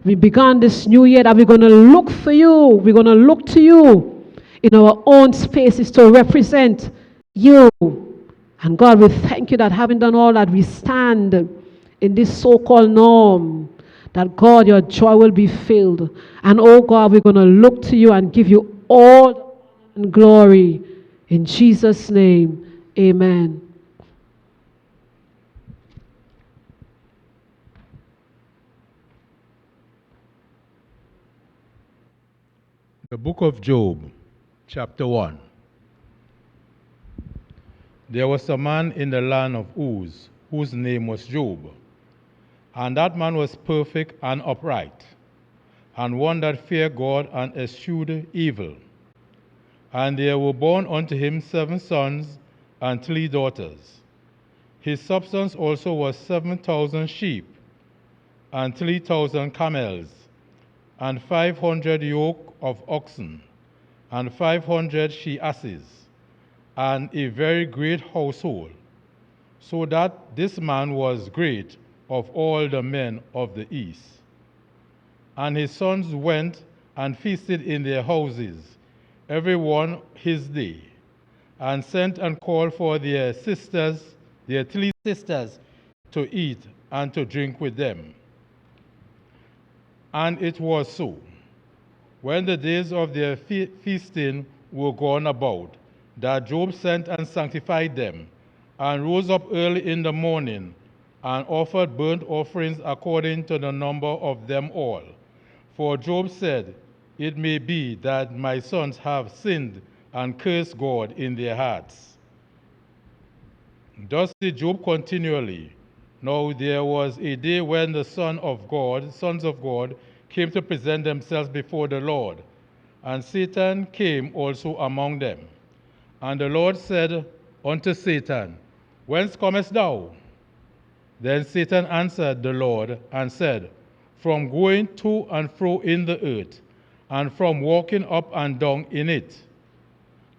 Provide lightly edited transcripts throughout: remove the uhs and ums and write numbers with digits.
we began this new year that we're going to look for you. We're going to look to you in our own spaces to represent you. And God, we thank you that having done all that, we stand in this so-called norm, that God, your joy will be filled. And oh God, we're going to look to you and give you all and glory. In Jesus' name, amen. The book of Job, chapter 1. There was a man in the land of Uz, whose name was Job. And that man was perfect and upright, and one that feared God and eschewed evil. And there were born unto him 7 sons and 3 daughters. His substance also was 7,000 sheep, and 3,000 camels, and 500 yoke of oxen, and 500 she-asses, and a very great household, so that this man was great of all the men of the east. And his sons went and feasted in their houses, every one his day, and sent and called for their sisters, their 3 sisters, to eat and to drink with them. And it was so, when the days of their feasting were gone about, that Job sent and sanctified them, and rose up early in the morning, and offered burnt offerings according to the number of them all. For Job said, It may be that my sons have sinned and cursed God in their hearts. Thus did Job continually. Now there was a day when the sons of God, came to present themselves before the Lord, and Satan came also among them. And the Lord said unto Satan, Whence comest thou? Then Satan answered the Lord and said, From going to and fro in the earth, and from walking up and down in it.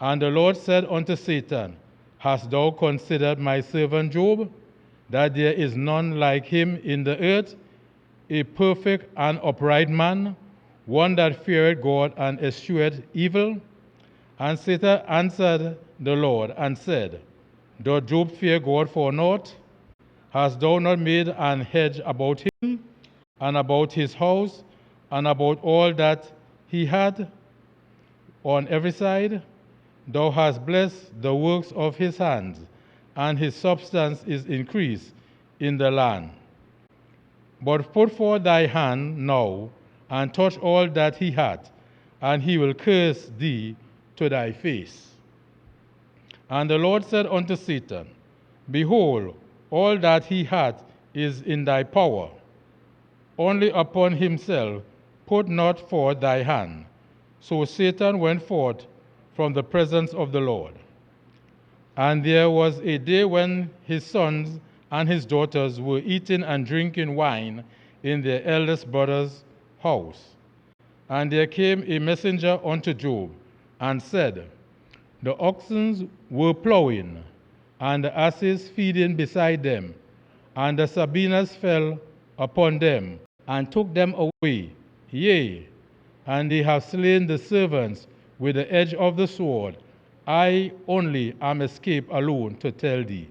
And the Lord said unto Satan, Hast thou considered my servant Job, that there is none like him in the earth, a perfect and upright man, one that feareth God and escheweth evil? And Satan answered the Lord and said, Doth Job fear God for naught? Hast thou not made an hedge about him, and about his house, and about all that he had on every side? Thou hast blessed the works of his hands, and his substance is increased in the land. But put forth thy hand now, and touch all that he hath, and he will curse thee to thy face. And the Lord said unto Satan, Behold, all that he hath is in thy power. Only upon himself put not forth thy hand. So Satan went forth from the presence of the Lord. And there was a day when his sons and his daughters were eating and drinking wine in their eldest brother's house. And there came a messenger unto Job, and said, The oxen were plowing, and the asses feeding beside them, and the Sabinas fell upon them, and took them away. Yea, and they have slain the servants with the edge of the sword. I only am escaped alone to tell thee.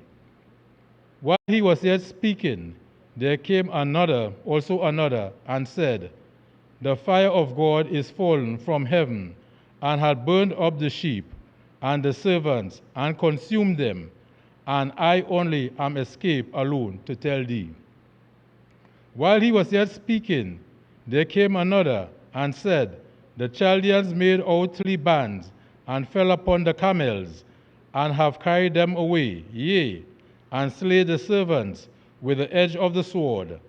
While he was yet speaking, there came also another, and said, The fire of God is fallen from heaven, and hath burned up the sheep and the servants, and consumed them, and I only am escaped alone to tell thee. While he was yet speaking, there came another, and said, The Chaldeans made out 3 bands, and fell upon the camels, and have carried them away, yea, and slay the servants with the edge of the sword,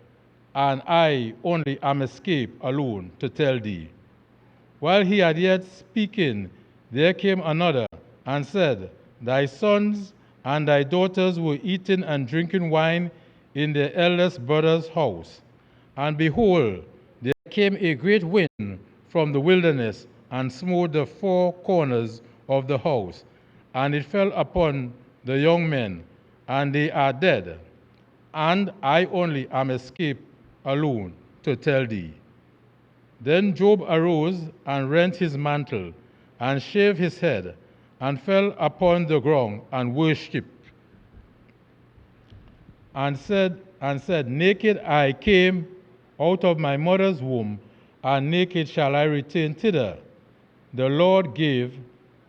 and I only am escaped alone to tell thee. While he had yet speaking, there came another, and said, Thy sons and thy daughters were eating and drinking wine in their eldest brother's house. And behold, there came a great wind from the wilderness, and smote the 4 corners of the house, and it fell upon the young men, and they are dead. And I only am escaped alone to tell thee. Then Job arose and rent his mantle, and shaved his head, and fell upon the ground and worshipped, and said, Naked I came out of my mother's womb, and naked shall I return thither. The Lord gave,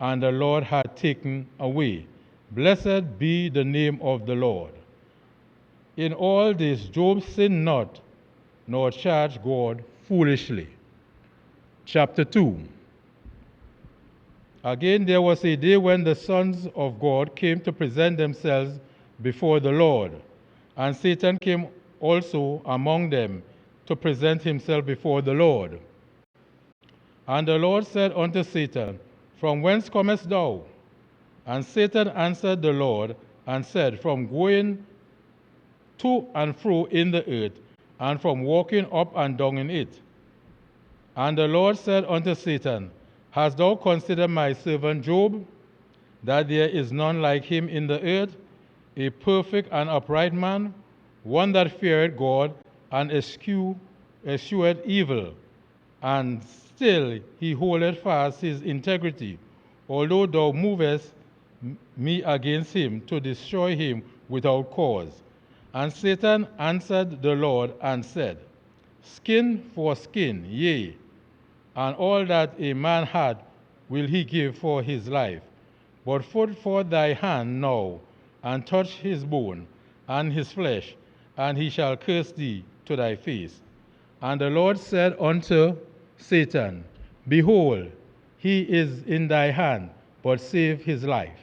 and the Lord hath taken away. Blessed be the name of the Lord. In all this Job sinned not, nor charged God foolishly. Chapter 2. Again there was a day when the sons of God came to present themselves before the Lord, and Satan came also among them to present himself before the Lord. And the Lord said unto Satan, From whence comest thou? And Satan answered the Lord and said, From going to and fro in the earth, and from walking up and down in it. And the Lord said unto Satan, Hast thou considered my servant Job, that there is none like him in the earth, a perfect and upright man, one that feareth God and escheweth evil, and still he holdeth fast his integrity, although thou movest me against him to destroy him without cause. And Satan answered the Lord and said, Skin for skin, yea, and all that a man had will he give for his life. But put forth thy hand now, and touch his bone and his flesh, and he shall curse thee to thy face. And the Lord said unto Satan, Behold, he is in thy hand, but save his life.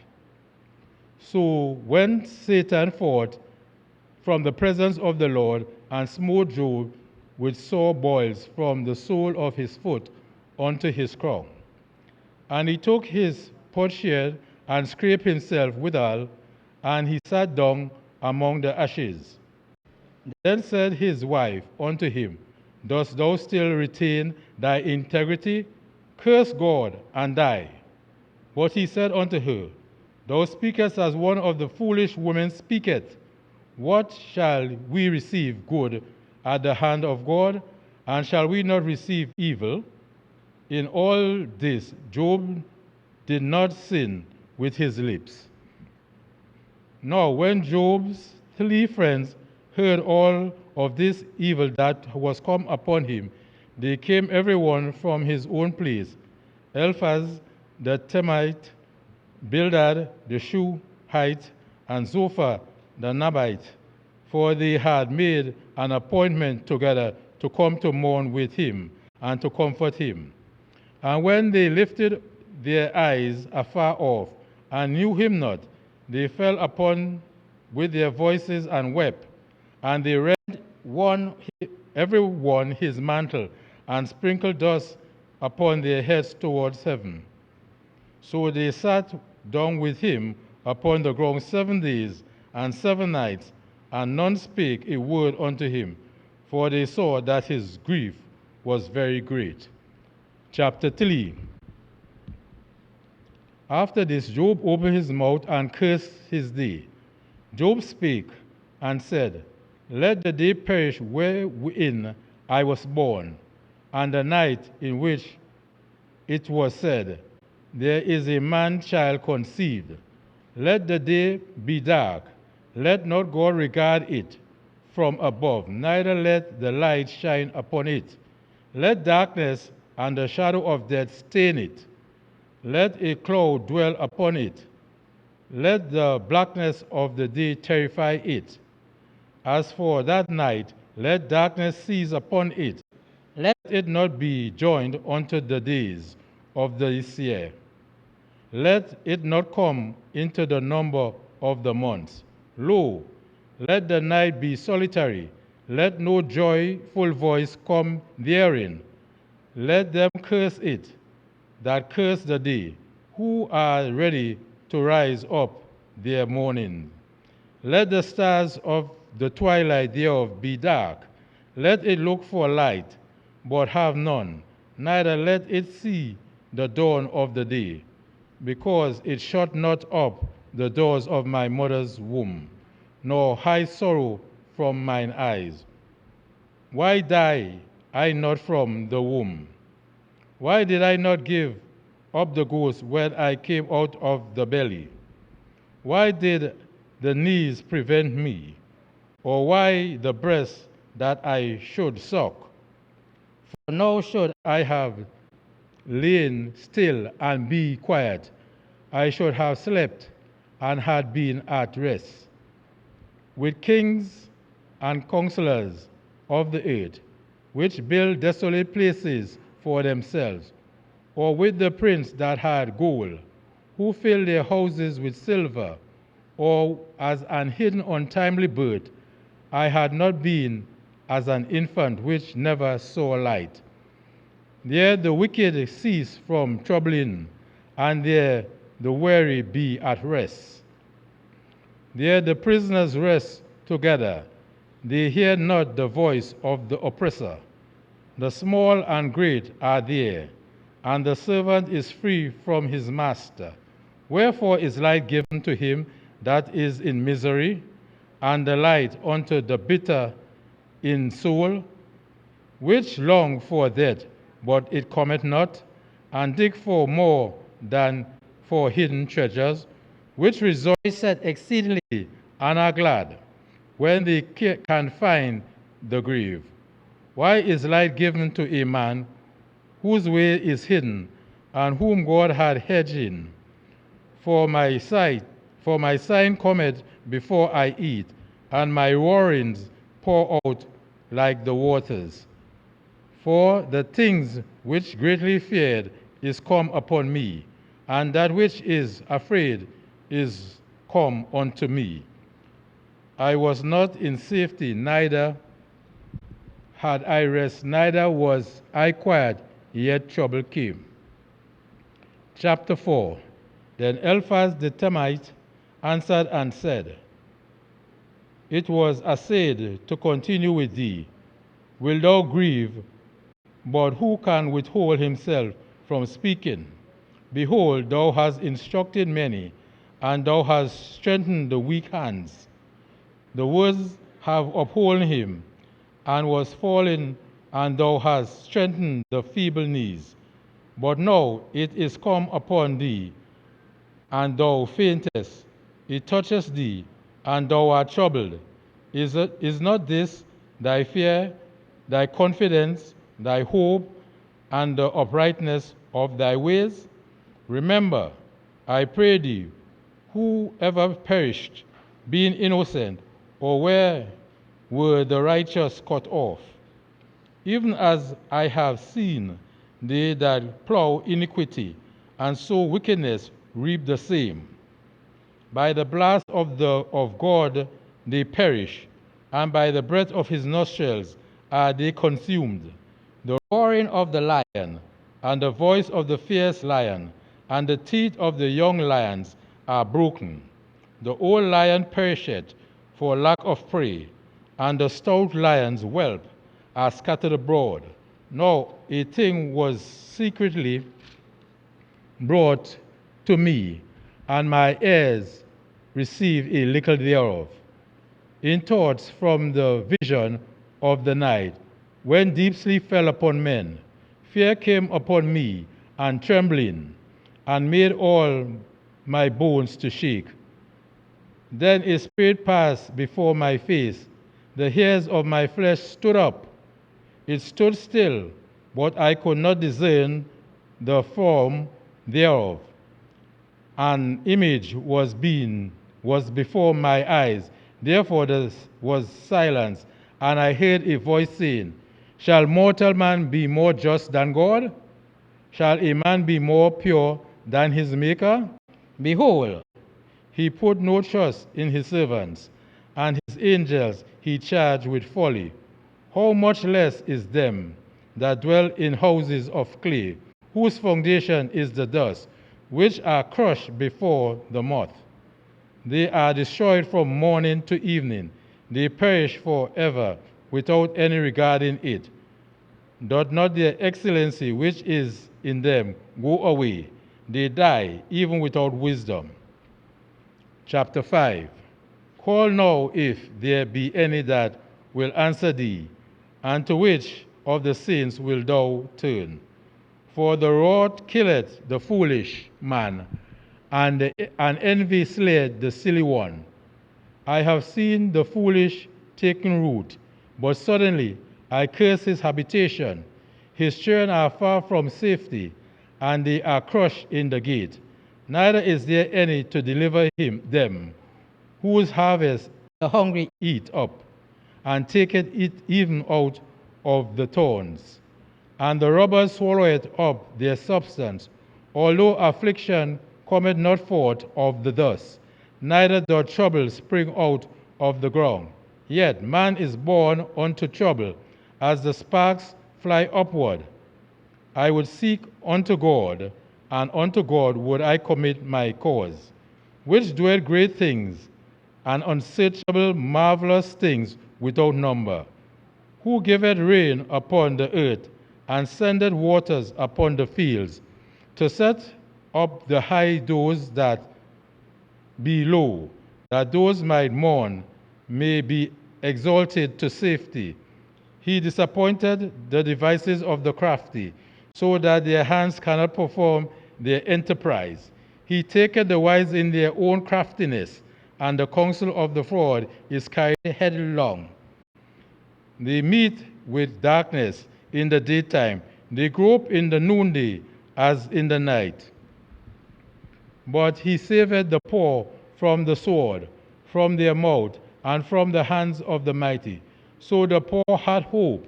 So went Satan forth from the presence of the Lord, and smote Job with sore boils from the sole of his foot unto his crown. And he took his potsherd and scraped himself withal, and he sat down among the ashes. Then said his wife unto him, Dost thou still retain thy integrity? Curse God and die. But he said unto her, Thou speakest as one of the foolish women speaketh. What shall we receive good at the hand of God, and shall we not receive evil? In all this Job did not sin with his lips. Now when Job's 3 friends heard all of this evil that was come upon him, they came every one from his own place, Eliphaz the Temanite, Bildad the Shuhite, and Zophar the Naamite, for they had made an appointment together to come to mourn with him and to comfort him. And when they lifted their eyes afar off and knew him not, they fell upon with their voices and wept. And they rent every one his mantle, and sprinkled dust upon their heads towards heaven. So they sat down with him upon the ground 7 days and 7 nights, and none spake a word unto him, for they saw that his grief was very great. Chapter 3. After this, Job opened his mouth and cursed his day. Job spake and said, Let the day perish wherein I was born, and the night in which it was said, There is a man child conceived. Let the day be dark. Let not God regard it from above, neither let the light shine upon it. Let darkness and the shadow of death stain it. Let a cloud dwell upon it. Let the blackness of the day terrify it. As for that night, let darkness seize upon it. Let it not be joined unto the days of this year. Let it not come into the number of the months. Lo, let the night be solitary. Let no joyful voice come therein. Let them curse it that curse the day, who are ready to rise up their morning. Let the stars of the twilight thereof be dark. Let it look for light, but have none, neither let it see the dawn of the day, because it shut not up the doors of my mother's womb, nor hide sorrow from mine eyes. Why die, I not from the womb? Why did I not give up the ghost when I came out of the belly? Why did the knees prevent me? Or why the breast that I should suck? For now should I have lain still and be quiet. I should have slept and had been at rest with kings and counselors of the earth, which build desolate places for themselves, or with the prince that had gold, who filled their houses with silver, or as an hidden untimely bird, I had not been as an infant which never saw light. There the wicked cease from troubling, and there the weary be at rest. There the prisoners rest together. They hear not the voice of the oppressor. The small and great are there, and the servant is free from his master. Wherefore is light given to him that is in misery, and the light unto the bitter in soul, which long for death, but it cometh not, and dig for more than for hidden treasures, which rejoiceth exceedingly and are glad when they can find the grave. Why is light given to a man whose way is hidden, and whom God had hedged in? For my sight, for my sign cometh before I eat, and my roarings pour out like the waters. For the things which greatly feared is come upon me, and that which is afraid is come unto me. I was not in safety, neither had I rest, neither was I quiet, yet trouble came. Chapter 4. Then Eliphaz the Temite answered and said, It was assayed to continue with thee. Wilt thou grieve? But who can withhold himself from speaking? Behold, thou hast instructed many, and thou hast strengthened the weak hands. The words have upholden him, and was fallen, and thou hast strengthened the feeble knees. But now it is come upon thee, and thou faintest. It touches thee, and thou art troubled. Is not this thy fear, thy confidence, thy hope, and the uprightness of thy ways? Remember, I pray thee, who ever perished, being innocent, or where were the righteous cut off? Even as I have seen they that plow iniquity and sow wickedness reap the same. By the blast of God they perish, and by the breath of his nostrils are they consumed. The roaring of the lion, and the voice of the fierce lion, and the teeth of the young lions are broken. The old lion perisheth for lack of prey, and the stout lions whelp are scattered abroad. Now a thing was secretly brought to me, and my ears receive a little thereof. In thoughts from the vision of the night, when deep sleep fell upon men, fear came upon me, and trembling, and made all my bones to shake. Then a spirit passed before my face. The hairs of my flesh stood up. It stood still, but I could not discern the form thereof. An image was before my eyes. Therefore there was silence, and I heard a voice saying, Shall mortal man be more just than God? Shall a man be more pure than his Maker? Behold, he put no trust in his servants, and his angels he charged with folly. How much less is them that dwell in houses of clay, whose foundation is the dust, which are crushed before the moth. They are destroyed from morning to evening. They perish forever without any regarding it. Doth not their excellency which is in them go away? They die even without wisdom. Chapter 5. Call now if there be any that will answer thee, and to which of the saints wilt thou turn. For the rod killeth the foolish man, and envy slayeth the silly one. I have seen the foolish taking root, but suddenly I curse his habitation. His children are far from safety, and they are crushed in the gate. Neither is there any to deliver them, whose harvest the hungry eat up, and taketh it even out of the thorns. And the robbers swalloweth up their substance. Although affliction cometh not forth of the dust, neither doth trouble spring out of the ground. Yet man is born unto trouble, as the sparks fly upward. I would seek unto God, and unto God would I commit my cause, which doeth great things, and unsearchable marvelous things without number, who giveth rain upon the earth, and sendeth waters upon the fields, to set up the high those that be low, that those might mourn may be exalted to safety. He disappointed the devices of the crafty, so that their hands cannot perform their enterprise. He taketh the wise in their own craftiness, and the counsel of the fraud is carried headlong. They meet with darkness in the daytime, they grope in the noonday as in the night. But he saveth the poor from the sword, from their mouth, and from the hands of the mighty. So the poor had hope,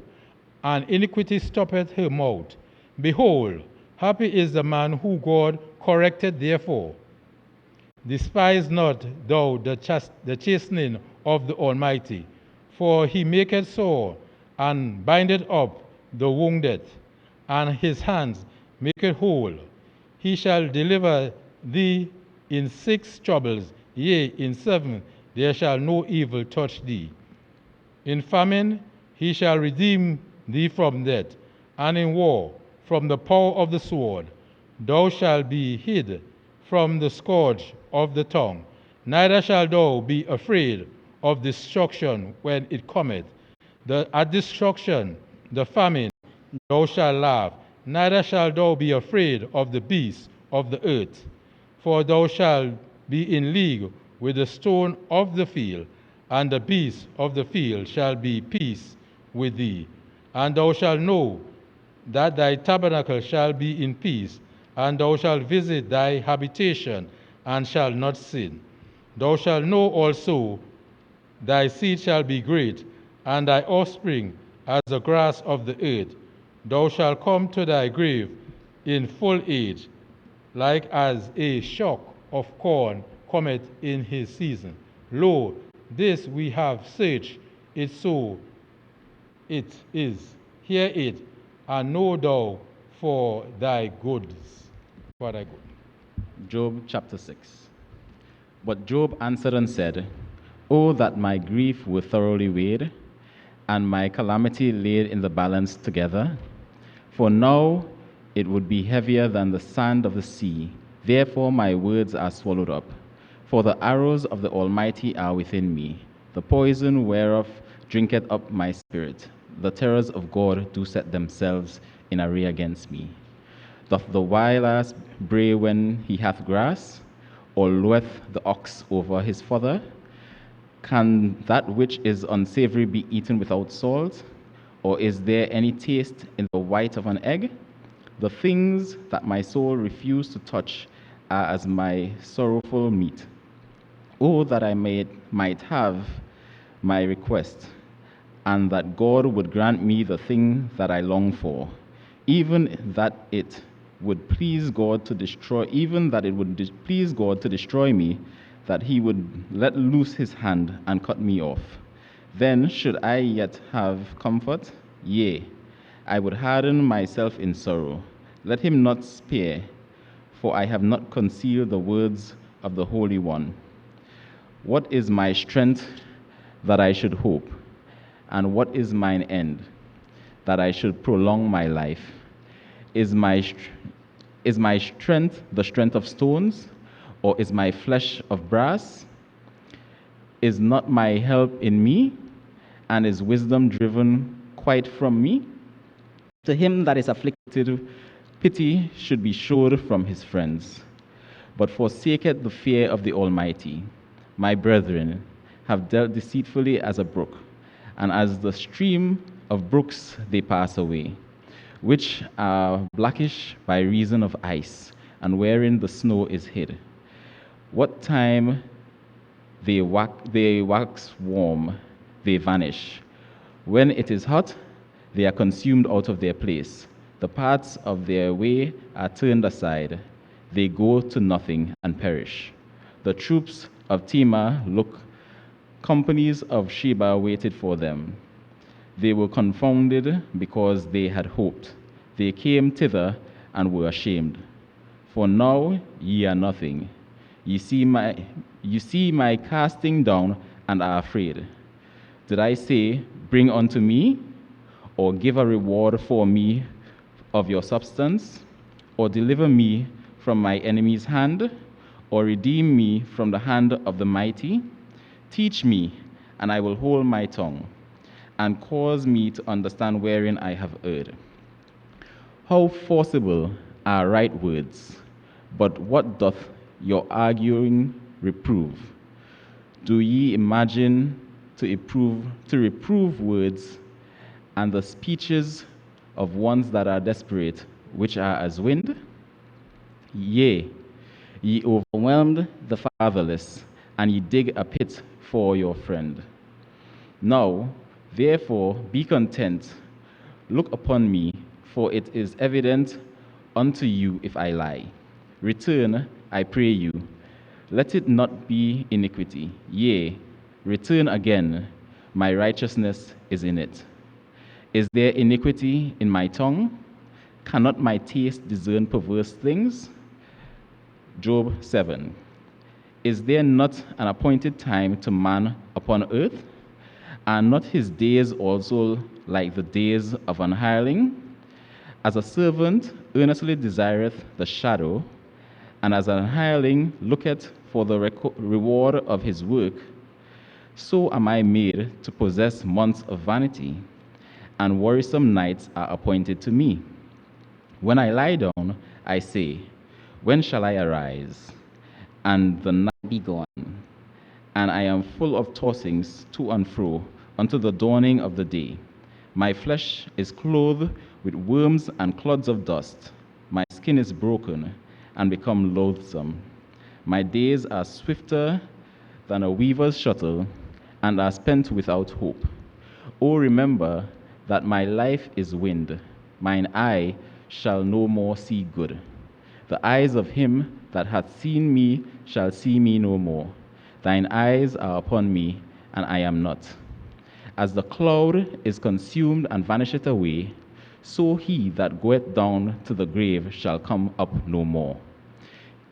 and iniquity stoppeth her mouth. Behold, happy is the man who God corrected therefore. Despise not thou the chastening of the Almighty, for he maketh sore, and bindeth up the wounded, and his hands maketh whole. He shall deliver thee in 6 troubles, yea, in 7 there shall no evil touch thee. In famine he shall redeem thee from death, and in war from the power of the sword. Thou shalt be hid from the scourge of the tongue, neither shalt thou be afraid of destruction when it cometh. At destruction, the famine, thou shalt laugh, neither shalt thou be afraid of the beasts of the earth. For thou shalt be in league with the stone of the field, and the beasts of the field shall be peace with thee. And thou shalt know that thy tabernacle shall be in peace, and thou shalt visit thy habitation, and shalt not sin. Thou shalt know also thy seed shall be great, and thy offspring as the grass of the earth. Thou shalt come to thy grave in full age, like as a shock of corn cometh in his season. Lo, this we have searched it, so it is. Hear it, and know thou for thy goods. For thy good. Job chapter 6. But Job answered and said, Oh, that my grief were thoroughly weighed, and my calamity laid in the balance together. For now it would be heavier than the sand of the sea. Therefore my words are swallowed up. For the arrows of the Almighty are within me. The poison whereof drinketh up my spirit. The terrors of God do set themselves in array against me. Doth the wild ass bray when he hath grass, or loweth the ox over his fodder? Can that which is unsavory be eaten without salt? Or is there any taste in the white of an egg? The things that my soul refused to touch are as my sorrowful meat. Oh, that I might have my request, and that God would grant me the thing that I long for, even that it would please God to destroy, please God to destroy me, that he would let loose his hand and cut me off. Then should I yet have comfort? Yea, I would harden myself in sorrow. Let him not spare, for I have not concealed the words of the Holy One. What is my strength that I should hope? And what is mine end, that I should prolong my life? Is my strength the strength of stones, or is my flesh of brass? Is not my help in me, and is wisdom driven quite from me? To him that is afflicted, pity should be showed from his friends. But forsaketh the fear of the Almighty. My brethren have dealt deceitfully as a brook, and as the stream of brooks they pass away, which are blackish by reason of ice, and wherein the snow is hid. What time they wax warm, they vanish. When it is hot, they are consumed out of their place. The paths of their way are turned aside. They go to nothing and perish. The troops of Tema look, companies of Sheba waited for them. They were confounded because they had hoped. They came thither and were ashamed. For now ye are nothing. You see my casting down and are afraid. Did I say, bring unto me, or give a reward for me of your substance, or deliver me from my enemy's hand, or redeem me from the hand of the mighty? Teach me, and I will hold my tongue, and cause me to understand wherein I have erred. How forcible are right words, but what doth your arguing reprove? Do ye imagine to reprove words, and the speeches of ones that are desperate, which are as wind? Yea, ye overwhelmed the fatherless, and ye dig a pit for your friend. Now, therefore, be content, look upon me, for it is evident unto you if I lie. Return, I pray you, let it not be iniquity. Yea, return again, my righteousness is in it. Is there iniquity in my tongue? Cannot my taste discern perverse things? Job 7. Is there not an appointed time to man upon earth? Are not his days also like the days of an hireling? As a servant earnestly desireth the shadow, and as an hireling looketh for the reward of his work, so am I made to possess months of vanity, and worrisome nights are appointed to me. When I lie down, I say, when shall I arise? And the night be gone. And I am full of tossings to and fro unto the dawning of the day. My flesh is clothed with worms and clods of dust. My skin is broken and become loathsome. My days are swifter than a weaver's shuttle, and are spent without hope. O remember that my life is wind. Mine eye shall no more see good. The eyes of him that hath seen me shall see me no more. Thine eyes are upon me, and I am not. As the cloud is consumed and vanisheth away, so he that goeth down to the grave shall come up no more.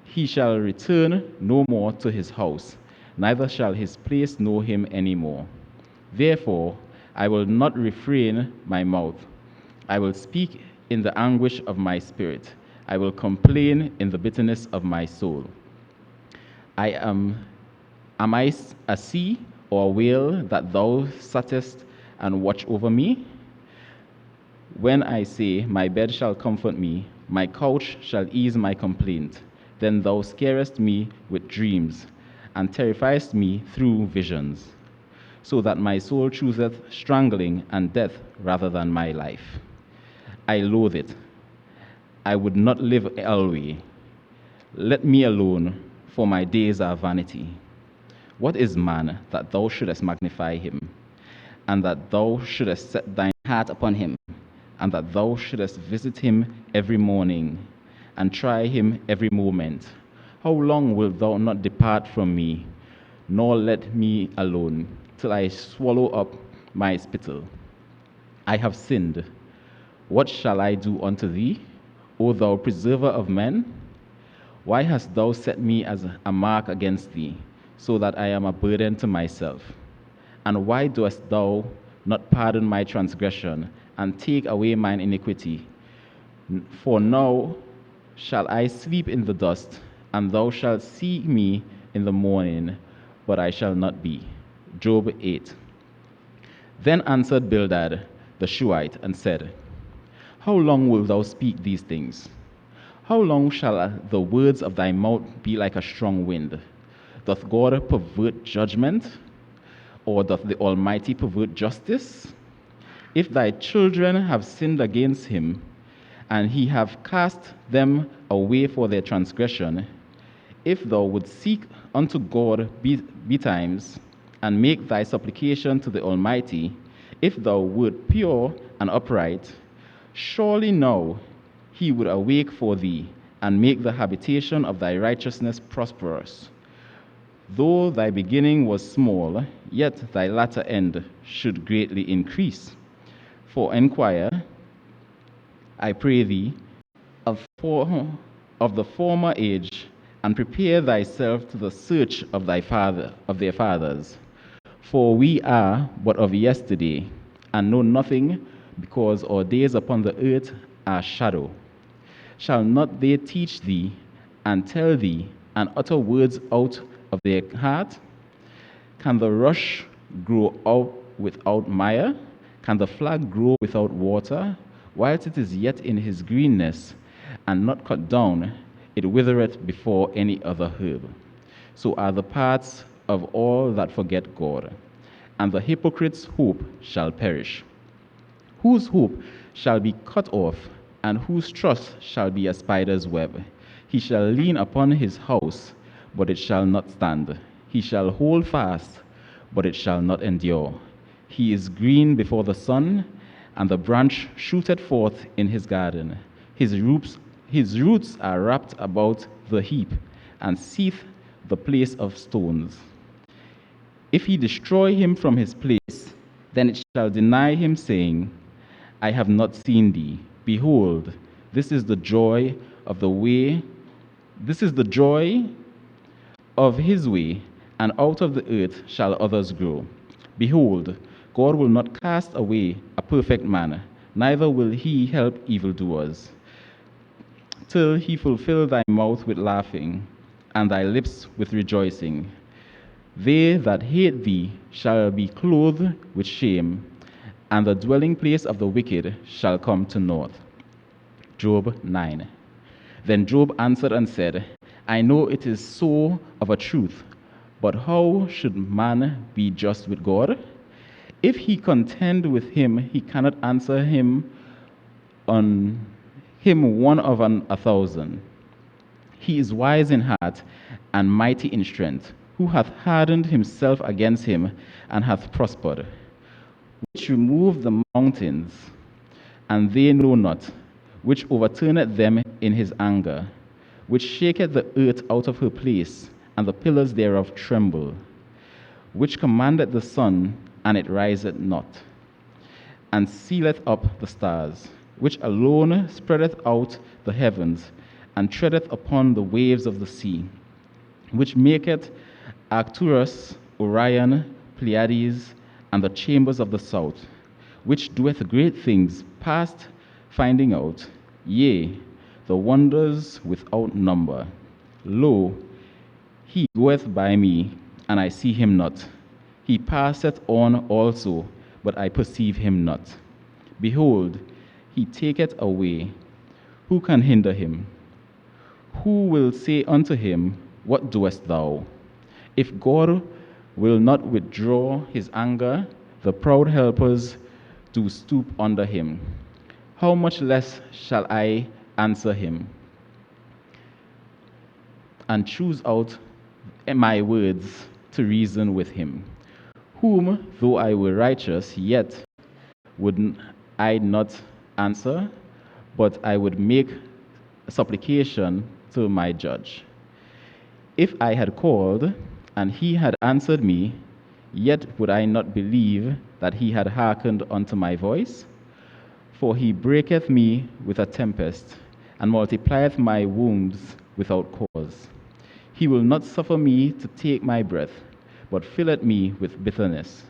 He shall return no more to his house, neither shall his place know him any more. Therefore, I will not refrain my mouth. I will speak in the anguish of my spirit. I will complain in the bitterness of my soul. Am I a sea or a whale that thou sattest and watch over me? When I say, my bed shall comfort me, my couch shall ease my complaint, then thou scarest me with dreams, and terrifiest me through visions, so that my soul chooseth strangling and death rather than my life. I loathe it. I would not live always. Let me alone, for my days are vanity. What is man that thou shouldest magnify him, and that thou shouldest set thine heart upon him, and that thou shouldest visit him every morning, and try him every moment? How long wilt thou not depart from me, nor let me alone, till I swallow up my spittle? I have sinned. What shall I do unto thee, O thou preserver of men? Why hast thou set me as a mark against thee, so that I am a burden to myself? And why dost thou not pardon my transgression, and take away mine iniquity? For now shall I sleep in the dust, and thou shalt see me in the morning, but I shall not be. Job 8. Then answered Bildad the Shuhite and said, How long wilt thou speak these things? How long shall the words of thy mouth be like a strong wind? Doth God pervert judgment? Or doth the Almighty pervert justice? If thy children have sinned against him, and he have cast them away for their transgression, if thou would seek unto God betimes, and make thy supplication to the Almighty, if thou wert pure and upright, surely now he would awake for thee, and make the habitation of thy righteousness prosperous. Though thy beginning was small, yet thy latter end should greatly increase. For inquire, I pray thee, of the former age, and prepare thyself to the search of their fathers. For we are but of yesterday, and know nothing, because our days upon the earth are shadow. Shall not they teach thee, and tell thee, and utter words out of their heart? Can the rush grow out without mire? Can the flag grow without water? Whilst it is yet in his greenness, and not cut down, it withereth before any other herb. So are the paths of all that forget God, and the hypocrite's hope shall perish. Whose hope shall be cut off, and whose trust shall be a spider's web? He shall lean upon his house, but it shall not stand. He shall hold fast, but it shall not endure. He is green before the sun, and the branch shooteth forth in his garden. His roots are wrapped about the heap, and seeth the place of stones. If he destroy him from his place, then it shall deny him, saying, I have not seen thee. Behold, this is the joy of the way, this is the joy of his way, and out of the earth shall others grow. Behold, God will not cast away a perfect man, neither will he help evildoers, till he fulfill thy mouth with laughing, and thy lips with rejoicing. They that hate thee shall be clothed with shame, and the dwelling place of the wicked shall come to naught. Job 9. Then Job answered and said, I know it is so of a truth, but how should man be just with God? If he contend with him, he cannot answer him on him one of 1,000. He is wise in heart and mighty in strength, who hath hardened himself against him and hath prospered, which removed the mountains, and they know not, which overturneth them in his anger, which shaketh the earth out of her place, and the pillars thereof tremble, which commandeth the sun, and it riseth not, and sealeth up the stars, which alone spreadeth out the heavens, and treadeth upon the waves of the sea, which maketh Arcturus, Orion, Pleiades, and the chambers of the south, which doeth great things past finding out, yea, the wonders without number. Lo, he goeth by me, and I see him not. He passeth on also, but I perceive him not. Behold, he taketh away. Who can hinder him? Who will say unto him, what doest thou? If God will not withdraw his anger, the proud helpers do stoop under him. How much less shall I answer him, and choose out my words to reason with him? Whom, though I were righteous, yet would I not answer, but I would make supplication to my judge. If I had called, and he had answered me, yet would I not believe that he had hearkened unto my voice? For he breaketh me with a tempest, and multiplieth my wounds without cause. He will not suffer me to take my breath, but filleth me with bitterness.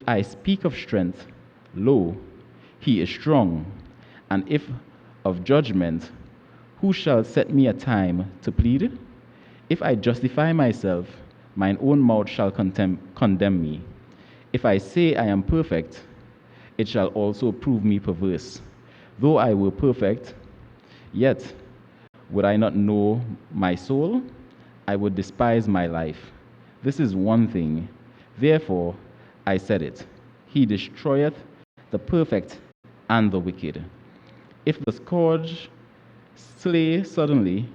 If I speak of strength, lo, he is strong, and if of judgment, who shall set me a time to plead? If I justify myself, mine own mouth shall condemn me. If I say I am perfect, it shall also prove me perverse. Though I were perfect, yet would I not know my soul? I would despise my life. This is one thing. Therefore, I said it. He destroyeth the perfect and the wicked. If the scourge slay suddenly,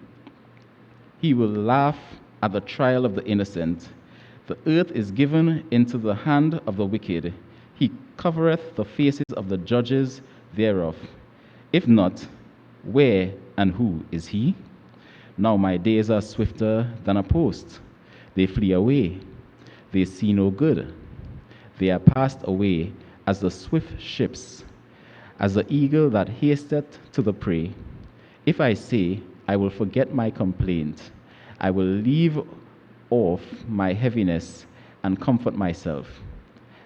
he will laugh at the trial of the innocent. The earth is given into the hand of the wicked. He covereth the faces of the judges thereof. If not, where and who is he? Now my days are swifter than a post. They flee away. They see no good. They are passed away as the swift ships, as the eagle that hasteth to the prey. If I say, I will forget my complaint, I will leave off my heaviness and comfort myself.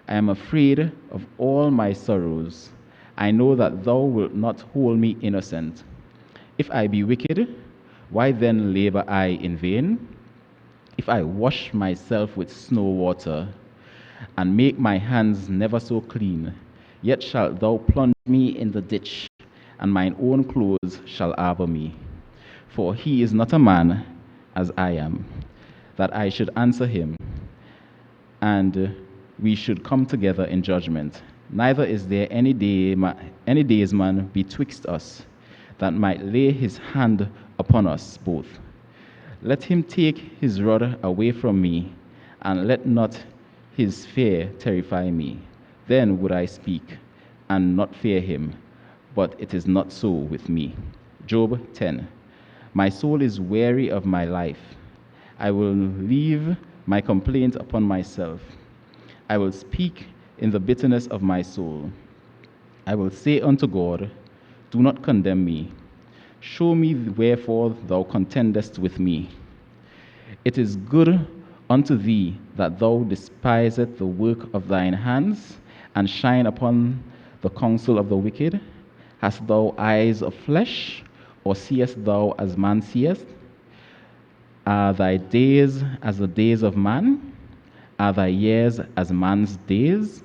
I am afraid of all my sorrows. I know that thou wilt not hold me innocent. If I be wicked, why then labor I in vain? If I wash myself with snow water, and make my hands never so clean, yet shalt thou plunge me in the ditch, and mine own clothes shall harbor me. For he is not a man as I am, that I should answer him, and we should come together in judgment. Neither is there any daysman betwixt us, that might lay his hand upon us both. Let him take his rod away from me, and let not his fear terrify me. Then would I speak, and not fear him. But it is not so with me. Job 10. My soul is weary of my life. I will leave my complaint upon myself. I will speak in the bitterness of my soul. I will say unto God, do not condemn me. Show me wherefore thou contendest with me. It is good unto thee that thou despisest the work of thine hands, and shine upon the counsel of the wicked. Hast thou eyes of flesh, or seest thou as man seeth? Are thy days as the days of man? Are thy years as man's days?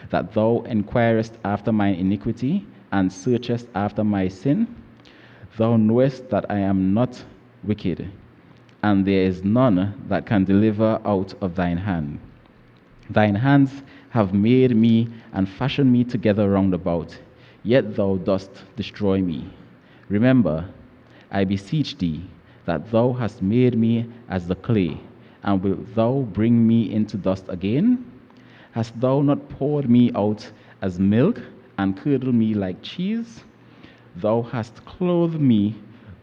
That thou inquirest after mine iniquity, and searchest after my sin? Thou knowest that I am not wicked, and there is none that can deliver out of thine hand. Thine hands have made me and fashioned me together round about, yet thou dost destroy me. Remember, I beseech thee, that thou hast made me as the clay, and wilt thou bring me into dust again? Hast thou not poured me out as milk, and curdled me like cheese? Thou hast clothed me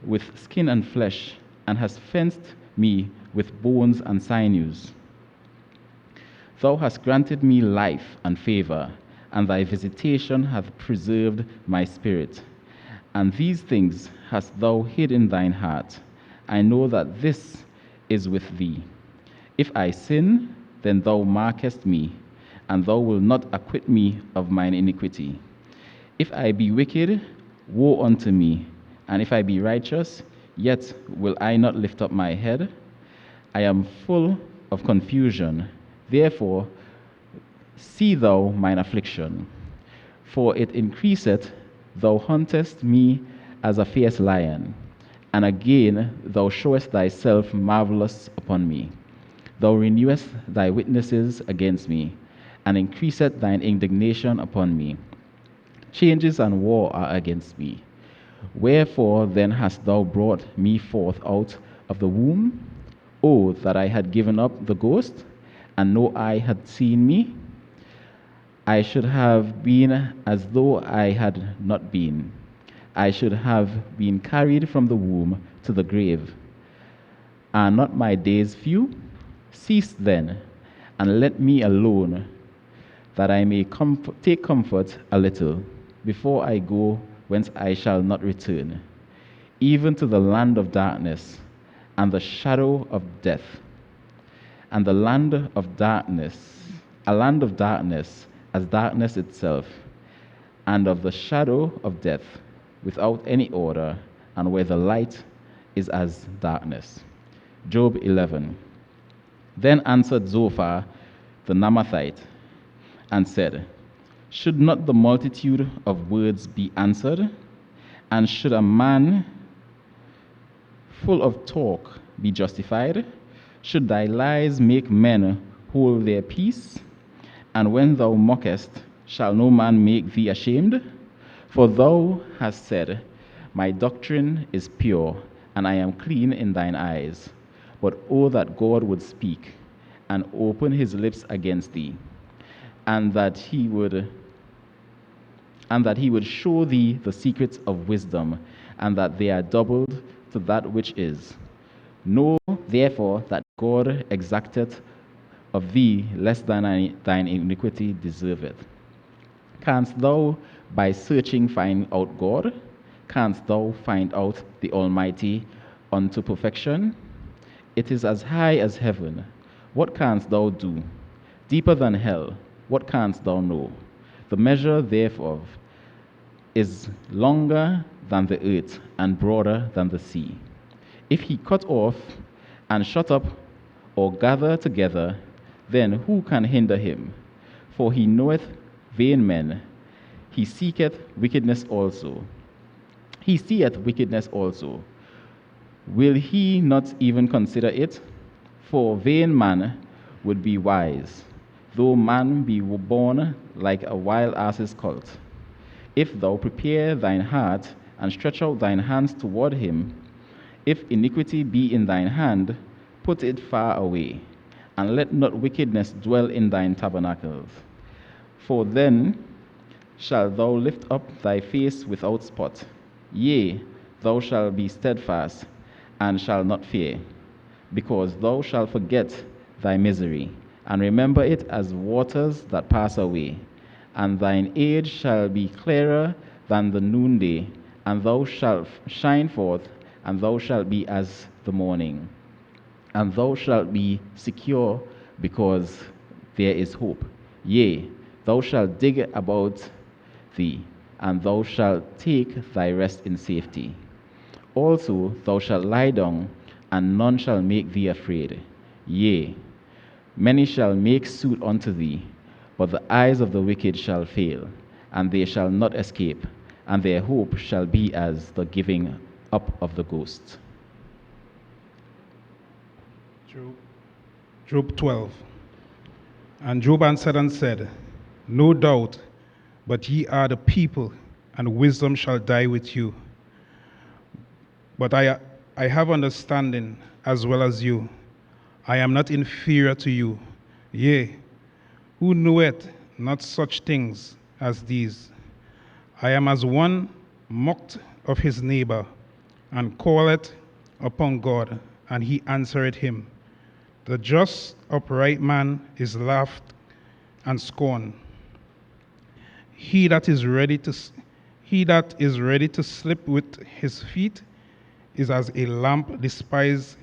with skin and flesh, and hast fenced me with bones and sinews. Thou hast granted me life and favor, and thy visitation hath preserved my spirit. And these things hast thou hid in thine heart. I know that this is with thee. If I sin, then thou markest me, and thou wilt not acquit me of mine iniquity. If I be wicked, woe unto me, and if I be righteous, yet will I not lift up my head. I am full of confusion. Therefore, see thou mine affliction. For it increaseth, thou huntest me as a fierce lion, and again thou showest thyself marvelous upon me. Thou renewest thy witnesses against me, and increaseth thine indignation upon me. Changes and war are against me. Wherefore then hast thou brought me forth out of the womb? Oh, that I had given up the ghost, and no eye had seen me. I should have been as though I had not been. I should have been carried from the womb to the grave. Are not my days few? Cease then, and let me alone, that I may take comfort a little, before I go whence I shall not return, even to the land of darkness and the shadow of death, and the land of darkness, a land of darkness as darkness itself, and of the shadow of death, without any order, and where the light is as darkness. Job 11. Then answered Zophar the Naamathite, and said, Should not the multitude of words be answered? And should a man full of talk be justified? Should thy lies make men hold their peace? And when thou mockest, shall no man make thee ashamed? For thou hast said, my doctrine is pure, and I am clean in thine eyes. But oh, that God would speak, and open his lips against thee, and that he would show thee the secrets of wisdom, and that they are doubled to that which is. Know therefore that God exacteth of thee less than thine iniquity deserveth. Canst thou by searching find out God? Canst thou find out the Almighty unto perfection? It is as high as heaven. What canst thou do? Deeper than hell. What canst thou know? The measure thereof is longer than the earth and broader than the sea. If he cut off and shut up or gather together, then who can hinder him? For he knoweth vain men. He seeketh wickedness also. He seeth wickedness also. Will he not even consider it? For vain man would be wise, though man be born like a wild ass's colt. If thou prepare thine heart and stretch out thine hands toward him, if iniquity be in thine hand, put it far away, and let not wickedness dwell in thine tabernacles. For then shalt thou lift up thy face without spot. Yea, thou shalt be steadfast, and shalt not fear, because thou shalt forget thy misery, and remember it as waters that pass away. And thine age shall be clearer than the noonday, and thou shalt shine forth, and thou shalt be as the morning. And thou shalt be secure, because there is hope. Yea, thou shalt dig about thee, and thou shalt take thy rest in safety. Also thou shalt lie down, and none shall make thee afraid. Yea, many shall make suit unto thee, but the eyes of the wicked shall fail, and they shall not escape, and their hope shall be as the giving up of the ghost. Job 12. And Job answered and said, no doubt, but ye are the people, and wisdom shall die with you. But I have understanding as well as you. I am not inferior to you. Yea, who knoweth not such things as these? I am as one mocked of his neighbor, and calleth upon God, and he answereth him. The just upright man is laughed and scorned. He that is ready to slip with his feet is as a lamp despised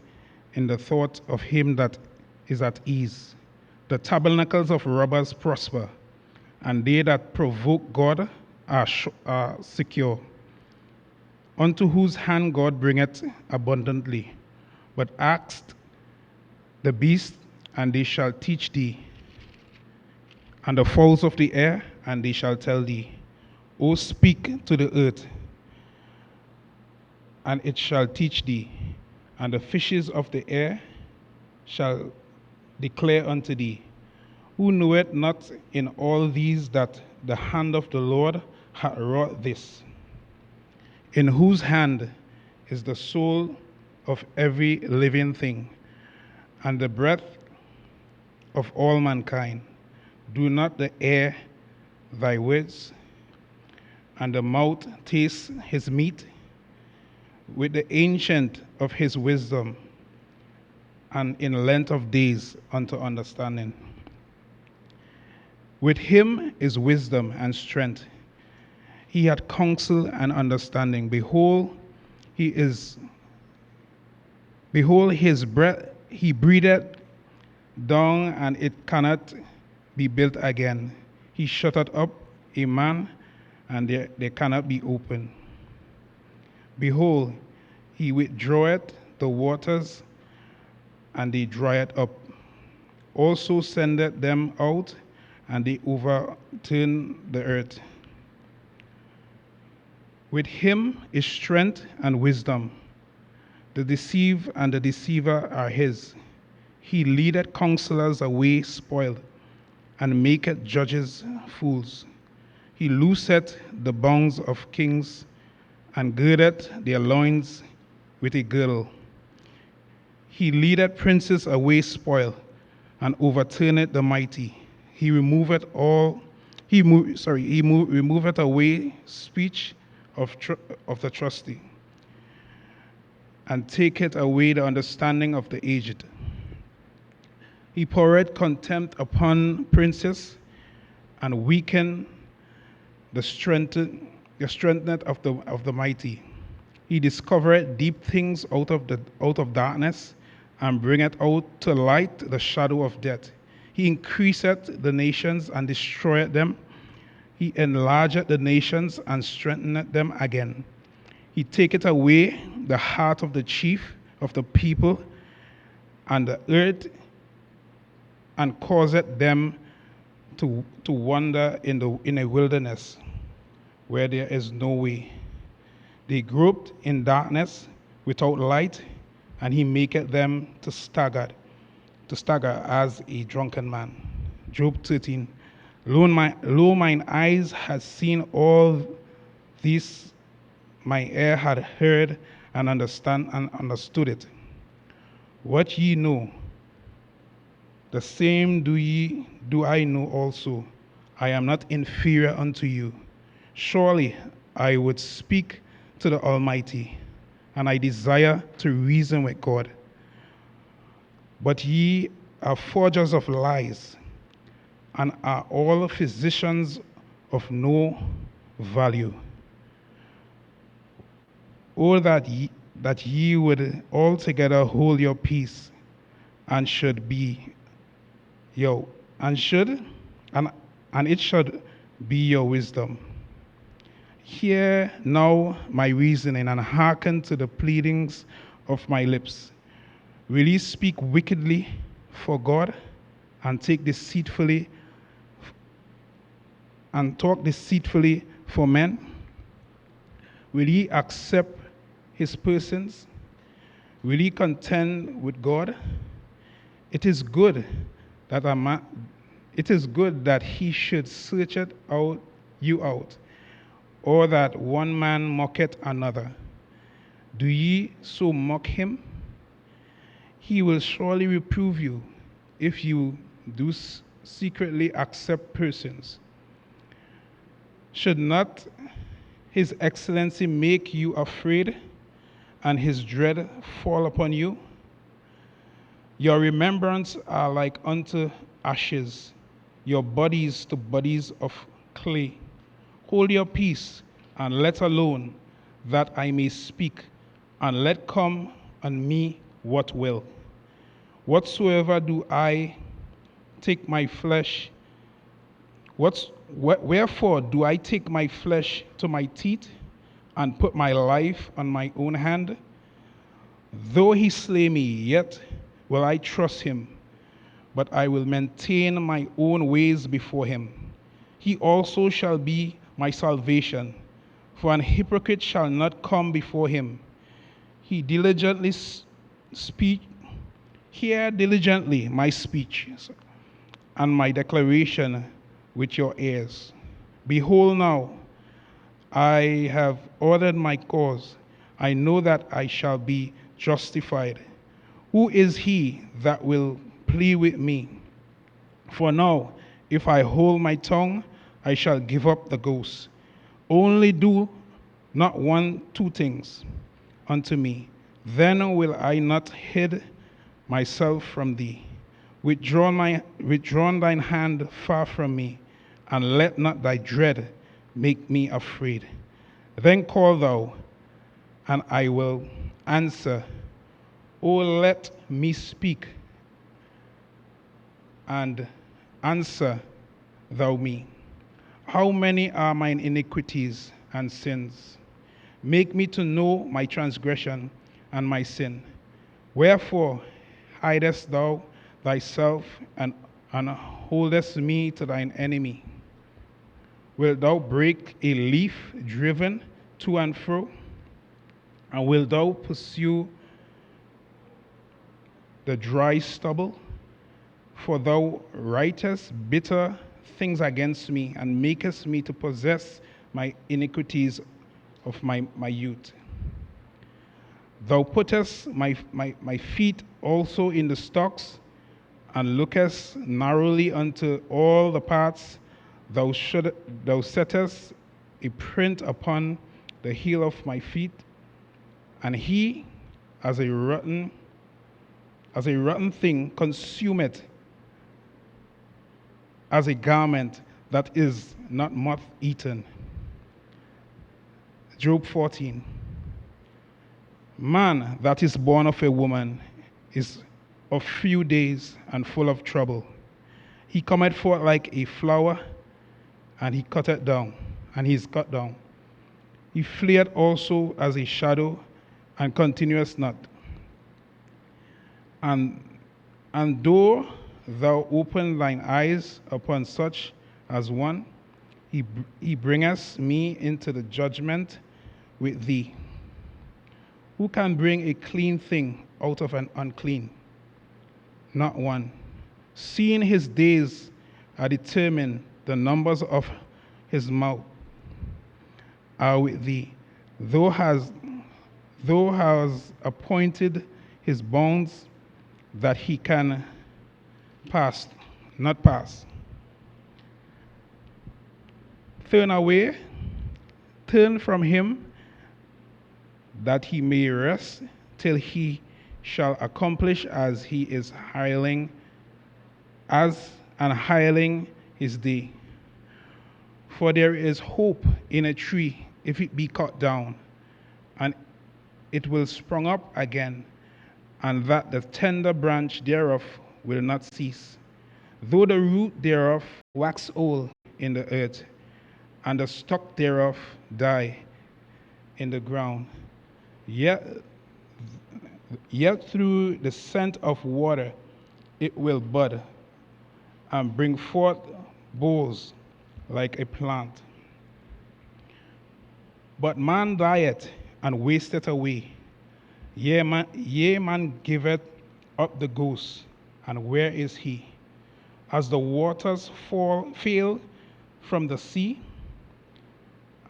in the thought of him that is at ease. The tabernacles of robbers prosper, and they that provoke God are secure. Unto whose hand God bringeth abundantly. But ask the beasts, and they shall teach thee, and the fowls of the air, and they shall tell thee. O speak to the earth, and it shall teach thee, and the fishes of the air shall declare unto thee. Who knoweth not in all these that the hand of the Lord hath wrought this? In whose hand is the soul of every living thing, and the breath of all mankind? Do not the air thy words, and the mouth taste his meat? With the ancient of his wisdom, and in length of days unto understanding. With him is wisdom and strength. He had counsel and understanding. Behold, his breath, he breathed down, and it cannot be built again. He shutteth up a man, and they cannot be opened. Behold, he withdraweth the waters, and they drieth up. Also sendeth them out, and they overturn the earth. With him is strength and wisdom. The deceive and the deceiver are his. He leadeth counselors away spoiled, and maketh judges fools. He looseth the bonds of kings, and girdeth their loins with a girdle. He leadeth princes away spoiled, and overturneth the mighty. He removeth removeth away speech of the trusty, and taketh away the understanding of the aged. He poureth contempt upon princes, and weakened the strength of the mighty. He discovereth deep things out of darkness, and bringeth out to light the shadow of death. He increaseth the nations and destroyeth them. He enlargeth the nations and strengtheneth them again. He taketh away the heart of the chief of the people and the earth, and causeth them to wander in a wilderness where there is no way. They groped in darkness without light, and he maketh them to stagger as a drunken man. Job 13. Lo, mine eyes had seen all this, my ear had heard and understood it. What ye know, the same do I know also. I am not inferior unto you. Surely I would speak to the Almighty, and I desire to reason with God. But ye are forgers of lies, and are all physicians of no value. Oh, that ye would altogether hold your peace, and it should be your wisdom. Hear now my reasoning, and hearken to the pleadings of my lips. Will ye speak wickedly for God, and talk deceitfully for men? Will ye accept his persons? Will ye contend with God? It is good that he should search you out, or that one man mocketh another. Do ye so mock him? He will surely reprove you if you do secretly accept persons. Should not his excellency make you afraid, and his dread fall upon you? Your remembrance are like unto ashes, your bodies to bodies of clay. Hold your peace, and let alone, that I may speak, and let come on me what will. Whatsoever do I take my flesh, wherefore do I take my flesh to my teeth, and put my life on my own hand? Though he slay me, yet will I trust him, but I will maintain my own ways before him. He also shall be my salvation, for an hypocrite shall not come before him. He diligently hear diligently my speech, and my declaration with your ears. Behold now, I have ordered my cause. I know that I shall be justified. Who is he that will plead with me? For now, if I hold my tongue, I shall give up the ghost. Only do not two things unto me. Then will I not hide myself from thee. Withdraw thine hand far from me, and let not thy dread make me afraid. Then call thou, and I will answer. O let me speak, and answer thou me. How many are mine iniquities and sins? Make me to know my transgression and my sin. Wherefore hidest thou thyself, and and holdest me to thine enemy? Wilt thou break a leaf driven to and fro? And wilt thou pursue the dry stubble? For thou writest bitter things against me, and makest me to possess my iniquities of my youth. Thou puttest my feet also in the stocks, and lookest narrowly unto all the paths. Thou settest a print upon the heel of my feet, and he, as a rotten thing, consumeth as a garment that is not moth eaten. Job 14. Man that is born of a woman is of few days and full of trouble. He cometh forth like a flower, and he cutteth down, and he is cut down. He fleeth also as a shadow, and continueth not. And though thou open thine eyes upon such as one, he bringeth me into the judgment with thee. Who can bring a clean thing out of an unclean? Not one. Seeing his days are determined, the numbers of his mouth are with thee. Thou hast appointed his bounds, that he can not pass. Turn from him, that he may rest till he shall accomplish as he is hireling, as an hireling his day. For there is hope in a tree if it be cut down, and it will spring up again, and that the tender branch thereof will not cease. Though the root thereof wax old in the earth, and the stock thereof die in the ground, yet through the scent of water it will bud, and bring forth boughs like a plant. But man dieth and wasteth away. Man giveth up the ghost, and where is he? As the waters fail from the sea,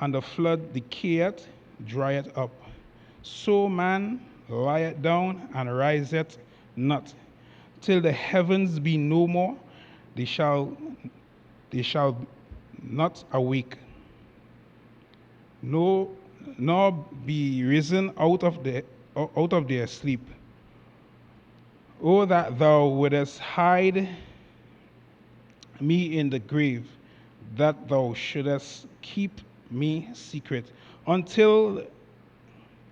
and the flood decayeth, drieth up, so man lieth down and riseth not, till the heavens be no more. They shall not awake, nor be risen out of their sleep. Oh, that thou wouldest hide me in the grave, that thou shouldest keep me secret, until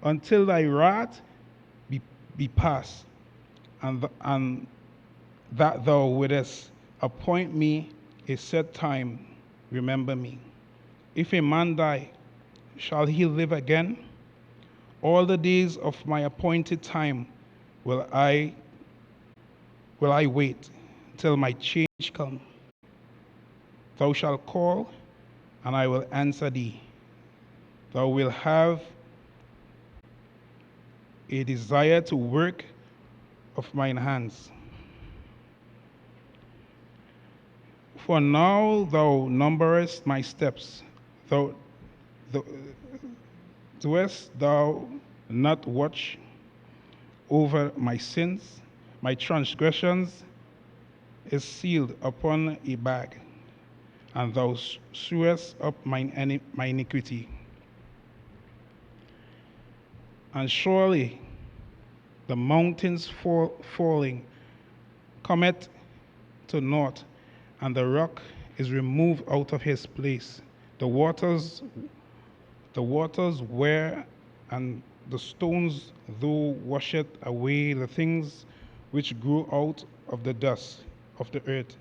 thy wrath be past, and that thou wouldest appoint me a set time. Remember me. If a man die, shall he live again? All the days of my appointed time will I wait till my change come. Thou shalt call, and I will answer thee. Thou wilt have a desire to work of mine hands. For now thou numberest my steps. Doest thou not watch over my sins? My transgressions is sealed upon a bag, and thou sewest up my iniquity. And surely the mountains falling cometh to naught, and the rock is removed out of his place. The waters were, and the stones thou washeth away the things which grew out of the dust of the earth,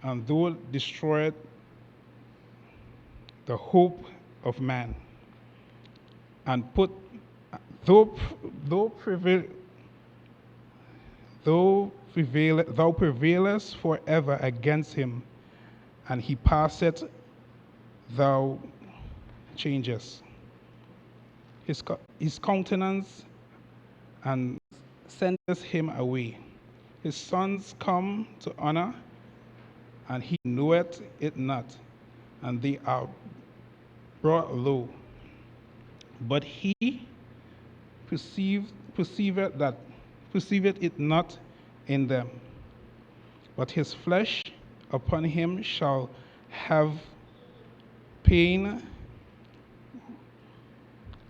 and thou destroyed the hope of man, and thou thou prevailest forever against him, and he passeth, thou changest his countenance and sendest him away. His sons come to honor, and he knoweth it not, and they are brought low. But he perceiveth it not in them. But his flesh upon him shall have pain,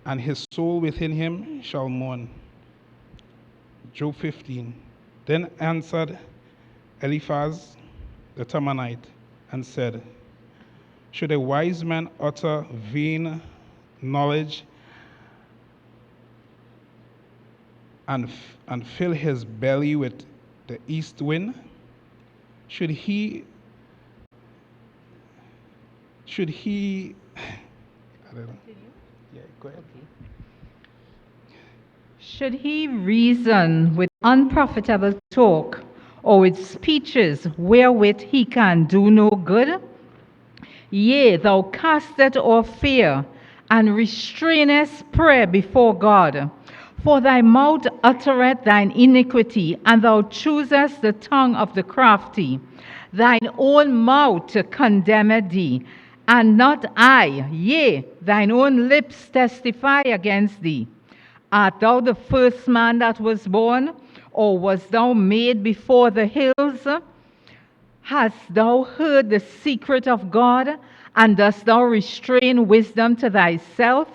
and his soul within him shall mourn. Job 15. Then answered Eliphaz the Temanite and said, should a wise man utter vain knowledge and fill his belly with the east wind? Should he I don't know. Yeah, go ahead. Should he reason with unprofitable talk, or with speeches wherewith he can do no good? Yea, thou castest off fear, and restrainest prayer before God. For thy mouth uttereth thine iniquity, and thou choosest the tongue of the crafty. Thine own mouth condemneth thee, and not I. Yea, thine own lips testify against thee. Art thou the first man that was born, or wast thou made before the hills? Hast thou heard the secret of God, and dost thou restrain wisdom to thyself?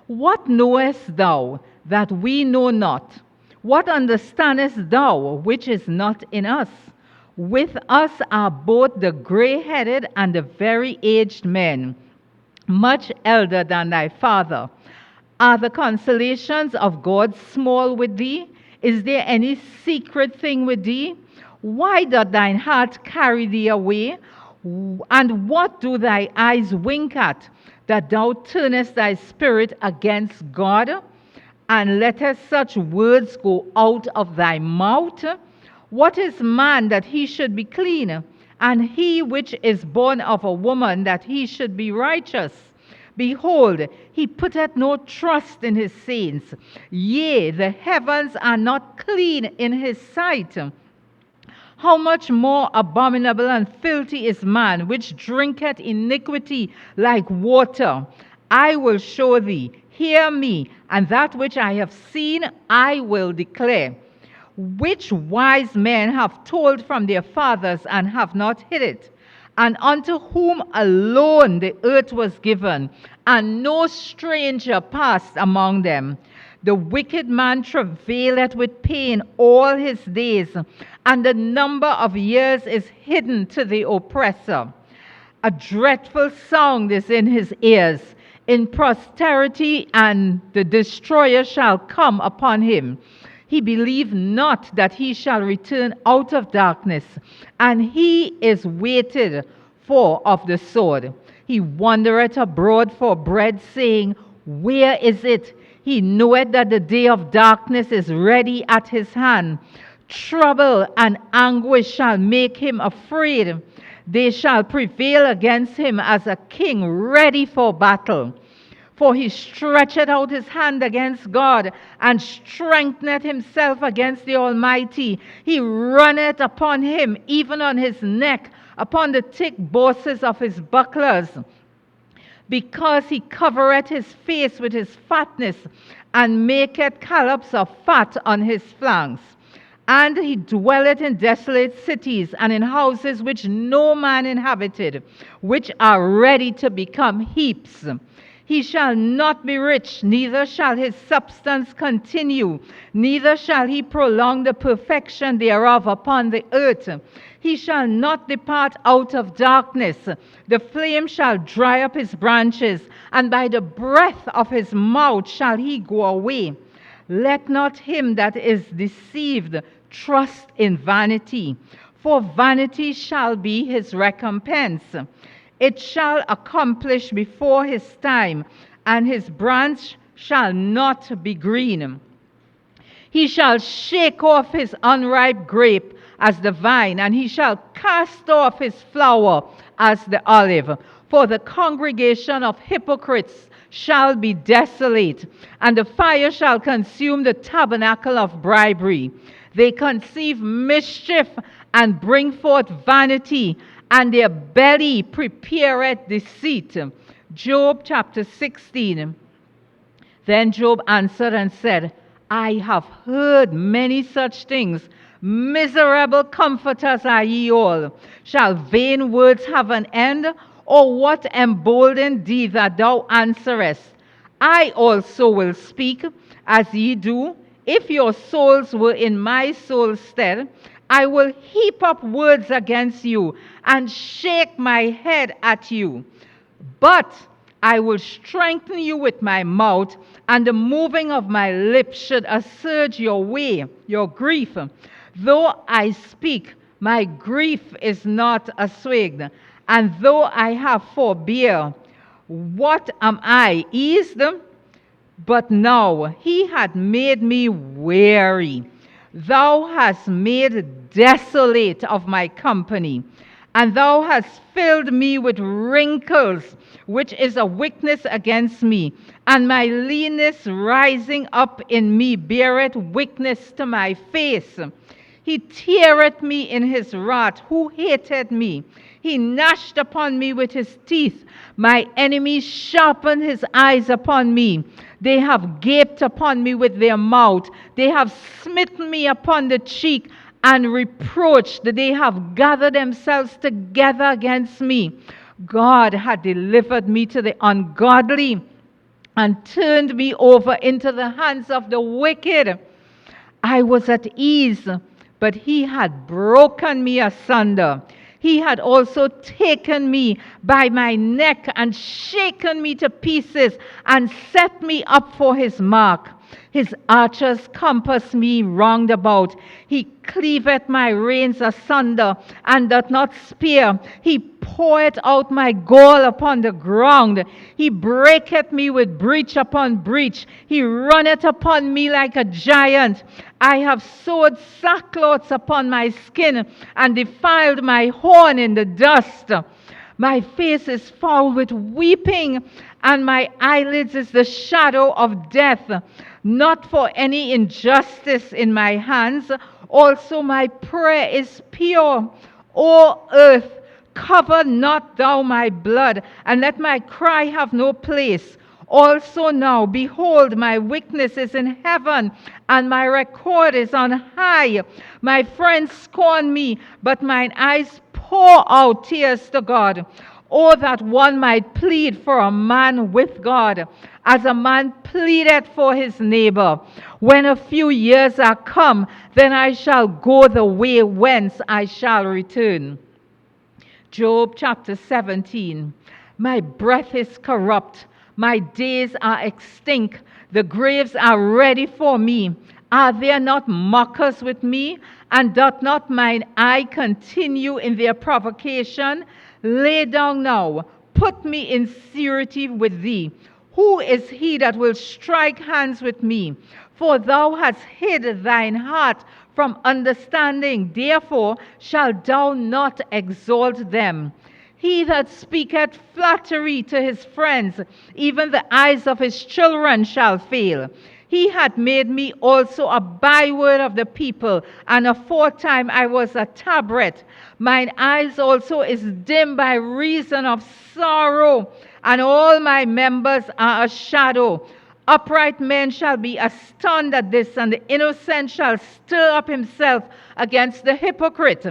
What knowest thou that we know not? What understandest thou which is not in us? With us are both the gray-headed and the very aged men, much elder than thy father. Are the consolations of God small with thee? Is there any secret thing with thee? Why doth thine heart carry thee away? And what do thy eyes wink at, that thou turnest thy spirit against God, and lettest such words go out of thy mouth? What is man that he should be clean, and he which is born of a woman that he should be righteous? Behold, he putteth no trust in his saints. Yea, the heavens are not clean in his sight. How much more abominable and filthy is man, which drinketh iniquity like water? I will show thee, hear me, and that which I have seen I will declare. Which wise men have told from their fathers and have not hid it? And unto whom alone the earth was given, and no stranger passed among them. The wicked man travaileth with pain all his days, and the number of years is hidden to the oppressor. A dreadful sound is in his ears. In posterity, and the destroyer shall come upon him. He believed not that he shall return out of darkness, and he is waited for of the sword. He wandereth abroad for bread, saying, where is it? He knoweth that the day of darkness is ready at his hand. Trouble and anguish shall make him afraid. They shall prevail against him as a king ready for battle. For he stretcheth out his hand against God, and strengtheneth himself against the Almighty. He runneth upon him, even on his neck, upon the thick bosses of his bucklers. Because he covereth his face with his fatness, and maketh collops of fat on his flanks. And he dwelleth in desolate cities, and in houses which no man inhabited, which are ready to become heaps. He shall not be rich, neither shall his substance continue, neither shall he prolong the perfection thereof upon the earth. He shall not depart out of darkness. The flame shall dry up his branches, and by the breath of his mouth shall he go away. Let not him that is deceived trust in vanity, for vanity shall be his recompense. It shall accomplish before his time, and his branch shall not be green. He shall shake off his unripe grape as the vine, and he shall cast off his flower as the olive. For the congregation of hypocrites shall be desolate, and the fire shall consume the tabernacle of bribery. They conceive mischief and bring forth vanity, and their belly prepareth deceit. Job chapter 16. Then Job answered and said, I have heard many such things. Miserable comforters are ye all. Shall vain words have an end? Or what emboldened thee that thou answerest? I also will speak as ye do. If your souls were in my soul's stead, I will heap up words against you and shake my head at you. But I will strengthen you with my mouth, and the moving of my lips should assuage your way, your grief. Though I speak, my grief is not assuaged, and though I have forbear, what am I eased? But now he had made me weary. Thou hast made desolate of my company, and thou hast filled me with wrinkles, which is a weakness against me, and my leanness rising up in me beareth witness to my face. He teareth me in his wrath, who hated me. He gnashed upon me with his teeth. My enemies sharpened his eyes upon me. They have gaped upon me with their mouth. They have smitten me upon the cheek and reproached. They have gathered themselves together against me. God had delivered me to the ungodly and turned me over into the hands of the wicked. I was at ease, but he had broken me asunder. He had also taken me by my neck and shaken me to pieces and set me up for his mark. His archers compass me round about. He cleaveth my reins asunder and doth not spare. He poureth out my gall upon the ground. He breaketh me with breach upon breach. He runneth upon me like a giant. I have sewed sackcloths upon my skin and defiled my horn in the dust. My face is foul with weeping, and my eyelids is the shadow of death. Not for any injustice in my hands, also my prayer is pure. O earth, cover not thou my blood, and let my cry have no place. Also now, behold, my witness is in heaven, and my record is on high. My friends scorn me, but mine eyes pour out tears to God. Oh, that one might plead for a man with God, as a man pleadeth for his neighbor. When a few years are come, then I shall go the way whence I shall return. Job chapter 17. My breath is corrupt. My days are extinct. The graves are ready for me. Are there not mockers with me? And doth not mine eye continue in their provocation? Lay down now. Put me in surety with thee. Who is he that will strike hands with me? For thou hast hid thine heart from understanding. Therefore shalt thou not exalt them. He that speaketh flattery to his friends, even the eyes of his children shall fail. He had made me also a byword of the people, and aforetime I was a tabret. Mine eyes also is dim by reason of sorrow, and all my members are a shadow. Upright men shall be astonished at this, and the innocent shall stir up himself against the hypocrite.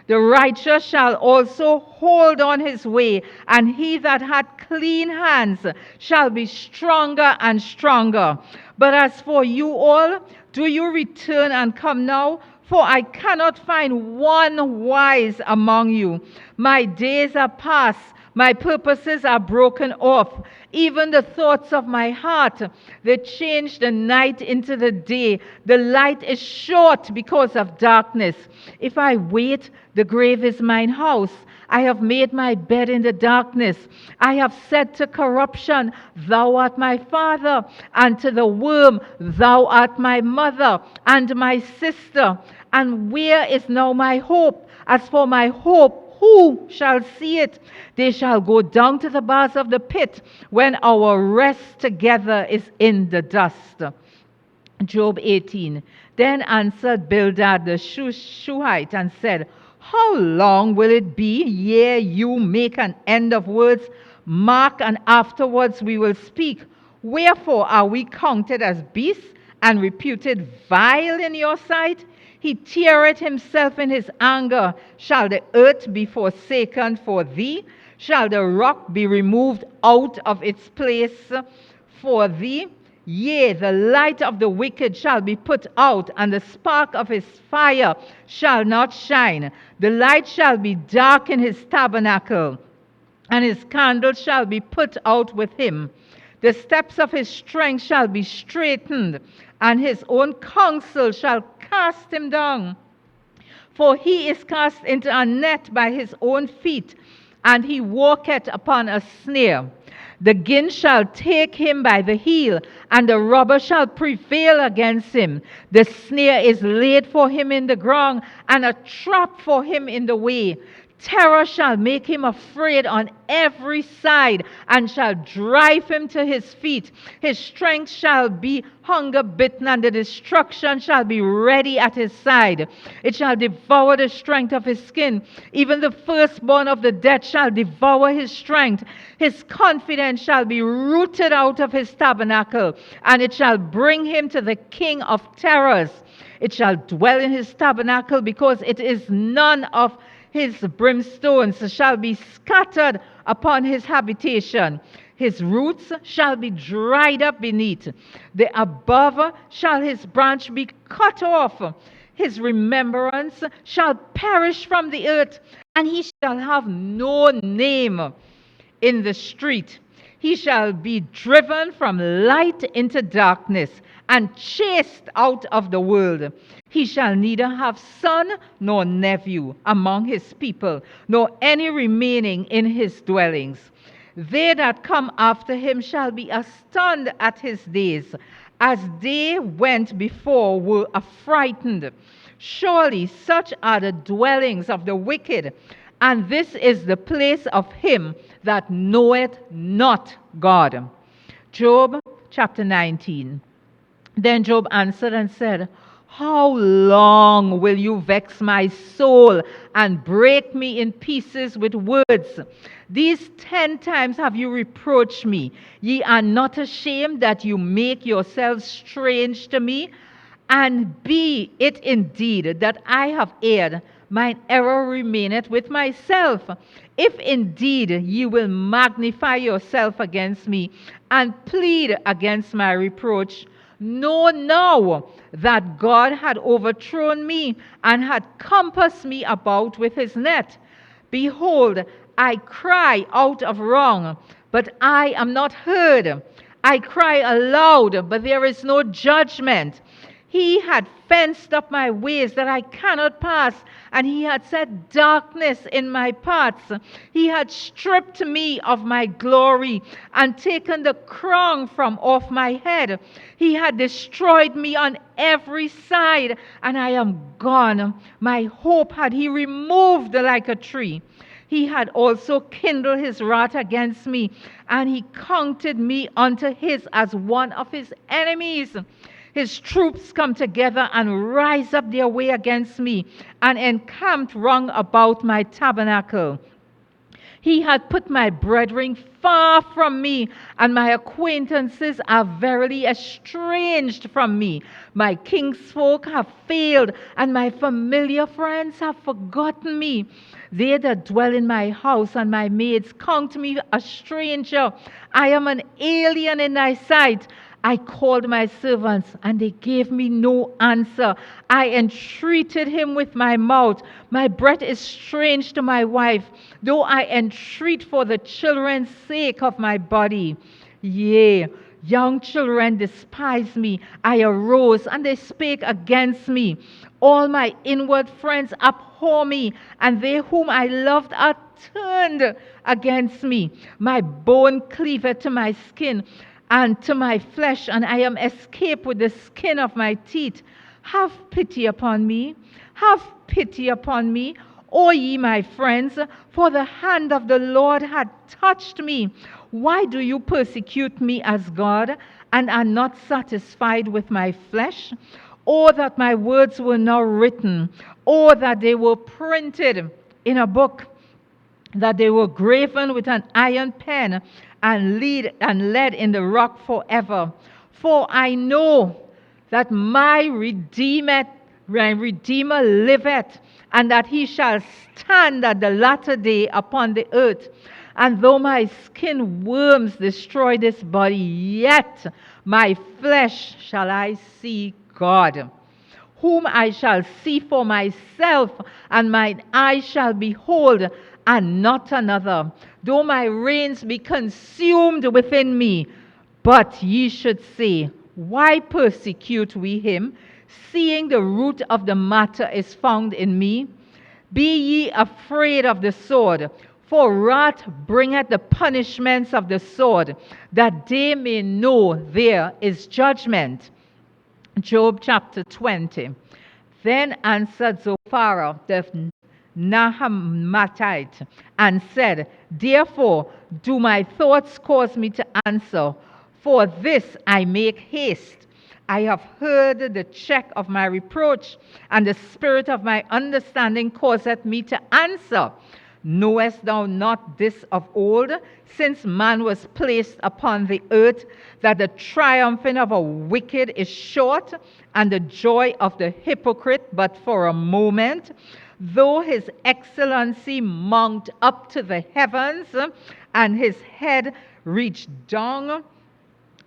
The righteous shall also hold on his way, and he that hath clean hands shall be stronger and stronger. But as for you all, do you return and come now? For I cannot find one wise among you. My days are past, My purposes are broken off. Even the thoughts of my heart, they change the night into the day. The light is short because of darkness. If I wait, the grave is mine house. I have made my bed in the darkness. I have said to corruption, thou art my father, and to the worm, thou art my mother and my sister. And where is now my hope? As for my hope, who shall see it? They shall go down to the bars of the pit when our rest together is in the dust. Job 18. Then answered Bildad the Shuhite and said, how long will it be, ere you make an end of words? Mark, and afterwards we will speak. Wherefore are we counted as beasts and reputed vile in your sight? He teareth himself in his anger. Shall the earth be forsaken for thee? Shall the rock be removed out of its place for thee? Yea, the light of the wicked shall be put out, and the spark of his fire shall not shine. The light shall be dark in his tabernacle, and his candle shall be put out with him. The steps of his strength shall be straitened, and his own counsel shall cast him down. For he is cast into a net by his own feet, and he walketh upon a snare. The gin shall take him by the heel, and the robber shall prevail against him. The snare is laid for him in the ground, and a trap for him in the way. Terror shall make him afraid on every side, and shall drive him to his feet. His strength shall be hunger bitten, and the destruction shall be ready at his side. It shall devour the strength of his skin. Even the firstborn of the dead shall devour his strength. His confidence shall be rooted out of his tabernacle, and it shall bring him to the king of terrors. It shall dwell in his tabernacle, because it is none of his brimstones shall be scattered upon his habitation. His roots shall be dried up beneath. The above shall his branch be cut off. His remembrance shall perish from the earth, and he shall have no name in the street. He shall be driven from light into darkness, and chased out of the world. He shall neither have son nor nephew among his people, nor any remaining in his dwellings. They that come after him shall be astonished at his days, as they went before were affrighted. Surely such are the dwellings of the wicked, and this is the place of him that knoweth not God. Job chapter 19. Then Job answered and said, how long will you vex my soul and break me in pieces with words? These 10 times have you reproached me. Ye are not ashamed that you make yourselves strange to me? And be it indeed that I have erred, mine error remaineth with myself. If indeed ye will magnify yourself against me, and plead against my reproach, know now that God had overthrown me, and had compassed me about with his net. Behold, I cry out of wrong, but I am not heard. I cry aloud, but there is no judgment. He had fenced up my ways that I cannot pass, and he had set darkness in my paths. He had stripped me of my glory and taken the crown from off my head. He had destroyed me on every side, and I am gone. My hope had he removed like a tree. He had also kindled his wrath against me, and he counted me unto his as one of his enemies. His troops come together and rise up their way against me, and encamped round about my tabernacle. He had put my brethren far from me, and my acquaintances are verily estranged from me. My kinsfolk have failed, and my familiar friends have forgotten me. They that dwell in my house and my maids count me a stranger. I am an alien in thy sight. I called my servants, and they gave me no answer. I entreated him with my mouth. My breath is strange to my wife, though I entreat for the children's sake of my body. Yea, young children despise me. I arose, and they spake against me. All my inward friends abhor me, and they whom I loved are turned against me. My bone cleaveth to my skin, and to my flesh, and I am escaped with the skin of my teeth. Have pity upon me, have pity upon me, O ye my friends, for the hand of the Lord had touched me. Why do you persecute me as God, and are not satisfied with my flesh? Oh, that my words were not written, oh, that they were printed in a book, that they were graven with an iron pen and lead in the rock forever. For I know that my Redeemer liveth, and that he shall stand at the latter day upon the earth. And though my skin worms destroy this body, yet my flesh shall I see God, whom I shall see for myself, and mine eyes shall behold, and not another. Though my reins be consumed within me, but ye should say, why persecute we him, seeing the root of the matter is found in me? Be ye afraid of the sword, for wrath bringeth the punishments of the sword, that they may know there is judgment. Job chapter 20. Then answered Zophar the Naamathite and said, therefore do my thoughts cause me to answer, for this I make haste. I have heard the check of my reproach, and the spirit of my understanding causeth me to answer. Knowest thou not this of old, since man was placed upon the earth, that the triumphing of a wicked is short, and the joy of the hypocrite but for a moment? Though his excellency mount up to the heavens, and his head reach down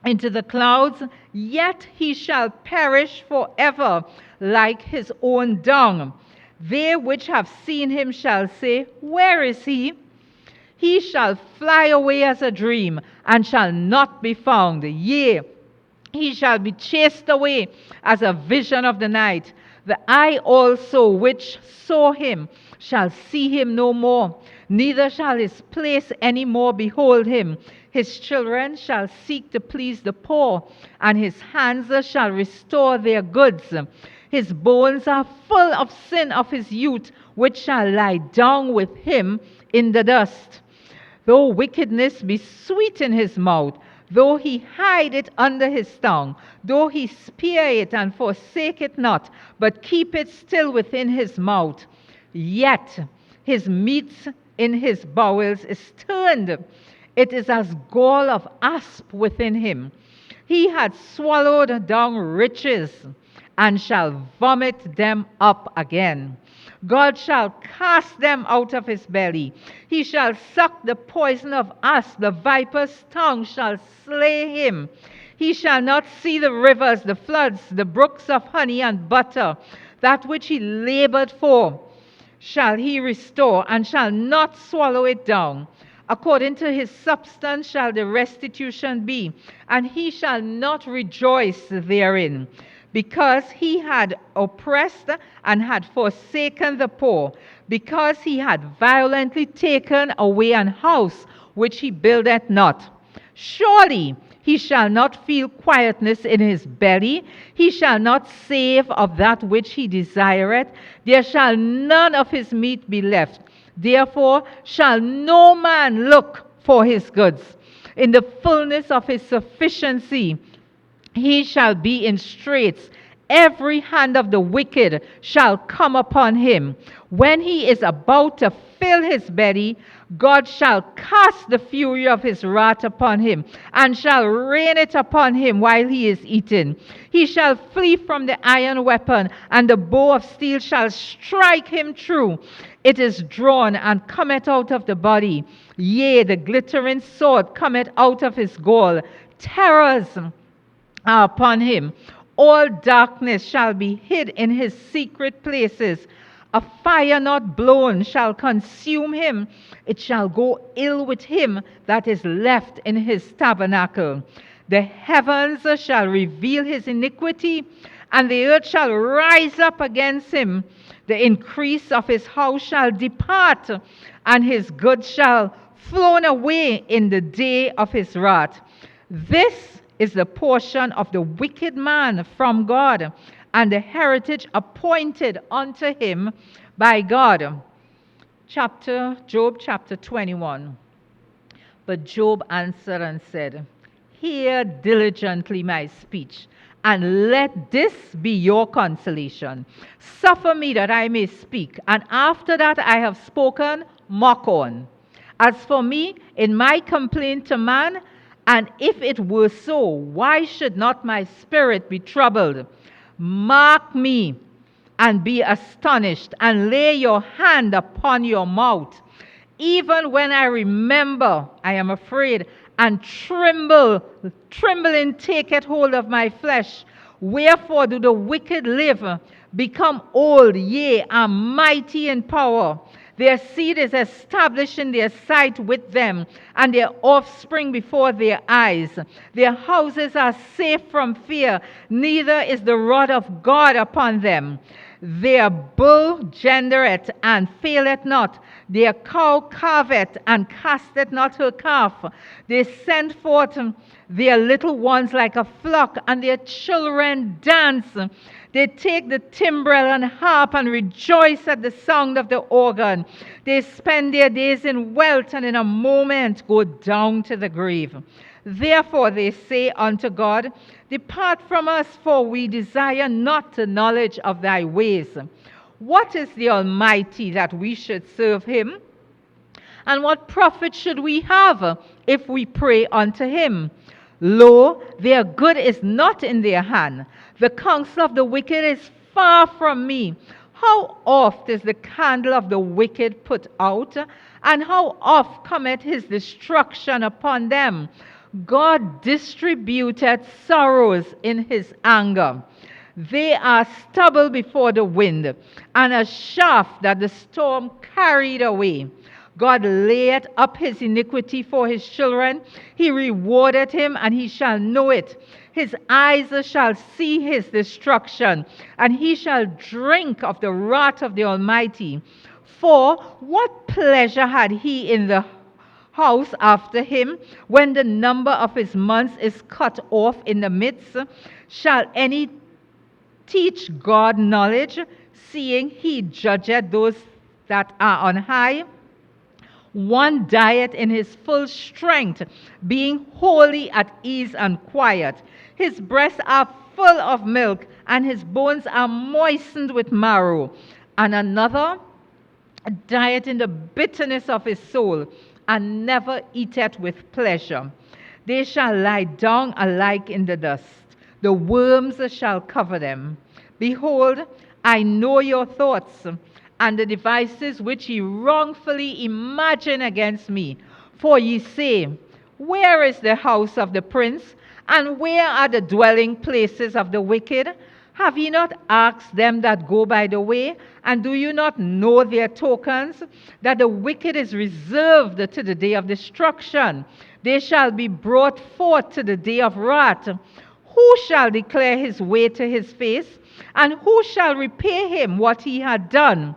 into the clouds, yet he shall perish forever like his own dung. They which have seen him shall say, where is he? He shall fly away as a dream, and shall not be found. Yea, he shall be chased away as a vision of the night. The eye also which saw him shall see him no more, neither shall his place any more behold him. His children shall seek to please the poor, and his hands shall restore their goods. His bones are full of sin of his youth, which shall lie down with him in the dust. Though wickedness be sweet in his mouth, though he hide it under his tongue, though he spear it and forsake it not, but keep it still within his mouth, yet his meat in his bowels is turned. It is as gall of asp within him. He had swallowed down riches, and shall vomit them up again. God shall cast them out of his belly. He shall suck the poison of asp. The viper's tongue shall slay him. He shall not see the rivers, the floods, the brooks of honey and butter. That which he labored for shall he restore, and shall not swallow it down. According to his substance shall the restitution be, and he shall not rejoice therein, because he had oppressed and had forsaken the poor, because he had violently taken away an house which he buildeth not. Surely he shall not feel quietness in his belly. He shall not save of that which he desireth. There shall none of his meat be left. Therefore shall no man look for his goods. In the fullness of his sufficiency he shall be in straits. Every hand of the wicked shall come upon him. When he is about to fill his belly, God shall cast the fury of his wrath upon him, and shall rain it upon him while he is eating. He shall flee from the iron weapon, and the bow of steel shall strike him true. It is drawn and cometh out of the body. Yea, the glittering sword cometh out of his gall. Terrors are upon him. All darkness shall be hid in his secret places. A fire not blown shall consume him. It shall go ill with him that is left in his tabernacle. The heavens shall reveal his iniquity, and the earth shall rise up against him. The increase of his house shall depart, and his goods shall flown away in the day of his wrath. This is the portion of the wicked man from God, and the heritage appointed unto him by God. Job chapter 21. But Job answered and said, Hear diligently my speech, and let this be your consolation. Suffer me that I may speak, and after that I have spoken, mock on. As for me, in my complaint to man, and if it were so, why should not my spirit be troubled? Mark me and be astonished, and lay your hand upon your mouth. Even when I remember, I am afraid, and trembling taketh hold of my flesh. Wherefore do the wicked live, become old, yea, are mighty in power? Their seed is established in their sight with them, and their offspring before their eyes. Their houses are safe from fear, neither is the rod of God upon them. Their bull gendereth and faileth not. Their cow calveth and casteth not her calf. They send forth their little ones like a flock, and their children dance. They take the timbrel and harp and rejoice at the sound of the organ. They spend their days in wealth, and in a moment go down to the grave. Therefore they say unto God, Depart from us, for we desire not the knowledge of thy ways. What is the Almighty that we should serve him? And what profit should we have if we pray unto him? Lo, their good is not in their hand. The counsel of the wicked is far from me. How oft is the candle of the wicked put out, and how oft cometh his destruction upon them? God distributed sorrows in his anger. They are stubble before the wind, and a shaft that the storm carried away. God layeth up his iniquity for his children. He rewarded him, and he shall know it. His eyes shall see his destruction, and he shall drink of the wrath of the Almighty. For what pleasure had he in the house after him, when the number of his months is cut off in the midst? Shall any teach God knowledge, seeing he judgeth those that are on high? One dieth in his full strength, being wholly at ease and quiet. His breasts are full of milk, and his bones are moistened with marrow. And another dieth in the bitterness of his soul, and never eateth with pleasure. They shall lie down alike in the dust. The worms shall cover them. Behold, I know your thoughts, and the devices which ye wrongfully imagine against me. For ye say, Where is the house of the prince? And where are the dwelling places of the wicked? Have ye not asked them that go by the way? And do you not know their tokens? That the wicked is reserved to the day of destruction. They shall be brought forth to the day of wrath. Who shall declare his way to his face? And who shall repay him what he had done?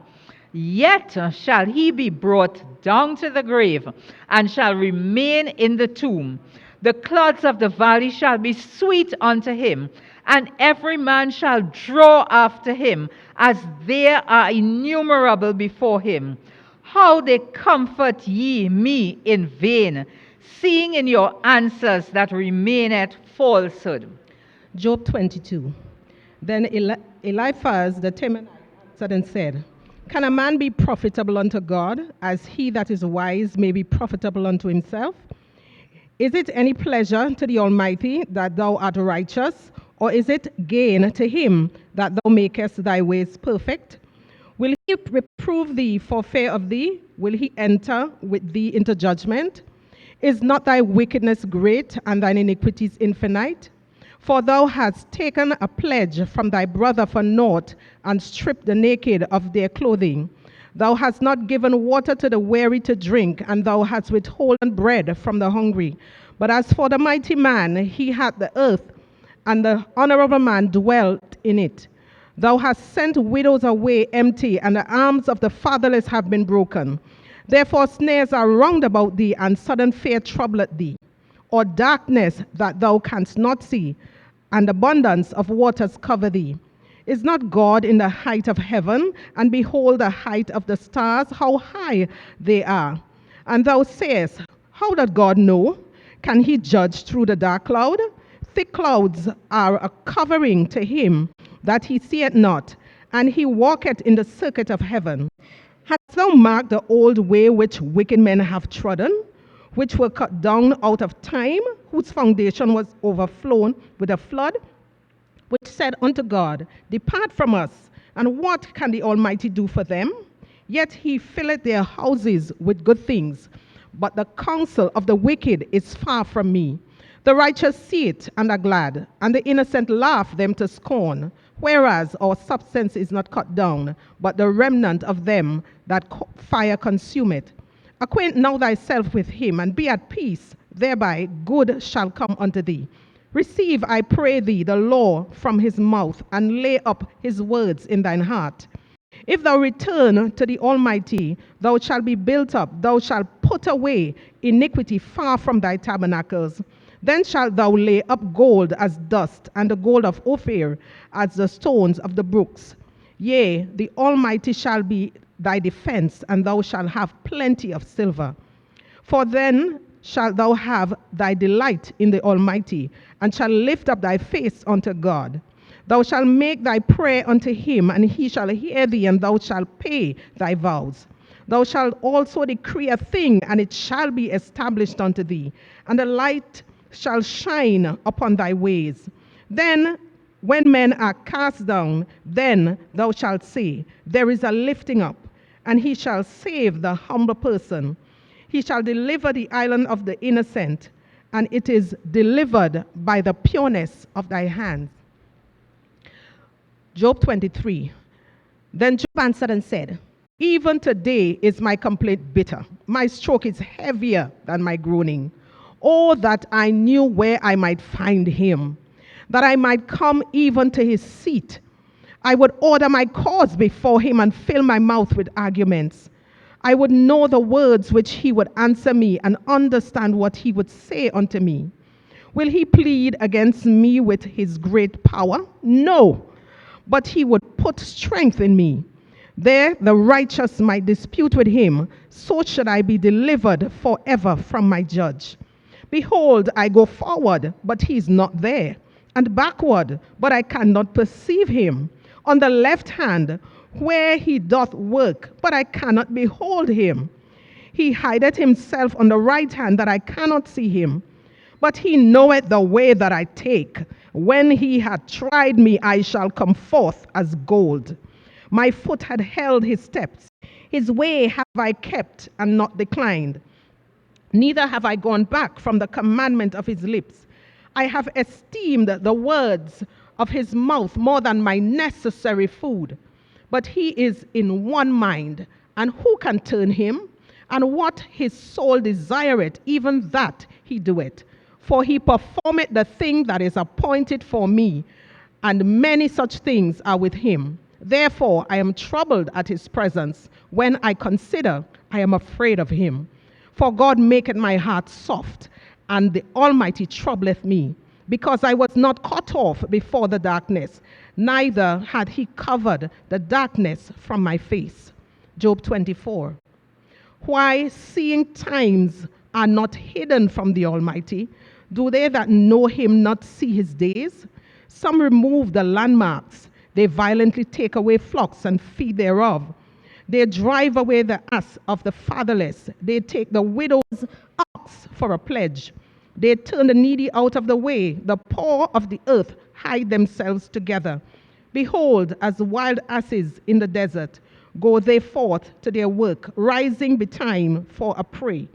Yet shall he be brought down to the grave, and shall remain in the tomb. The clods of the valley shall be sweet unto him, and every man shall draw after him, as there are innumerable before him. How they comfort ye me in vain, seeing in your answers that remaineth falsehood. Job 22. Then Eliphaz the Temanite answered and said, Can a man be profitable unto God, as he that is wise may be profitable unto himself? Is it any pleasure to the Almighty that thou art righteous, or is it gain to him that thou makest thy ways perfect? Will he reprove thee for fear of thee? Will he enter with thee into judgment? Is not thy wickedness great, and thine iniquities infinite? For thou hast taken a pledge from thy brother for naught, and stripped the naked of their clothing. Thou hast not given water to the weary to drink, and thou hast withholden bread from the hungry. But as for the mighty man, he hath the earth, and the honorable man dwelt in it. Thou hast sent widows away empty, and the arms of the fatherless have been broken. Therefore snares are round about thee, and sudden fear troubleth thee, or darkness that thou canst not see, and abundance of waters cover thee. Is not God in the height of heaven? And behold the height of the stars, how high they are. And thou sayest, how doth God know? Can he judge through the dark cloud? Thick clouds are a covering to him that he seeth not, and he walketh in the circuit of heaven. Hast thou marked the old way which wicked men have trodden, which were cut down out of time, whose foundation was overflown with a flood, which said unto God, depart from us, and what can the Almighty do for them? Yet he filleth their houses with good things, but the counsel of the wicked is far from me. The righteous see it and are glad, and the innocent laugh them to scorn, whereas our substance is not cut down, but the remnant of them that fire consumeth. Acquaint now thyself with him, and be at peace, thereby good shall come unto thee. Receive, I pray thee, the law from his mouth, and lay up his words in thine heart. If thou return to the Almighty, thou shalt be built up, thou shalt put away iniquity far from thy tabernacles. Then shalt thou lay up gold as dust, and the gold of Ophir as the stones of the brooks. Yea, the Almighty shall be thy defense, and thou shalt have plenty of silver. For then shalt thou have thy delight in the Almighty, and shalt lift up thy face unto God. Thou shalt make thy prayer unto him, and he shall hear thee, and thou shalt pay thy vows. Thou shalt also decree a thing, and it shall be established unto thee, and the light shall shine upon thy ways. Then when men are cast down, then thou shalt say, there is a lifting up, and he shall save the humble person. He shall deliver the island of the innocent, and it is delivered by the pureness of thy hands. Job 23. Then Job answered and said, even today is my complaint bitter. My stroke is heavier than my groaning. Oh, that I knew where I might find him, that I might come even to his seat. I would order my cause before him and fill my mouth with arguments. I would know the words which he would answer me, and understand what he would say unto me. Will he plead against me with his great power? No, but he would put strength in me. There the righteous might dispute with him, so should I be delivered forever from my judge. Behold, I go forward, but he is not there, and backward, but I cannot perceive him. On the left hand, where he doth work, but I cannot behold him. He hideth himself on the right hand, that I cannot see him. But he knoweth the way that I take. When he hath tried me, I shall come forth as gold. My foot had held his steps. His way have I kept and not declined. Neither have I gone back from the commandment of his lips. I have esteemed the words of his mouth more than my necessary food. But he is in one mind, and who can turn him? And what his soul desireth, even that he doeth. For he performeth the thing that is appointed for me, and many such things are with him. Therefore I am troubled at his presence. When I consider, I am afraid of him. For God maketh my heart soft, and the Almighty troubleth me. Because I was not cut off before the darkness, neither had he covered the darkness from my face. Job 24. Why, seeing times are not hidden from the Almighty, do they that know him not see his days? Some remove the landmarks. They violently take away flocks and feed thereof. They drive away the ass of the fatherless. They take the widow's ox for a pledge. They turn the needy out of the way. The poor of the earth hide themselves together. Behold, as wild asses in the desert, go they forth to their work, rising betime for a prey.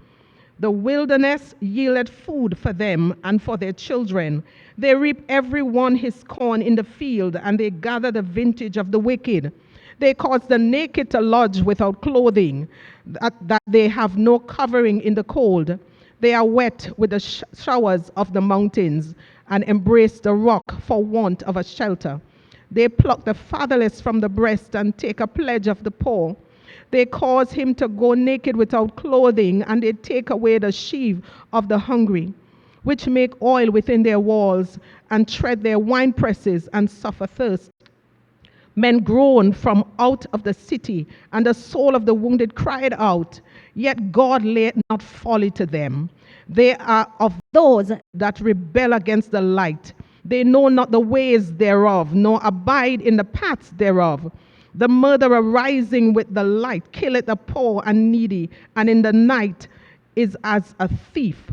The wilderness yielded food for them and for their children. They reap every one his corn in the field, and they gather the vintage of the wicked. They cause the naked to lodge without clothing, that they have no covering in the cold. They are wet with the showers of the mountains, and embrace the rock for want of a shelter. They pluck the fatherless from the breast and take a pledge of the poor. They cause him to go naked without clothing, and they take away the sheaf of the hungry, which make oil within their walls, and tread their wine presses, and suffer thirst. Men groaned from out of the city, and the soul of the wounded cried out. Yet God laid not folly to them. They are of those that rebel against the light. They know not the ways thereof, nor abide in the paths thereof. The murderer rising with the light killeth the poor and needy, and in the night is as a thief.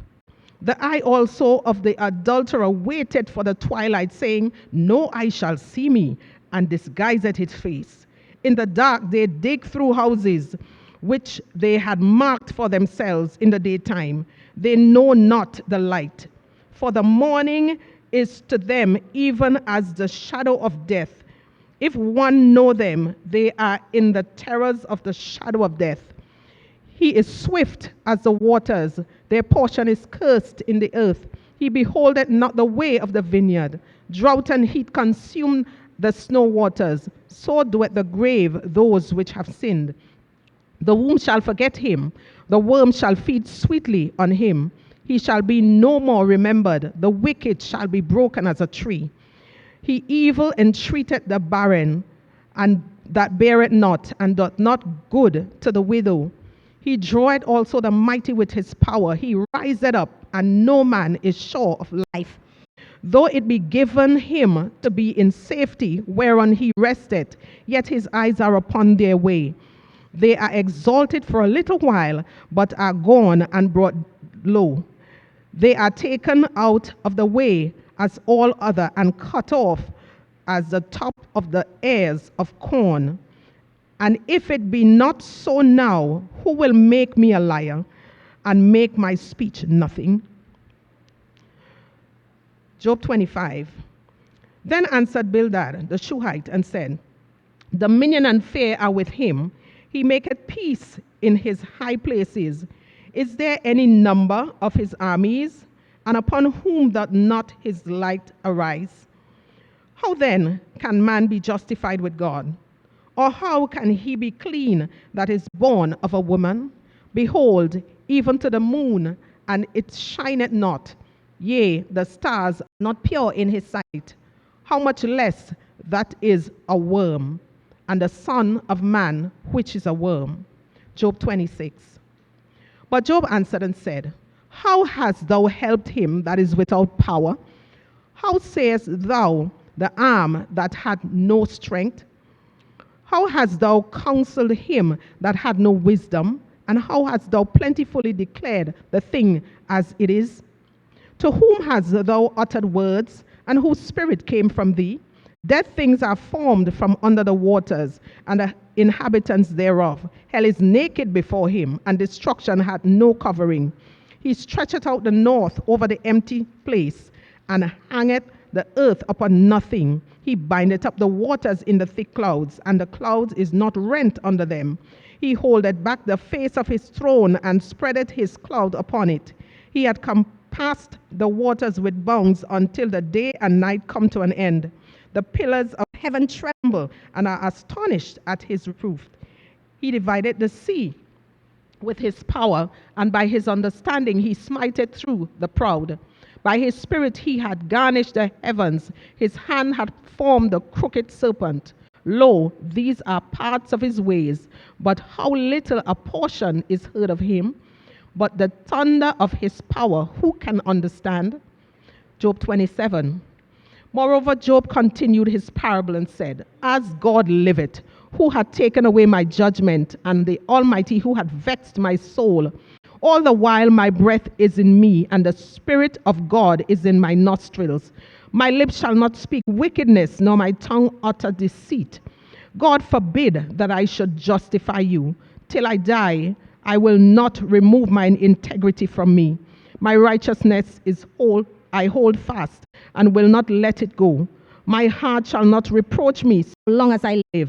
The eye also of the adulterer waited for the twilight, saying, no eye shall see me, and disguised his face. In the dark they dig through houses, which they had marked for themselves in the daytime. They know not the light. For the morning is to them even as the shadow of death. If one know them, they are in the terrors of the shadow of death. He is swift as the waters. Their portion is cursed in the earth. He beholdeth not the way of the vineyard. Drought and heat consume the snow waters. So doeth the grave those which have sinned. The womb shall forget him. The worm shall feed sweetly on him. He shall be no more remembered. The wicked shall be broken as a tree. He evil entreateth the barren, and that beareth not, and doth not good to the widow. He draweth also the mighty with his power. He riseth up, and no man is sure of life. Though it be given him to be in safety, whereon he resteth, yet his eyes are upon their way. They are exalted for a little while, but are gone and brought low. They are taken out of the way as all other, and cut off as the top of the ears of corn. And if it be not so now, who will make me a liar and make my speech nothing? Job 25. Then answered Bildad the Shuhite and said, dominion and fear are with him. He maketh peace in his high places. Is there any number of his armies? And upon whom doth not his light arise? How then can man be justified with God? Or how can he be clean that is born of a woman? Behold, even to the moon, and it shineth not. Yea, the stars are not pure in his sight. How much less that is a worm, and the son of man, which is a worm. Job 26. But Job answered and said, how hast thou helped him that is without power? How sayest thou, the arm that had no strength? How hast thou counseled him that had no wisdom? And how hast thou plentifully declared the thing as it is? To whom hast thou uttered words, and whose spirit came from thee? Dead things are formed from under the waters, and the inhabitants thereof. Hell is naked before him, and destruction hath no covering. He stretcheth out the north over the empty place, and hangeth the earth upon nothing. He bindeth up the waters in the thick clouds, and the clouds is not rent under them. He holdeth back the face of his throne, and spreadeth his cloud upon it. He hath compassed the waters with bounds until the day and night come to an end. The pillars of heaven tremble and are astonished at his reproof. He divided the sea with his power, and by his understanding he smiteth through the proud. By his spirit he had garnished the heavens. His hand had formed the crooked serpent. Lo, these are parts of his ways, but how little a portion is heard of him. But the thunder of his power, who can understand? Job 27. Moreover, Job continued his parable and said, as God liveth, who had taken away my judgment, and the Almighty who had vexed my soul, all the while my breath is in me, and the Spirit of God is in my nostrils. My lips shall not speak wickedness, nor my tongue utter deceit. God forbid that I should justify you. Till I die, I will not remove mine integrity from me. My righteousness I hold fast and will not let it go. My heart shall not reproach me so long as I live.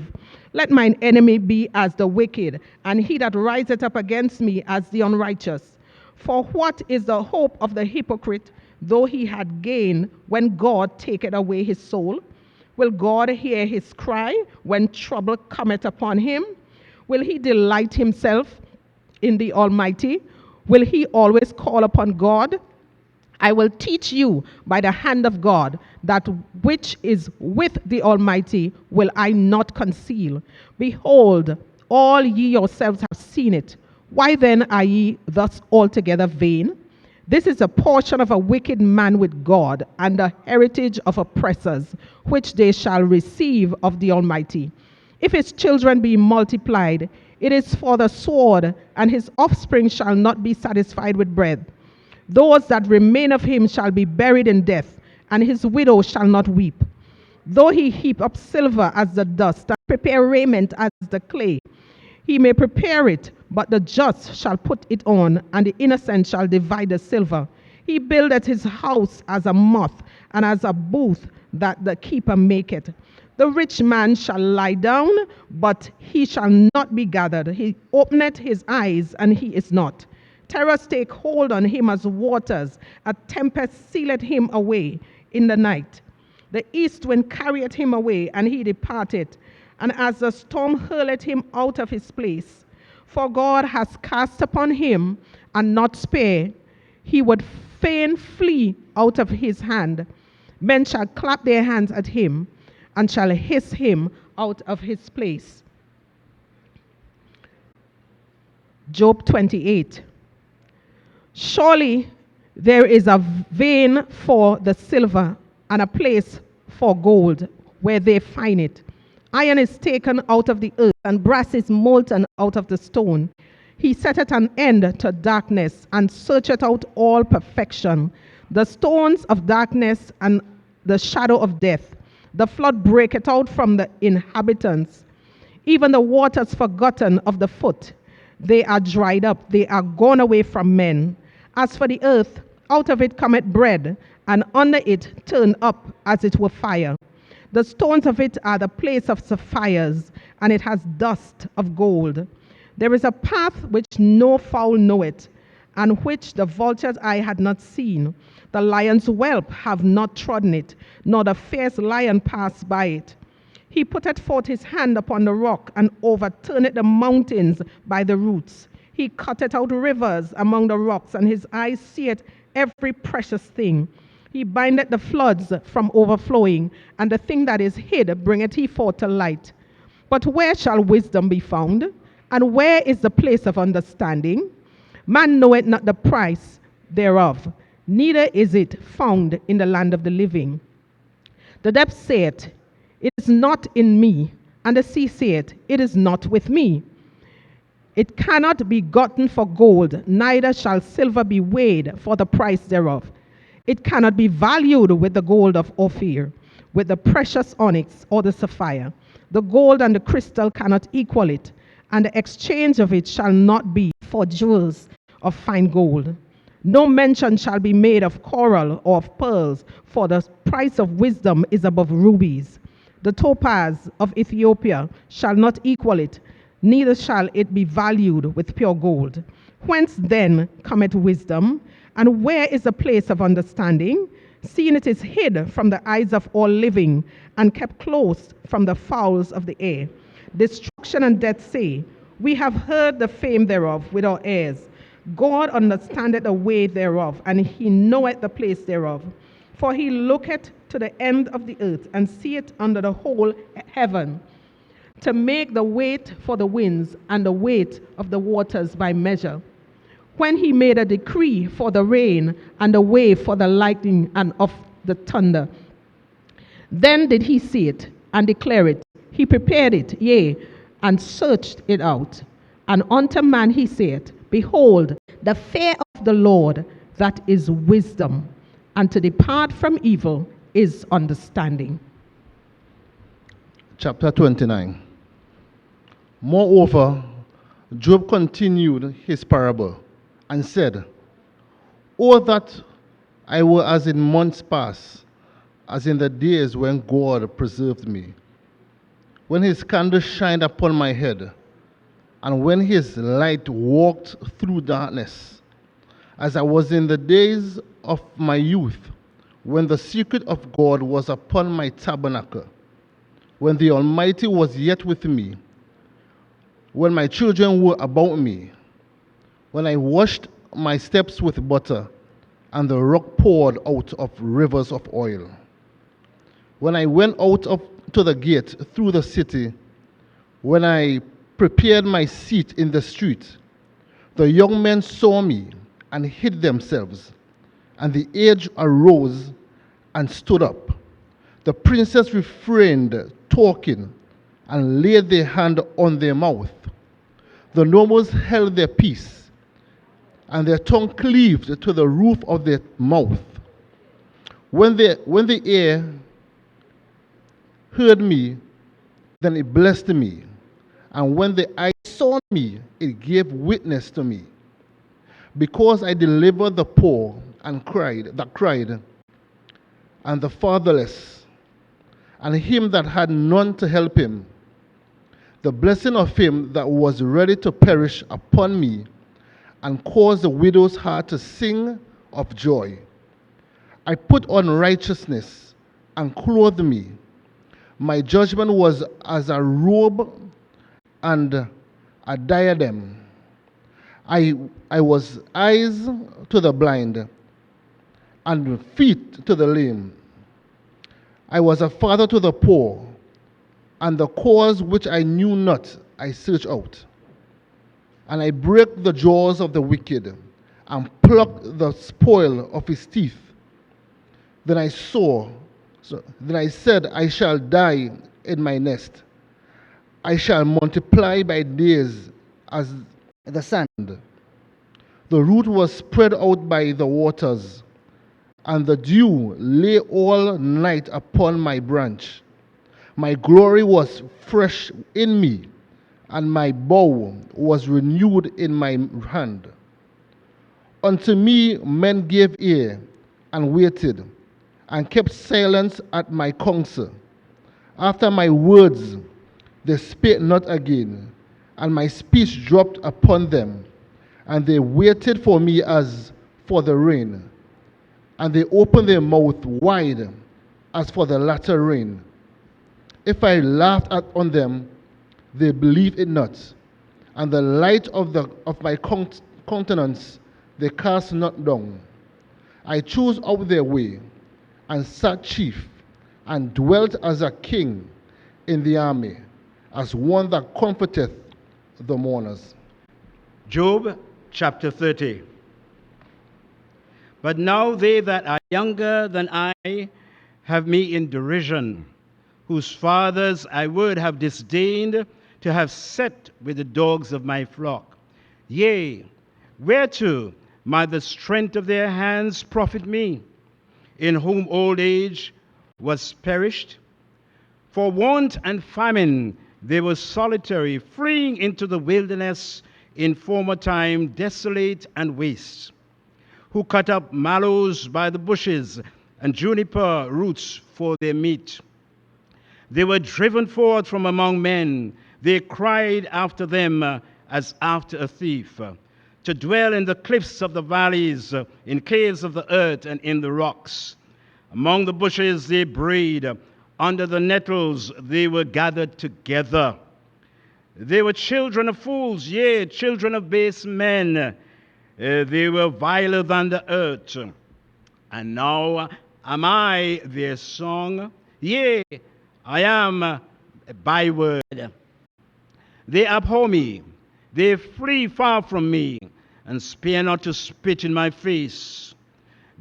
Let mine enemy be as the wicked, and he that riseth up against me as the unrighteous. For what is the hope of the hypocrite, though he had gain, when God taketh away his soul? Will God hear his cry when trouble cometh upon him? Will he delight himself in the Almighty? Will he always call upon God? I will teach you by the hand of God that which is with the Almighty will I not conceal. Behold, all ye yourselves have seen it. Why then are ye thus altogether vain? This is a portion of a wicked man with God, and the heritage of oppressors, which they shall receive of the Almighty. If his children be multiplied, it is for the sword, and his offspring shall not be satisfied with bread. Those that remain of him shall be buried in death, and his widow shall not weep. Though he heap up silver as the dust, and prepare raiment as the clay, he may prepare it, but the just shall put it on, and the innocent shall divide the silver. He buildeth his house as a moth, and as a booth that the keeper maketh. The rich man shall lie down, but he shall not be gathered. He openeth his eyes, and he is not. Terrors take hold on him as waters. A tempest sealeth him away in the night. The east wind carrieth him away, and he departed. And as the storm hurleth him out of his place. For God has cast upon him, and not spare. He would fain flee out of his hand. Men shall clap their hands at him, and shall hiss him out of his place. Job 28. Surely there is a vein for the silver, and a place for gold, where they find it. Iron is taken out of the earth, and brass is molten out of the stone. He setteth an end to darkness, and searcheth out all perfection. The stones of darkness and the shadow of death. The flood breaketh out from the inhabitants. Even the waters forgotten of the foot. They are dried up, they are gone away from men. As for the earth, out of it cometh bread, and under it turned up as it were fire. The stones of it are the place of sapphires, and it has dust of gold. There is a path which no fowl knoweth, and which the vulture's eye had not seen. The lion's whelp have not trodden it, nor the fierce lion passed by it. He putteth forth his hand upon the rock, and overturneth the mountains by the roots. He cutteth out rivers among the rocks, and his eyes seeth every precious thing. He bindeth the floods from overflowing, and the thing that is hid bringeth he forth to light. But where shall wisdom be found? And where is the place of understanding? Man knoweth not the price thereof, neither is it found in the land of the living. The depth saith, it is not in me, and the sea saith, it is not with me. It cannot be gotten for gold, neither shall silver be weighed for the price thereof. It cannot be valued with the gold of Ophir, with the precious onyx or the sapphire. The gold and the crystal cannot equal it, and the exchange of it shall not be for jewels of fine gold. No mention shall be made of coral or of pearls, for the price of wisdom is above rubies. The topaz of Ethiopia shall not equal it, neither shall it be valued with pure gold. Whence then cometh wisdom? And where is the place of understanding? Seeing it is hid from the eyes of all living, and kept close from the fowls of the air. Destruction and death say, we have heard the fame thereof with our ears. God understandeth the way thereof, and he knoweth the place thereof. For he looketh to the end of the earth, and seeth under the whole heaven, to make the weight for the winds, and the weight of the waters by measure. When he made a decree for the rain, and the way for the lightning, and of the thunder, then did he see it, and declare it. He prepared it, yea, and searched it out. And unto man he saith, behold, the fear of the Lord, that is wisdom, and to depart from evil is understanding. Chapter 29. Moreover, Job continued his parable and said, "Oh, that I were as in months past, as in the days when God preserved me, when his candle shined upon my head, and when his light walked through darkness, as I was in the days of my youth, when the secret of God was upon my tabernacle, when the Almighty was yet with me, when my children were about me, when I washed my steps with butter, and the rock poured out of rivers of oil. When I went out to the gate through the city, when I prepared my seat in the street, the young men saw me and hid themselves, and the aged arose and stood up. The princes refrained talking and laid their hand on their mouth. The nobles held their peace, and their tongue cleaved to the roof of their mouth. When the ear heard me, then it blessed me. And when the eye saw me, it gave witness to me. Because I delivered the poor and cried, and the fatherless, and him that had none to help him. The blessing of him that was ready to perish upon me, and caused the widow's heart to sing of joy. I put on righteousness and clothed me. My judgment was as a robe and a diadem. I was eyes to the blind and feet to the lame. I was a father to the poor, and the cause which I knew not I searched out. And I break the jaws of the wicked and pluck the spoil of his teeth. Then I said, I shall die in my nest. I shall multiply by days as the sand. The root was spread out by the waters, and the dew lay all night upon my branch. My glory was fresh in me, and my bow was renewed in my hand. Unto me men gave ear, and waited, and kept silence at my counsel. After my words they spake not again, and my speech dropped upon them. And they waited for me as for the rain, and they opened their mouth wide as for the latter rain. If I laughed on them, they believed it not, and the light of my countenance they cast not down. I chose out their way, and sat chief, and dwelt as a king in the army, as one that comforteth the mourners. Job chapter 30. But now they that are younger than I have me in derision, whose fathers I would have disdained to have set with the dogs of my flock. Yea, whereto might the strength of their hands profit me, in whom old age was perished? For want and famine they were solitary, fleeing into the wilderness in former time, desolate and waste, who cut up mallows by the bushes and juniper roots for their meat. They were driven forth from among men. They cried after them as after a thief, to dwell in the cliffs of the valleys, in caves of the earth, and in the rocks. Among the bushes they brayed, under the nettles they were gathered together. They were children of fools, yea, children of base men. They were viler than the earth. And now am I their song? Yea, I am a byword. They abhor me, they flee far from me, and spare not to spit in my face.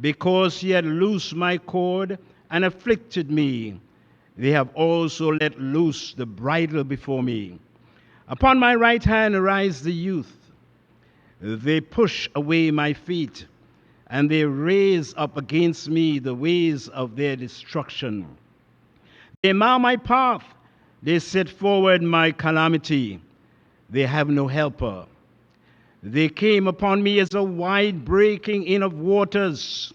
Because he had loosed my cord and afflicted me, they have also let loose the bridle before me. Upon my right hand arise the youth. They push away my feet, and they raise up against me the ways of their destruction. They mar my path, they set forward my calamity. they have no helper. They came upon me as a wide breaking in of waters.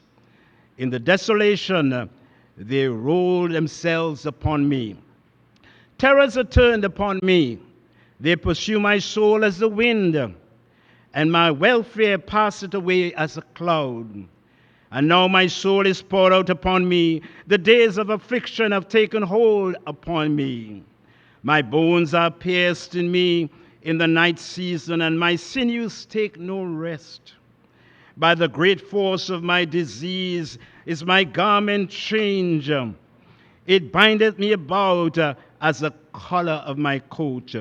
In the desolation, they rolled themselves upon me. Terrors are turned upon me. They pursue my soul as the wind, and my welfare passeth away as a cloud. And now my soul is poured out upon me. The days of affliction have taken hold upon me. My bones are pierced in me in the night season, and my sinews take no rest. By the great force of my disease is my garment changed. It bindeth me about as the collar of my coat.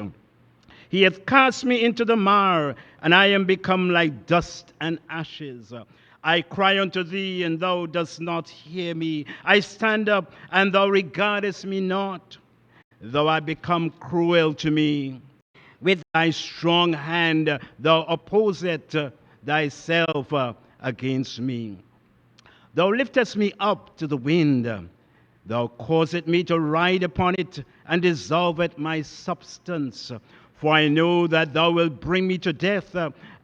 He hath cast me into the mire, and I am become like dust and ashes. I cry unto thee, and thou dost not hear me. I stand up, and thou regardest me not. Thou art become cruel to me. With thy strong hand thou opposest thyself against me. Thou liftest me up to the wind. Thou causest me to ride upon it, and dissolvest my substance. For I know that thou wilt bring me to death,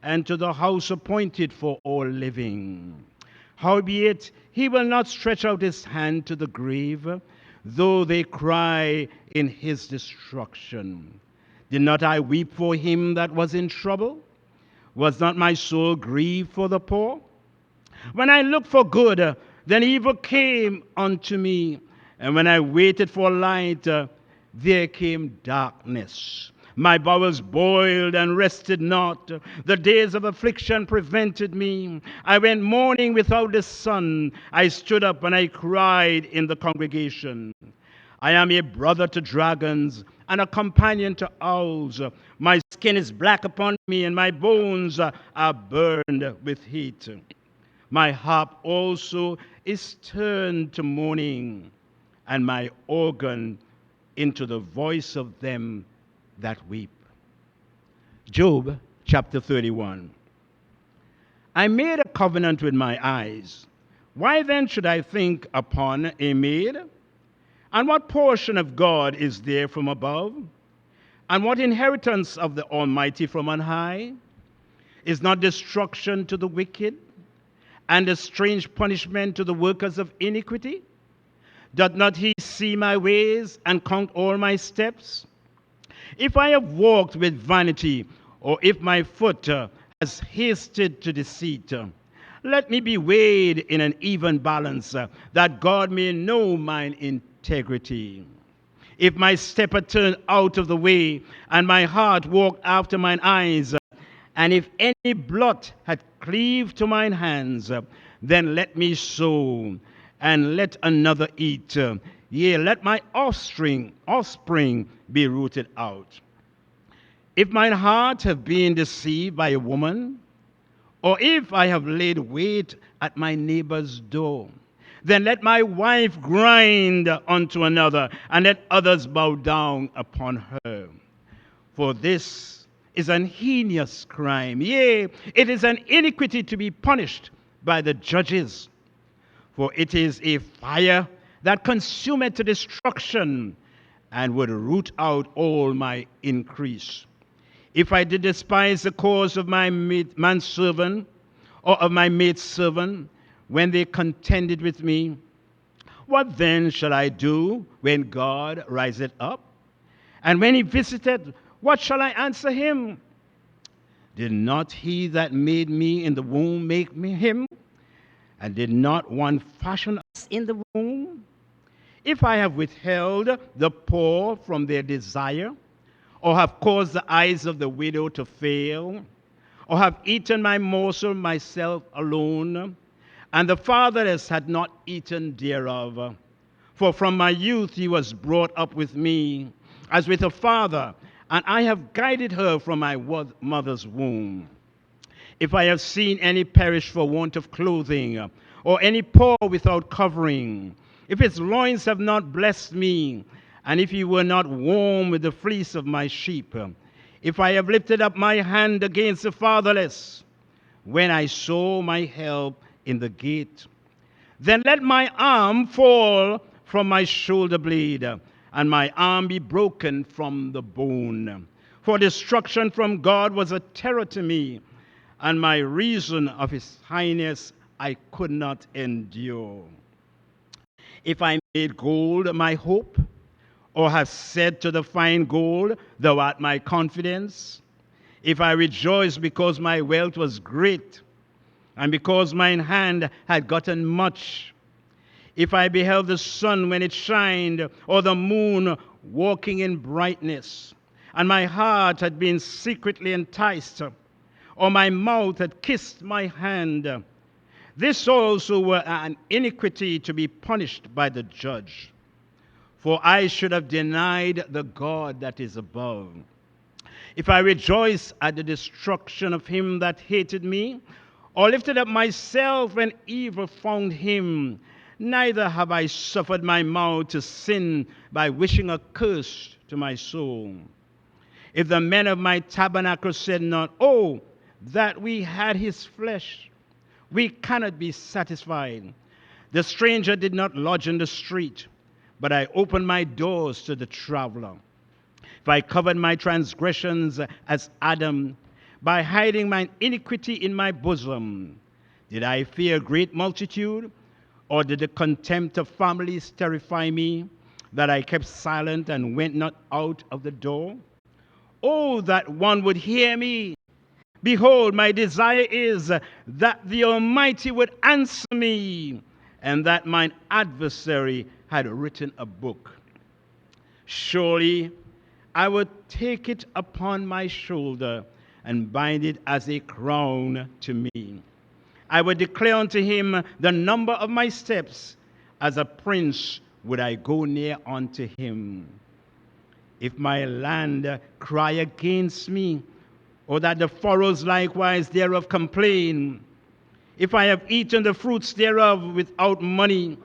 and to the house appointed for all living. Howbeit he will not stretch out his hand to the grave, though they cry in his destruction. Did not I weep for him that was in trouble? Was not my soul grieved for the poor? When I looked for good, then evil came unto me. And when I waited for light, there came darkness. My bowels boiled and rested not. The days of affliction prevented me. I went mourning without the sun. I stood up and I cried in the congregation. I am a brother to dragons and a companion to owls. My skin is black upon me, and my bones are burned with heat. My harp also is turned to mourning, and my organ into the voice of them that weep. Job chapter 31. I made a covenant with my eyes. Why then should I think upon a maid? And what portion of God is there from above? And what inheritance of the Almighty from on high? Is not destruction to the wicked, and a strange punishment to the workers of iniquity? Doth not he see my ways and count all my steps? If I have walked with vanity, or if my foot has hasted to deceit, let me be weighed in an even balance, that God may know mine integrity. If my step had turned out of the way, and my heart walked after mine eyes, and if any blot had cleaved to mine hands, then let me sow, and let another eat. Yea, let my offspring be rooted out. If mine heart have been deceived by a woman, or if I have laid wait at my neighbor's door, then let my wife grind unto another, and let others bow down upon her. For this is an heinous crime. Yea, it is an iniquity to be punished by the judges. For it is a fire that consumeth to destruction, and would root out all my increase. If I did despise the cause of my manservant, or of my maidservant, when they contended with me, what then shall I do when God riseth up? And when he visited, what shall I answer him? Did not he that made me in the womb make me him? And did not one fashion us in the womb? If I have withheld the poor from their desire, or have caused the eyes of the widow to fail, or have eaten my morsel myself alone, and the fatherless had not eaten thereof. For from my youth he was brought up with me, as with a father, and I have guided her from my mother's womb. If I have seen any perish for want of clothing, or any poor without covering, if his loins have not blessed me, and if he were not warm with the fleece of my sheep, if I have lifted up my hand against the fatherless, when I saw my help in the gate, then let my arm fall from my shoulder blade, and my arm be broken from the bone. For destruction from God was a terror to me, and my reason of his highness I could not endure. If I made gold my hope, or have said to the fine gold, thou art my confidence, if I rejoiced because my wealth was great, and because mine hand had gotten much, if I beheld the sun when it shined, or the moon walking in brightness, and my heart had been secretly enticed, or my mouth had kissed my hand, this also were an iniquity to be punished by the judge. For I should have denied the God that is above. If I rejoice at the destruction of him that hated me, or lifted up myself when evil found him, neither have I suffered my mouth to sin by wishing a curse to my soul. If the men of my tabernacle said not, oh, that we had his flesh, we cannot be satisfied. The stranger did not lodge in the street, but I opened my doors to the traveler. If I covered my transgressions as Adam, by hiding mine iniquity in my bosom, did I fear a great multitude, or did the contempt of families terrify me, that I kept silent and went not out of the door? Oh, that one would hear me! Behold, my desire is that the Almighty would answer me, and that mine adversary had written a book. Surely I would take it upon my shoulder and bind it as a crown to me. I would declare unto him the number of my steps. As a prince would I go near unto him. If my land cry against me, or that the furrows likewise thereof complain, if I have eaten the fruits thereof without money,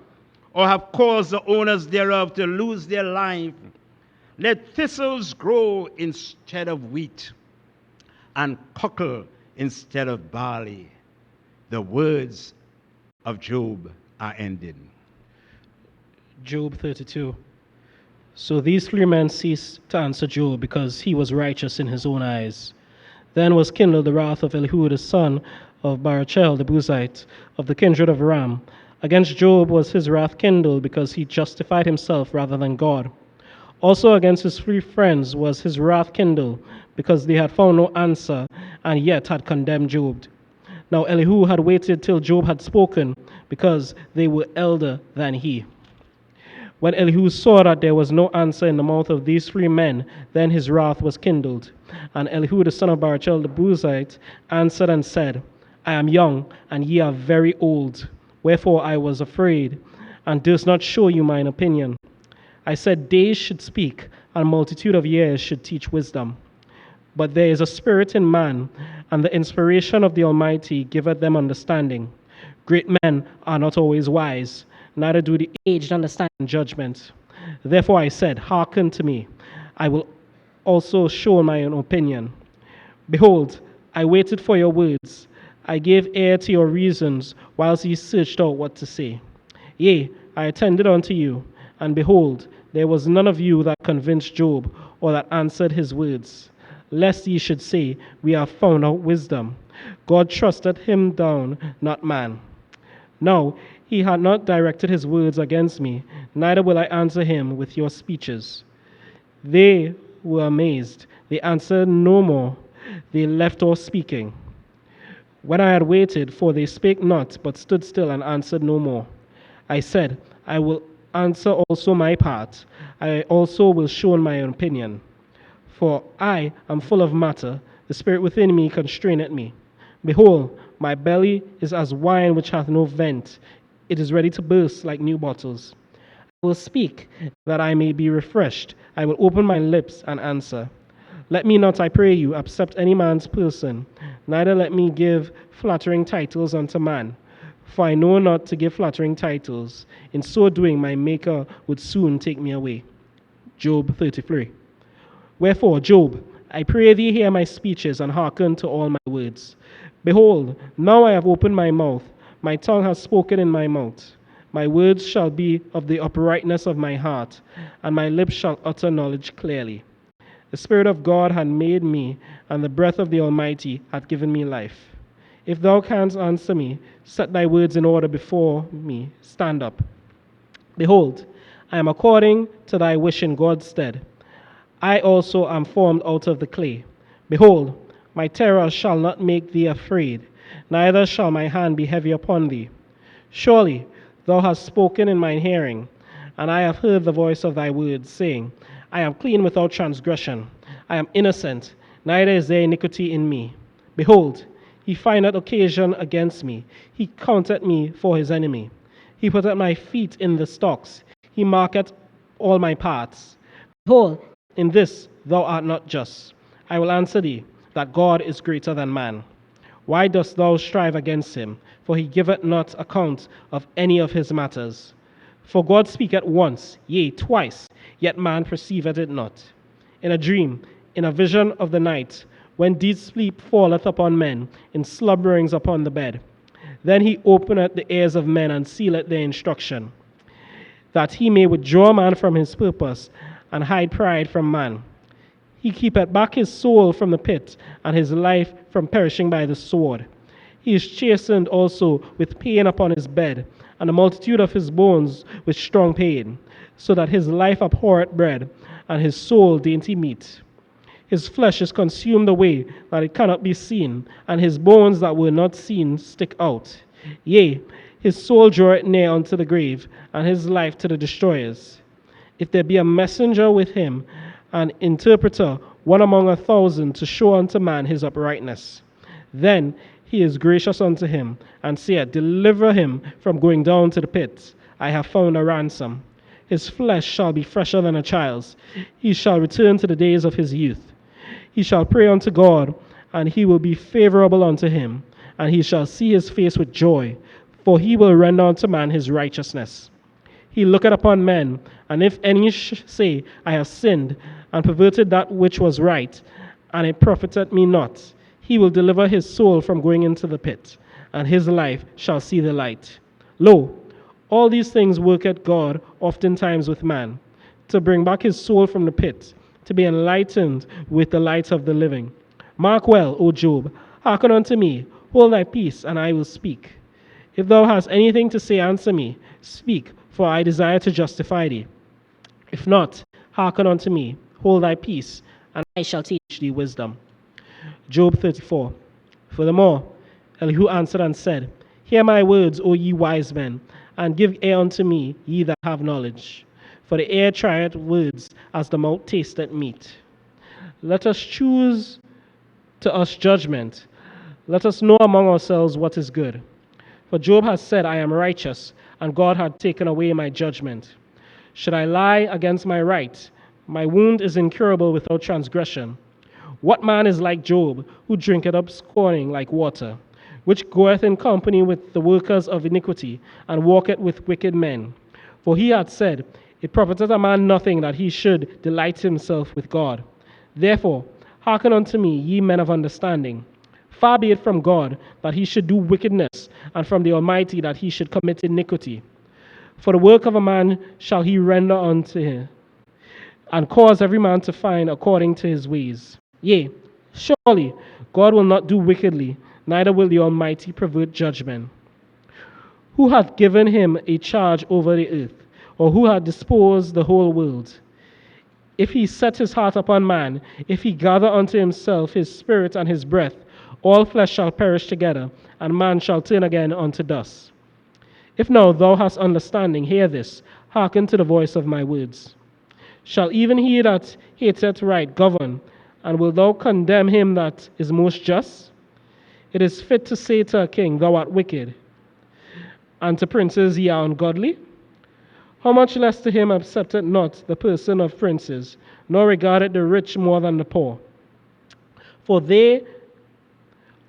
or have caused the owners thereof to lose their life, let thistles grow instead of wheat, and cockle instead of barley. The words of Job are ended. Job 32. So these three men ceased to answer Job, because he was righteous in his own eyes. Then was kindled the wrath of Elihu the son of Barachel the Buzite, of the kindred of Ram. Against Job was his wrath kindled, because he justified himself rather than God. Also against his three friends was his wrath kindled, because they had found no answer, and yet had condemned Job. Now Elihu had waited till Job had spoken, because they were elder than he. When Elihu saw that there was no answer in the mouth of these three men, then his wrath was kindled. And Elihu the son of Barachel the Buzite answered and said, I am young, and ye are very old. Wherefore I was afraid, and durst not show you mine opinion. I said, days should speak, and multitude of years should teach wisdom. But there is a spirit in man, and the inspiration of the Almighty giveth them understanding. Great men are not always wise, neither do the aged understand judgment. Therefore I said, hearken to me, I will also show my own opinion. Behold, I waited for your words, I gave ear to your reasons, whilst ye searched out what to say. Yea, I attended unto you, and behold, there was none of you that convinced Job, or that answered his words. Lest ye should say, we have found out wisdom. God trusted him down, not man. Now he had not directed his words against me, neither will I answer him with your speeches. They were amazed, they answered no more, they left off speaking. When I had waited, for they spake not, but stood still and answered no more. I said, I will answer also my part, I also will show my own opinion. For I am full of matter, the spirit within me constraineth me. Behold, my belly is as wine which hath no vent, it is ready to burst like new bottles. I will speak, that I may be refreshed, I will open my lips and answer. Let me not, I pray you, accept any man's person, neither let me give flattering titles unto man. For I know not to give flattering titles. In so doing, my Maker would soon take me away. Job 33. Wherefore, Job, I pray thee hear my speeches, and hearken to all my words. Behold, now I have opened my mouth, my tongue has spoken in my mouth. My words shall be of the uprightness of my heart, and my lips shall utter knowledge clearly. The Spirit of God hath made me, and the breath of the Almighty hath given me life. If thou canst answer me, set thy words in order before me. Stand up. Behold, I am according to thy wish in God's stead. I also am formed out of the clay. Behold, my terror shall not make thee afraid, neither shall my hand be heavy upon thee. Surely thou hast spoken in mine hearing, and I have heard the voice of thy words, saying, I am clean without transgression. I am innocent, neither is there iniquity in me. Behold, he findeth occasion against me. He counteth me for his enemy. He putteth my feet in the stocks. He marketh all my paths. Behold, in this thou art not just. I will answer thee, that God is greater than man. Why dost thou strive against him? For he giveth not account of any of his matters. For God speaketh once, yea, twice, yet man perceiveth it not. In a dream, in a vision of the night, when deep sleep falleth upon men, in slumberings upon the bed. Then he openeth the ears of men and sealeth their instruction, that he may withdraw man from his purpose and hide pride from man. He keepeth back his soul from the pit, and his life from perishing by the sword. He is chastened also with pain upon his bed, and the multitude of his bones with strong pain, so that his life abhorreth bread, and his soul dainty meat. His flesh is consumed away, that it cannot be seen, and his bones that were not seen stick out. Yea, his soul draweth near unto the grave, and his life to the destroyers. If there be a messenger with him, an interpreter, one among 1,000, to show unto man his uprightness, then he is gracious unto him, and saith, Deliver him from going down to the pit. I have found a ransom. His flesh shall be fresher than a child's. He shall return to the days of his youth. He shall pray unto God, and he will be favorable unto him, and he shall see his face with joy, for he will render unto man his righteousness. He looketh upon men, and if any say, I have sinned, and perverted that which was right, and it profited me not, he will deliver his soul from going into the pit, and his life shall see the light. Lo, all these things worketh God oftentimes with man, to bring back his soul from the pit, to be enlightened with the light of the living. Mark well, O Job, hearken unto me, hold thy peace, and I will speak. If thou hast anything to say, answer me. Speak, for I desire to justify thee. If not, hearken unto me, hold thy peace, and I shall teach thee wisdom. Job 34. Furthermore, Elihu answered and said, Hear my words, O ye wise men, and give ear unto me, ye that have knowledge. For the ear trieth words, as the mouth tasteth meat. Let us choose to us judgment. Let us know among ourselves what is good. For Job has said, I am righteous, and God hath taken away my judgment. Should I lie against my right? My wound is incurable without transgression. What man is like Job, who drinketh up scorning like water, which goeth in company with the workers of iniquity, and walketh with wicked men? For he hath said, It profiteth a man nothing that he should delight himself with God. Therefore, hearken unto me, ye men of understanding. Far be it from God that he should do wickedness, and from the Almighty that he should commit iniquity. For the work of a man shall he render unto him, and cause every man to find according to his ways. Yea, surely God will not do wickedly, neither will the Almighty pervert judgment. Who hath given him a charge over the earth, or who hath disposed the whole world? If he set his heart upon man, if he gather unto himself his spirit and his breath, all flesh shall perish together, and man shall turn again unto dust. If now thou hast understanding, hear this, hearken to the voice of my words. Shall even he that hateth right govern, and wilt thou condemn him that is most just? It is fit to say to a king, Thou art wicked, and to princes, Ye are ungodly. How much less to him accepteth not the person of princes, nor regardeth the rich more than the poor? For they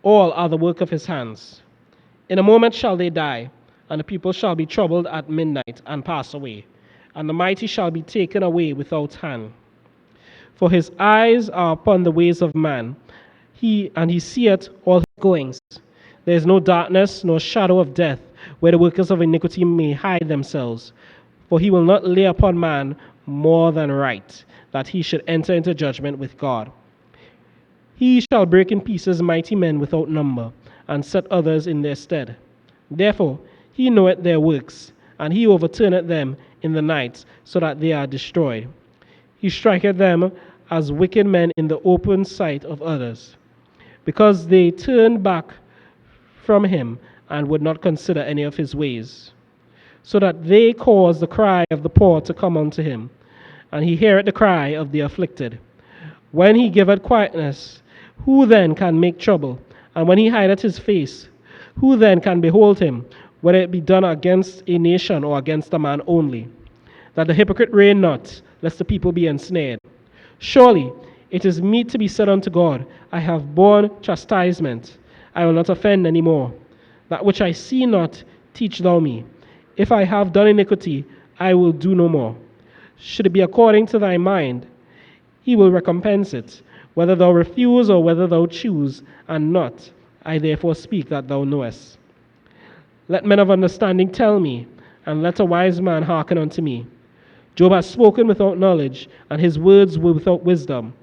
all are the work of his hands. In a moment shall they die, and the people shall be troubled at midnight, and pass away, and the mighty shall be taken away without hand. For his eyes are upon the ways of man, he seeth all his goings. There is no darkness, nor shadow of death, where the workers of iniquity may hide themselves. For he will not lay upon man more than right, that he should enter into judgment with God. He shall break in pieces mighty men without number, and set others in their stead. Therefore he knoweth their works, and he overturneth them in the night, so that they are destroyed. He striketh them as wicked men in the open sight of others, because they turned back from him and would not consider any of his ways, so that they cause the cry of the poor to come unto him, and he heareth the cry of the afflicted. When he giveth quietness, who then can make trouble? And when he hideth his face, who then can behold him, whether it be done against a nation or against a man only? That the hypocrite reign not, lest the people be ensnared. Surely it is meet to be said unto God, I have borne chastisement, I will not offend any more. That which I see not, teach thou me. If I have done iniquity, I will do no more. Should it be according to thy mind, he will recompense it, whether thou refuse or whether thou choose, and not. I therefore speak that thou knowest. Let men of understanding tell me, and let a wise man hearken unto me. Job has spoken without knowledge, and his words were without wisdom.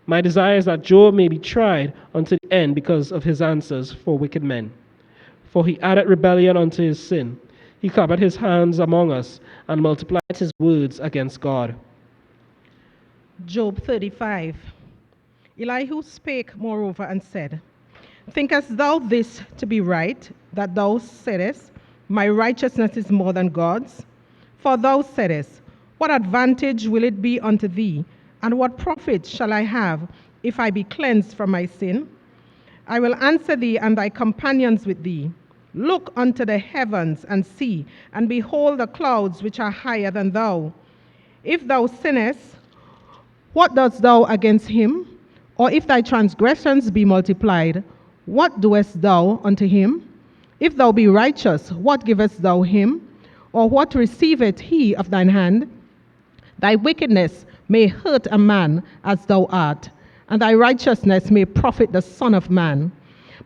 My desire is that Job may be tried unto the end because of his answers for wicked men. For he added rebellion unto his sin. He clapped his hands among us, and multiplied his words against God. Job 35. Elihu spake moreover and said, Thinkest thou this to be right, that thou saidest, My righteousness is more than God's? For thou saidest, What advantage will it be unto thee, and what profit shall I have if I be cleansed from my sin? I will answer thee and thy companions with thee. Look unto the heavens and see, and behold the clouds which are higher than thou. If thou sinnest, what dost thou against him? Or if thy transgressions be multiplied, what doest thou unto him? If thou be righteous, what givest thou him? Or what receiveth he of thine hand? Thy wickedness may hurt a man as thou art, and thy righteousness may profit the Son of Man.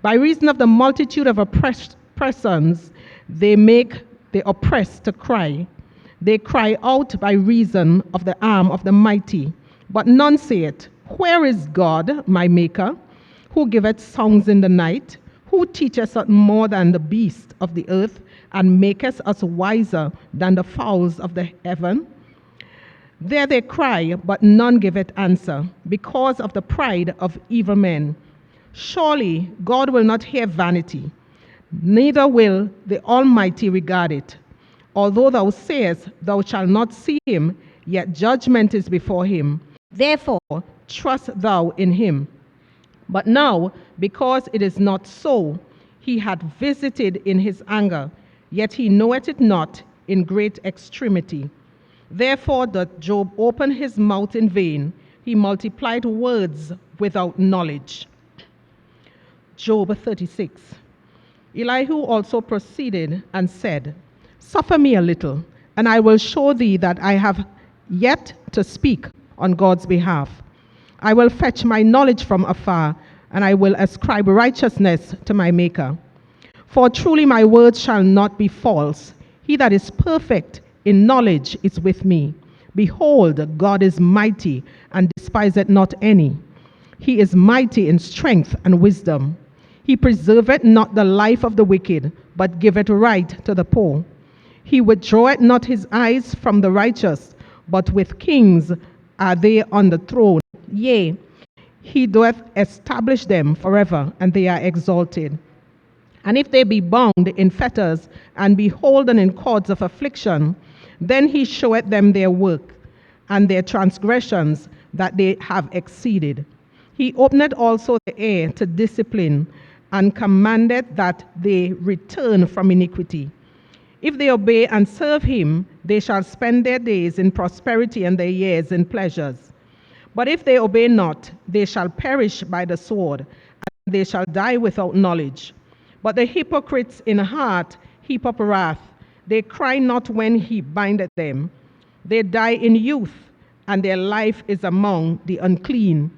By reason of the multitude of oppressions, they make the oppressed to cry. They cry out by reason of the arm of the mighty. But none say it, Where is God, my Maker? Who giveth songs in the night? Who teacheth us more than the beasts of the earth, and maketh us wiser than the fowls of the heaven? There they cry, but none giveth answer, because of the pride of evil men. Surely God will not hear vanity, neither will the Almighty regard it. Although thou sayest, Thou shalt not see him, yet judgment is before him. Therefore trust thou in him. But now, because it is not so, he hath visited in his anger, yet he knoweth it not in great extremity. Therefore doth Job open his mouth in vain. He multiplied words without knowledge. Job 36. Elihu also proceeded and said, Suffer me a little, and I will show thee that I have yet to speak on God's behalf. I will fetch my knowledge from afar, and I will ascribe righteousness to my Maker. For truly my words shall not be false. He that is perfect in knowledge is with me. Behold, God is mighty, and despiseth not any. He is mighty in strength and wisdom. He preserveth not the life of the wicked, but giveth right to the poor. He withdraweth not his eyes from the righteous, but with kings are they on the throne. Yea, he doth establish them forever, and they are exalted. And if they be bound in fetters, and be holden in cords of affliction, then he showeth them their work, and their transgressions that they have exceeded. He openeth also the air to discipline, and commandeth that they return from iniquity. If they obey and serve him, they shall spend their days in prosperity and their years in pleasures. But if they obey not, they shall perish by the sword, and they shall die without knowledge. But the hypocrites in heart heap up wrath. They cry not when he bindeth them. They die in youth, and their life is among the unclean.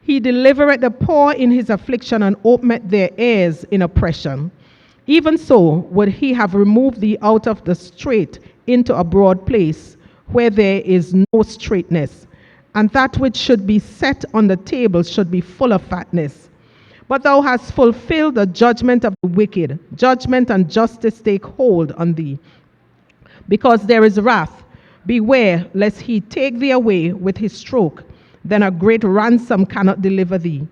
He delivereth the poor in his affliction, and openeth their ears in oppression. Even so would he have removed thee out of the strait into a broad place, where there is no straightness, and that which should be set on the table should be full of fatness. But thou hast fulfilled the judgment of the wicked. Judgment and justice take hold on thee. Because there is wrath, beware lest he take thee away with his stroke. Then a great ransom cannot deliver thee.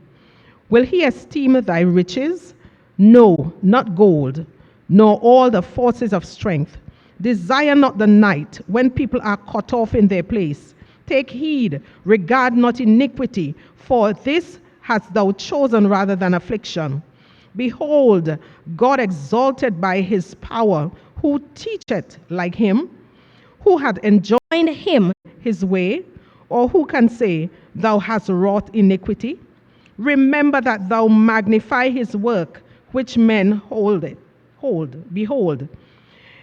Will he esteem thy riches? No, not gold, nor all the forces of strength. Desire not the night when people are cut off in their place. Take heed, regard not iniquity, for this hast thou chosen rather than affliction. Behold, God exalted by his power, who teacheth like him? Who hath enjoined him his way? Or who can say, thou hast wrought iniquity? Remember that thou magnify his work, which men behold.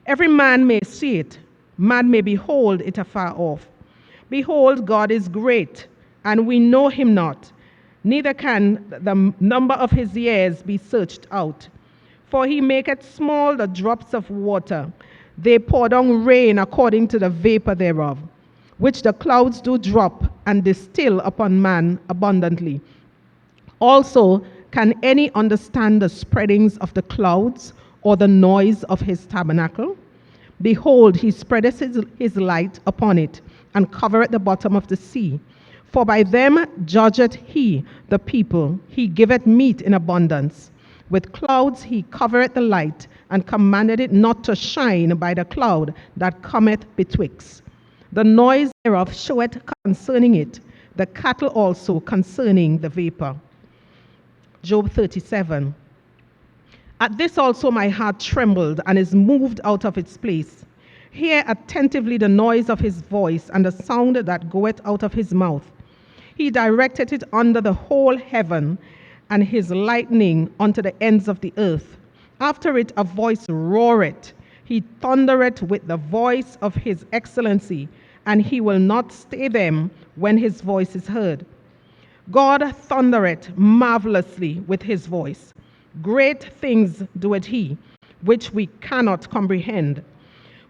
Every man may see it, man may behold it afar off. Behold, God is great, and we know him not, neither can the number of his years be searched out. For he maketh small the drops of water, they pour down rain according to the vapor thereof, which the clouds do drop and distill upon man abundantly. Also, can any understand the spreadings of the clouds, or the noise of his tabernacle? Behold, he spreadeth his light upon it, and covereth the bottom of the sea. For by them judgeth he the people, he giveth meat in abundance. With clouds he covereth the light, and commanded it not to shine by the cloud that cometh betwixt. The noise thereof showeth concerning it, the cattle also concerning the vapor. Job 37. At this also my heart trembled and is moved out of its place. Hear attentively the noise of his voice and the sound that goeth out of his mouth. He directed it under the whole heaven, and his lightning unto the ends of the earth. After it a voice roareth. He thundereth with the voice of his excellency, and he will not stay them when his voice is heard. God thundereth marvelously with his voice. Great things doeth he, which we cannot comprehend.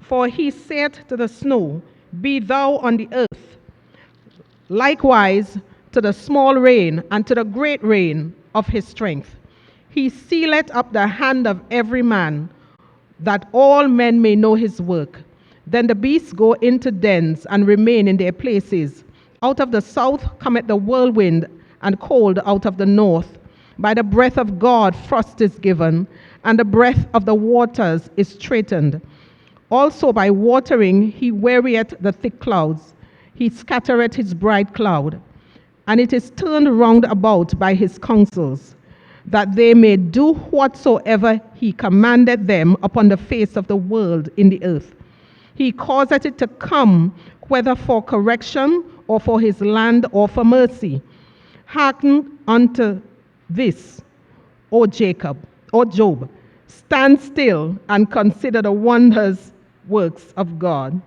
For he saith to the snow, be thou on the earth. Likewise to the small rain and to the great rain of his strength. He sealeth up the hand of every man, that all men may know his work. Then the beasts go into dens and remain in their places. Out of the south cometh the whirlwind, and cold out of the north. By the breath of God frost is given, and the breath of the waters is straitened. Also by watering he wearieth the thick clouds. He scattereth his bright cloud, and it is turned round about by his counsels, that they may do whatsoever he commanded them upon the face of the world in the earth. He causeth it to come, whether for correction, or for his land, or for mercy. Hearken unto this, O Jacob, O Job. Stand still and consider the wondrous works of God.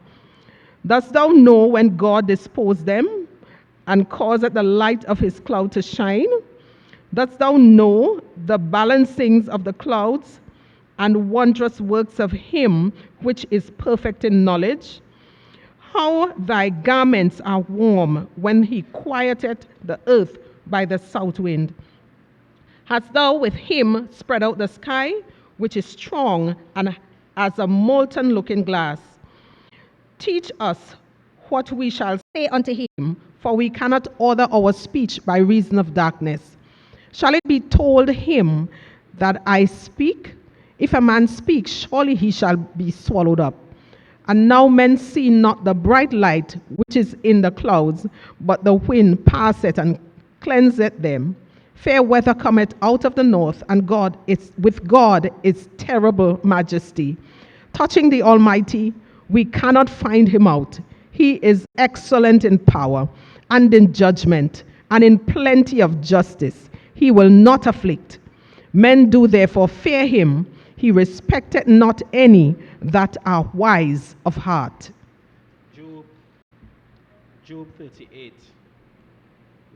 Dost thou know when God disposed them, and causeth the light of his cloud to shine? Dost thou know the balancings of the clouds, and wondrous works of him which is perfect in knowledge? How thy garments are warm when he quieteth the earth by the south wind. Hast thou with him spread out the sky, which is strong and as a molten looking glass? Teach us what we shall say unto him, for we cannot order our speech by reason of darkness. Shall it be told him that I speak? If a man speak, surely he shall be swallowed up. And now men see not the bright light which is in the clouds, but the wind passeth and cleanseth them. Fair weather cometh out of the north, and with God is terrible majesty. Touching the Almighty, we cannot find him out. He is excellent in power and in judgment, and in plenty of justice. He will not afflict. Men do therefore fear him. He respecteth not any that are wise of heart. Job 38.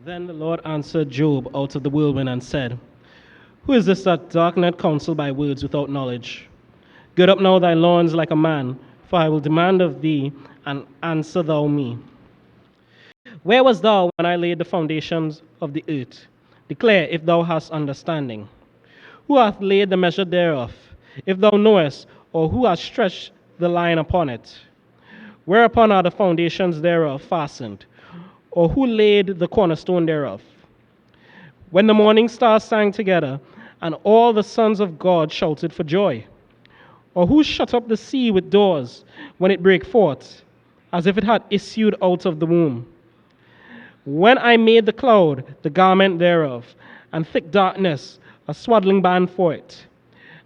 Then the Lord answered Job out of the whirlwind and said, who is this that darkeneth counsel by words without knowledge? Gird up now thy loins like a man, for I will demand of thee, and answer thou me. Where was thou when I laid the foundations of the earth? Declare if thou hast understanding. Who hath laid the measure thereof? If thou knowest, or who hath stretched the line upon it? Whereupon are the foundations thereof fastened? Or who laid the cornerstone thereof? When the morning stars sang together, and all the sons of God shouted for joy? Or who shut up the sea with doors when it brake forth, as if it had issued out of the womb? When I made the cloud the garment thereof, and thick darkness a swaddling band for it,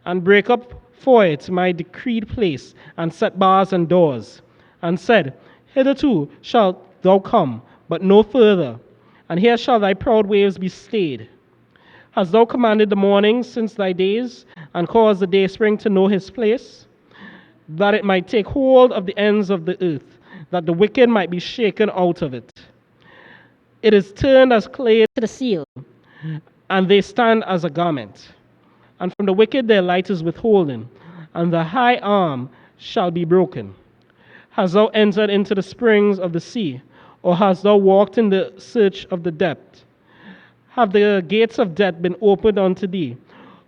and break up for it my decreed place, and set bars and doors, and said, Hitherto shalt thou come, but no further, and here shall thy proud waves be stayed. Hast thou commanded the morning since thy days, and caused the dayspring to know his place, that it might take hold of the ends of the earth, that the wicked might be shaken out of it? It is turned as clay to the seal, and they stand as a garment. And from the wicked their light is withholden, and the high arm shall be broken. Hast thou entered into the springs of the sea, or hast thou walked in the search of the depth? Have the gates of death been opened unto thee,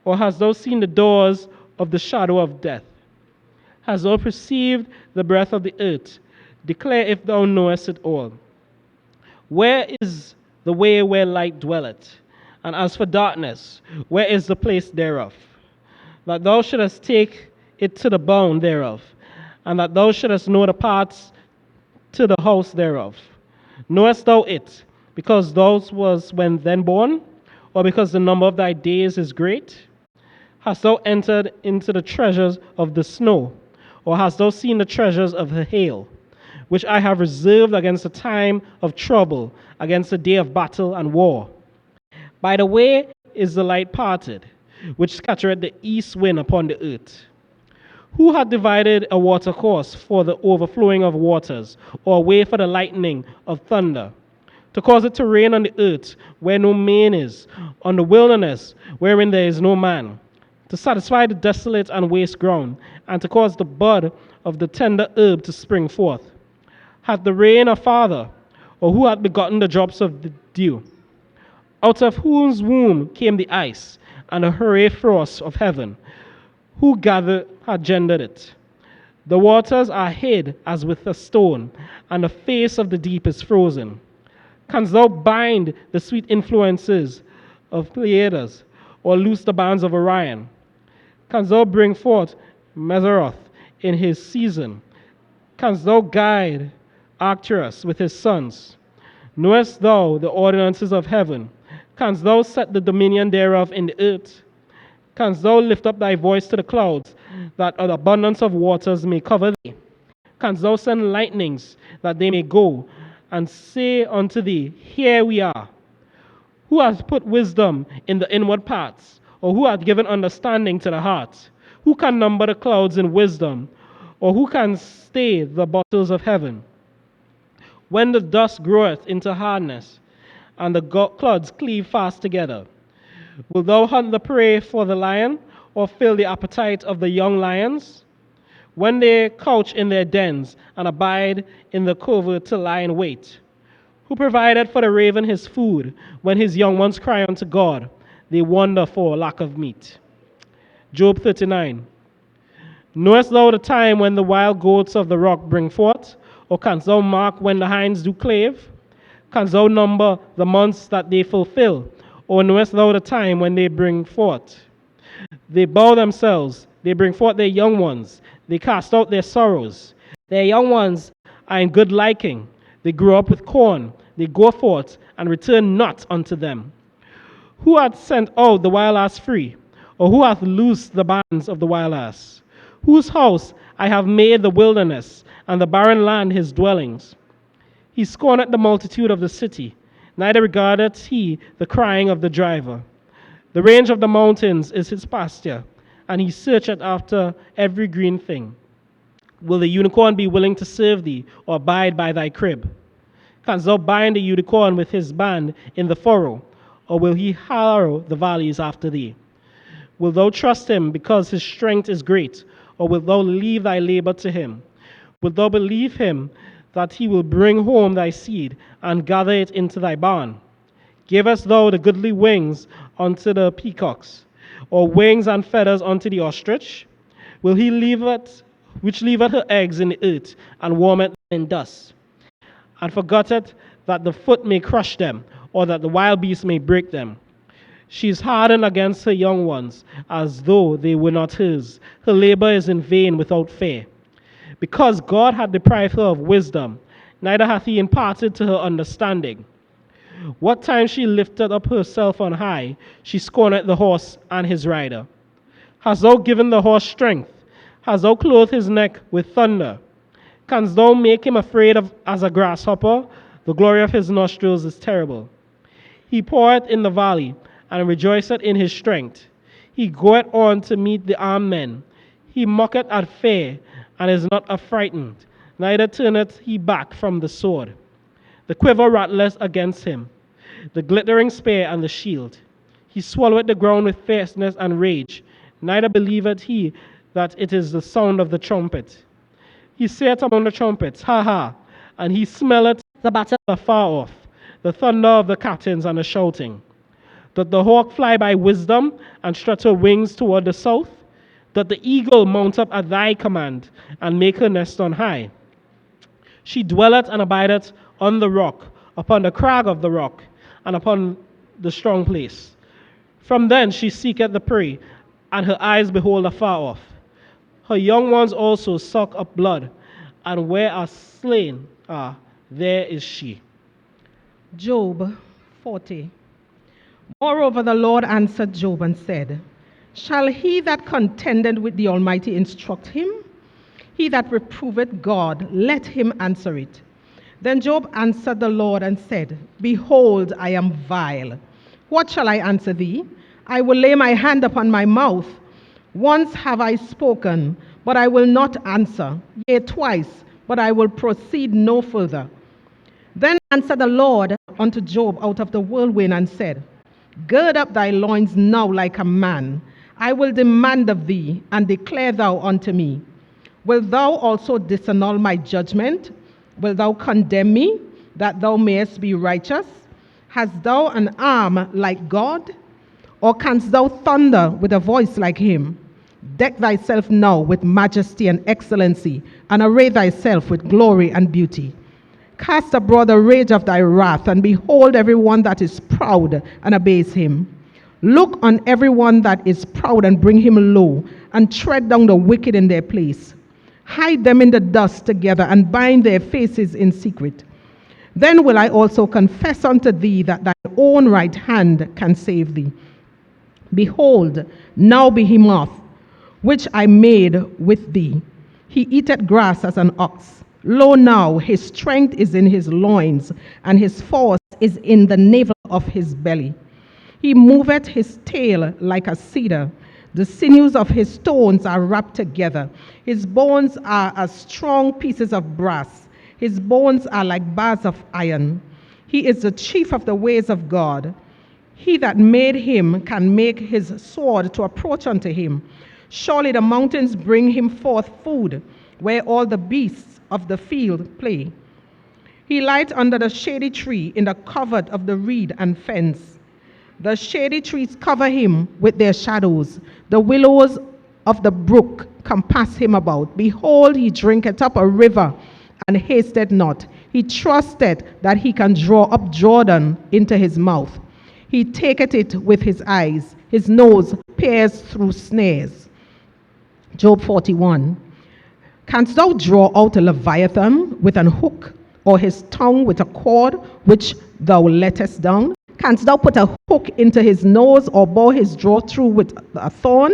or hast thou seen the doors of the shadow of death? Hast thou perceived the breadth of the earth? Declare if thou knowest it all. Where is the way where light dwelleth? And as for darkness, where is the place thereof? That thou shouldest take it to the bound thereof, and that thou shouldest know the paths to the house thereof. Knowest thou it, because thou was when then born, or because the number of thy days is great? Hast thou entered into the treasures of the snow, or hast thou seen the treasures of the hail, which I have reserved against the time of trouble, against the day of battle and war? By the way is the light parted, which scattereth the east wind upon the earth. Who hath divided a watercourse for the overflowing of waters, or a way for the lightning of thunder, to cause it to rain on the earth where no man is, on the wilderness wherein there is no man, to satisfy the desolate and waste ground, and to cause the bud of the tender herb to spring forth? Hath the rain a father, or who hath begotten the drops of the dew? Out of whose womb came the ice, and the hurry frost of heaven? Who hath gendered it? The waters are hid as with a stone, and the face of the deep is frozen. Canst thou bind the sweet influences of Pleiades, or loose the bands of Orion? Canst thou bring forth Meseroth in his season? Canst thou guide Arcturus with his sons? Knowest thou the ordinances of heaven? Canst thou set the dominion thereof in the earth? Canst thou lift up thy voice to the clouds, that the abundance of waters may cover thee? Canst thou send lightnings, that they may go, and say unto thee, Here we are? Who hath put wisdom in the inward parts, or who hath given understanding to the heart? Who can number the clouds in wisdom, or who can stay the bottles of heaven? When the dust groweth into hardness, and the clods cleave fast together, wilt thou hunt the prey for the lion, or fill the appetite of the young lions? When they couch in their dens, and abide in the covert to lie in wait, who provided for the raven his food, when his young ones cry unto God, they wonder for lack of meat? Job 39. Knowest thou the time when the wild goats of the rock bring forth? Or canst thou mark when the hinds do clave? Canst thou number the months that they fulfill? Or knowest thou the time when they bring forth? They bow themselves, they bring forth their young ones, they cast out their sorrows. Their young ones are in good liking. They grow up with corn, they go forth and return not unto them. Who hath sent out the wild ass free? Or who hath loosed the bands of the wild ass? Whose house I have made the wilderness, and the barren land his dwellings. He scorneth the multitude of the city, neither regardeth he the crying of the driver. The range of the mountains is his pasture, and he searcheth after every green thing. Will the unicorn be willing to serve thee, or abide by thy crib? Canst thou bind the unicorn with his band in the furrow, or will he harrow the valleys after thee? Wilt thou trust him because his strength is great, or wilt thou leave thy labor to him? Wilt thou believe him that he will bring home thy seed and gather it into thy barn? Givest thou the goodly wings unto the peacocks, or wings and feathers unto the ostrich? Will he leave it, which leaveth her eggs in the earth, and warmeth in dust, and forgetteth that the foot may crush them, or that the wild beast may break them? She is hardened against her young ones, as though they were not hers. Her labor is in vain without fear. Because God hath deprived her of wisdom, neither hath he imparted to her understanding. What time she lifted up herself on high, she scorneth the horse and his rider. Hast thou given the horse strength? Hast thou clothed his neck with thunder? Canst thou make him afraid of as a grasshopper? The glory of his nostrils is terrible. He poureth in the valley, and rejoiceth in his strength. He goeth on to meet the armed men. He mocketh at fear, and is not affrighted, neither turneth he back from the sword. The quiver rattleth against him, the glittering spear and the shield. He swalloweth the ground with fierceness and rage, neither believeth he that it is the sound of the trumpet. He saith among the trumpets, Ha ha, and he smelleth the battle afar off, the thunder of the captains and the shouting. Doth the hawk fly by wisdom, and strut her wings toward the south? Doth the eagle mount up at thy command, and make her nest on high? She dwelleth and abideth on the rock, upon the crag of the rock, and upon the strong place. From thence she seeketh the prey, and her eyes behold afar off. Her young ones also suck up blood, and where are slain there is she. Job 40. Moreover, the Lord answered Job and said, Shall he that contended with the Almighty instruct him? He that reproveth God, let him answer it. Then Job answered the Lord and said, Behold, I am vile. What shall I answer thee? I will lay my hand upon my mouth. Once have I spoken, but I will not answer. Yea, twice, but I will proceed no further. Then answered the Lord unto Job out of the whirlwind and said, Gird up thy loins now like a man. I will demand of thee, and declare thou unto me. Wilt thou also disannul my judgment? Wilt thou condemn me, that thou mayest be righteous? Hast thou an arm like God? Or canst thou thunder with a voice like him? Deck thyself now with majesty and excellency, and array thyself with glory and beauty. Cast abroad the rage of thy wrath, and behold every one that is proud, and abase him. Look on every one that is proud, and bring him low, and tread down the wicked in their place. Hide them in the dust together, and bind their faces in secret. Then will I also confess unto thee that thy own right hand can save thee. Behold, now Behemoth, which I made with thee, he eateth grass as an ox. Lo now, his strength is in his loins, and his force is in the navel of his belly. He moveth his tail like a cedar. The sinews of his stones are wrapped together. His bones are as strong pieces of brass. His bones are like bars of iron. He is the chief of the ways of God. He that made him can make his sword to approach unto him. Surely the mountains bring him forth food, where all the beasts of the field play. He light under the shady tree in the covert of the reed and fence. The shady trees cover him with their shadows. The willows of the brook compass him about. Behold, he drinketh up a river and hasted not. He trusted that he can draw up Jordan into his mouth. He taketh it with his eyes. His nose peers through snares. Job 41. Canst thou draw out a Leviathan with an hook, or his tongue with a cord which thou lettest down? Canst thou put a hook into his nose, or bore his draw through with a thorn?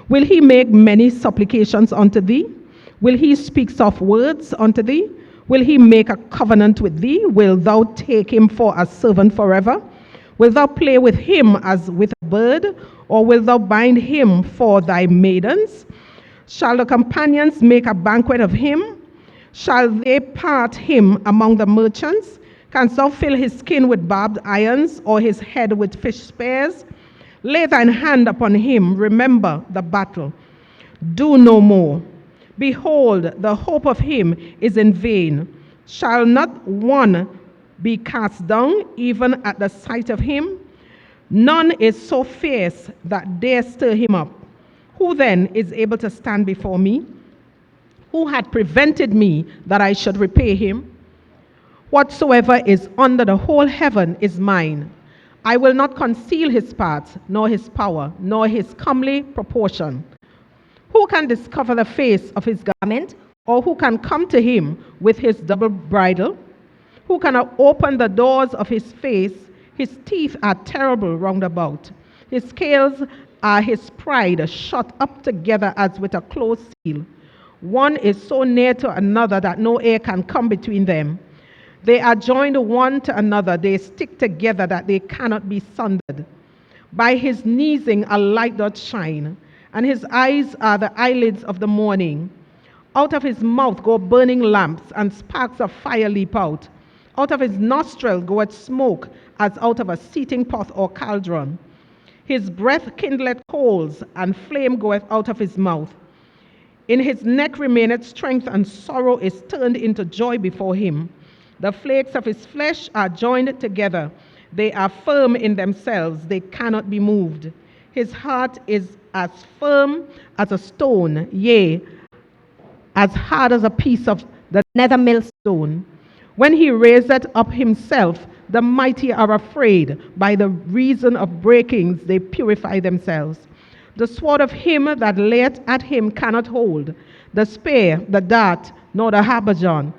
Will he make many supplications unto thee? Will he speak soft words unto thee? Will he make a covenant with thee? Will thou take him for a servant forever? Will thou play with him as with a bird, or will thou bind him for thy maidens? Shall the companions make a banquet of him? Shall they part him among the merchants? Canst thou fill his skin with barbed irons, or his head with fish spears? Lay thine hand upon him, remember the battle. Do no more. Behold, the hope of him is in vain. Shall not one be cast down even at the sight of him? None is so fierce that dare stir him up. Who then is able to stand before me? Who had prevented me that I should repay him? Whatsoever is under the whole heaven is mine. I will not conceal his parts, nor his power, nor his comely proportion. Who can discover the face of his garment? Or who can come to him with his double bridle? Who can open the doors of his face? His teeth are terrible round about. His scales are his pride, shut up together as with a closed seal. One is so near to another that no air can come between them. They are joined one to another. They stick together that they cannot be sundered. By his sneezing a light doth shine, and his eyes are the eyelids of the morning. Out of his mouth go burning lamps, and sparks of fire leap out. Out of his nostril goeth smoke, as out of a seething pot or cauldron. His breath kindleth coals, and flame goeth out of his mouth. In his neck remaineth strength, and sorrow is turned into joy before him. The flakes of his flesh are joined together. They are firm in themselves. They cannot be moved. His heart is as firm as a stone, yea, as hard as a piece of the nether millstone. When he raiseth up himself, the mighty are afraid. By the reason of breakings, they purify themselves. The sword of him that layeth at him cannot hold, the spear, the dart, nor the habergeon.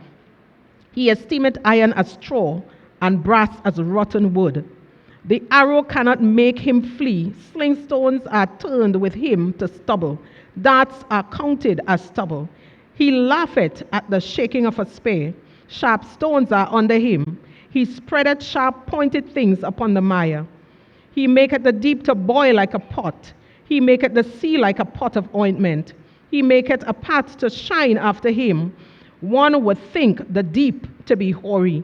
He esteemeth iron as straw, and brass as rotten wood. The arrow cannot make him flee. Sling stones are turned with him to stubble. Darts are counted as stubble. He laugheth at the shaking of a spear. Sharp stones are under him. He spreadeth sharp pointed things upon the mire. He maketh the deep to boil like a pot. He maketh the sea like a pot of ointment. He maketh a path to shine after him. One would think the deep to be hoary.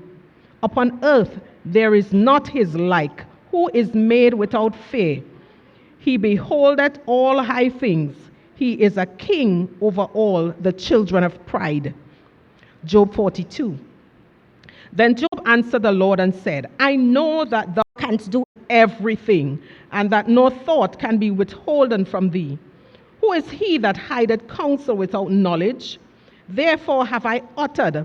Upon earth there is not his like, who is made without fear. He beholdeth all high things. He is a king over all the children of pride. Job 42. Then Job answered the Lord and said, I know that thou canst do everything, and that no thought can be withholden from thee. Who is he that hideth counsel without knowledge? Therefore have I uttered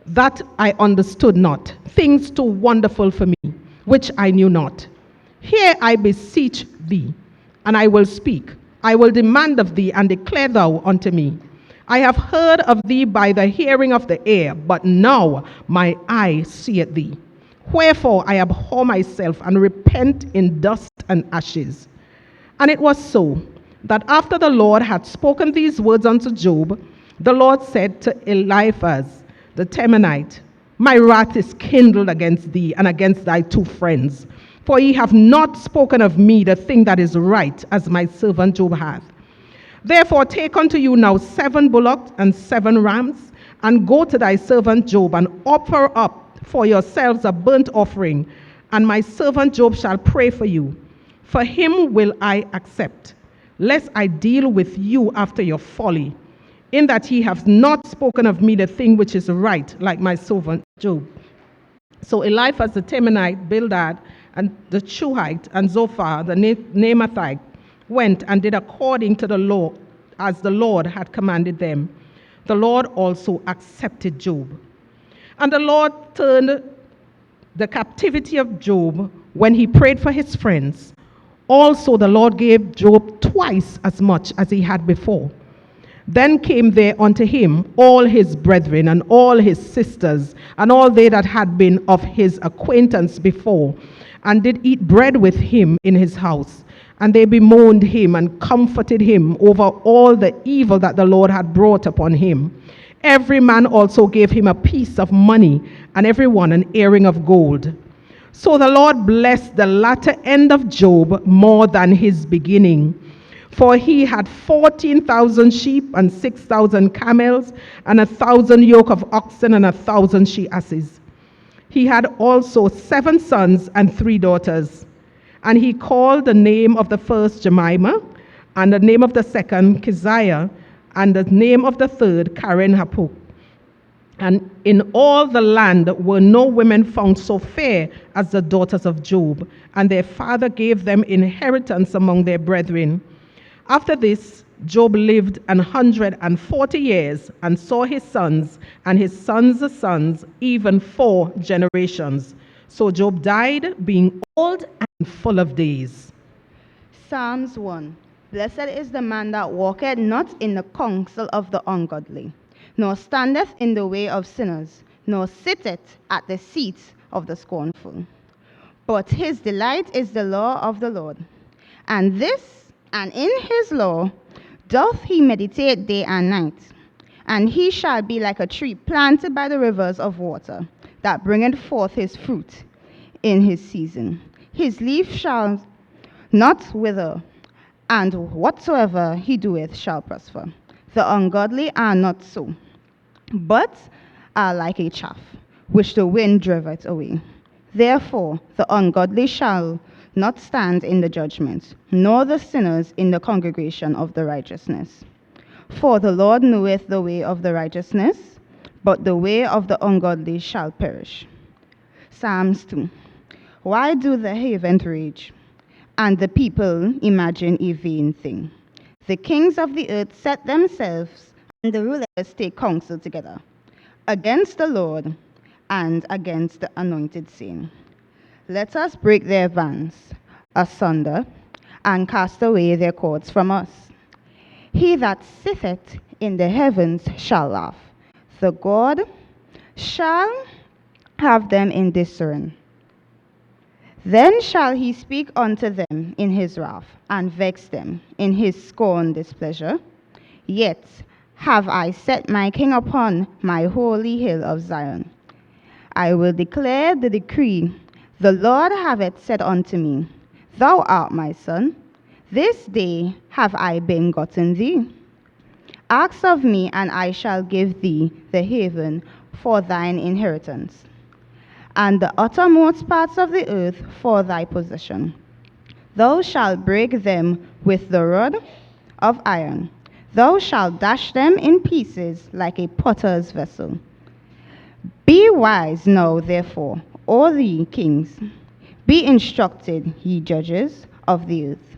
that I understood not, things too wonderful for me, which I knew not. Hear, I beseech thee, and I will speak. I will demand of thee, and declare thou unto me. I have heard of thee by the hearing of the ear, but now my eye seeth thee. Wherefore I abhor myself, and repent in dust and ashes. And it was so, that after the Lord had spoken these words unto Job, the Lord said to Eliphaz the Temanite, My wrath is kindled against thee and against thy two friends, for ye have not spoken of me the thing that is right, as my servant Job hath. Therefore take unto you now 7 bullocks and 7 rams, and go to thy servant Job, and offer up for yourselves a burnt offering, and my servant Job shall pray for you. For him will I accept, lest I deal with you after your folly, in that he hath not spoken of me the thing which is right, like my servant Job. So Eliphaz the Temanite, Bildad, and the Shuhite, and Zophar the Naamathite went and did according to the law, as the Lord had commanded them. The Lord also accepted Job. And the Lord turned the captivity of Job when he prayed for his friends. Also the Lord gave Job twice as much as he had before. Then came there unto him all his brethren, and all his sisters, and all they that had been of his acquaintance before, and did eat bread with him in his house. And they bemoaned him, and comforted him over all the evil that the Lord had brought upon him. Every man also gave him a piece of money, and every one an earring of gold. So the Lord blessed the latter end of Job more than his beginning. For he had 14,000 sheep, and 6,000 camels, and 1,000 yoke of oxen, and 1,000 she-asses. He had also 7 sons and 3 daughters. And he called the name of the first Jemimah, and the name of the second Keziah, and the name of the third Karen Hapuk. And in all the land were no women found so fair as the daughters of Job, and their father gave them inheritance among their brethren. After this, Job lived 140 years and saw his sons and his sons' sons, even 4 generations. So Job died, being old and full of days. Psalms 1. Blessed is the man that walketh not in the counsel of the ungodly, nor standeth in the way of sinners, nor sitteth at the seat of the scornful. But his delight is the law of the Lord, and in his law doth he meditate day and night. And he shall be like a tree planted by the rivers of water, that bringeth forth his fruit in his season. His leaf shall not wither, and whatsoever he doeth shall prosper. The ungodly are not so, but are like a chaff, which the wind driveth away. Therefore the ungodly shall not stand in the judgment, nor the sinners in the congregation of the righteousness. For the Lord knoweth the way of the righteousness, but the way of the ungodly shall perish. Psalms 2. Why do the heathen rage, and the people imagine a vain thing? The kings of the earth set themselves, and the rulers take counsel together, against the Lord and against the anointed, saying, Let us break their bands asunder, and cast away their cords from us. He that sitteth in the heavens shall laugh. The God shall have them in discern. Then shall he speak unto them in his wrath, and vex them in his scorn displeasure. Yet have I set my king upon my holy hill of Zion. I will declare the decree. The Lord hath said unto me, Thou art my son. This day have I begotten thee. Ask of me, and I shall give thee the haven for thine inheritance, and the uttermost parts of the earth for thy possession. Thou shalt break them with the rod of iron. Thou shalt dash them in pieces like a potter's vessel. Be wise now, therefore, all ye kings. Be instructed, ye judges of the earth.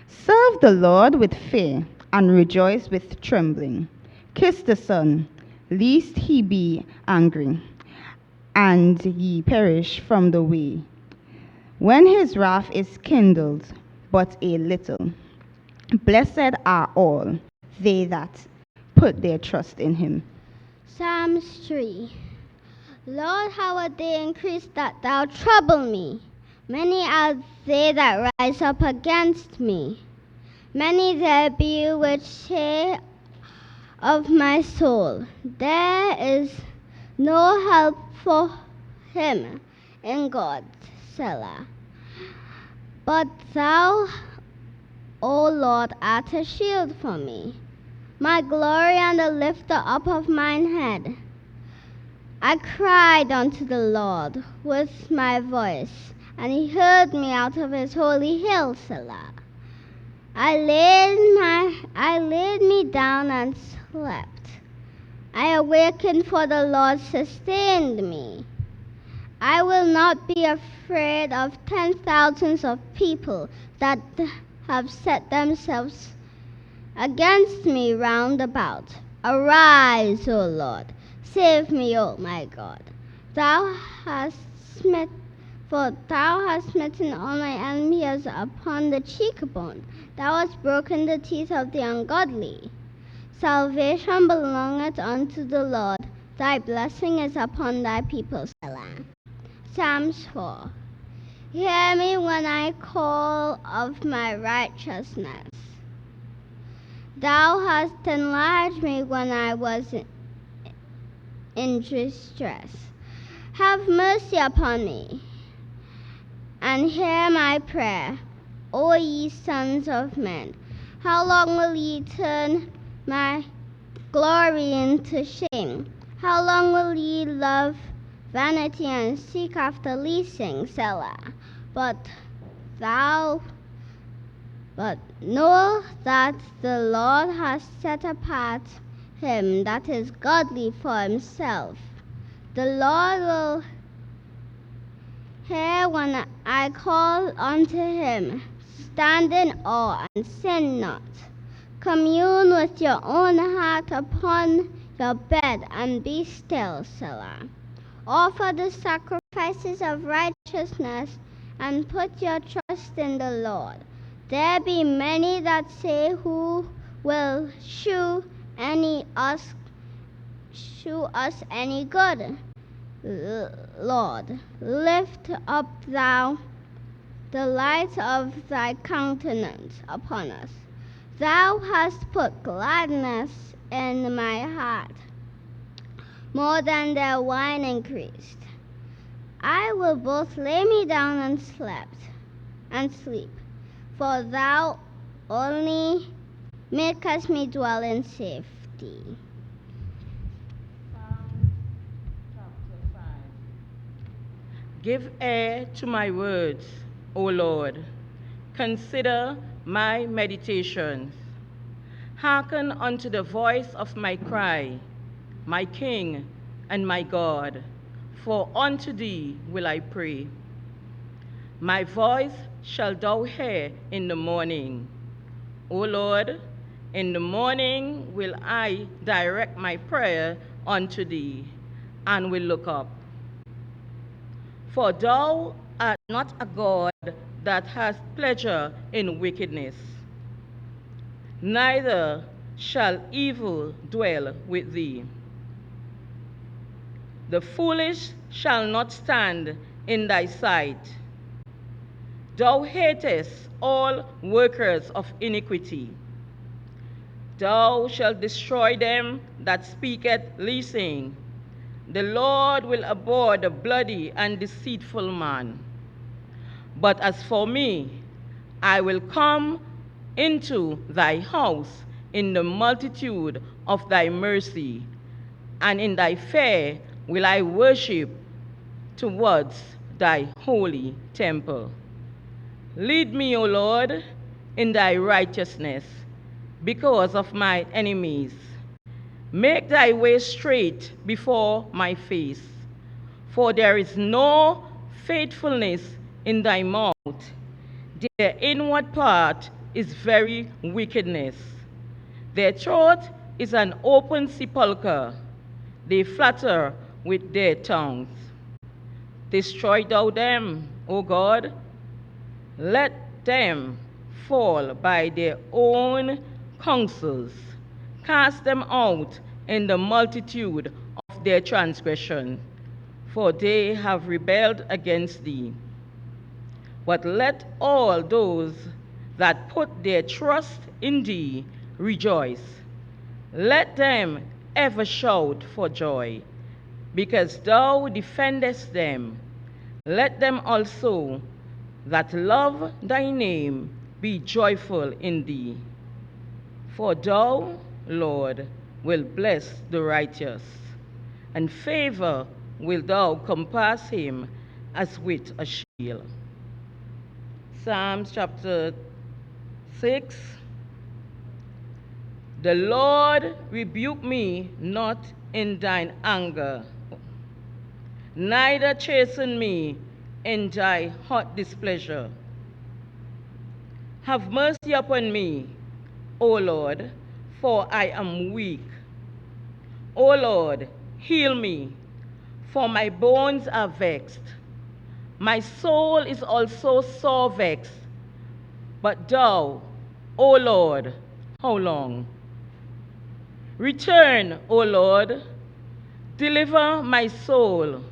Serve the Lord with fear, and rejoice with trembling. Kiss the Son, lest he be angry, and ye perish from the way, when his wrath is kindled but a little. Blessed are all they that put their trust in him. Psalms 3. Lord, how are they increased that thou trouble me? Many are they that rise up against me. Many there be which say of my soul, There is no help for him in God, Selah. But thou, O Lord, art a shield for me, my glory and the lifter up of mine head. I cried unto the Lord with my voice, and he heard me out of his holy hill, Selah. I laid me down and slept. I awakened, for the Lord sustained me. I will not be afraid of 10,000s of people that have set themselves against me round about. Arise, O Lord, save me, O my God. For thou hast smitten all my enemies upon the cheekbone. Thou hast broken the teeth of the ungodly. Salvation belongeth unto the Lord. Thy blessing is upon thy people, Selah. Psalms 4. Hear me when I call of my righteousness. Thou hast enlarged me when I was in distress. Have mercy upon me, and hear my prayer, O ye sons of men. How long will ye turn my glory into shame? How long will ye love vanity and seek after leasing, Selah? But know that the Lord has set apart him that is godly for himself. The Lord will hear when I call unto him. Stand in awe and sin not. Commune with your own heart upon your bed and be still, Selah. Offer the sacrifices of righteousness and put your trust in the Lord. There be many that say, who will shew us any good? Lord, lift up thou the light of thy countenance upon us. Thou hast put gladness in my heart, more than their wine increased. I will both lay me down and sleep, for thou only makest me dwell in safety. Give ear to my words, O Lord. Consider my meditations. Hearken unto the voice of my cry, my King and my God, for unto thee will I pray. My voice shall thou hear in the morning. O Lord, in the morning will I direct my prayer unto thee, and will look up. For thou art not a God that has pleasure in wickedness, neither shall evil dwell with thee. The foolish shall not stand in thy sight. Thou hatest all workers of iniquity. Thou shalt destroy them that speaketh leasing. The Lord will abhor the bloody and deceitful man. But as for me, I will come into thy house in the multitude of thy mercy, and in thy fear will I worship towards thy holy temple. Lead me, O Lord, in thy righteousness, because of my enemies. Make thy way straight before my face, for there is no faithfulness in thy mouth. Their inward part is very wickedness. Their throat is an open sepulchre. They flatter with their tongues. Destroy thou them, O God. Let them fall by their own counsels. Cast them out in the multitude of their transgression, for they have rebelled against thee. But let all those that put their trust in thee rejoice. Let them ever shout for joy, because thou defendest them. Let them also that love thy name be joyful in thee. For thou, Lord, will bless the righteous, and favor will thou compass him as with a shield. Psalms chapter 6. The Lord rebuke me not in thine anger, neither chasten me in thy hot displeasure. Have mercy upon me, O Lord, for I am weak. O Lord, heal me, for my bones are vexed. My soul is also sore vexed. But thou, O Lord, how long? Return, O Lord, deliver my soul.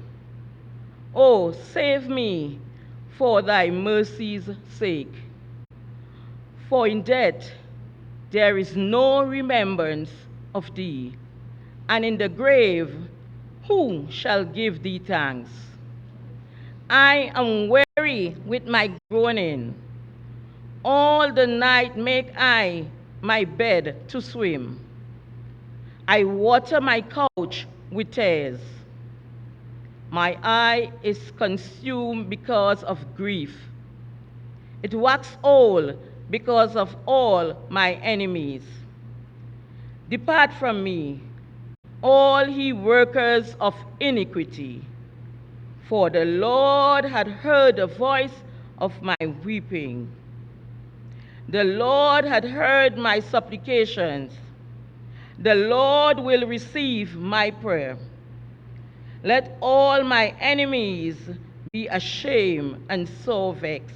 O save me for thy mercy's sake. For in death there is no remembrance of thee, and in the grave who shall give thee thanks? I am weary with my groaning. All the night make I my bed to swim. I water my couch with tears. My eye is consumed because of grief. It waxed old because of all my enemies. Depart from me, all ye workers of iniquity. For the Lord had heard the voice of my weeping. The Lord had heard my supplications. The Lord will receive my prayer. Let all my enemies be ashamed and so vexed.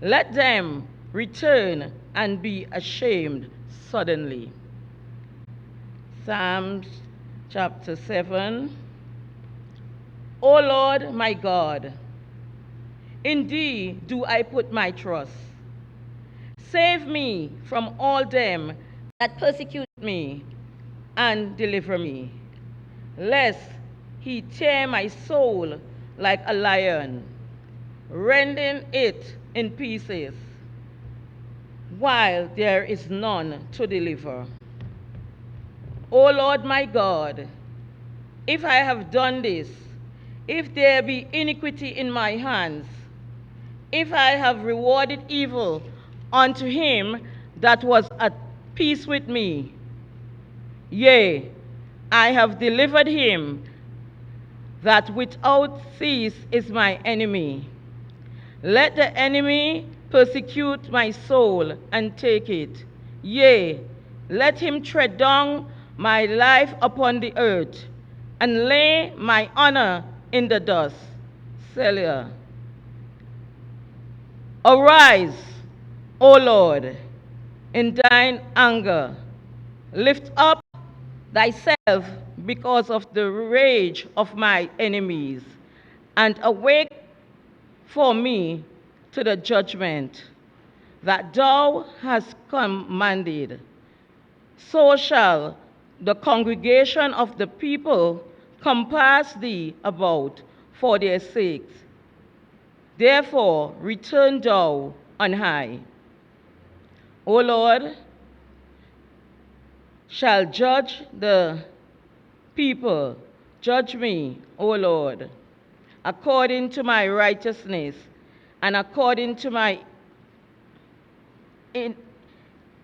Let them return and be ashamed suddenly. Psalms chapter 7. O Lord my God, in thee do I put my trust. Save me from all them that persecute me, and deliver me, lest he tear my soul like a lion, rending it in pieces, while there is none to deliver. O Lord my God, if I have done this, if there be iniquity in my hands, if I have rewarded evil unto him that was at peace with me, yea, I have delivered him that without cease is my enemy. Let the enemy persecute my soul and take it. Yea, let him tread down my life upon the earth, and lay my honor in the dust. Selah. Arise, O Lord, in thine anger. Lift up thyself because of the rage of my enemies, and awake for me to the judgment that thou hast commanded. So shall the congregation of the people compass thee about for their sakes. Therefore return thou on high. O Lord, shall judge the people. Judge me, O Lord, according to my righteousness and according to my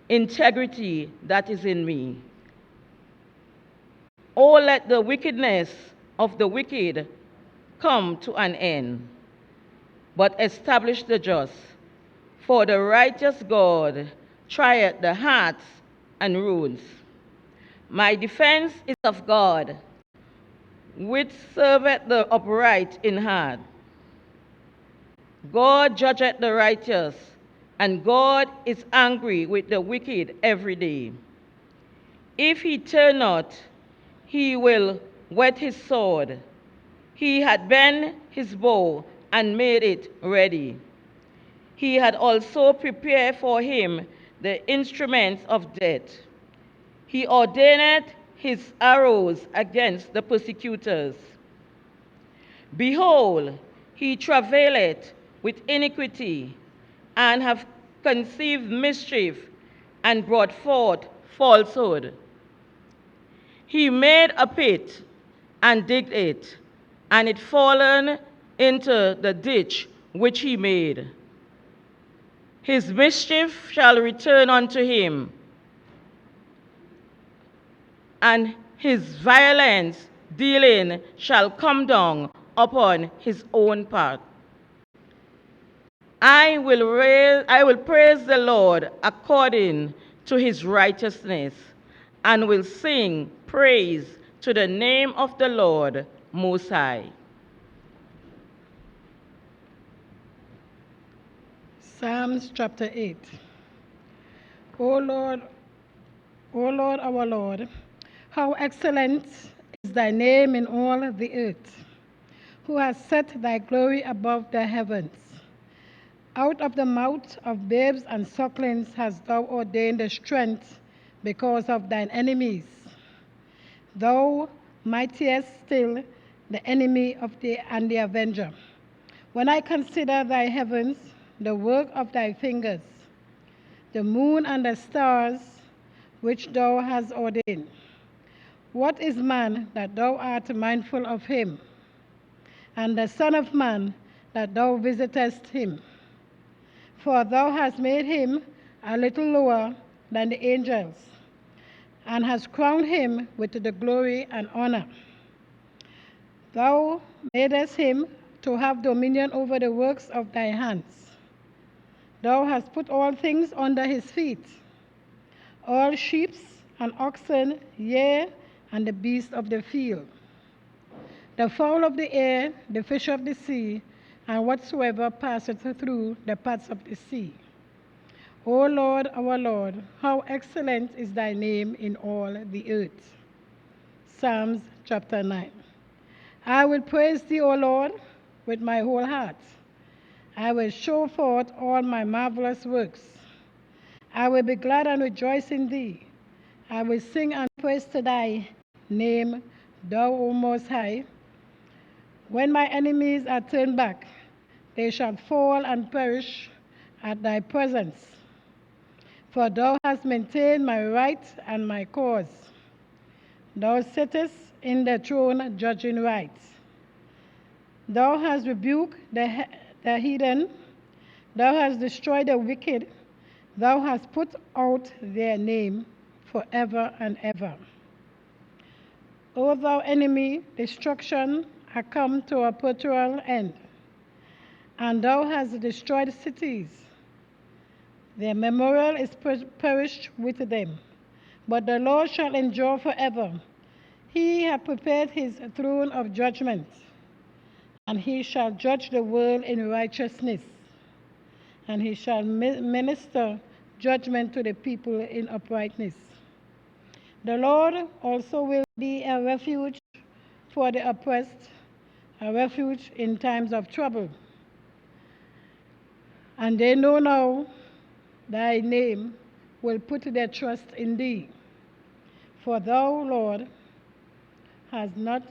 integrity that is in me. O let the wickedness of the wicked come to an end, but establish the just. For the righteous God trieth the hearts and rules. My defense is of God, which serveth the upright in heart. God judgeth the righteous, and God is angry with the wicked every day. If he turn not, he will whet his sword. He had bent his bow and made it ready. He had also prepared for him the instruments of death. He ordained his arrows against the persecutors. Behold, he travaileth with iniquity, and hath conceived mischief, and brought forth falsehood. He made a pit, and digged it, and it fallen into the ditch which he made. His mischief shall return unto him, and his violence dealing shall come down upon his own part. I will praise the Lord according to his righteousness, and will sing praise to the name of the Lord Most High. Psalms chapter 8. O Lord, our Lord, how excellent is thy name in all the earth, who has set thy glory above the heavens. Out of the mouth of babes and sucklings hast thou ordained the strength because of thine enemies. Thou mightiest still the enemy and the avenger. When I consider thy heavens, the work of thy fingers, the moon and the stars which thou hast ordained. What is man that thou art mindful of him, and the Son of Man that thou visitest him? For thou hast made him a little lower than the angels, and hast crowned him with the glory and honor. Thou madest him to have dominion over the works of thy hands. Thou hast put all things under his feet, all sheep and oxen, yea, and the beasts of the field, the fowl of the air, the fish of the sea, and whatsoever passeth through the paths of the sea. O Lord, our Lord, how excellent is thy name in all the earth. Psalms chapter 9. I will praise thee, O Lord, with my whole heart. I will show forth all my marvelous works. I will be glad and rejoice in thee. I will sing and praise to thy name, thou O Most High. When my enemies are turned back, they shall fall and perish at thy presence. For thou hast maintained my right and my cause. Thou sittest in the throne judging right. Thou hast rebuked the heathen. Thou hast destroyed the wicked. Thou hast put out their name forever and ever. O thou enemy, destruction are come to a perpetual end, and thou hast destroyed cities. Their memorial is perished with them, but the Lord shall endure forever. He hath prepared his throne of judgment, and he shall judge the world in righteousness, and he shall minister judgment to the people in uprightness. The Lord also will be a refuge for the oppressed, a refuge in times of trouble. And they know now thy name will put their trust in thee. For thou, Lord, hast not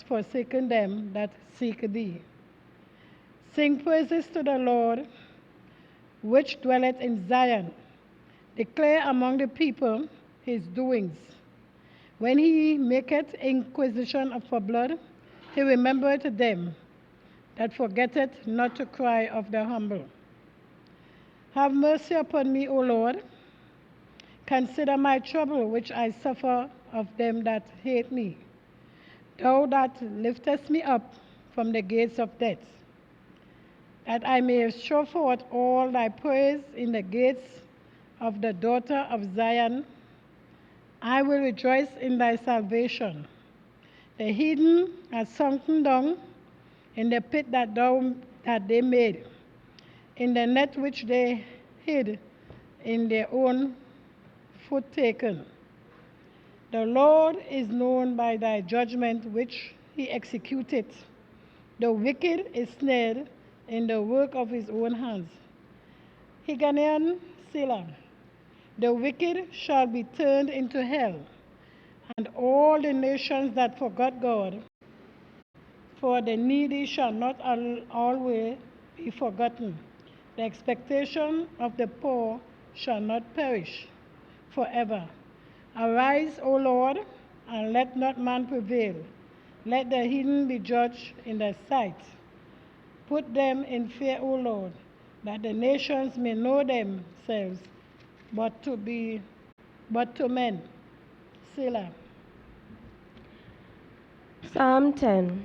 forsaken them that seek thee. Sing praises to the Lord, which dwelleth in Zion. Declare among the people his doings. When he maketh inquisition for blood, he remembereth them that forgetteth not to cry of the humble. Have mercy upon me, O Lord. Consider my trouble which I suffer of them that hate me. Thou that liftest me up from the gates of death, that I may show forth all thy praise in the gates of the daughter of Zion. I will rejoice in thy salvation. The heathen are sunken down in the pit that they made, in the net which they hid in their own foot taken. The Lord is known by thy judgment which he executeth. The wicked is snared in the work of his own hands. Higgaion, Selah. The wicked shall be turned into hell, and all the nations that forgot God. For the needy shall not always be forgotten. The expectation of the poor shall not perish forever. Arise, O Lord, and let not man prevail. Let the heathen be judged in thy sight. Put them in fear, O Lord, that the nations may know themselves, but to men. Selah. Psalm 10.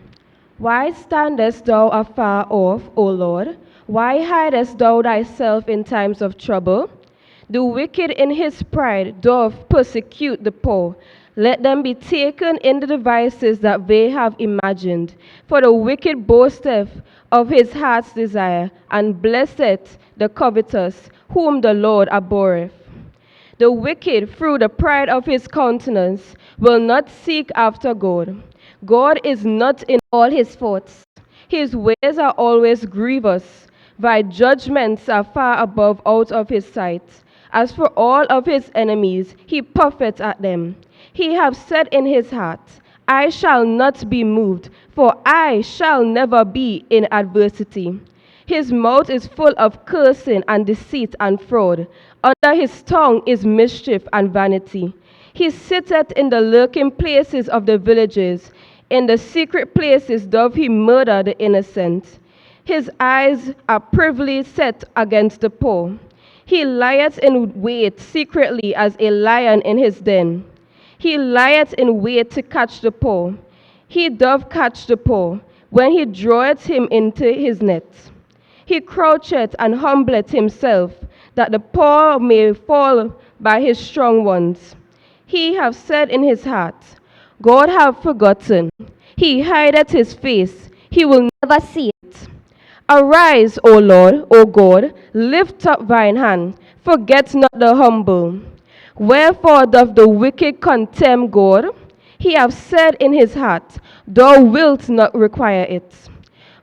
Why standest thou afar off, O Lord? Why hidest thou thyself in times of trouble? The wicked in his pride doth persecute the poor. Let them be taken in the devices that they have imagined. For the wicked boasteth of his heart's desire, and blesseth the covetous, whom the Lord abhorreth. The wicked, through the pride of his countenance, will not seek after God. God is not in all his thoughts. His ways are always grievous. Thy judgments are far above out of his sight. As for all of his enemies, he puffeth at them. He hath said in his heart, I shall not be moved, for I shall never be in adversity. His mouth is full of cursing and deceit and fraud. Under his tongue is mischief and vanity. He sitteth in the lurking places of the villages. In the secret places doth he murder the innocent. His eyes are privily set against the poor. He lieth in wait secretly as a lion in his den. He lieth in wait to catch the poor. He doth catch the poor when he draweth him into his net. He croucheth and humbleth himself, that the poor may fall by his strong ones. He hath said in his heart, God hath forgotten. He hideth his face, he will never see it. Arise, O Lord, O God, lift up thine hand, forget not the humble. Wherefore doth the wicked contemn God? He hath said in his heart, Thou wilt not require it.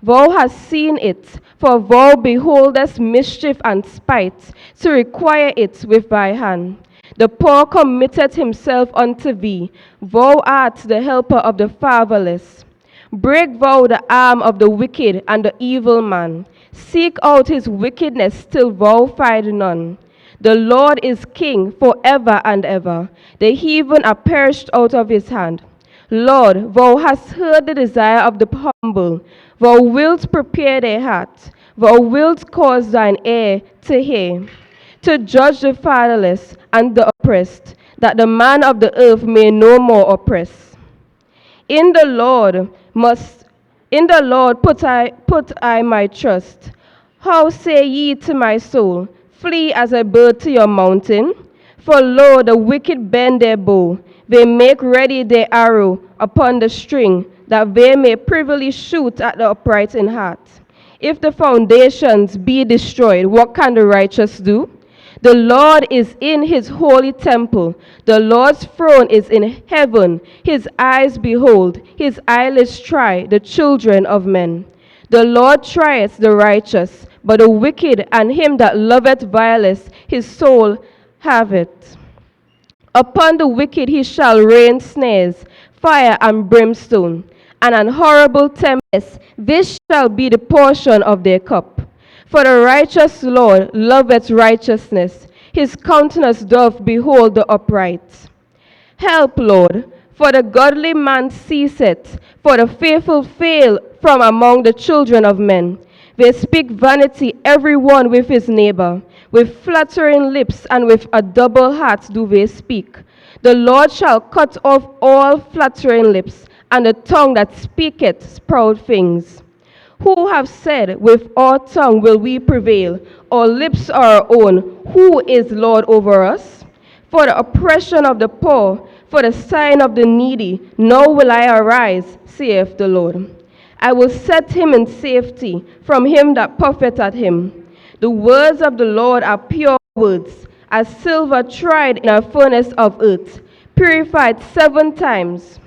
Thou hast seen it, for thou beholdest mischief and spite, to require it with thy hand. The poor committeth himself unto thee. Thou art the helper of the fatherless. Break thou the arm of the wicked and the evil man. Seek out his wickedness till thou find none. The Lord is king forever and ever. The heathen are perished out of his hand. Lord, thou hast heard the desire of the humble. Thou wilt prepare their heart. Thou wilt cause thine ear to hear, to judge the fatherless and the oppressed, that the man of the earth may no more oppress. In the Lord put I my trust. How say ye to my soul, flee as a bird to your mountain? For lo, the wicked bend their bow, they make ready their arrow upon the string, that they may privily shoot at the upright in heart. If the foundations be destroyed, what can the righteous do? The Lord is in his holy temple. The Lord's throne is in heaven. His eyes behold, his eyelids try the children of men. The Lord trieth the righteous, but the wicked and him that loveth violence, his soul haveth. Upon the wicked he shall rain snares, fire and brimstone, and an horrible tempest. This shall be the portion of their cup. For the righteous Lord loveth righteousness. His countenance doth behold the upright. Help, Lord, for the godly man ceaseth, for the faithful fail from among the children of men. They speak vanity, every one with his neighbor. With flattering lips and with a double heart do they speak. The Lord shall cut off all flattering lips, and the tongue that speaketh proud things. Who have said, with our tongue will we prevail, our lips are our own, who is Lord over us? For the oppression of the poor, for the sign of the needy, now will I arise, saith the Lord. I will set him in safety from him that puffeth at him. The words of the Lord are pure words, as silver tried in a furnace of earth, purified 7 times.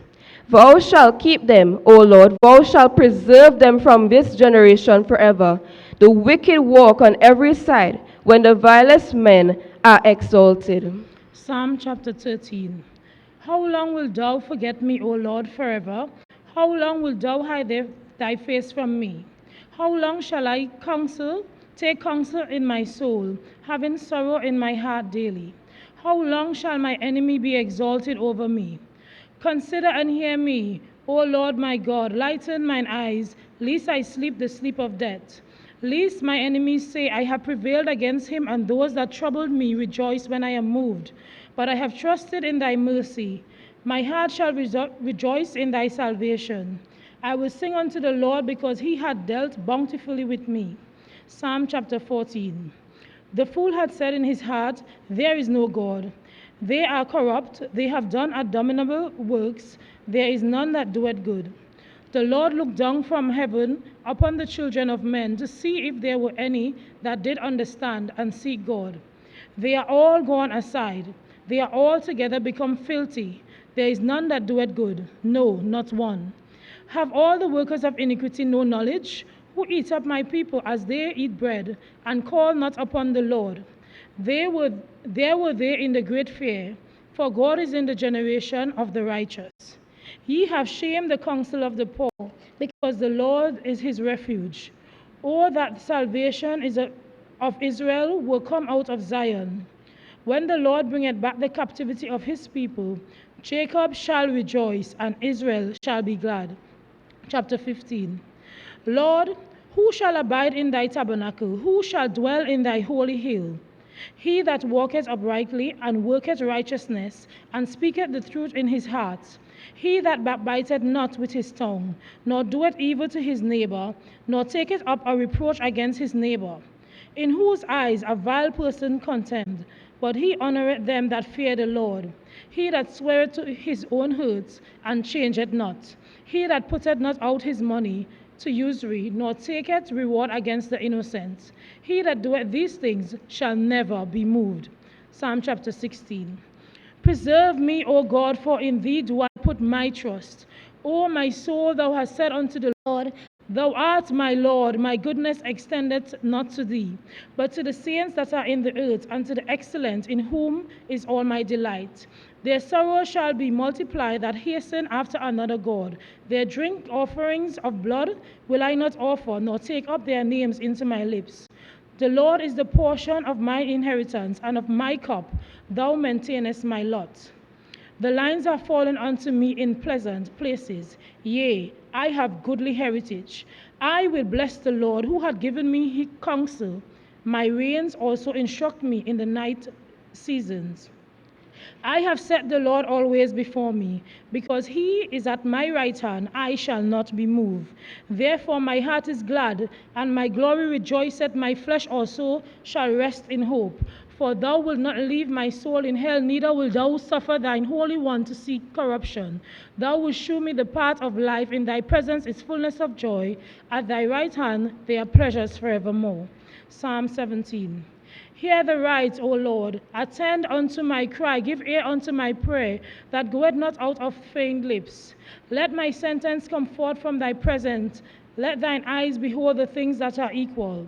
Thou shalt keep them, O Lord, thou shalt preserve them from this generation forever. The wicked walk on every side, when the vilest men are exalted. Psalm chapter 13. How long wilt thou forget me, O Lord, forever? How long wilt thou hide thy face from me? How long shall I take counsel in my soul, having sorrow in my heart daily? How long shall my enemy be exalted over me? Consider and hear me, O Lord my God. Lighten mine eyes, lest I sleep the sleep of death. Lest my enemies say, I have prevailed against him, and those that troubled me rejoice when I am moved. But I have trusted in thy mercy. My heart shall rejoice in thy salvation. I will sing unto the Lord, because he hath dealt bountifully with me. Psalm chapter 14. The fool hath said in his heart, there is no God. They are corrupt, they have done abominable works, there is none that doeth good. The Lord looked down from heaven upon the children of men, to see if there were any that did understand and seek God. They are all gone aside, they are altogether become filthy. There is none that doeth good, no, not one. Have all the workers of iniquity no knowledge, who eat up my people as they eat bread, and call not upon the Lord? There were they in the great fear, for God is in the generation of the righteous. Ye have shamed the counsel of the poor, because the Lord is his refuge. Oh, that salvation of Israel will come out of Zion. When the Lord bringeth back the captivity of his people, Jacob shall rejoice, and Israel shall be glad. Chapter 15. Lord, who shall abide in thy tabernacle? Who shall dwell in thy holy hill? He that walketh uprightly and worketh righteousness, and speaketh the truth in his heart. He that backbiteth not with his tongue, nor doeth evil to his neighbor, nor taketh up a reproach against his neighbor, in whose eyes a vile person contemned, but he honoureth them that fear the Lord. He that sweareth to his own hurts, and changeth not. He that putteth not out his money to usury, nor taketh reward against the innocent. He that doeth these things shall never be moved. Psalm chapter 16. Preserve me, O God, for in thee do I put my trust. O my soul, thou hast said unto the Lord, Thou art my Lord, my goodness extendeth not to thee, but to the saints that are in the earth, and to the excellent, in whom is all my delight. Their sorrow shall be multiplied that hasten after another God. Their drink offerings of blood will I not offer, nor take up their names into my lips. The Lord is the portion of my inheritance, and of my cup thou maintainest my lot. The lines are fallen unto me in pleasant places. Yea, I have goodly heritage. I will bless the Lord, who hath given me his counsel. My reins also instruct me in the night seasons. I have set the Lord always before me. Because he is at my right hand, I shall not be moved. Therefore my heart is glad, and my glory rejoiceth. My flesh also shall rest in hope. For thou wilt not leave my soul in hell, neither wilt thou suffer thine Holy One to see corruption. Thou wilt shew me the path of life. In thy presence is fullness of joy. At thy right hand there are pleasures forevermore. Psalm 17. Hear the right, O Lord. Attend unto my cry. Give ear unto my prayer, that goeth not out of feigned lips. Let my sentence come forth from thy presence. Let thine eyes behold the things that are equal.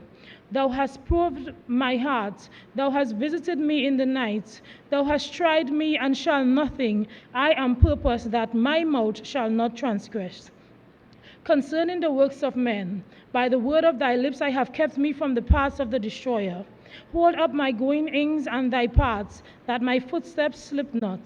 Thou hast proved my heart. Thou hast visited me in the night. Thou hast tried me, and shall nothing. I am purposed that my mouth shall not transgress. Concerning the works of men, by the word of thy lips I have kept me from the paths of the destroyer. Hold up my goings and thy paths, that my footsteps slip not.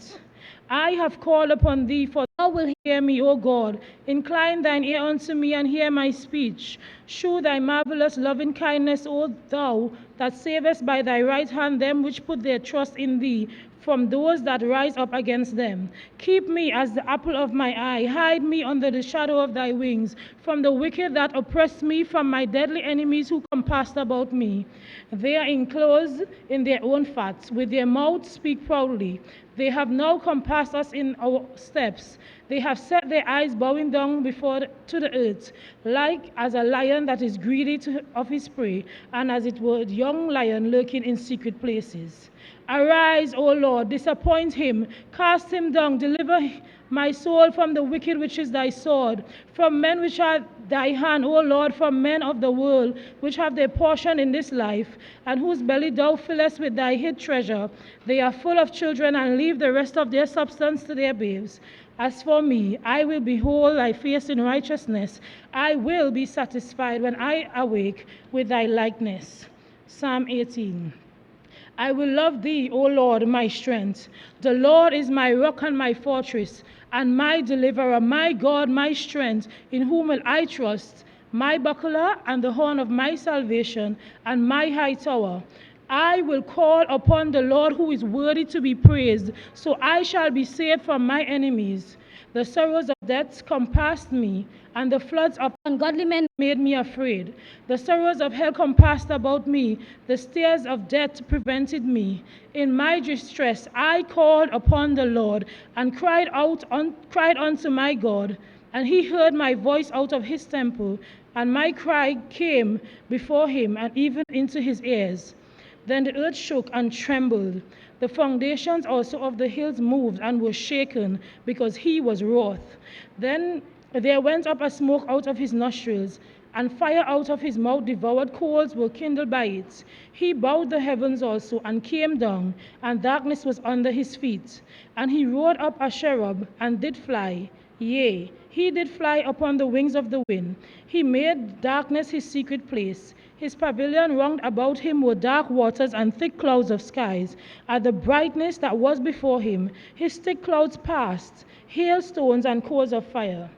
I have called upon thee, for thou wilt hear me, O God. Incline thine ear unto me, and hear my speech. Shew thy marvelous loving kindness, O thou that savest by thy right hand them which put their trust in thee, from those that rise up against them. Keep me as the apple of my eye. Hide me under the shadow of thy wings, from the wicked that oppress me, from my deadly enemies who compassed about me. They are enclosed in their own fats. With their mouths speak proudly. They have now compassed us in our steps. They have set their eyes bowing down to the earth, like as a lion that is greedy of his prey, and as it were a young lion lurking in secret places. Arise, O Lord, disappoint him, cast him down, deliver my soul from the wicked which is thy sword, from men which are thy hand, O Lord, from men of the world, which have their portion in this life, and whose belly thou fillest with thy hid treasure. They are full of children, and leave the rest of their substance to their babes. As for me, I will behold thy face in righteousness. I will be satisfied when I awake with thy likeness. Psalm 18. I will love thee, O Lord, my strength. The Lord is my rock and my fortress, and my deliverer, my God, my strength, in whom will I trust, my buckler and the horn of my salvation, and my high tower. I will call upon the Lord, who is worthy to be praised, so I shall be saved from my enemies. The sorrows of death compassed me, and the floods of ungodly men made me afraid. The sorrows of hell compassed about me, the snares of death prevented me. In my distress I called upon the Lord, and cried unto my God, and he heard my voice out of his temple, and my cry came before him, and even into his ears. Then the earth shook and trembled. The foundations also of the hills moved and were shaken, because he was wroth. Then there went up a smoke out of his nostrils, and fire out of his mouth devoured. Coals were kindled by it. He bowed the heavens also, and came down, and darkness was under his feet. And he rode up a cherub, and did fly. Yea, he did fly upon the wings of the wind. He made darkness his secret place. His pavilion round about him were dark waters and thick clouds of skies. At the brightness that was before him, his thick clouds passed, hailstones and coals of fire.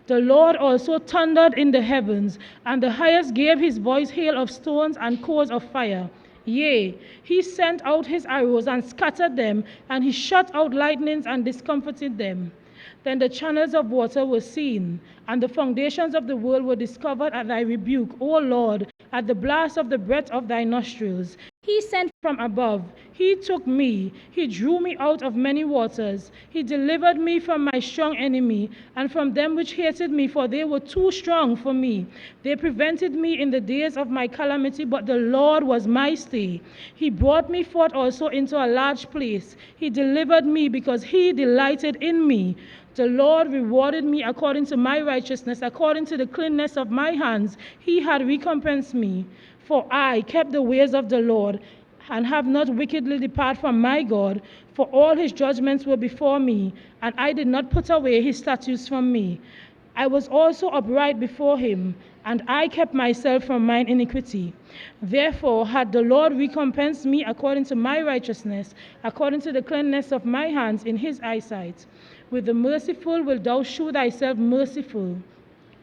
The Lord also thundered in the heavens, and the highest gave his voice, hail of stones and coals of fire. Yea, he sent out his arrows and scattered them, and he shot out lightnings and discomfited them. Then the channels of water were seen, and the foundations of the world were discovered at thy rebuke, O Lord, at the blast of the breath of thy nostrils. He sent from above. He took me. He drew me out of many waters. He delivered me from my strong enemy and from them which hated me, for they were too strong for me. They prevented me in the days of my calamity, but the Lord was my stay. He brought me forth also into a large place. He delivered me because he delighted in me. The Lord rewarded me according to my righteousness, according to the cleanness of my hands. He had recompensed me. For I kept the ways of the Lord, and have not wickedly departed from my God. For all his judgments were before me, and I did not put away his statutes from me. I was also upright before him, and I kept myself from mine iniquity. Therefore had the Lord recompensed me according to my righteousness, according to the cleanness of my hands in his eyesight. With the merciful wilt thou shew thyself merciful.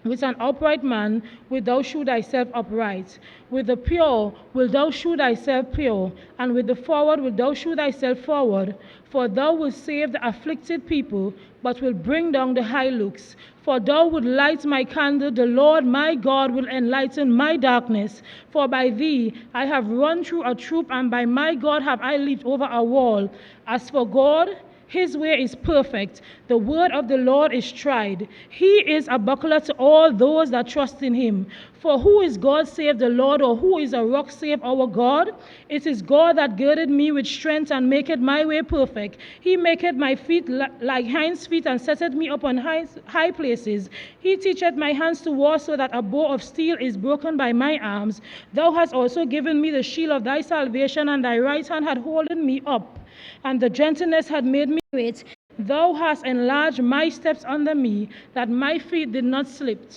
With an upright man wilt thou shew thyself upright. With the pure wilt thou shew thyself pure, and with the forward wilt thou shew thyself forward. For thou wilt save the afflicted people, but wilt bring down the high looks. For thou wilt light my candle, the Lord my God will enlighten my darkness. For by thee I have run through a troop, and by my God have I leaped over a wall. As for God, his way is perfect. The word of the Lord is tried. He is a buckler to all those that trust in him. For who is God save the Lord, or who is a rock save our God? It is God that girded me with strength and maketh my way perfect. He maketh my feet like hinds' feet and setteth me upon high places. He teacheth my hands to war, so that a bow of steel is broken by my arms. Thou hast also given me the shield of thy salvation, and thy right hand hath holden me up, and the gentleness had made me great. Thou hast enlarged my steps under me, that my feet did not slip.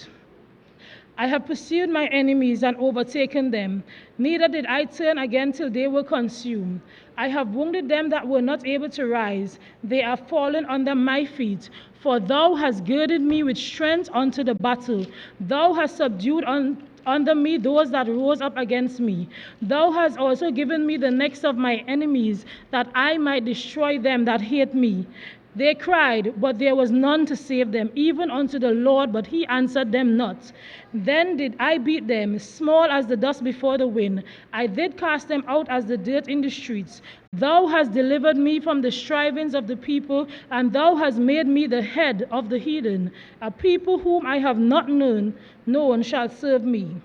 I have pursued my enemies and overtaken them. Neither did I turn again till they were consumed. I have wounded them that were not able to rise. They are fallen under my feet. For thou hast girded me with strength unto the battle. Thou hast subdued under me those that rose up against me. Thou hast also given me the necks of my enemies, that I might destroy them that hate me. They cried, but there was none to save them, even unto the Lord, but he answered them not. Then did I beat them, small as the dust before the wind. I did cast them out as the dirt in the streets. Thou hast delivered me from the strivings of the people, and thou hast made me the head of the heathen. A people whom I have not known shall serve me.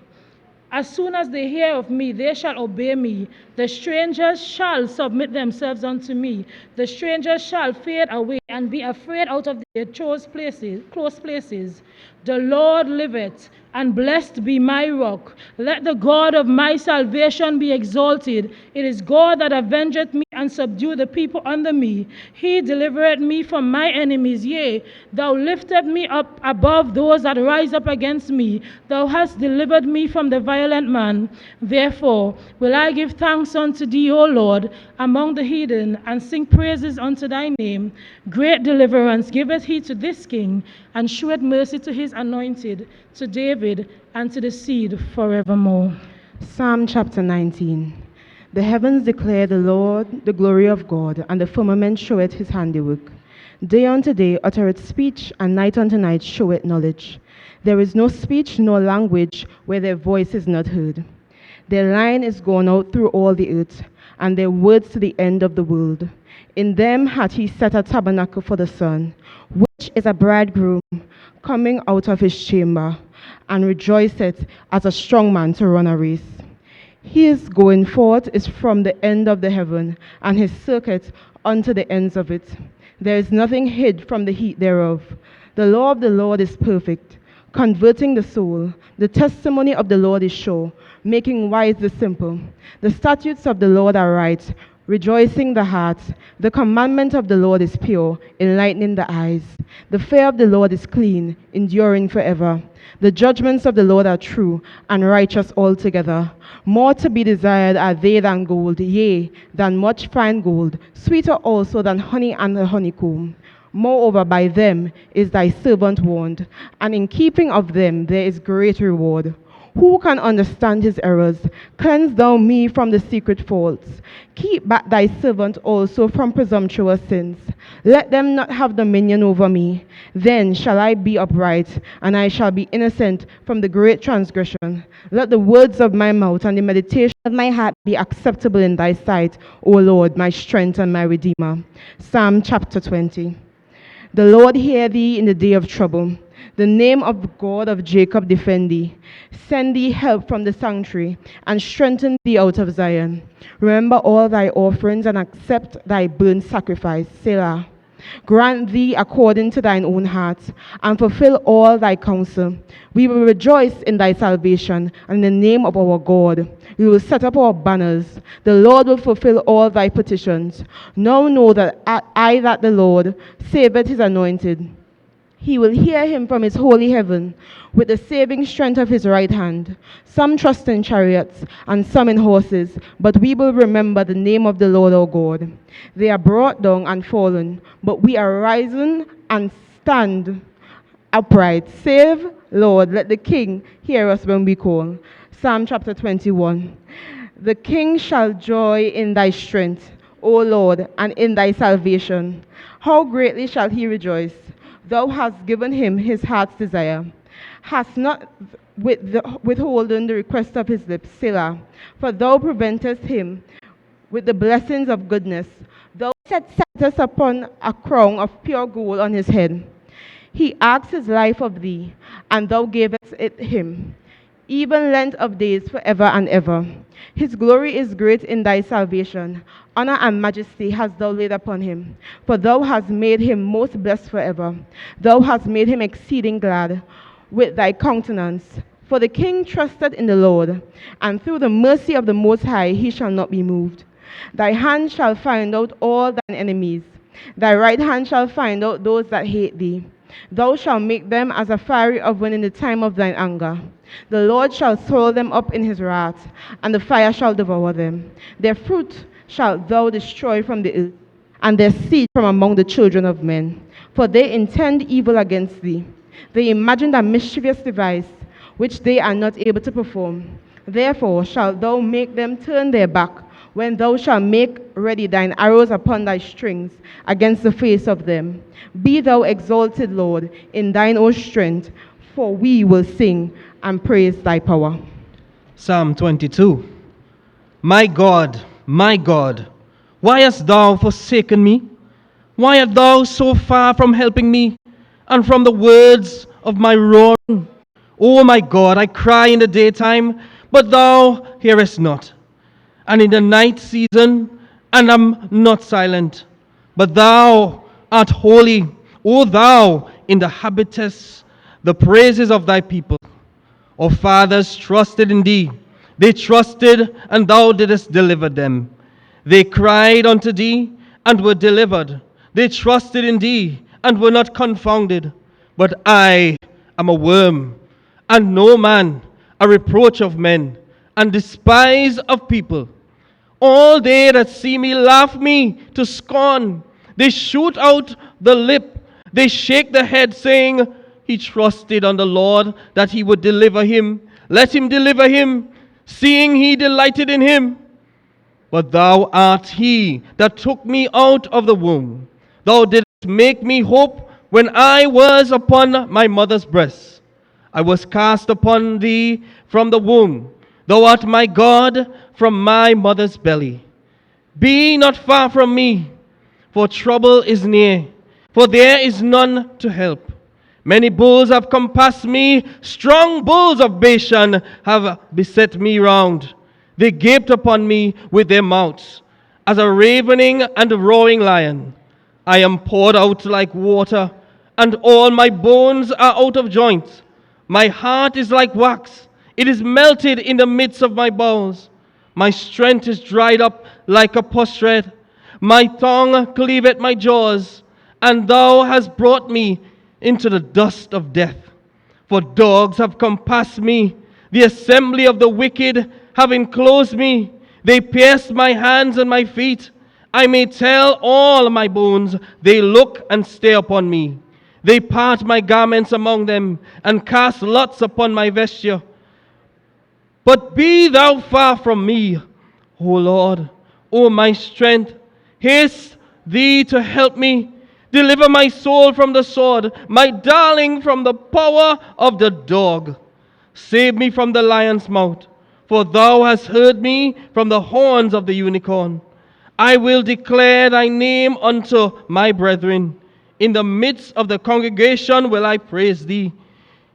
As soon as they hear of me, they shall obey me. The strangers shall submit themselves unto me. The strangers shall fade away and be afraid out of their close places. The Lord liveth, and blessed be my rock. Let the God of my salvation be exalted. It is God that avengeth me and subdue the people under me. He delivereth me from my enemies. Yea, thou liftest me up above those that rise up against me. Thou hast delivered me from the violent man. Therefore will I give thanks unto thee, O Lord, among the heathen, and sing praises unto thy name. Great deliverance giveth he to this king, and sheweth mercy to his anointed, to David, and to the seed forevermore. Psalm chapter 19. The heavens declare the Lord, the glory of God, and the firmament showeth his handiwork. Day unto day uttereth speech, and night unto night showeth knowledge. There is no speech nor language where their voice is not heard. Their line is gone out through all the earth, and their words to the end of the world. In them hath he set a tabernacle for the sun, which is a bridegroom coming out of his chamber, and rejoiceth as a strong man to run a race. His going forth is from the end of the heaven, and his circuit unto the ends of it. There is nothing hid from the heat thereof. The law of the Lord is perfect, converting the soul. The testimony of the Lord is sure, making wise the simple. The statutes of the Lord are right, rejoicing the heart. The commandment of the Lord is pure, enlightening the eyes. The fear of the Lord is clean, enduring forever. The judgments of the Lord are true and righteous altogether. More to be desired are they than gold, yea, than much fine gold, sweeter also than honey and the honeycomb. Moreover, by them is thy servant warned, and in keeping of them there is great reward. Who can understand his errors? Cleanse thou me from the secret faults. Keep back thy servant also from presumptuous sins. Let them not have dominion over me. Then shall I be upright, and I shall be innocent from the great transgression. Let the words of my mouth and the meditation of my heart be acceptable in thy sight, O Lord, my strength and my redeemer. Psalm chapter 20. The Lord hear thee in the day of trouble. The name of the God of Jacob defend thee. Send thee help from the sanctuary, and strengthen thee out of Zion. Remember all thy offerings, and accept thy burnt sacrifice. Selah. Grant thee according to thine own heart, and fulfill all thy counsel. We will rejoice in thy salvation, and in the name of our God we will set up our banners. The Lord will fulfill all thy petitions. Now know that I that the Lord saveth his anointed. He will hear him from his holy heaven with the saving strength of his right hand. Some trust in chariots and some in horses, but we will remember the name of the Lord our God. They are brought down and fallen, but we are risen and stand upright. Save, Lord, let the King hear us when we call. Psalm chapter 21. The King shall joy in thy strength, O Lord, and in thy salvation. How greatly shall he rejoice! Thou hast given him his heart's desire. Hast not withholden the request of his lips, Selah. For thou preventest him with the blessings of goodness. Thou settest upon a crown of pure gold on his head. He asked his life of thee, and thou gavest it him, even length of days forever and ever. His glory is great in thy salvation. Honor and majesty hast thou laid upon him, for thou hast made him most blessed forever. Thou hast made him exceeding glad with thy countenance. For the king trusted in the Lord, and through the mercy of the Most High he shall not be moved. Thy hand shall find out all thine enemies. Thy right hand shall find out those that hate thee. Thou shalt make them as a fiery oven in the time of thine anger. The Lord shall swallow them up in his wrath, and the fire shall devour them. Their fruit shalt thou destroy from the earth, and their seed from among the children of men. For they intend evil against thee. They imagine a mischievous device, which they are not able to perform. Therefore shalt thou make them turn their back, when thou shalt make ready thine arrows upon thy strings against the face of them. Be thou exalted, Lord, in thine own strength, for we will sing and praise thy power. Psalm 22. My God, why hast thou forsaken me? Why art thou so far from helping me, and from the words of my roaring? O my God, I cry in the daytime, but thou hearest not, and in the night season, and am not silent. But thou art holy, O thou inhabitest the praises of thy people. Our fathers trusted in thee. They trusted, and thou didst deliver them. They cried unto thee, and were delivered. They trusted in thee, and were not confounded. But I am a worm, and no man, a reproach of men, and despise of people. All they that see me laugh me to scorn. They shoot out the lip. They shake the head, saying, He trusted on the Lord that he would deliver him. Let him deliver him, seeing he delighted in him. But thou art he that took me out of the womb. Thou didst make me hope when I was upon my mother's breast. I was cast upon thee from the womb. Thou art my God from my mother's belly. Be not far from me, for trouble is near, for there is none to help. Many bulls have compassed me, strong bulls of Bashan have beset me round. They gaped upon me with their mouths, as a ravening and a roaring lion. I am poured out like water, and all my bones are out of joint. My heart is like wax, it is melted in the midst of my bowels. My strength is dried up like a potsherd. My tongue cleaveth my jaws, and thou hast brought me into the dust of death. For dogs have compassed me, the assembly of the wicked have enclosed me. They pierced my hands and my feet. I may tell all my bones, they look and stare upon me. They part my garments among them, and cast lots upon my vesture. But be thou far from me, O Lord, O my strength. Haste thee to help me. Deliver my soul from the sword, my darling from the power of the dog. Save me from the lion's mouth, for thou hast heard me from the horns of the unicorn. I will declare thy name unto my brethren. In the midst of the congregation will I praise thee.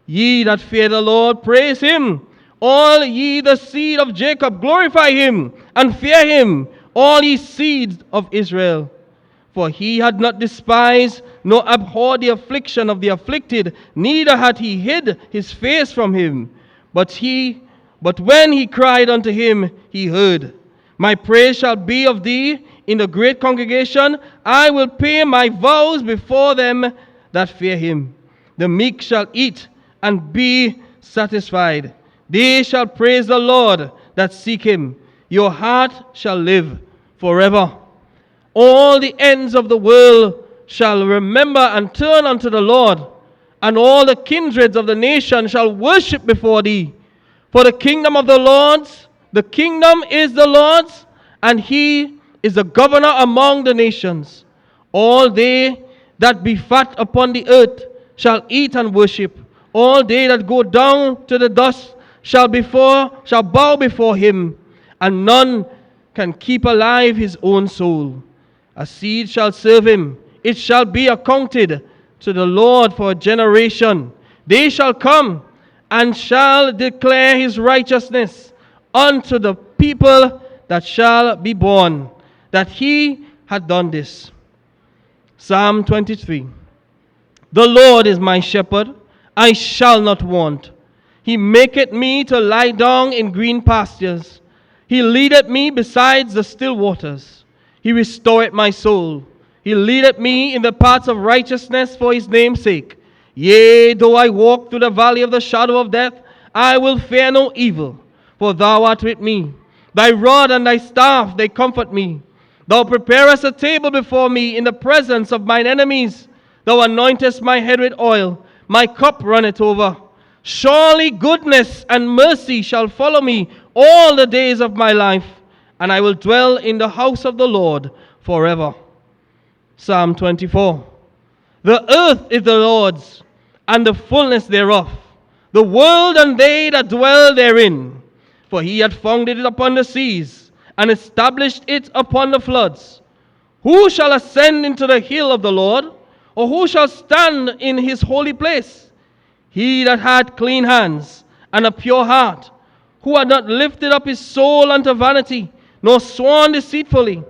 Ye that fear the Lord, praise him. All ye the seed of Jacob, glorify him and fear him, all ye seeds of Israel. For he had not despised nor abhorred the affliction of the afflicted, neither had he hid his face from him. But when he cried unto him, he heard. My praise shall be of thee in the great congregation. I will pay my vows before them that fear him. The meek shall eat and be satisfied. They shall praise the Lord that seek him. Your heart shall live forever. All the ends of the world shall remember and turn unto the Lord, and all the kindreds of the nation shall worship before thee. For the kingdom of the kingdom is the Lord's, and he is the governor among the nations. All they that be fat upon the earth shall eat and worship. All they that go down to the dust shall bow before him, and none can keep alive his own soul. A seed shall serve him. It shall be accounted to the Lord for a generation. They shall come and shall declare his righteousness unto the people that shall be born, that he had done this. Psalm 23. The Lord is my shepherd, I shall not want. He maketh me to lie down in green pastures. He leadeth me beside the still waters. He restoreth my soul. He leadeth me in the paths of righteousness for his name's sake. Yea, though I walk through the valley of the shadow of death, I will fear no evil, for thou art with me. Thy rod and thy staff, they comfort me. Thou preparest a table before me in the presence of mine enemies. Thou anointest my head with oil. My cup runneth over. Surely goodness and mercy shall follow me all the days of my life, and I will dwell in the house of the Lord forever. Psalm 24. The earth is the Lord's, and the fullness thereof, the world and they that dwell therein. For he hath founded it upon the seas, and established it upon the floods. Who shall ascend into the hill of the Lord? Or who shall stand in his holy place? He that hath clean hands and a pure heart, who hath not lifted up his soul unto vanity, nor sworn deceitfully,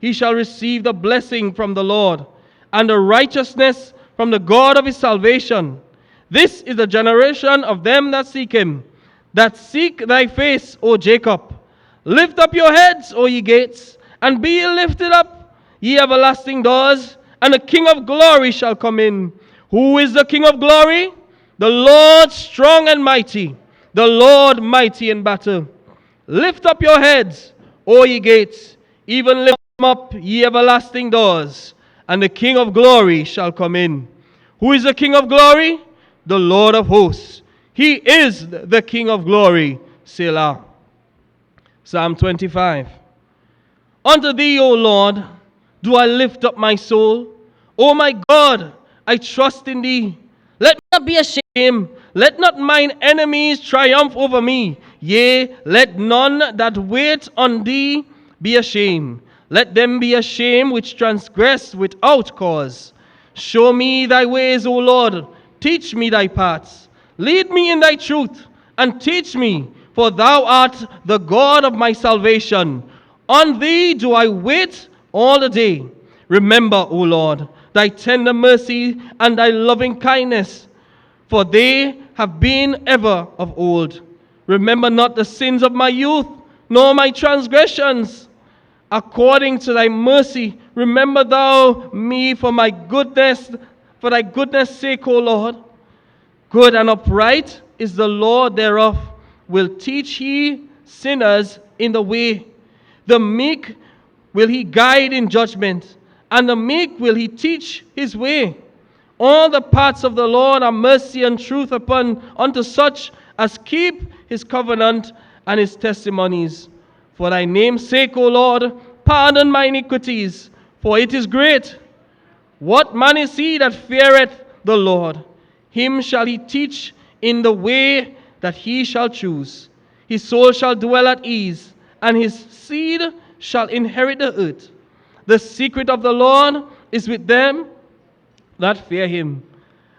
he shall receive the blessing from the Lord, and the righteousness from the God of his salvation. This is the generation of them that seek him, that seek thy face, O Jacob. Lift up your heads, O ye gates, and be ye lifted up, ye everlasting doors, and the King of glory shall come in. Who is the King of glory? The Lord strong and mighty, the Lord mighty in battle. Lift up your heads, O ye gates, even lift them up, ye everlasting doors, and the King of glory shall come in. Who is the King of glory? The Lord of hosts. He is the King of glory. Selah. Psalm 25. Unto thee, O Lord, do I lift up my soul. O my God, I trust in thee. Let me not be ashamed. Let not mine enemies triumph over me. Yea, let none that wait on thee be ashamed. Let them be ashamed which transgress without cause. Show me thy ways, O Lord. Teach me thy paths. Lead me in thy truth, and teach me, for thou art the God of my salvation. On thee do I wait all the day. Remember, O Lord, thy tender mercy and thy loving kindness, for they have been ever of old. Remember not the sins of my youth, nor my transgressions. According to thy mercy, remember thou me for thy goodness' sake, O Lord. Good and upright is the Lord thereof, will teach he sinners in the way. The meek will he guide in judgment, and the meek will he teach his way. All the paths of the Lord are mercy and truth unto such as keep his covenant and his testimonies. For thy name's sake, O Lord, pardon my iniquities, for it is great. What man is he that feareth the Lord? Him shall he teach in the way that he shall choose. His soul shall dwell at ease, and his seed shall inherit the earth. The secret of the Lord is with them that fear him,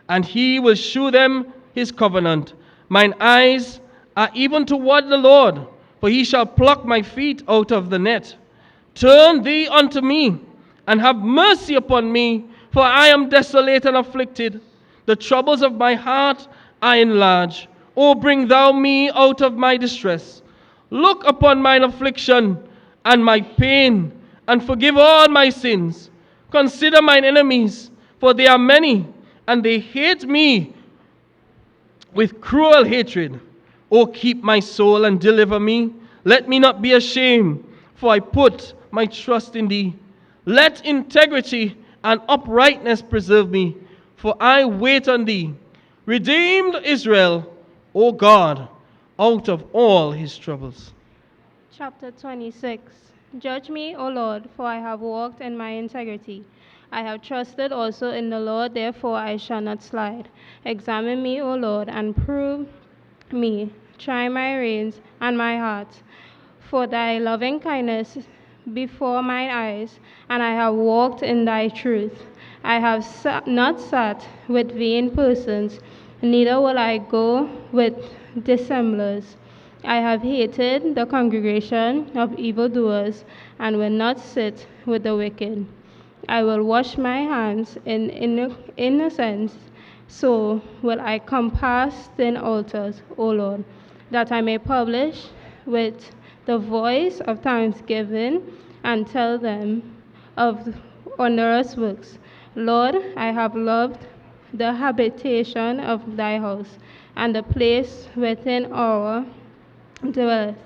and he will shew them his covenant. Mine eyes are even toward the Lord, for he shall pluck my feet out of the net. Turn thee unto me, and have mercy upon me, for I am desolate and afflicted. The troubles of my heart are enlarged. O bring thou me out of my distress. Look upon mine affliction and my pain, and forgive all my sins. Consider mine enemies, for they are many, and they hate me with cruel hatred. O keep my soul and deliver me. Let me not be ashamed, for I put my trust in thee. Let integrity and uprightness preserve me, for I wait on thee. Redeemed Israel, O God, out of all his troubles. Chapter 26. Judge me, O Lord, for I have walked in my integrity. I have trusted also in the Lord, therefore I shall not slide. Examine me, O Lord, and prove me. Try my reins and my heart. For thy loving kindness before mine eyes, and I have walked in thy truth. I have not sat with vain persons, neither will I go with dissemblers. I have hated the congregation of evildoers, and will not sit with the wicked. I will wash my hands in innocence, so will I compass thin altars, O Lord, that I may publish with the voice of thanksgiving and tell them of wondrous works. Lord, I have loved the habitation of thy house, and the place within our dwelleth.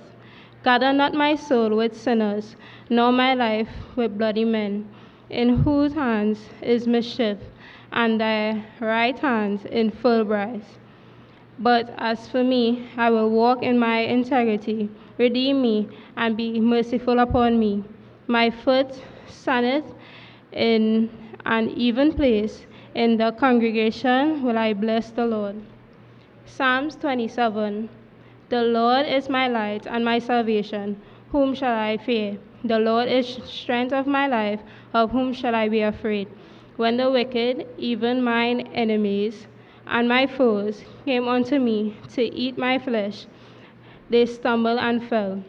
Gather not my soul with sinners, nor my life with bloody men, in whose hands is mischief, and thy right hand in full brise. But as for me, I will walk in my integrity. Redeem me, and be merciful upon me. My foot standeth in an even place. In the congregation will I bless the Lord. Psalms 27. The Lord is my light and my salvation. Whom shall I fear? The Lord is strength of my life. Of whom shall I be afraid? When the wicked, even mine enemies, and my foes came unto me to eat my flesh, they stumbled and fell.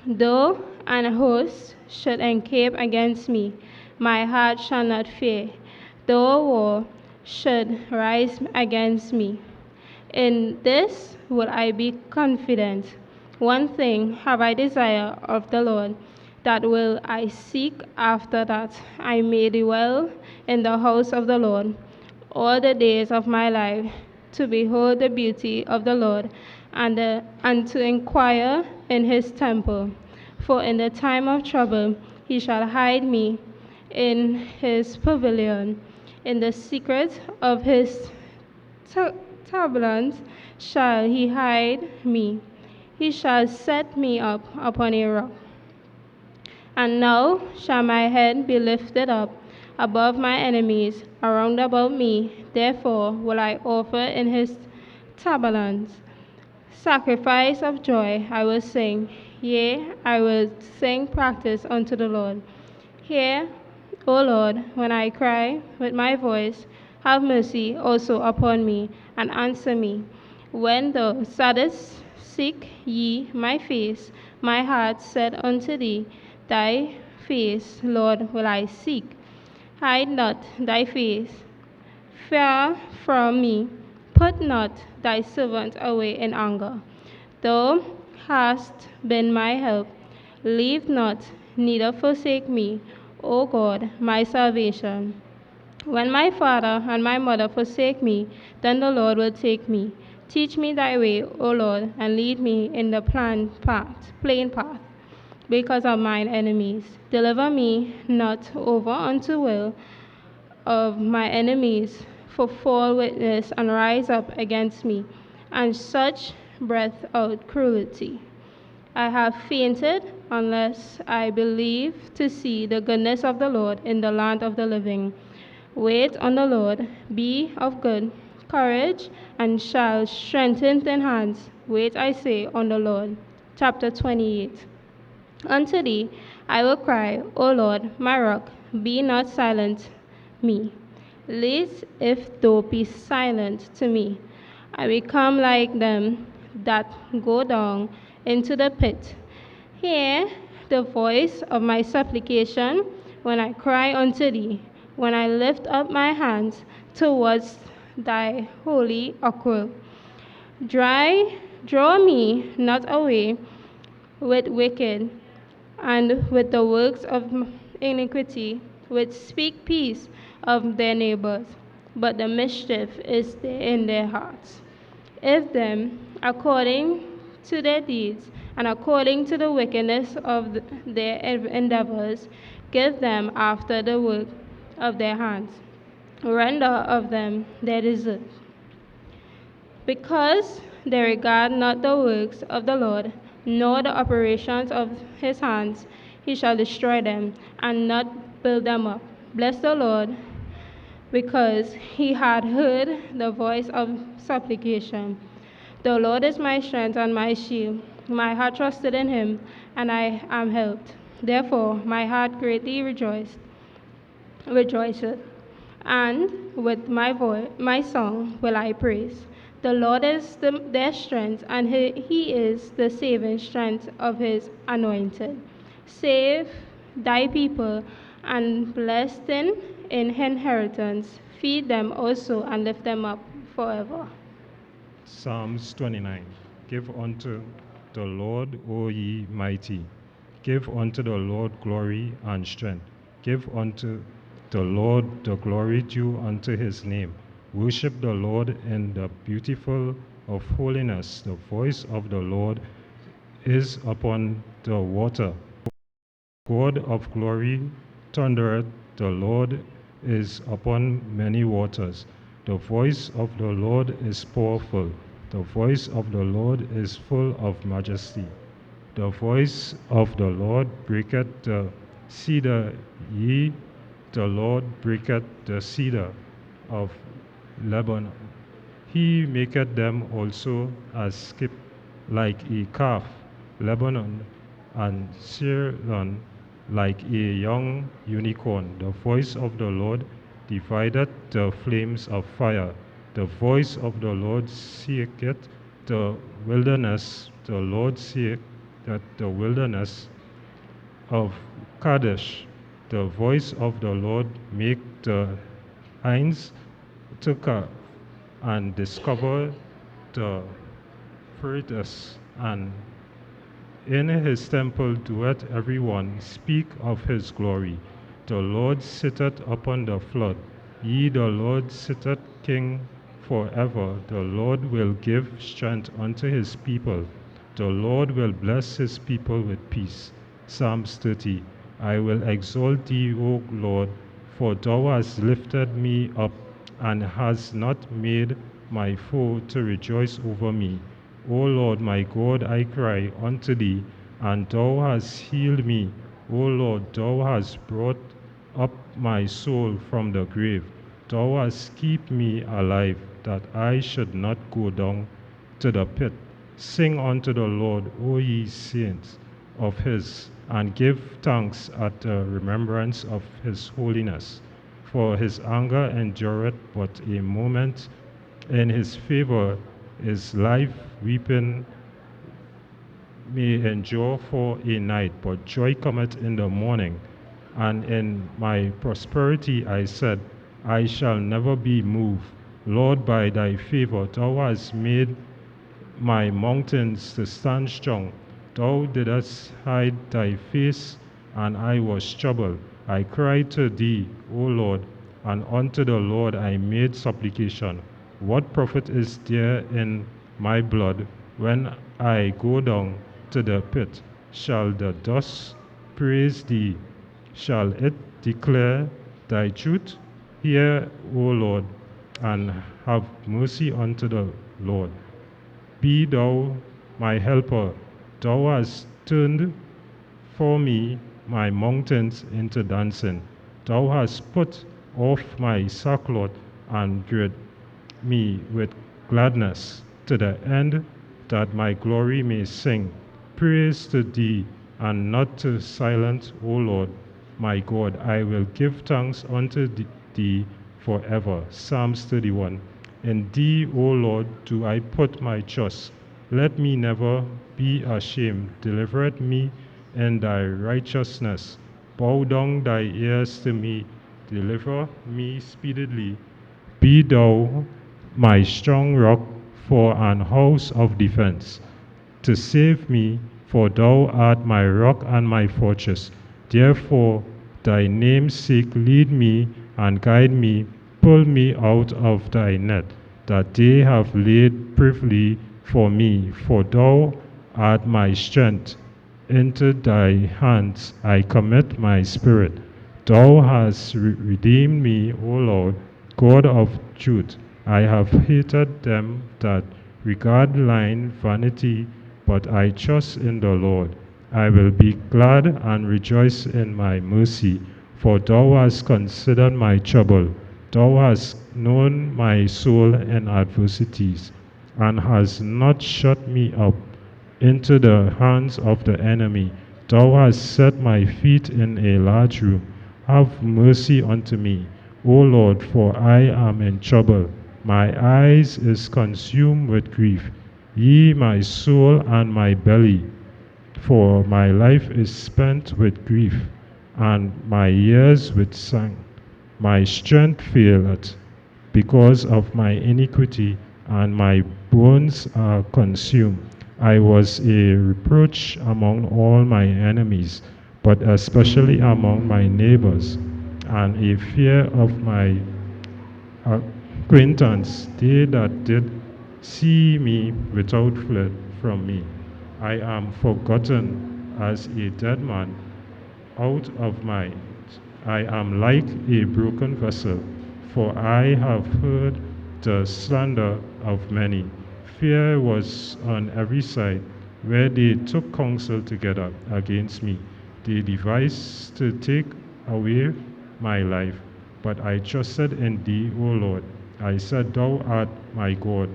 Though an host should encamp against me, my heart shall not fear. Though a war should rise against me, in this will I be confident. One thing have I desire of the Lord, that will I seek after, that I may dwell in the house of the Lord all the days of my life, to behold the beauty of the Lord, and to inquire in his temple. For in the time of trouble he shall hide me in his pavilion. In the secret of his tabernacle shall he hide me. He shall set me up upon a rock. And now shall my head be lifted up above my enemies around about me. Therefore will I offer in his tabernacle sacrifice of joy. I will sing, yea, I will sing practice unto the Lord. Hear, O Lord, when I cry with my voice. Have mercy also upon me, and answer me. When thou saidst, seek ye my face, my heart said unto thee, thy face, Lord, will I seek. Hide not thy face far from me. Put not thy servant away in anger. Thou hast been my help. Leave not, neither forsake me, O God, my salvation. When my father and my mother forsake me, then the Lord will take me. Teach me thy way, O Lord, and lead me in the plain path, because of mine enemies. Deliver me not over unto will of my enemies, for false witness and rise up against me, and such breath out cruelty. I have fainted unless I believe to see the goodness of the Lord in the land of the living. Wait on the Lord, be of good courage, and shall strengthen thine hands. Wait, I say, on the Lord. Chapter 28. Unto thee I will cry, O Lord, my rock, be not silent me. Lest if thou be silent to me, I become like them that go down into the pit. Hear the voice of my supplication when I cry unto thee, when I lift up my hands towards thy holy ocul. Draw me not away with wicked and with the works of iniquity, which speak peace of their neighbors, but the mischief is in their hearts. If them, according to their deeds and according to the wickedness of their endeavors, give them after the work of their hands. Render of them their desert. Because they regard not the works of the Lord, nor the operations of his hands, he shall destroy them and not build them up. Bless the Lord, because he had heard the voice of supplication. The Lord is my strength and my shield. My heart trusted in him, and I am helped. Therefore my heart greatly rejoiceth, and with my song will I praise. The Lord is their strength, and he is the saving strength of his anointed. Save thy people, and bless them in inheritance. Feed them also, and lift them up forever. Psalms 29. Give unto the Lord, O ye mighty. Give unto the Lord glory and strength. Give unto the Lord the glory due unto his name. Worship the Lord in the beautiful of holiness. The voice of the Lord is upon the water. God of glory thundereth, the Lord is upon many waters. The voice of the Lord is powerful. The voice of the Lord is full of majesty. The voice of the Lord breaketh the cedar, yea, the Lord breaketh the cedar of Lebanon. He maketh them also as skip like a calf, Lebanon and Sirion like a young unicorn. The voice of the Lord divideth the flames of fire. The voice of the Lord seeketh the wilderness. The Lord seeketh the wilderness of Kadesh. The voice of the Lord make the hinds to calve and discover the Euphrates, and in his temple doeth every one speak of his glory. The Lord sitteth upon the flood. Ye, the Lord sitteth king forever. The Lord will give strength unto his people. The Lord will bless his people with peace. Psalms 30. I will exalt thee, O Lord, for thou hast lifted me up and hast not made my foe to rejoice over me. O Lord my God, I cry unto thee, and thou hast healed me. O Lord, thou hast brought up my soul from the grave. Thou hast kept me alive, that I should not go down to the pit. Sing unto the Lord, O ye saints of his, and give thanks at the remembrance of his holiness. For his anger endureth but a moment, in his favor is life. Weeping may endure for a night, but joy cometh in the morning. And in my prosperity I said, I shall never be moved. Lord, by thy favor thou hast made my mountains to stand strong. Thou didst hide thy face, and I was troubled. I cried to thee, O Lord, and unto the Lord I made supplication. What profit is there in my blood when I go down to the pit? Shall the dust praise thee? Shall it declare thy truth? Hear, O Lord, and have mercy unto the Lord. Be thou my helper. thou hast turned for me my mountains into dancing. Thou hast put off my sackcloth and girded me with gladness, to the end that my glory may sing praise to thee, and not to silence, O Lord, my God. I will give thanks unto thee forever. Psalms 31. In thee, O Lord, do I put my trust. Let me never be ashamed. Deliver me in thy righteousness. Bow down thy ears to me. Deliver me speedily. Be thou my strong rock for an house of defense, to save me, for thou art my rock and my fortress. Therefore, thy name's sake, lead me and guide me, pull me out of thy net, that they have laid privily for me. For thou art my strength. Into thy hands I commit my spirit. Thou hast redeemed me, O Lord, God of truth. I have hated them that regard lying vanity, but I trust in the Lord. I will be glad and rejoice in my mercy, for thou hast considered my trouble. Thou hast known my soul in adversities, and hast not shut me up into the hands of the enemy. Thou hast set my feet in a large room. Have mercy unto me, O Lord, for I am in trouble. My eyes is consumed with grief, ye my soul and my belly. For my life is spent with grief, and my years with sang. My strength faileth because of my iniquity, and my bones are consumed. I was a reproach among all my enemies, but especially among my neighbors, and a fear of my acquaintance. They that did see me without fled from me. I am forgotten as a dead man out of mind. I am like a broken vessel, for I have heard the slander of many. Fear was on every side, where they took counsel together against me. They devised to take away my life, but I trusted in thee, O Lord. I said, Thou art my God.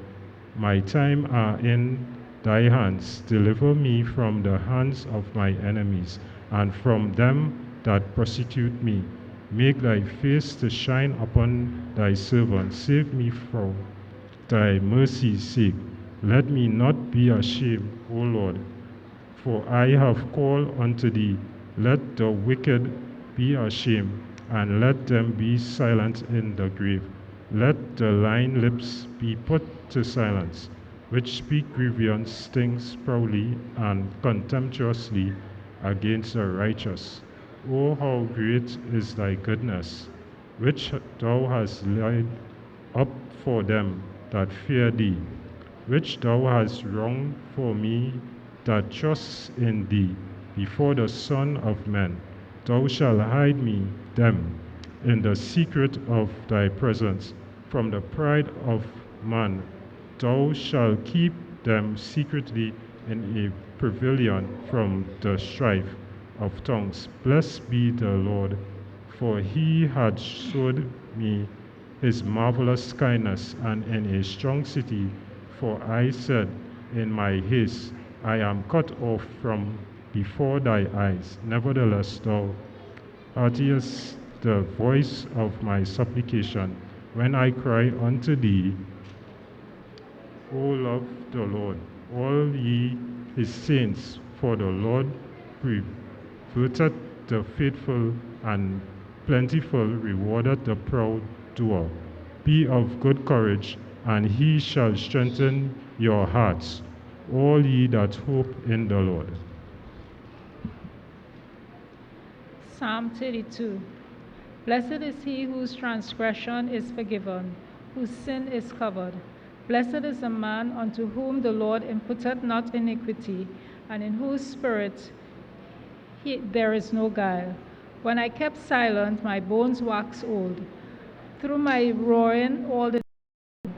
My time are in thy hands. Deliver me from the hands of my enemies, and from them that persecute me. Make thy face to shine upon thy servant. Save me from thy mercy's sake. Let me not be ashamed, O Lord, for I have called unto thee. Let the wicked be ashamed, and let them be silent in the grave. Let the lying lips be put to silence, which speak grievous things proudly and contemptuously against the righteous. O how great is thy goodness, which thou hast laid up for them that fear thee, which thou hast wrung for me that trust in thee. Before the Son of Man, thou shalt hide me them in the secret of thy presence. From the pride of man, thou shalt keep them secretly in a pavilion from the strife of tongues. Blessed be the Lord, for he had showed me his marvelous kindness, and in a strong city. For I said in my haste, I am cut off from before thy eyes. Nevertheless, thou heartiest the voice of my supplication when I cry unto thee. O love the Lord, all ye his saints, for the Lord perverted the faithful, and plentiful rewarded the proud doer. Be of good courage, and he shall strengthen your hearts, all ye that hope in the Lord. Psalm 32. Blessed is he whose transgression is forgiven, whose sin is covered. Blessed is the man unto whom the Lord imputeth not iniquity, and in whose spirit there is no guile. When I kept silent, my bones waxed old. Through my roaring all the day,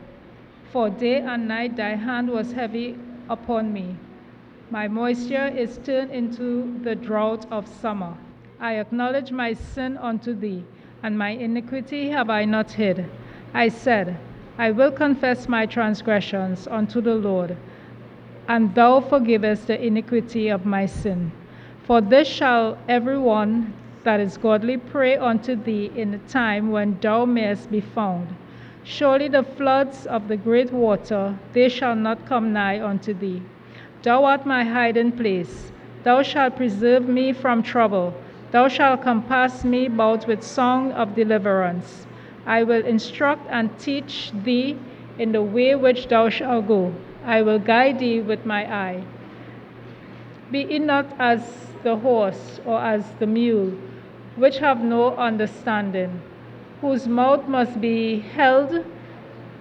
for day and night thy hand was heavy upon me. My moisture is turned into the drought of summer. I acknowledge my sin unto thee, and my iniquity have I not hid. I said, I will confess my transgressions unto the Lord, and thou forgivest the iniquity of my sin. For this shall every one that is godly pray unto thee in the time when thou mayest be found. Surely the floods of the great water, they shall not come nigh unto thee. Thou art my hiding place. Thou shalt preserve me from trouble. Thou shalt compass me about with song of deliverance. I will instruct and teach thee in the way which thou shalt go. I will guide thee with my eye. Be it not as the horse or as the mule, which have no understanding, whose mouth must be held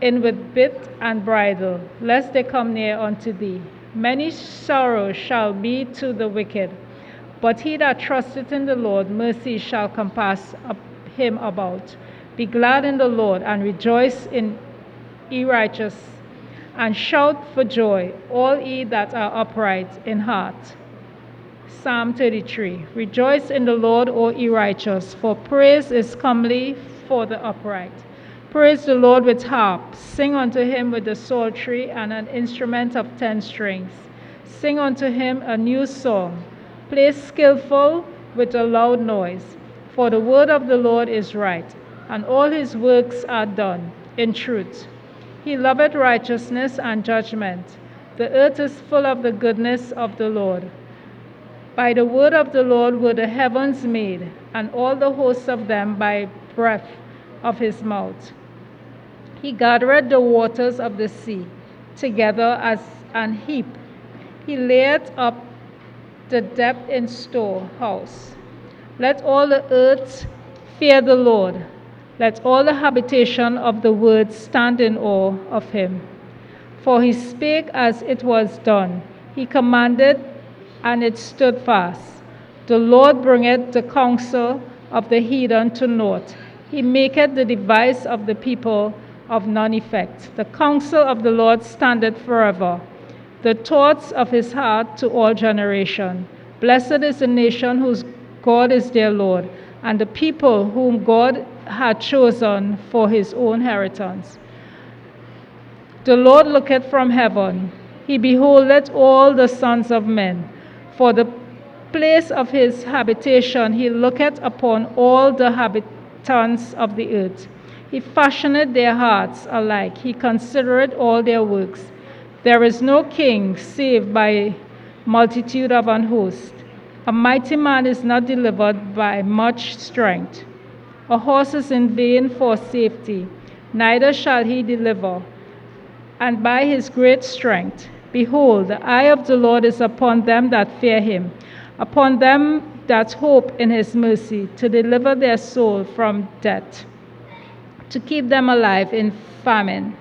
in with bit and bridle, lest they come near unto thee. Many sorrows shall be to the wicked, but he that trusteth in the Lord, mercy shall compass him about. Be glad in the Lord, and rejoice in ye righteous, and shout for joy, all ye that are upright in heart. Psalm 33. Rejoice in the Lord, O ye righteous, for praise is comely for the upright. Praise the Lord with harp. Sing unto him with the psaltery and an instrument of 10 strings. Sing unto him a new song. Play skillful with a loud noise. For the word of the Lord is right, and all his works are done in truth. He loveth righteousness and judgment. The earth is full of the goodness of the Lord. By the word of the Lord were the heavens made, and all the hosts of them by breath of his mouth. He gathered the waters of the sea together as an heap. He laid up the depth in storehouse. Let all the earth fear the Lord. Let all the habitation of the earth stand in awe of him. For he spake as it was done. He commanded, and it stood fast. The Lord bringeth the counsel of the heathen to naught. He maketh the device of the people of none effect. The counsel of the Lord standeth forever, the thoughts of his heart to all generation. Blessed is the nation whose God is their Lord, and the people whom God hath chosen for his own inheritance. The Lord looketh from heaven, he beholdeth all the sons of men. For the place of his habitation he looketh upon all the inhabitants of the earth. He fashioneth their hearts alike, he considereth all their works. There is no king save by multitude of an host. A mighty man is not delivered by much strength. A horse is in vain for safety, neither shall he deliver, and by his great strength. Behold, the eye of the Lord is upon them that fear him, upon them that hope in his mercy, to deliver their soul from death, to keep them alive in famine.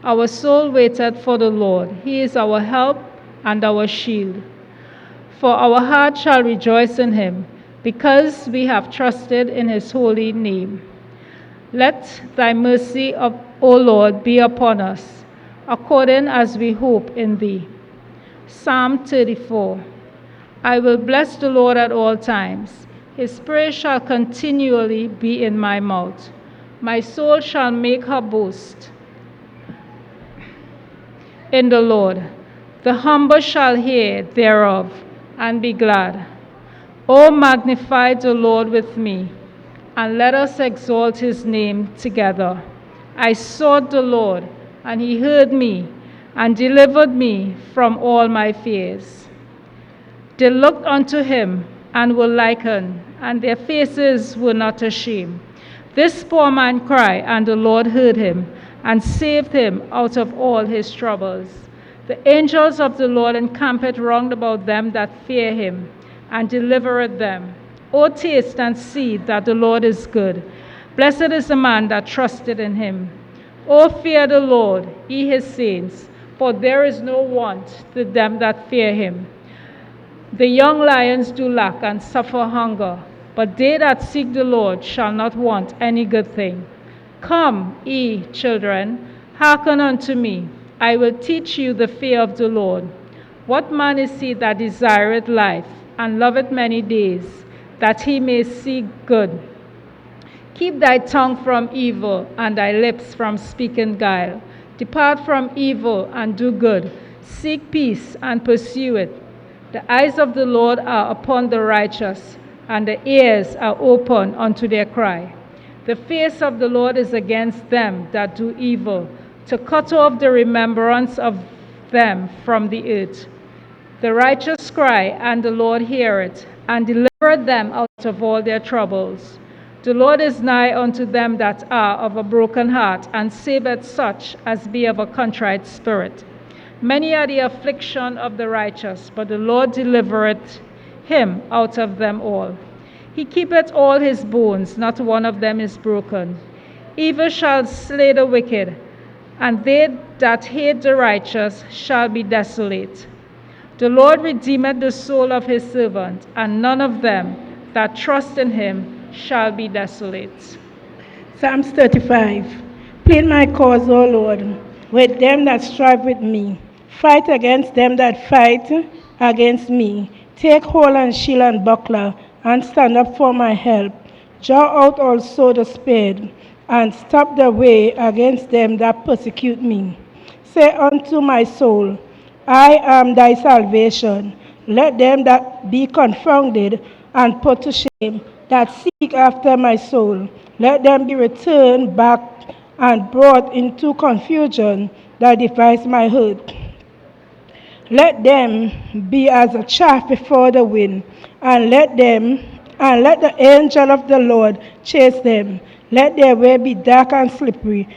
Our soul waited for the Lord. He is our help and our shield. For our heart shall rejoice in him, because we have trusted in his holy name. Let thy mercy, O Lord, be upon us, according as we hope in thee. Psalm 34. I will bless the Lord at all times. His praise shall continually be in my mouth. My soul shall make her boast in the Lord. The humble shall hear thereof and be glad. O magnify the Lord with me, and let us exalt his name together. I sought the Lord, and he heard me, and delivered me from all my fears. They looked unto him, and were lightened, and their faces were not ashamed. This poor man cried, and the Lord heard him, and saved him out of all his troubles. The angels of the Lord encampeth round about them that fear him, and delivereth them. O taste and see that the Lord is good. Blessed is the man that trusted in him. O fear the Lord, ye his saints, for there is no want to them that fear him. The young lions do lack and suffer hunger, but they that seek the Lord shall not want any good thing. Come, ye children, hearken unto me. I will teach you the fear of the Lord. What man is he that desireth life, and loveth many days, that he may see good? Keep thy tongue from evil, and thy lips from speaking guile. Depart from evil, and do good. Seek peace, and pursue it. The eyes of the Lord are upon the righteous, and the ears are open unto their cry. The face of the Lord is against them that do evil, to cut off the remembrance of them from the earth. The righteous cry, and the Lord heareth, and delivereth them out of all their troubles. The Lord is nigh unto them that are of a broken heart, and saveth such as be of a contrite spirit. Many are the affliction of the righteous, but the Lord delivereth him out of them all. He keepeth all his bones, not one of them is broken. Evil shall slay the wicked, and they that hate the righteous shall be desolate. The Lord redeemeth the soul of his servant, and none of them that trust in him shall be desolate. Psalms 35. Plead my cause, O Lord, with them that strive with me. Fight against them that fight against me. Take hold and shield and buckler, and stand up for my help. Draw out also the spade, and stop the way against them that persecute me. Say unto my soul, I am thy salvation. Let them that be confounded and put to shame, that seek after my soul. Let them be returned back and brought into confusion that devise my hurt. Let them be as a chaff before the wind, and let the angel of the Lord chase them. Let their way be dark and slippery,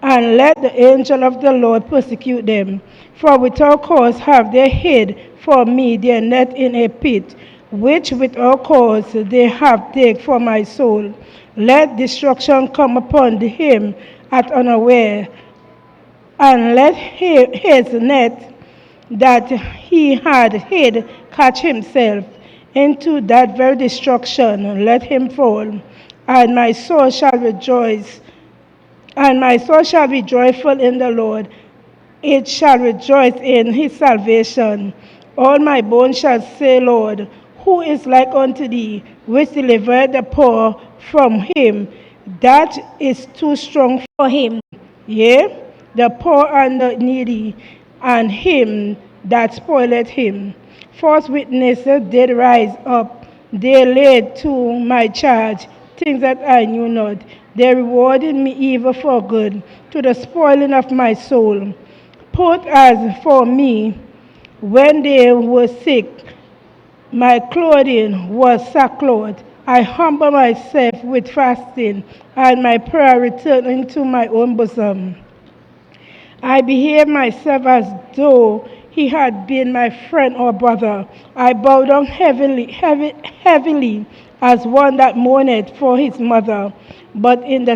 and let the angel of the Lord persecute them. For without cause have they hid for me their net in a pit, which without cause they have digged for my soul. Let destruction come upon him at unaware, and let his net that he had hid catch himself. Into that very destruction let him fall. And my soul shall rejoice, and my soul shall be joyful in the Lord. It shall rejoice in his salvation. All my bones shall say, Lord, who is like unto thee, which delivered the poor from him that is too strong for him? Yea, the poor and the needy, and him that spoileth him. False witnesses did rise up. They laid to my charge things that I knew not. They rewarded me evil for good, to the spoiling of my soul. Put as for me, when they were sick, my clothing was sackcloth. I humble myself with fasting, and my prayer returned into my own bosom. I behaved myself as though he had been my friend or brother. I bowed down heavily as one that mourneth for his mother. But in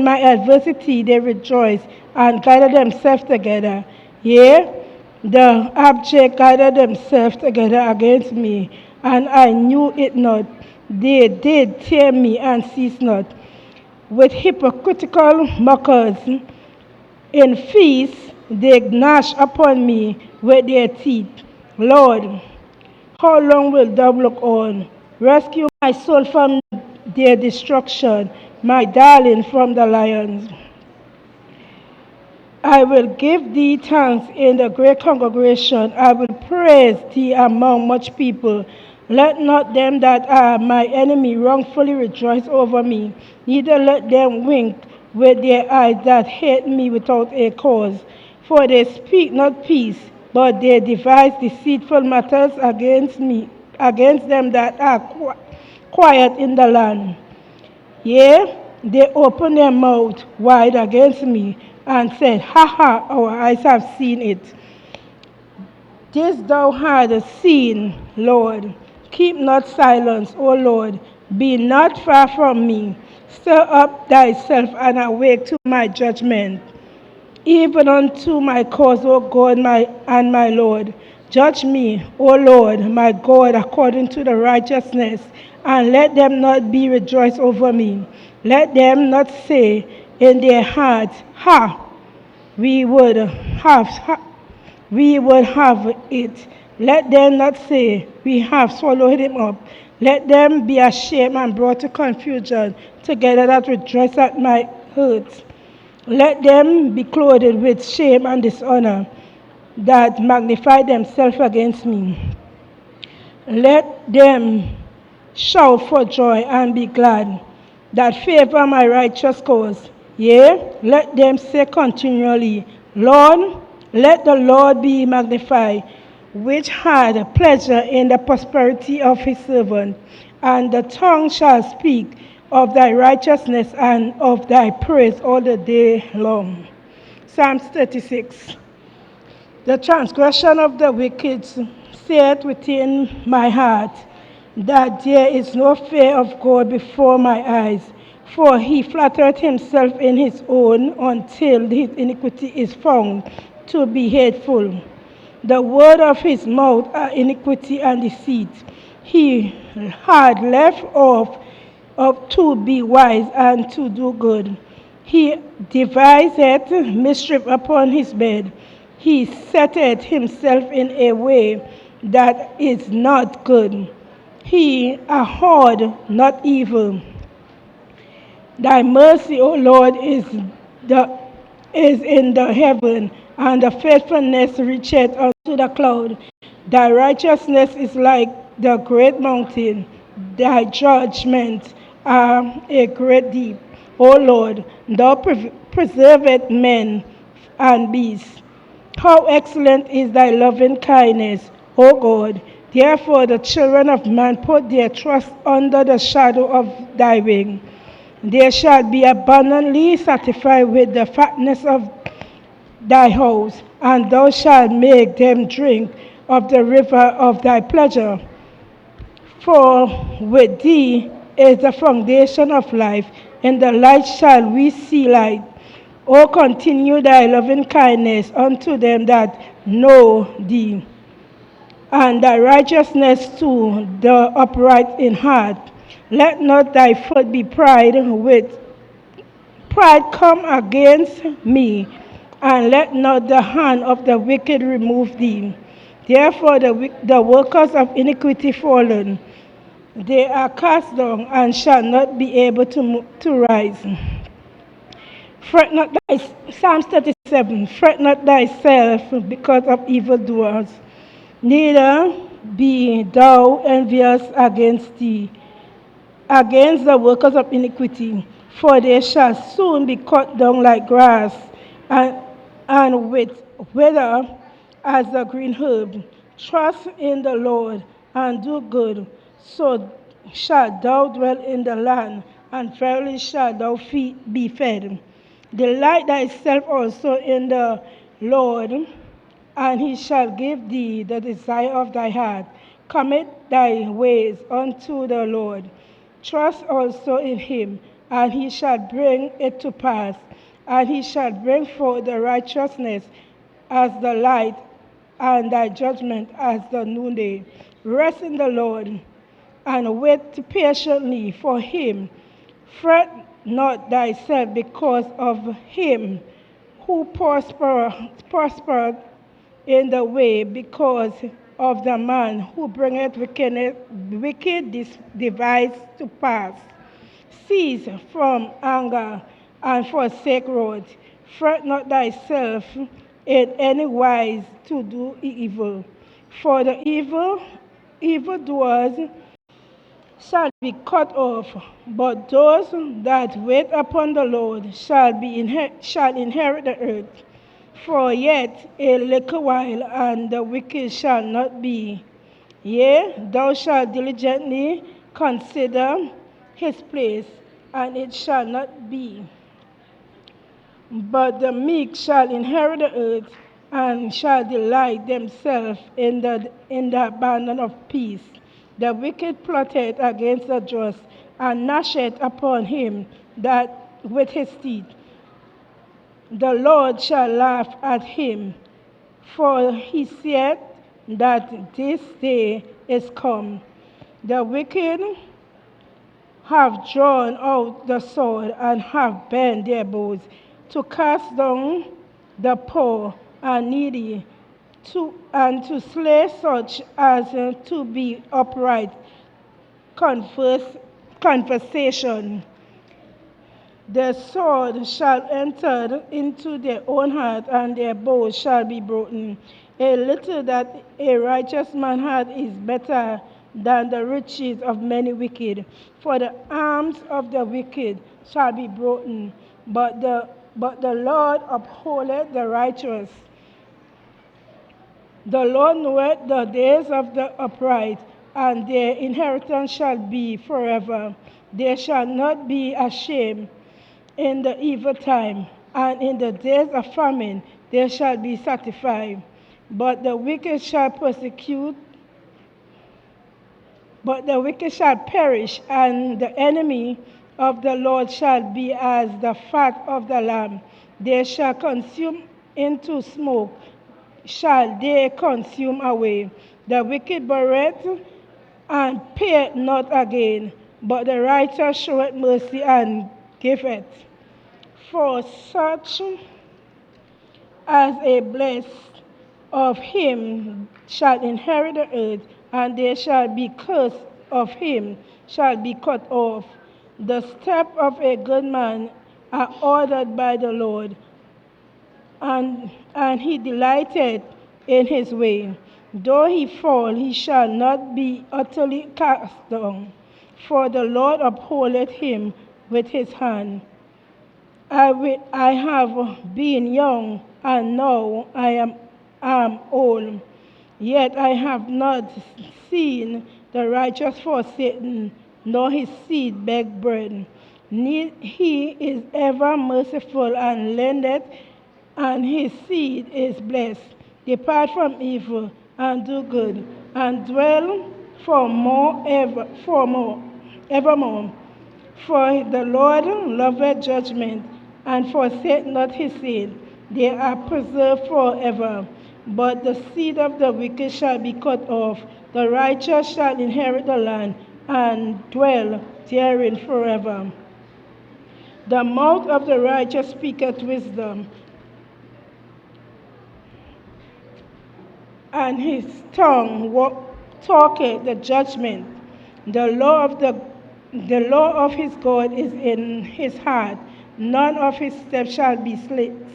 my adversity they rejoiced and gathered themselves together. Yea, the abject gathered themselves together against me, and I knew it not. They did tear me and cease not. With hypocritical mockers in feast, they gnash upon me with their teeth. Lord, how long wilt thou look on? Rescue my soul from their destruction, my darling from the lions. I will give thee thanks in the great congregation. I will praise thee among much people. Let not them that are my enemy wrongfully rejoice over me, neither let them wink with their eyes that hate me without a cause. For they speak not peace, but they devise deceitful matters against me, against them that are quiet in the land. Yea, they opened their mouth wide against me, and said, Ha ha, our eyes have seen it. This thou hadst seen, Lord. Keep not silence, O Lord. Be not far from me. Stir up thyself and awake to my judgment, even unto my cause, O God, my Lord. Judge me, O Lord, my God, according to the righteousness, and let them not be rejoiced over me. Let them not say in their hearts, Ha, we would have we would have it. Let them not say, we have swallowed him up. Let them be ashamed and brought to confusion together that rejoice at my hurt. Let them be clothed with shame and dishonor that magnify themselves against me. Let them shout for joy and be glad that favor my righteous cause. Yea, let them say continually, Lord, let the Lord be magnified, which had pleasure in the prosperity of his servant. And the tongue shall speak of thy righteousness and of thy praise all the day long. Psalms 36. The transgression of the wicked saith within my heart, that there is no fear of God before my eyes. For he flattereth himself in his own until his iniquity is found to be hateful. The word of his mouth are iniquity and deceit. He had left off to be wise and to do good. He deviseth mischief upon his bed. He setteth himself in a way that is not good. He abhorred not evil. Thy mercy, O Lord, is in the heaven, and the faithfulness reacheth unto the cloud. Thy righteousness is like the great mountain. Thy judgments are a great deep. O Lord, thou preservest men and beasts. How excellent is thy loving kindness, O God! Therefore the children of man put their trust under the shadow of thy wing. They shall be abundantly satisfied with the fatness of thy house, and thou shalt make them drink of the river of thy pleasure. For with thee is the foundation of life, in the light shall we see light. O continue thy loving kindness unto them that know thee, and thy righteousness to the upright in heart. Let not thy foot be pride come against me, and let not the hand of the wicked remove thee. Therefore the workers of iniquity fallen, they are cast down and shall not be able to rise. Fret not Psalms 37, fret not thyself because of evildoers, neither be thou envious against the workers of iniquity, for they shall soon be cut down like grass, and wither as the green herb. Trust in the Lord and do good, so shalt thou dwell in the land, and verily shalt thou be fed. Delight thyself also in the Lord, and he shall give thee the desire of thy heart. Commit thy ways unto the Lord. Trust also in him, and he shall bring it to pass. And he shall bring forth the righteousness as the light, and thy judgment as the noonday. Rest in the Lord, and wait patiently for him. Fret not thyself because of him who prospered in the way, because of the man who bringeth wicked device to pass. Cease from anger and forsake wrath. Fret not thyself in any wise to do evil, for the evildoers shall be cut off, but those that wait upon the Lord shall inherit the earth. For yet a little while, and the wicked shall not be. Yea, thou shalt diligently consider his place, and it shall not be. But the meek shall inherit the earth, and shall delight themselves in the abundance of peace. The wicked plotteth against the just, and gnasheth upon him that with his teeth. The Lord shall laugh at him, for he said that this day is come. The wicked have drawn out the sword, and have bent their bows to cast down the poor and needy, to slay such as to be upright conversation. Their sword shall enter into their own heart, and their bows shall be broken. A little that a righteous man hath is better than the riches of many wicked. For the arms of the wicked shall be broken, but the Lord upholdeth the righteous. The Lord knoweth the days of the upright, and their inheritance shall be forever. They shall not be ashamed in the evil time, and in the days of famine they shall be satisfied. But the wicked shall perish, and the enemy of the Lord shall be as the fat of the lamb. They shall consume into smoke, shall they consume away. The wicked borroweth and payeth not again, but the righteous showeth mercy and giveth. For such as a blessed of him shall inherit the earth, and they shall be cursed of him shall be cut off. The steps of a good man are ordered by the Lord, and he delighteth in his way. Though he fall, he shall not be utterly cast down, for the Lord upholdeth him with his hand. I have been young, and now I am old, yet I have not seen the righteous forsaken, nor his seed beg bread. He is ever merciful and lendeth, and his seed is blessed. Depart from evil and do good, and dwell evermore. For the Lord loveth judgment, and forsake not his seed. They are preserved forever. But the seed of the wicked shall be cut off. The righteous shall inherit the land, and dwell therein forever. The mouth of the righteous speaketh wisdom, and his tongue talketh the judgment. The law of his God is in his heart. None of his steps shall be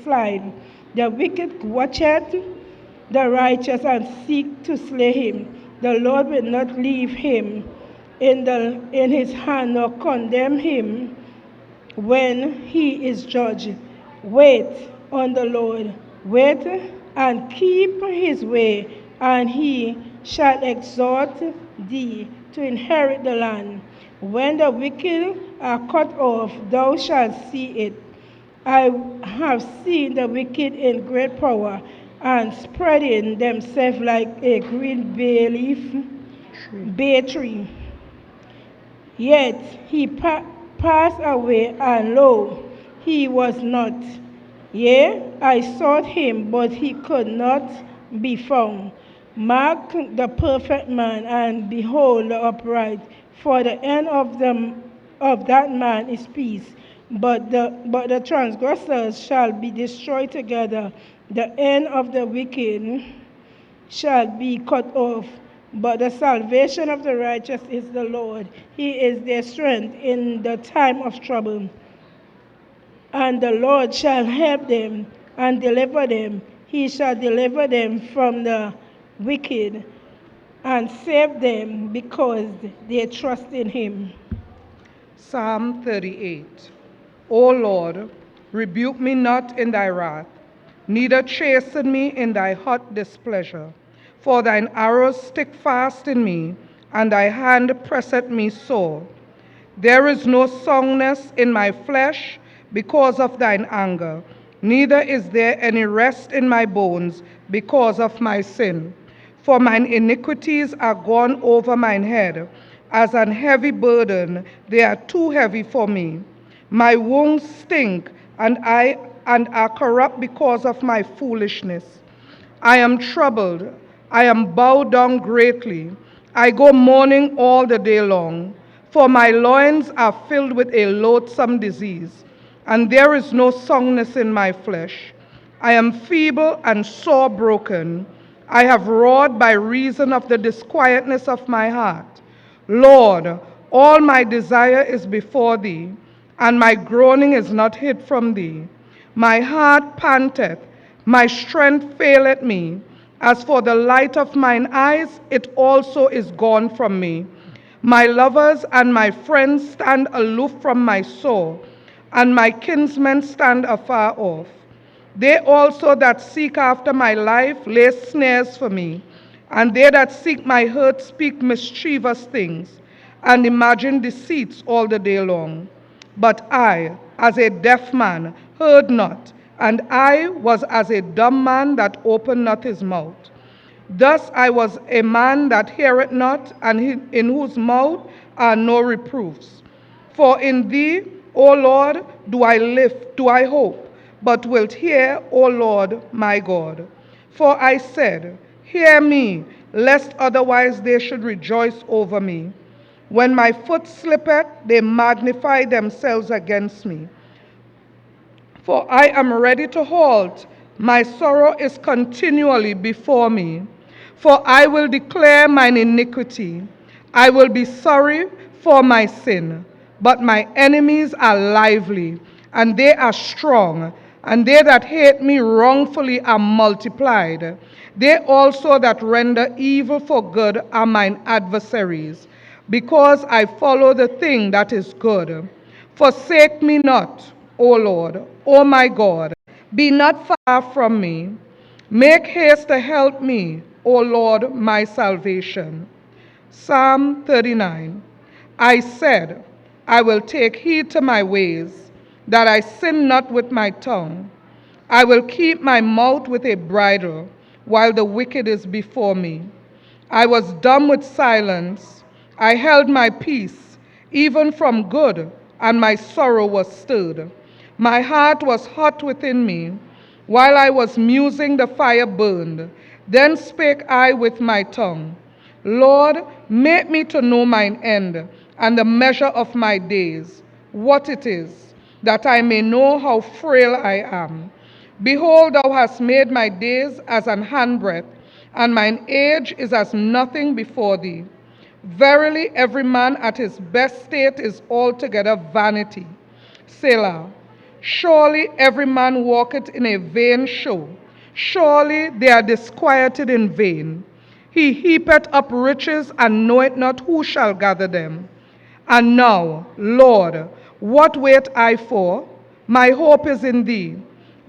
slide. The wicked watcheth the righteous and seek to slay him. The Lord will not leave him in his hand, nor condemn him when he is judged. Wait on the Lord. Wait and keep his way, and he shall exhort thee to inherit the land. When the wicked are cut off, thou shalt see it. I have seen the wicked in great power, and spreading themselves like a green bay tree. Yet he passed away, and lo, he was not. Yea, I sought him, but he could not be found. Mark the perfect man, and behold the upright, for the end of that man is peace. But the transgressors shall be destroyed together. The end of the wicked shall be cut off. But the salvation of the righteous is the Lord. He is their strength in the time of trouble. And the Lord shall help them and deliver them. He shall deliver them from the wicked and save them because they trust in him. Psalm 38. O Lord, rebuke me not in thy wrath, neither chasten me in thy hot displeasure. For thine arrows stick fast in me, and thy hand presseth me sore. There is no soundness in my flesh because of thine anger, neither is there any rest in my bones because of my sin. For mine iniquities are gone over mine head, as an heavy burden, they are too heavy for me. My wounds stink, and are corrupt because of my foolishness. I am troubled, I am bowed down greatly. I go mourning all the day long, for my loins are filled with a loathsome disease, and there is no soundness in my flesh. I am feeble and sore broken. I have roared by reason of the disquietness of my heart. Lord, all my desire is before thee, and my groaning is not hid from thee. My heart panteth, my strength faileth me. As for the light of mine eyes, it also is gone from me. My lovers and my friends stand aloof from my soul, and my kinsmen stand afar off. They also that seek after my life lay snares for me, and they that seek my hurt speak mischievous things, and imagine deceits all the day long. But I, as a deaf man, heard not, and I was as a dumb man that opened not his mouth. Thus I was a man that heareth not, and in whose mouth are no reproofs. For in thee, O Lord, do I live, do I hope, but wilt hear, O Lord, my God. For I said, hear me, lest otherwise they should rejoice over me. When my foot slippeth, they magnify themselves against me. For I am ready to halt. My sorrow is continually before me. For I will declare mine iniquity. I will be sorry for my sin. But my enemies are lively, and they are strong, and they that hate me wrongfully are multiplied. They also that render evil for good are mine adversaries, because I follow the thing that is good. Forsake me not, O Lord, O my God. Be not far from me. Make haste to help me, O Lord, my salvation. Psalm 39. I said, I will take heed to my ways, that I sin not with my tongue. I will keep my mouth with a bridle, while the wicked is before me. I was dumb with silence. I held my peace, even from good, and my sorrow was stirred. My heart was hot within me. While I was musing, the fire burned. Then spake I with my tongue. Lord, make me to know mine end, and the measure of my days, what it is, that I may know how frail I am. Behold, thou hast made my days as an handbreadth, and mine age is as nothing before thee. Verily, every man at his best state is altogether vanity. Selah. Surely every man walketh in a vain show. Surely they are disquieted in vain. He heapeth up riches, and knoweth not who shall gather them. And now, Lord, what wait I for? My hope is in thee.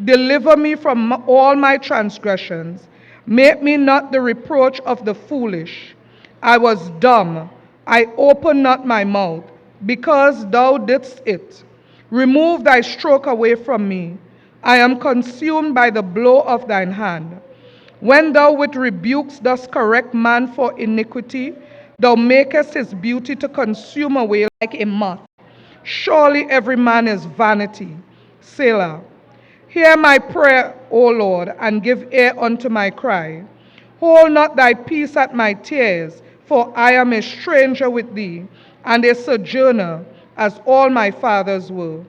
Deliver me from all my transgressions. Make me not the reproach of the foolish. I was dumb. I opened not my mouth, because thou didst it. Remove thy stroke away from me. I am consumed by the blow of thine hand. When thou with rebukes dost correct man for iniquity, thou makest his beauty to consume away like a moth. Surely every man is vanity. Selah. Hear my prayer, O Lord, and give ear unto my cry. Hold not thy peace at my tears, for I am a stranger with thee, and a sojourner, as all my fathers were.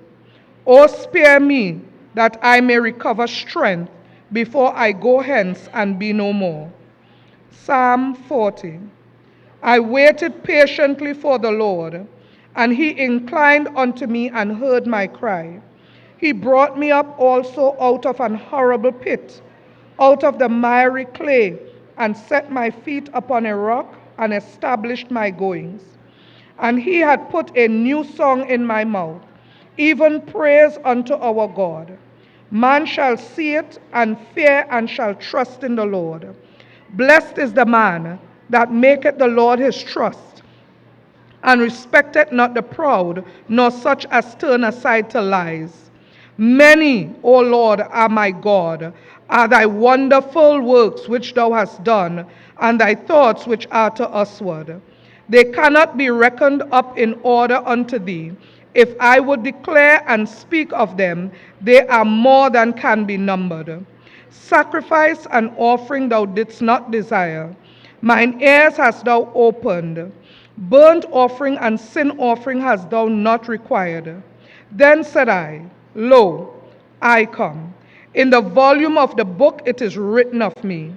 O spare me, that I may recover strength, before I go hence and be no more. Psalm 40. I waited patiently for the Lord, and he inclined unto me and heard my cry. He brought me up also out of an horrible pit, out of the miry clay, and set my feet upon a rock, and established my goings. And he had put a new song in my mouth, even praise unto our God. Man shall see it, and fear, and shall trust in the Lord. Blessed is the man that maketh the Lord his trust, and respecteth not the proud, nor such as turn aside to lies. Many, O Lord, are my God, are thy wonderful works which thou hast done, and thy thoughts which are to usward. They cannot be reckoned up in order unto thee. If I would declare and speak of them, they are more than can be numbered. Sacrifice and offering thou didst not desire. Mine ears hast thou opened. Burnt offering and sin offering hast thou not required. Then said I, Lo, I come. In the volume of the book it is written of me.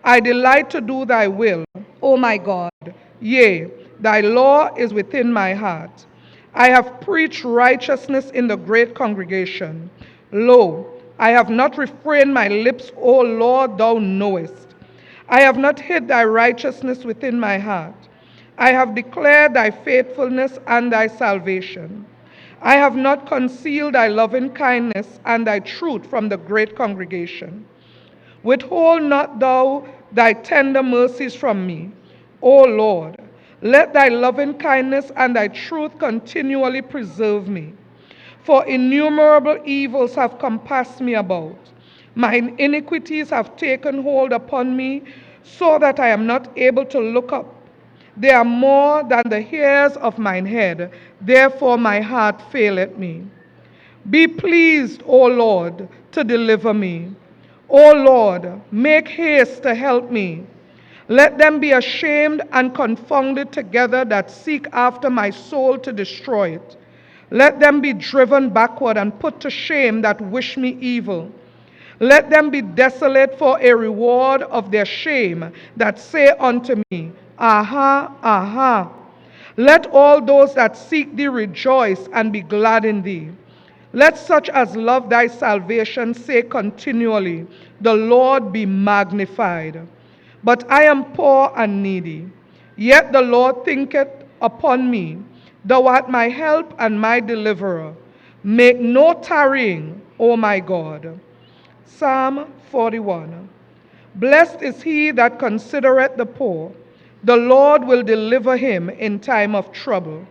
I delight to do thy will, O my God. Yea, thy law is within my heart. I have preached righteousness in the great congregation. Lo, I have not refrained my lips, O Lord, thou knowest. I have not hid thy righteousness within my heart. I have declared thy faithfulness and thy salvation. I have not concealed thy loving kindness and thy truth from the great congregation. Withhold not thou thy tender mercies from me, O Lord. Let thy loving kindness and thy truth continually preserve me. For innumerable evils have compassed me about. Mine iniquities have taken hold upon me, so that I am not able to look up. They are more than the hairs of mine head, therefore my heart faileth me. Be pleased, O Lord, to deliver me. O Lord, make haste to help me. Let them be ashamed and confounded together that seek after my soul to destroy it. Let them be driven backward and put to shame that wish me evil. Let them be desolate for a reward of their shame that say unto me, Aha, aha. Let all those that seek thee rejoice and be glad in thee. Let such as love thy salvation say continually, The Lord be magnified. But I am poor and needy. Yet the Lord thinketh upon me. Thou art my help and my deliverer. Make no tarrying, O my God. Psalm 41. Blessed is he that considereth the poor. The Lord will deliver him in time of trouble.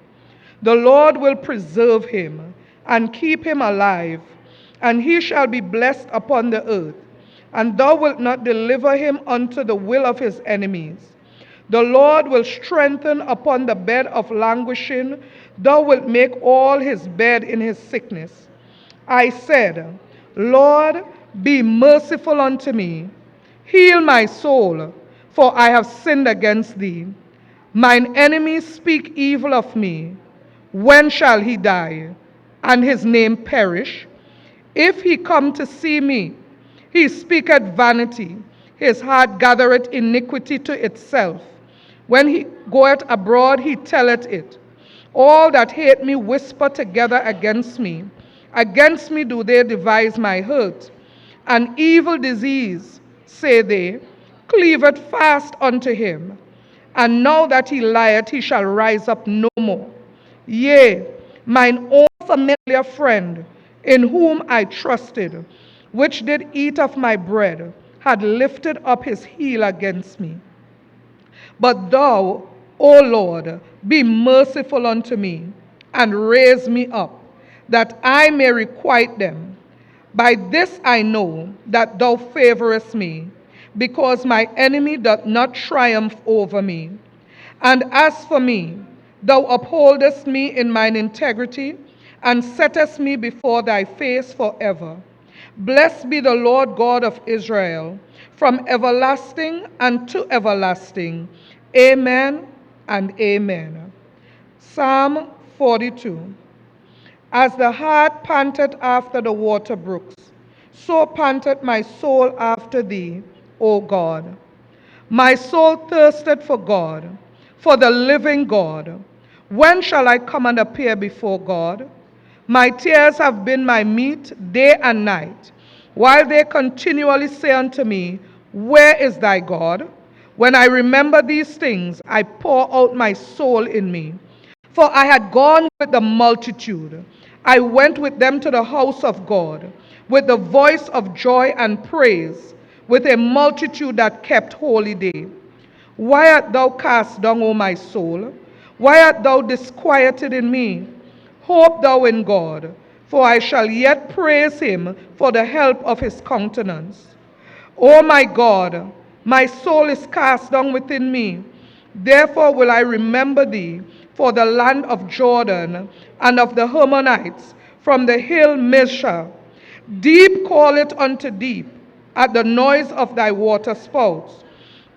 The Lord will preserve him and keep him alive, and he shall be blessed upon the earth. And thou wilt not deliver him unto the will of his enemies. The Lord will strengthen upon the bed of languishing. Thou wilt make all his bed in his sickness. I said, Lord, be merciful unto me. Heal my soul, for I have sinned against thee. Mine enemies speak evil of me. When shall he die, and his name perish? If he come to see me, he speaketh vanity. His heart gathereth iniquity to itself. When he goeth abroad, he telleth it. All that hate me whisper together against me. Against me do they devise my hurt. An evil disease, say they, cleaveth fast unto him. And now that he lieth, he shall rise up no more. Yea, mine own familiar friend, in whom I trusted, which did eat of my bread, had lifted up his heel against me. But thou, O Lord, be merciful unto me, and raise me up, that I may requite them. By this I know that thou favorest me, because my enemy doth not triumph over me. And as for me, thou upholdest me in mine integrity, and settest me before thy face forever. Blessed be the Lord God of Israel, from everlasting and to everlasting. Amen and amen. Psalm 42. As the hart panteth after the water brooks, so panteth my soul after thee, O God. My soul thirsted for God, for the living God. When shall I come and appear before God? My tears have been my meat day and night, while they continually say unto me, Where is thy God? When I remember these things, I pour out my soul in me. For I had gone with the multitude. I went with them to the house of God, with the voice of joy and praise, with a multitude that kept holy day. Why art thou cast down, O my soul? Why art thou disquieted in me? Hope thou in God, for I shall yet praise him for the help of his countenance. O my God, my soul is cast down within me. Therefore will I remember thee for the land of Jordan and of the Hermonites, from the hill Mizpah. Deep calleth unto deep at the noise of thy water spouts.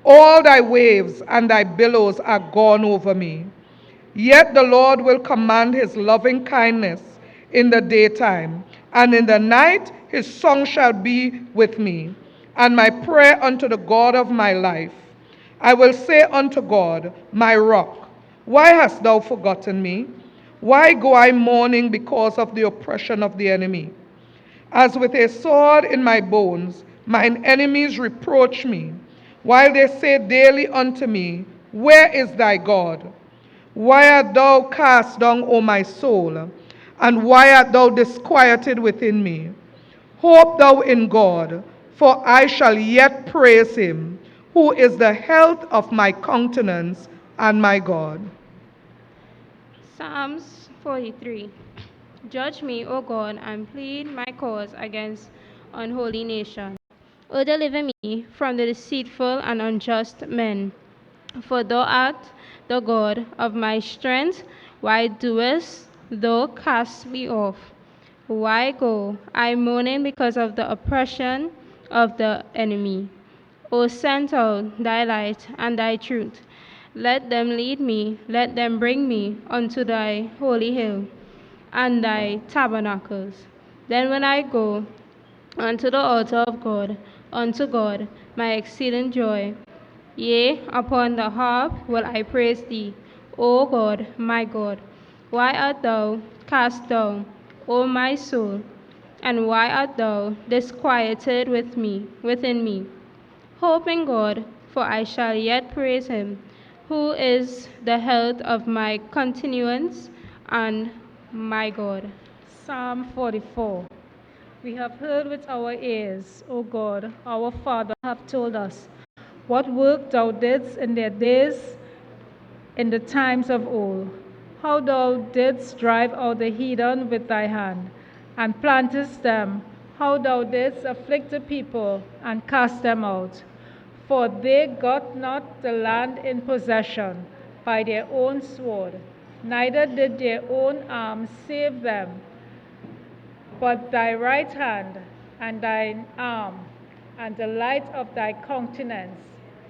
All thy waves and thy billows are gone over me. Yet the Lord will command his loving kindness in the daytime, and in the night his song shall be with me, and my prayer unto the God of my life. I will say unto God, my rock, why hast thou forgotten me? Why go I mourning because of the oppression of the enemy? As with a sword in my bones, mine enemies reproach me, while they say daily unto me, where is thy God? Why art thou cast down, O my soul? And why art thou disquieted within me? Hope thou in God, for I shall yet praise him, who is the health of my countenance and my God. Psalms 43. Judge me, O God, and plead my cause against unholy nation. O deliver me from the deceitful and unjust men. For thou art the God of my strength. Why doest thou cast me off? Why go I mourning because of the oppression of the enemy? O send out thy light and thy truth. Let them lead me, let them bring me unto thy holy hill and thy tabernacles. Then when I go unto the altar of God, unto God, my exceeding joy, yea, upon the harp will I praise thee, O God, my God. Why art thou cast down, O my soul? And why art thou disquieted within me? Hope in God, for I shall yet praise him, who is the health of my continuance and my God. Psalm 44. We have heard with our ears, O God, our Father, have told us what work thou didst in their days in the times of old, how thou didst drive out the heathen with thy hand, and plantest them, how thou didst afflict the people, and cast them out. For they got not the land in possession by their own sword, neither did their own arm save them, but thy right hand and thine arm, and the light of thy countenance,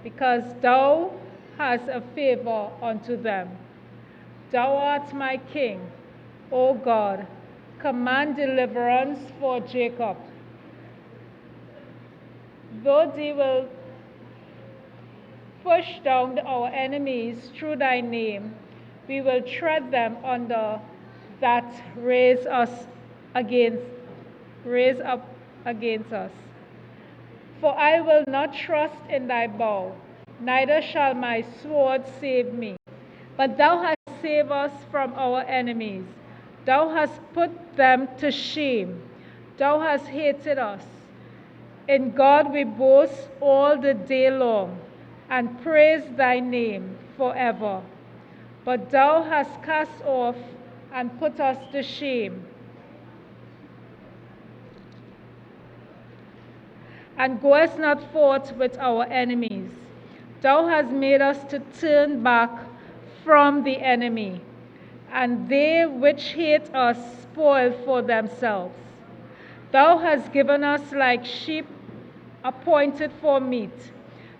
because thou hast a favor unto them. Thou art my king, O God. Command deliverance for Jacob. Though they will push down our enemies through thy name, we will tread them under that raise up against us. For I will not trust in thy bow, neither shall my sword save me. But thou hast saved us from our enemies. Thou hast put them to shame. Thou hast hated us. In God we boast all the day long, and praise thy name forever. But thou hast cast off and put us to shame, and goest not forth with our enemies. Thou hast made us to turn back from the enemy, and they which hate us spoil for themselves. Thou hast given us like sheep appointed for meat,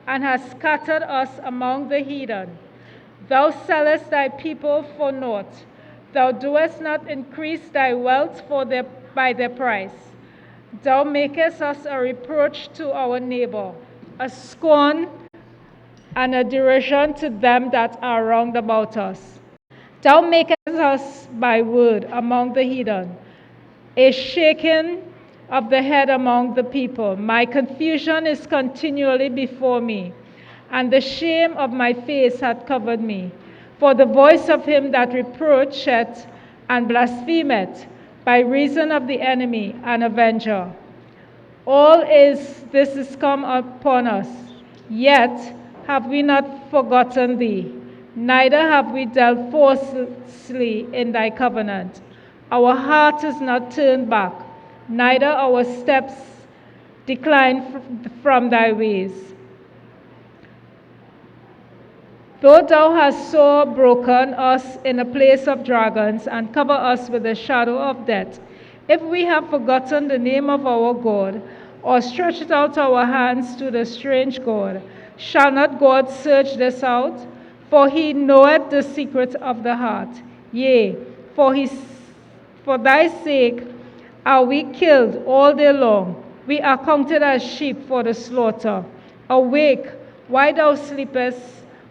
and hast scattered us among the heathen. Thou sellest thy people for naught. Thou doest not increase thy wealth by their price. Thou makest us a reproach to our neighbor, a scorn and a derision to them that are round about us. Thou makest us by word among the heathen, a shaking of the head among the people. My confusion is continually before me, and the shame of my face hath covered me. For the voice of him that reproacheth and blasphemeth by reason of the enemy and avenger. This is come upon us, yet have we not forgotten thee, neither have we dealt falsely in thy covenant. Our heart is not turned back, neither our steps declined from thy ways. Though thou hast sore broken us in a place of dragons, and cover us with the shadow of death, if we have forgotten the name of our God, or stretched out our hands to the strange God, shall not God search this out? For he knoweth the secret of the heart. Yea, for thy sake are we killed all day long. We are counted as sheep for the slaughter. Awake, why thou sleepest,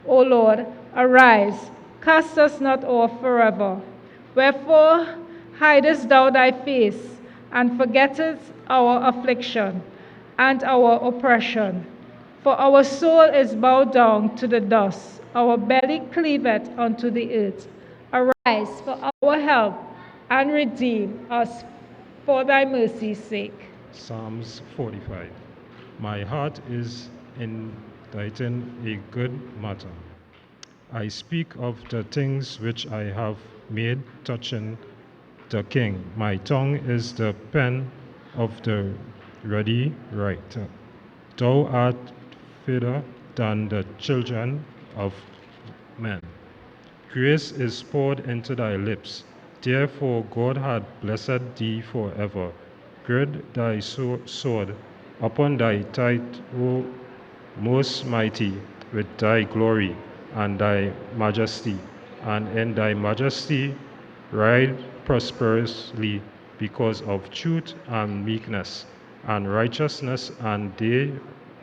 O Lord? Arise, cast us not off forever. Wherefore hidest thou thy face, and forgettest our affliction and our oppression? For our soul is bowed down to the dust, our belly cleaveth unto the earth. Arise for our help, and redeem us for thy mercy's sake. Psalms 45. My heart is inditing a good matter. I speak of the things which I have made touching the king. My tongue is the pen of the ready writer. Thou art fairer than the children of men. Grace is poured into thy lips. Therefore God hath blessed thee forever. Gird thy sword upon thy thigh, O most mighty, with thy glory and thy majesty, and in thy majesty ride prosperously because of truth and meekness and righteousness, and they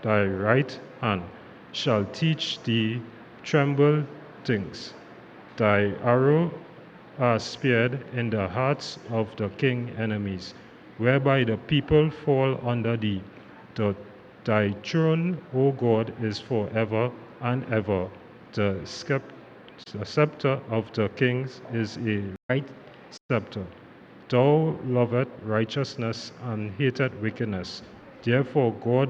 thy right hand shall teach thee tremble things. Thy arrow are spared in the hearts of the king enemies, whereby the people fall under thee. Thy throne, O God, is forever and ever. The scepter of the kings is a right scepter. Thou lovest righteousness and hatest wickedness. Therefore God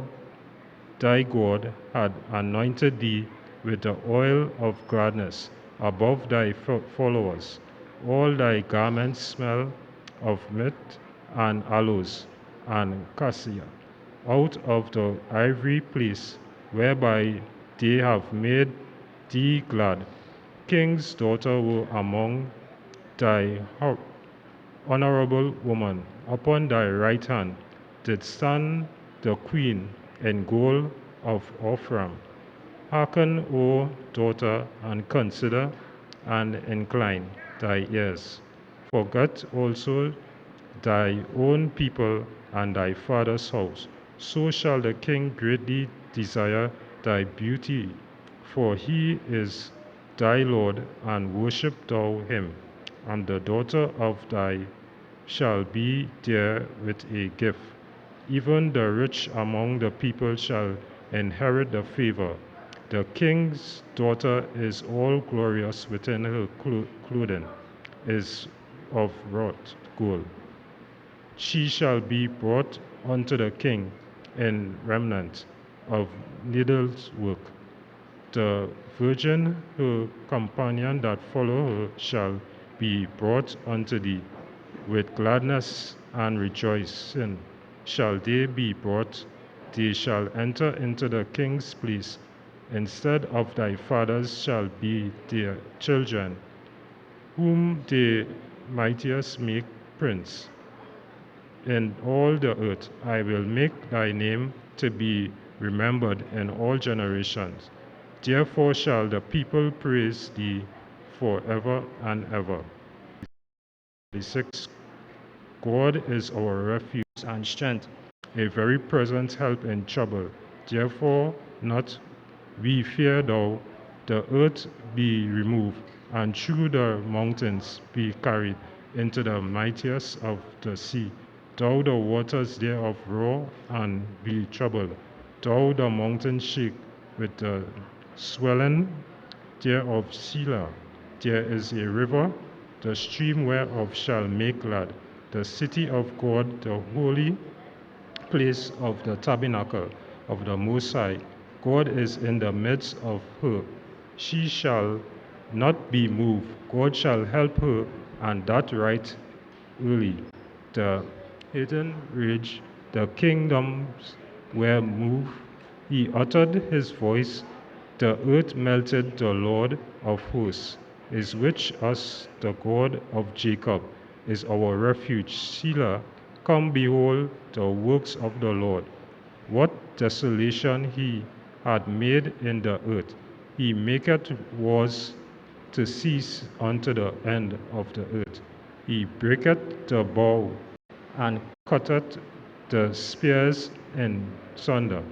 thy God had anointed thee with the oil of gladness above thy followers. All thy garments smell of myrrh and aloes and cassia, out of the ivory place whereby they have made thee glad. King's daughter were among thy honorable woman. Upon thy right hand did stand the queen in gold of Ophram. Hearken, O daughter, and consider, and incline thy ears. Forget also thy own people and thy father's house. So shall the king greatly desire thy beauty, for he is thy Lord, and worship thou him. And the daughter of thy shall be there with a gift. Even the rich among the people shall inherit the favor. The king's daughter is all glorious within her clothing, is of wrought gold. She shall be brought unto the king in remnant of needles work. The virgin, her companion that follow her, shall be brought unto thee. With gladness and rejoicing shall they be brought. They shall enter into the king's place. Instead of thy fathers shall be their children, whom the mightiest make prince. In all the earth I will make thy name to be remembered in all generations. Therefore shall the people praise thee forever and ever. 6. God is our refuge and strength, a very present help in trouble. Therefore not we fear though the earth be removed, and through the mountains be carried into the mightiest of the sea. Though the waters thereof roar and be troubled, though the mountains shake with the swelling thereof. Selah. There is a river, the stream whereof shall make glad the city of God, the holy place of the tabernacle of the Most High. God is in the midst of her. She shall not be moved. God shall help her, and that right early. The hidden rage, the kingdoms were moved. He uttered his voice. The earth melted. The Lord of hosts is with us. The God of Jacob is our refuge. Selah. Come, behold the works of the Lord. What desolation he had made in the earth. He maketh wars to cease unto the end of the earth. He breaketh the bow and cutteth the spears in sunder.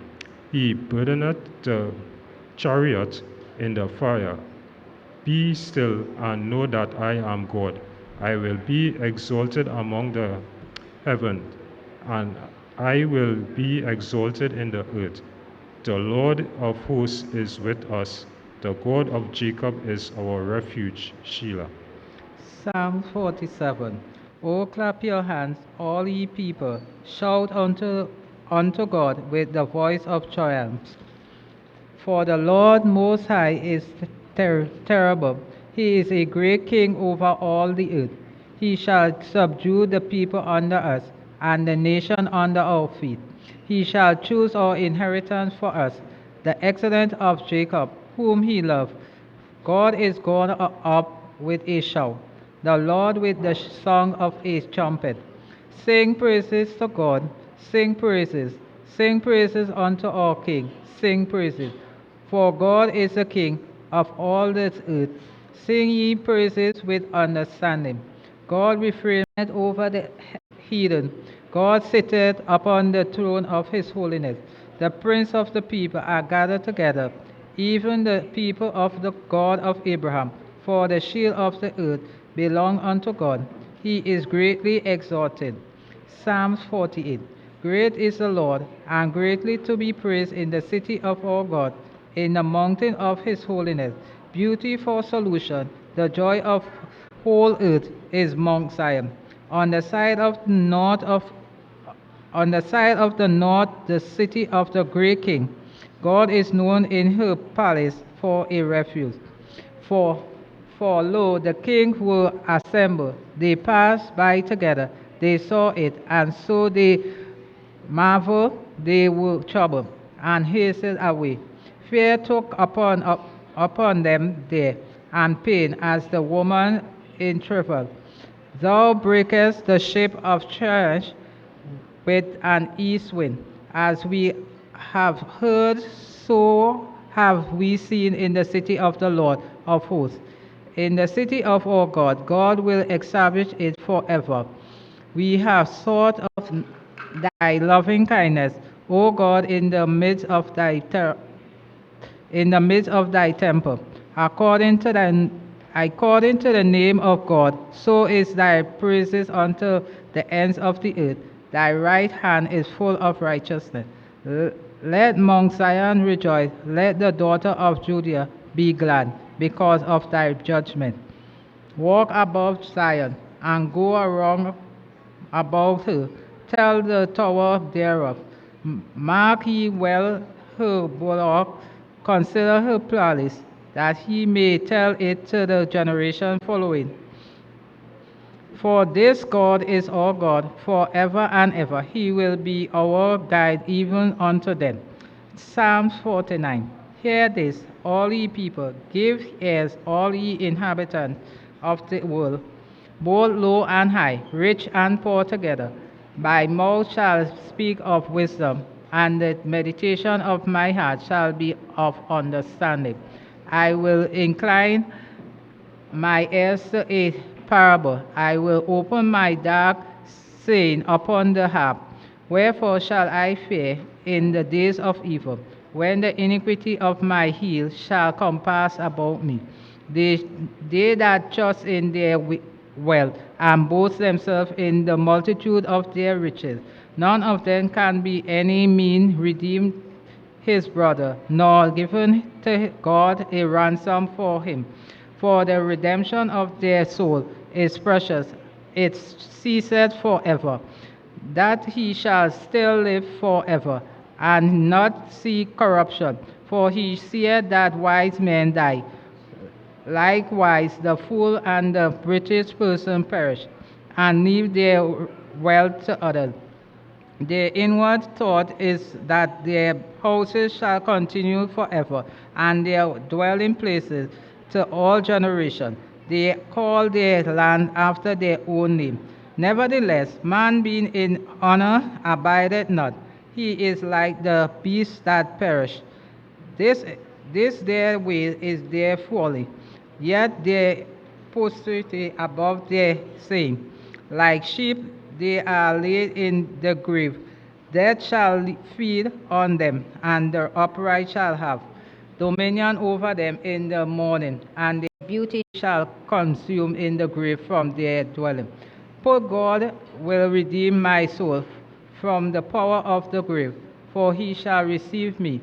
He burdeneth the chariot in the fire. Be still and know that I am God. I will be exalted among the heavens, and I will be exalted in the earth. The Lord of hosts is with us. The God of Jacob is our refuge. Sheila. Psalm 47. O clap your hands, all ye people. Shout unto God with the voice of triumph. For the Lord Most High is terrible. He is a great king over all the earth. He shall subdue the people under us, and the nation under our feet. He shall choose our inheritance for us, the excellent of Jacob, whom he loved. God is gone up with a shout, the Lord with the song of a trumpet. Sing praises to God, sing praises unto our King, sing praises. For God is the King of all this earth. Sing ye praises with understanding. God refraineth over the heathen. God sitteth upon the throne of his holiness. The prince of the people are gathered together, even the people of the God of Abraham. For the shield of the earth belong unto God. He is greatly exalted. Psalms 48. Great is the Lord, and greatly to be praised in the city of our God, in the mountain of his holiness. Beauty for solution, the joy of whole earth is Mount Zion. On the side of the north the city of the great king. God is known in her palace for a refuge. For, for lo, the king will assemble. They passed by together. They saw it, and so they marveled. They were troubled, and hastened away. Fear took upon them there, and pain as the woman in travail. Thou breakest the ship of change with an east wind. As we have heard, so have we seen in the city of the Lord of hosts. In the city of our God, God will establish it forever. We have sought of thy loving kindness, O God, in the midst of thy temple, according to the name of God, so is thy praises unto the ends of the earth. Thy right hand is full of righteousness. Let Mount Zion rejoice, let the daughter of Judah be glad because of thy judgment. Walk above Zion and go around about her. Tell the tower thereof. Mark ye well her bulwark, consider her palace, that he may tell it to the generation following. For this God is our God forever and ever. He will be our guide even unto them. Psalms 49. Hear this, all ye people. Give ears, all ye inhabitants of the world, both low and high, rich and poor together. My mouth shall speak of wisdom, and the meditation of my heart shall be of understanding. I will incline my ears to a parable. I will open my dark saying upon the harp. Wherefore shall I fear in the days of evil, when the iniquity of my heel shall compass about me? They that trust in their wealth and boast themselves in the multitude of their riches, none of them can be any mean redeemed his brother, nor given to God a ransom for him. For the redemption of their soul is precious, it ceaseth forever, that he shall still live forever, and not see corruption. For he seeth that wise men die. Likewise, the fool and the British person perish, and leave their wealth to others. Their inward thought is that their houses shall continue forever, and their dwelling places to all generations. They call their land after their own name. Nevertheless, man being in honor abideth not. He is like the beasts that perish. This, this their way is their folly, yet their posterity above their saying. Like sheep they are laid in the grave, Death shall feed on them, and the upright shall have dominion over them in the morning, and their beauty shall consume in the grave from their dwelling. For God will redeem my soul from the power of the grave, for he shall receive me.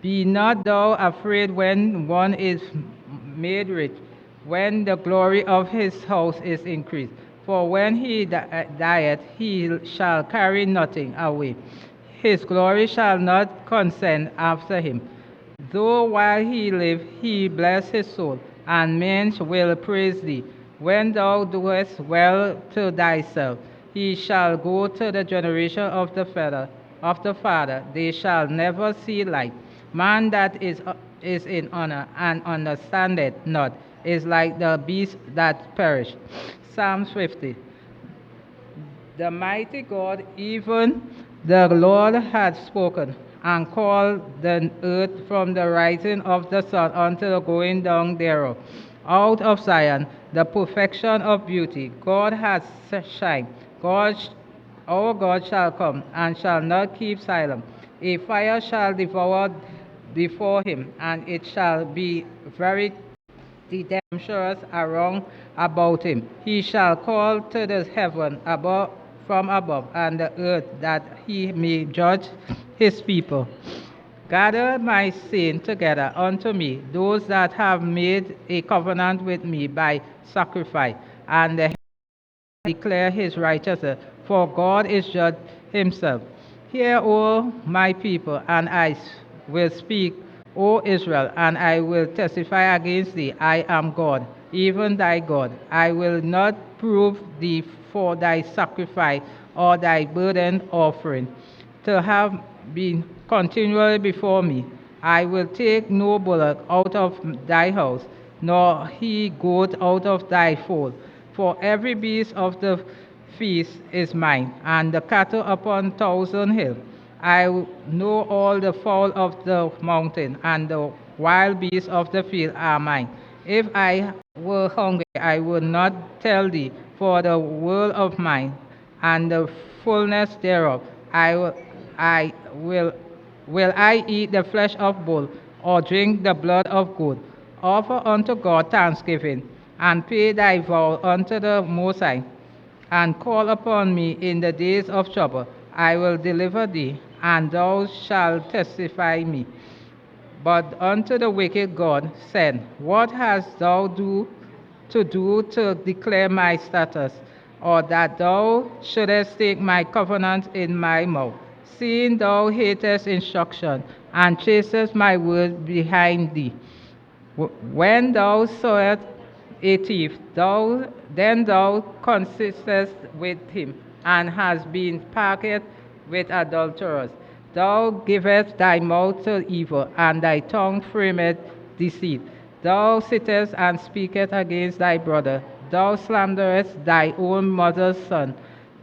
Be not thou afraid when one is made rich, when the glory of his house is increased. For when he dieth, he shall carry nothing away. His glory shall not consent after him. Though while he live, he bless his soul, and men will praise thee. When thou doest well to thyself, he shall go to the generation of the father. They shall never see light. Man that is in honor and understandeth not is like the beast that perish. Psalms 50. The mighty God, even the Lord, hath spoken, and called the earth from the rising of the sun unto the going down thereof. Out of Zion, the perfection of beauty, God hath shined. Our God shall come, and shall not keep silent. A fire shall devour before him, and it shall be very the tempestuous around about him. He shall call to the heaven above from above, and the earth, that he may judge his people. Gather my saints together unto me, those that have made a covenant with me by sacrifice, and the declare his righteousness, for God is judge himself. Hear, O my people, and I will speak, O Israel, and I will testify against thee. I am God, even thy God. I will not prove thee for thy sacrifice or thy burden offering, to have been continually before me. I will take no bullock out of thy house, nor he goat out of thy fold. For every beast of the feast is mine, and the cattle upon 1,000 hills. I know all the fowl of the mountain, and the wild beasts of the field are mine. If I were hungry, I would not tell thee, for the world of mine, and the fullness thereof. I will I eat the flesh of bull, or drink the blood of goat? Offer unto God thanksgiving, and pay thy vow unto the Most High, and call upon me in the days of trouble. I will deliver thee, and thou shalt testify me. But unto the wicked God said, What hast thou to declare my status, or that thou shouldest take my covenant in my mouth, seeing thou hatest instruction, and chasest my word behind thee? When thou sawest a thief, then thou consistest with him, and hast been packed with adulterers. Thou givest thy mouth to evil, and thy tongue frameth deceit. Thou sittest and speakest against thy brother. Thou slanderest thy own mother's son.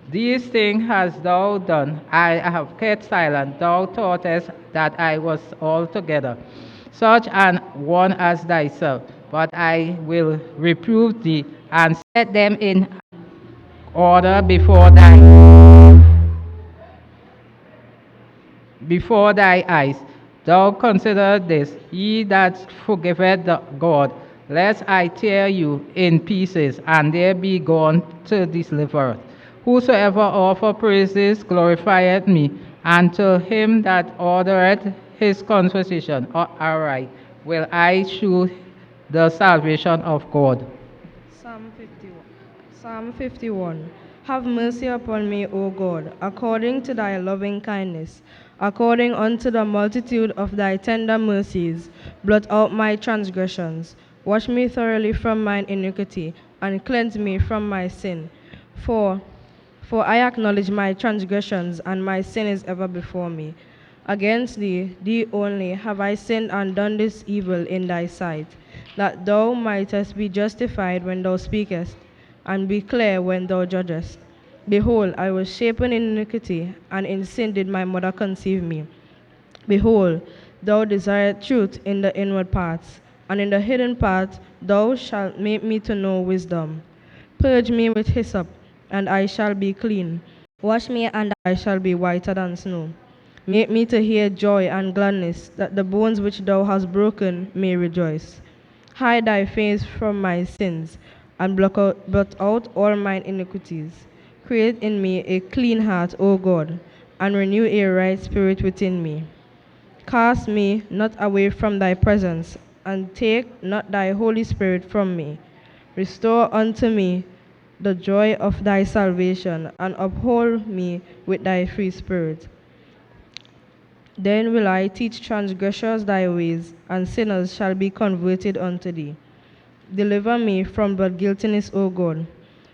These things hast thou done. I have kept silent. Thou thoughtest that I was altogether such an one as thyself. But I will reprove thee, and set them in order before thy eyes. Thou consider this, ye that forgiveth the God, lest I tear you in pieces, and there be gone to deliver. Whosoever offer praises glorifieth me, and to him that ordereth his conversation aright will I shew the salvation of God. Psalm 51. Psalm 51. Have mercy upon me, O God, according to thy loving kindness, according unto the multitude of thy tender mercies. Blot out my transgressions. Wash me thoroughly from mine iniquity, and cleanse me from my sin. For for I acknowledge my transgressions, and my sin is ever before me. Against thee only, have I sinned and done this evil in thy sight, that thou mightest be justified when thou speakest, and be clear when thou judgest. Behold, I was shapen in iniquity, and in sin did my mother conceive me. Behold, thou desirest truth in the inward parts, and in the hidden part thou shalt make me to know wisdom. Purge me with hyssop, and I shall be clean. Wash me, and I shall be whiter than snow. Make me to hear joy and gladness, that the bones which thou hast broken may rejoice. Hide thy face from my sins, and blot out all mine iniquities. Create in me a clean heart, O God, and renew a right spirit within me. Cast me not away from thy presence, and take not thy Holy Spirit from me. Restore unto me the joy of thy salvation, and uphold me with thy free spirit. Then will I teach transgressors thy ways, and sinners shall be converted unto thee. Deliver me from blood guiltiness, O God,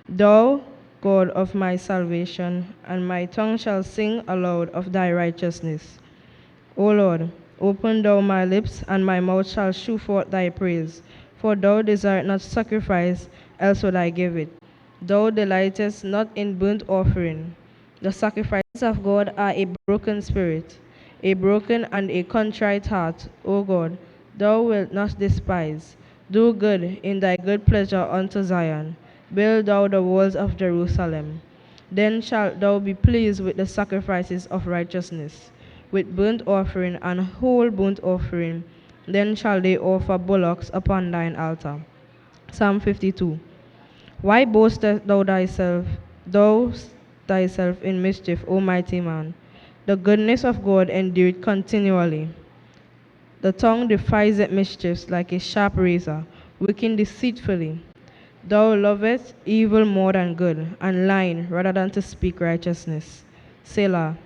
thou God of my salvation, and my tongue shall sing aloud of thy righteousness. O Lord, open thou my lips, and my mouth shall shew forth thy praise. For thou desirest not sacrifice, else would I give it. Thou delightest not in burnt offering. The sacrifices of God are a broken spirit, a broken and a contrite heart. O God, thou wilt not despise. Do good in thy good pleasure unto Zion. Build thou the walls of Jerusalem. Then shalt thou be pleased with the sacrifices of righteousness, with burnt offering and whole burnt offering. Then shall they offer bullocks upon thine altar. Psalm 52. Why boastest thou thyself in mischief, O mighty man? The goodness of God endureth continually. The tongue deviseth mischiefs like a sharp razor, working deceitfully. Thou lovest evil more than good, and lying rather than to speak righteousness. Selah.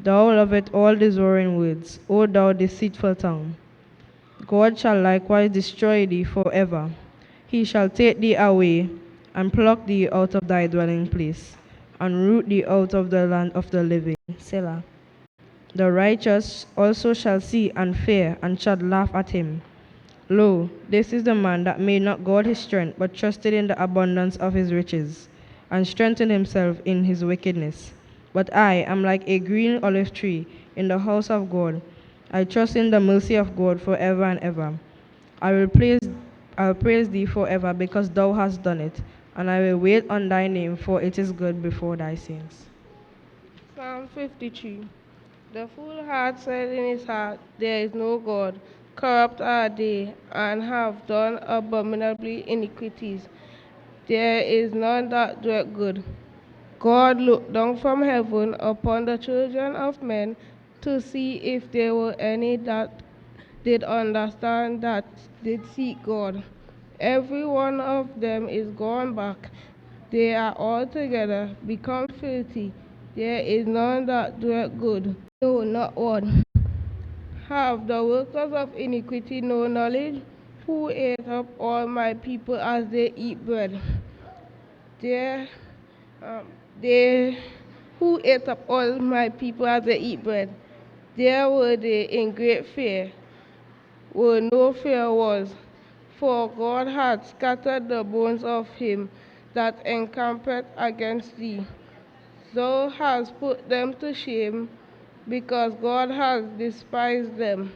Thou lovest all devouring words, O thou deceitful tongue. God shall likewise destroy thee forever. He shall take thee away, and pluck thee out of thy dwelling place, and root thee out of the land of the living. Selah. The righteous also shall see and fear, and shall laugh at him. Lo, this is the man that made not God his strength, but trusted in the abundance of his riches, and strengthened himself in his wickedness. But I am like a green olive tree in the house of God. I trust in the mercy of God forever and ever. I'll praise thee forever, because thou hast done it, and I will wait on thy name, for it is good before thy saints. Psalm 53. The fool hath said in his heart, there is no God. Corrupt are they, and have done abominably iniquities. There is none that doeth good. God looked down from heaven upon the children of men to see if there were any that did understand, that did seek God. Every one of them is gone back. They are altogether become filthy. There is none that doeth good, no, not one. Have the workers of iniquity no knowledge? Who ate up all my people as they eat bread? There, they who ate up all my people as they eat bread. There were they in great fear, where no fear was. For God hath scattered the bones of him that encampeth against thee. Thou hast put them to shame, because God has despised them.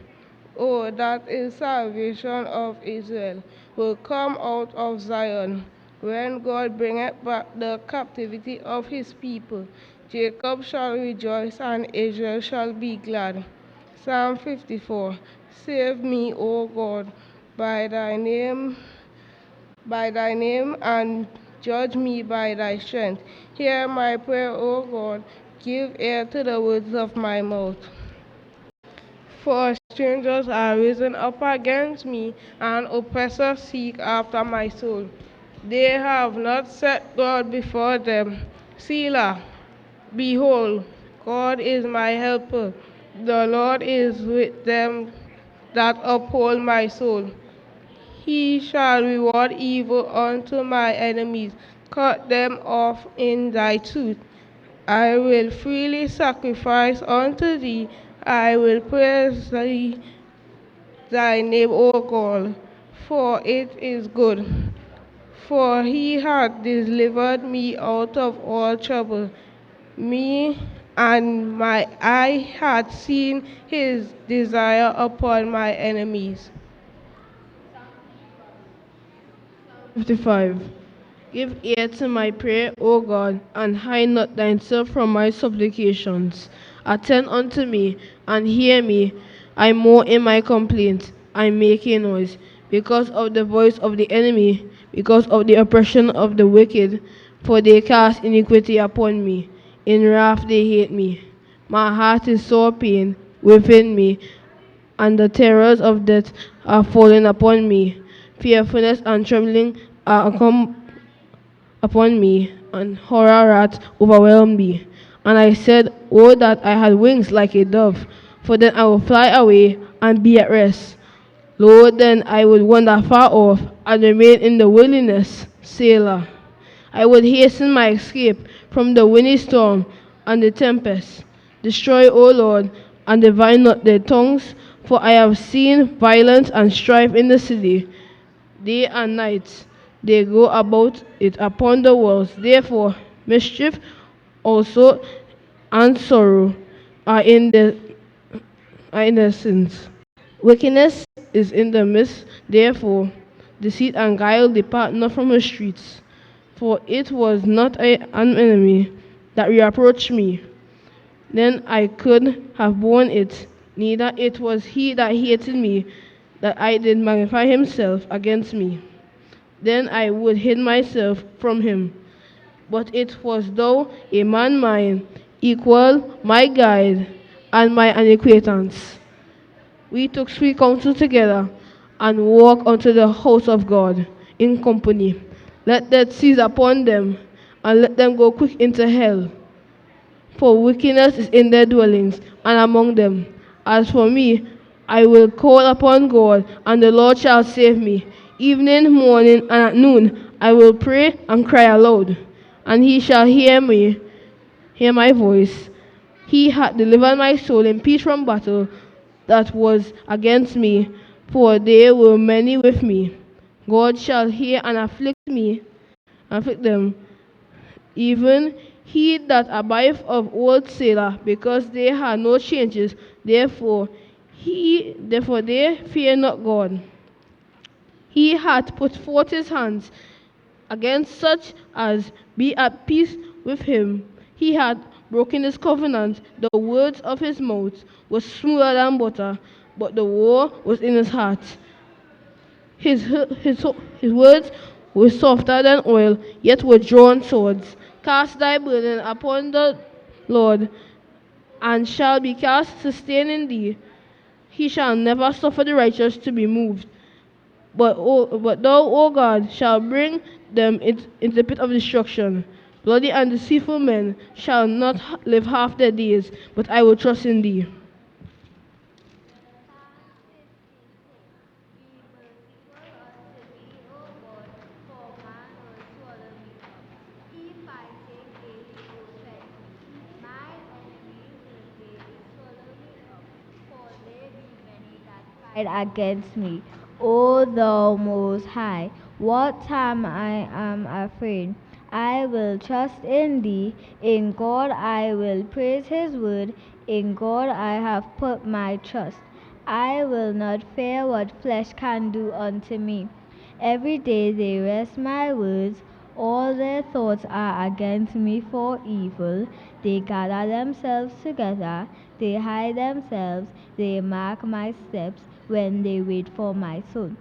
Oh, that is salvation of Israel will come out of Zion, when God bringeth back the captivity of his people. Jacob shall rejoice, and Israel shall be glad. Psalm 54. Save me, O God, by thy name, and judge me by thy strength. Hear my prayer, O God. Give ear to the words of my mouth. For strangers are risen up against me, and oppressors seek after my soul. They have not set God before them. Selah. Behold, God is my helper. The Lord is with them that uphold my soul. He shall reward evil unto my enemies, cut them off in thy truth. I will freely sacrifice unto thee. I will praise thy name, O God, for it is good. For he hath delivered me out of all trouble. Me and my eye had seen his desire upon my enemies. 55. Give ear to my prayer, O God, and hide not thyself from my supplications. Attend unto me, and hear me. I mourn in my complaint, I make a noise, because of the voice of the enemy, because of the oppression of the wicked, for they cast iniquity upon me. In wrath they hate me. My heart is sore pain within me, and the terrors of death are fallen upon me. Fearfulness and trembling are come upon me, and horror wrath overwhelmed me. And I said, oh, that I had wings like a dove, for then I would fly away and be at rest. Lo, then I would wander far off and remain in the wilderness. Selah. I would hasten my escape from the windy storm and the tempest. Destroy, O Lord, and divide not their tongues, for I have seen violence and strife in the city. Day and night they go about it upon the walls. Therefore, mischief also and sorrow are in the sins. Wickedness is in the midst, therefore, deceit and guile depart not from the streets. For it was not an enemy that reproached me, then I could have borne it. Neither it was he that hated me, that I did magnify himself against me. Then I would hid myself from him. But it was thou, a man mine, equal, my guide, and my acquaintance. We took sweet counsel together, and walked unto the house of God in company. Let death seize upon them, and let them go quick into hell. For wickedness is in their dwellings, and among them. As for me, I will call upon God, and the Lord shall save me. Evening, morning, and at noon I will pray and cry aloud, and he shall hear my voice. He hath delivered my soul in peace from battle that was against me, for there were many with me. God shall hear and afflict them, even he that abideth of old Selah, because they had no changes, therefore they fear not God. He hath put forth his hands against such as be at peace with him. He hath broken his covenant. The words of his mouth were smoother than butter, but the war was in his heart. His words were softer than oil, yet were drawn swords. Cast thy burden upon the Lord, and shall be cast sustaining thee. He shall never suffer the righteous to be moved. But thou, O God, shall bring them into the pit of destruction. Bloody and deceitful men shall not live half their days, but I will trust in thee. Fight against me. O thou most high, what time I am afraid, I will trust in thee. In God I will praise his word. In God I have put my trust. I will not fear what flesh can do unto me. Every day they wrest my words. All their thoughts are against me for evil. They gather themselves together. They hide themselves. They mark my steps when they wait for my soul.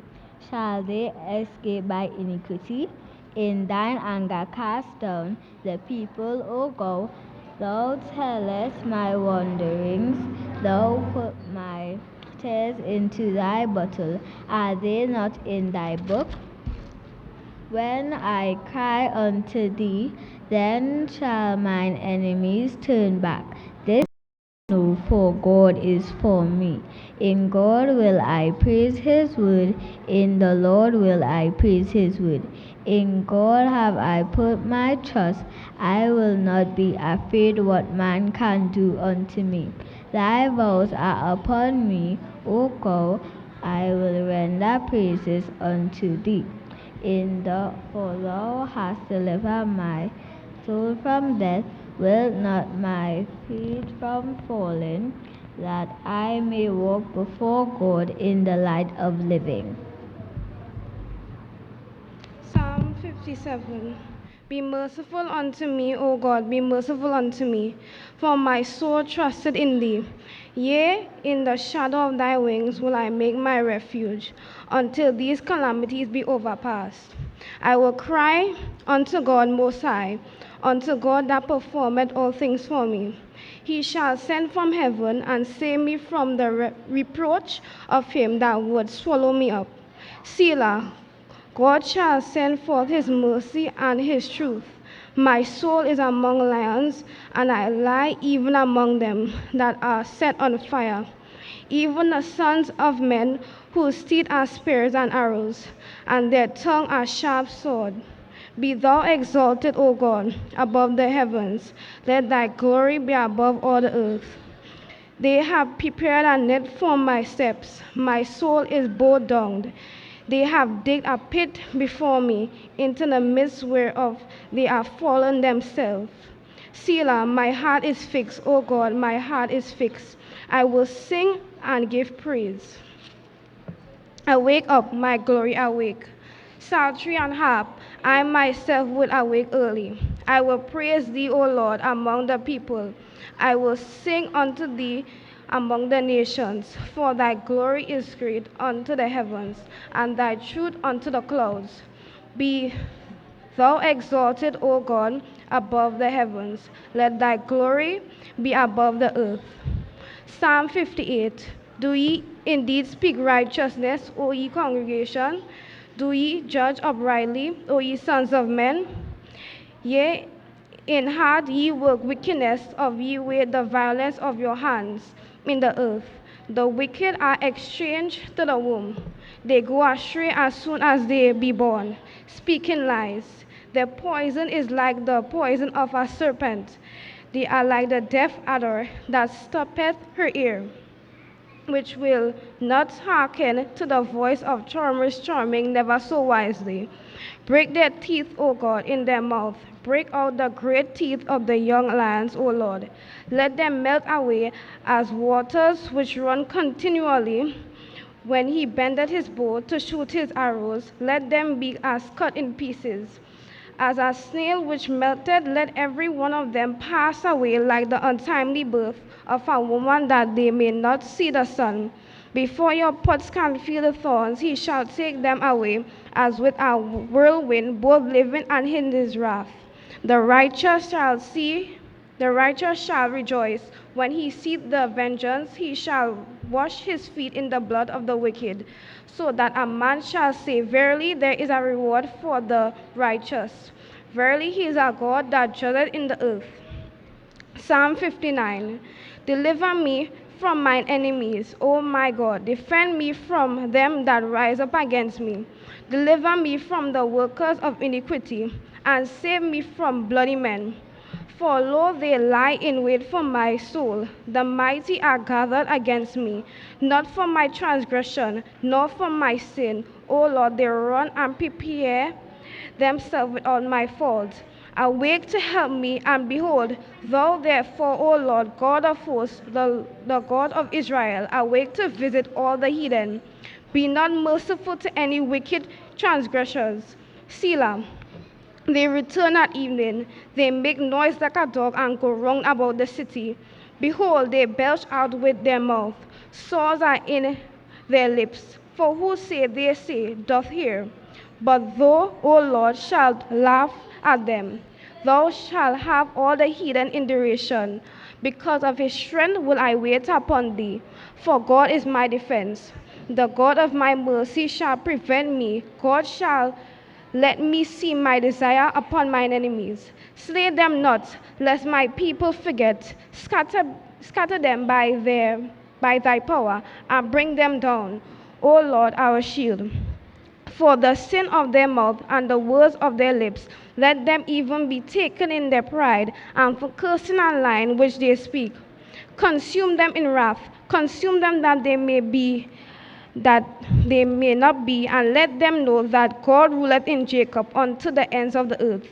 Shall they escape by iniquity? In thine anger cast down the people, O God. Thou tellest my wanderings. Thou put my tears into thy bottle. Are they not in thy book? When I cry unto thee, then shall mine enemies turn back. This I know, for God is for me. In God will I praise his word. In the Lord will I praise his word. In God have I put my trust. I will not be afraid what man can do unto me. Thy vows are upon me, O God. I will render praises unto thee. For thou hast delivered my soul from death, wilt not my feet from falling, that I may walk before God in the light of living. Psalm 57. Be merciful unto me, O God, be merciful unto me, for my soul trusted in thee. Yea, in the shadow of thy wings will I make my refuge, until these calamities be overpassed. I will cry unto God Most High, unto God that performeth all things for me. He shall send from heaven and save me from the reproach of him that would swallow me up. Selah. God shall send forth his mercy and his truth. My soul is among lions, and I lie even among them that are set on fire, even the sons of men whose teeth are spears and arrows, and their tongue a sharp sword. Be thou exalted, O God, above the heavens. Let thy glory be above all the earth. They have prepared a net for my steps. My soul is bowed down. They have digged a pit before me, into the midst whereof they are fallen themselves. Selah, my heart is fixed, O God, my heart is fixed. I will sing and give praise. Awake up, my glory, awake. Psaltery and harp, I myself will awake early. I will praise thee, O Lord, among the people. I will sing unto thee among the nations, for thy glory is great unto the heavens, and thy truth unto the clouds. Be thou exalted, O God, above the heavens. Let thy glory be above the earth. Psalm 58. Do ye indeed speak righteousness, O ye congregation? Do ye judge uprightly, O ye sons of men? Yea, in heart ye work wickedness, of ye wait the violence of your hands in the earth. The wicked are exchanged to the womb. They go astray as soon as they be born, speaking lies. Their poison is like the poison of a serpent. They are like the deaf adder that stoppeth her ear, which will not hearken to the voice of charmers charming never so wisely. Break their teeth, O God, in their mouth. Break out the great teeth of the young lions, O Lord. Let them melt away as waters which run continually. When he bendeth his bow to shoot his arrows, let them be as cut in pieces. As a snail which melted, let every one of them pass away like the untimely birth of a woman, that they may not see the sun. Before your pots can feel the thorns, he shall take them away, as with a whirlwind, both living and in his wrath. The righteous shall see, the righteous shall rejoice. When he seeth the vengeance, he shall wash his feet in the blood of the wicked, so that a man shall say, verily there is a reward for the righteous. Verily he is a God that judgeth in the earth. Psalm 59. Deliver me from mine enemies, O my God. Defend me from them that rise up against me. Deliver me from the workers of iniquity, and save me from bloody men. For lo, they lie in wait for my soul. The mighty are gathered against me, not for my transgression, nor for my sin. O Lord, they run and prepare themselves with all my faults. Awake to help me, and behold, thou therefore, O Lord, God of hosts, the God of Israel, awake to visit all the heathen. Be not merciful to any wicked transgressors. Selah. They return at evening. They make noise like a dog and go round about the city. Behold, they belch out with their mouth. Swords are in their lips. For who say, they say, doth hear? But thou, O Lord, shalt laugh at them. Thou shalt have all the heathen in derision. Because of his strength will I wait upon thee. For God is my defense. The God of my mercy shall prevent me. God shall let me see my desire upon mine enemies. Slay them not, lest my people forget. Scatter them by thy power, and bring them down, O Lord, our shield. For the sin of their mouth and the words of their lips, let them even be taken in their pride, and for cursing and lying which they speak. Consume them in wrath, consume them that they may not be, and let them know that God ruleth in Jacob unto the ends of the earth.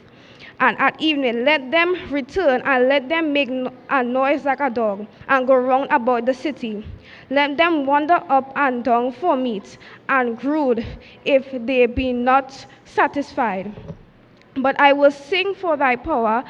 And at evening let them return, and let them make a noise like a dog, and go round about the city. Let them wander up and down for meat, and brood, if they be not satisfied. But I will sing for thy power.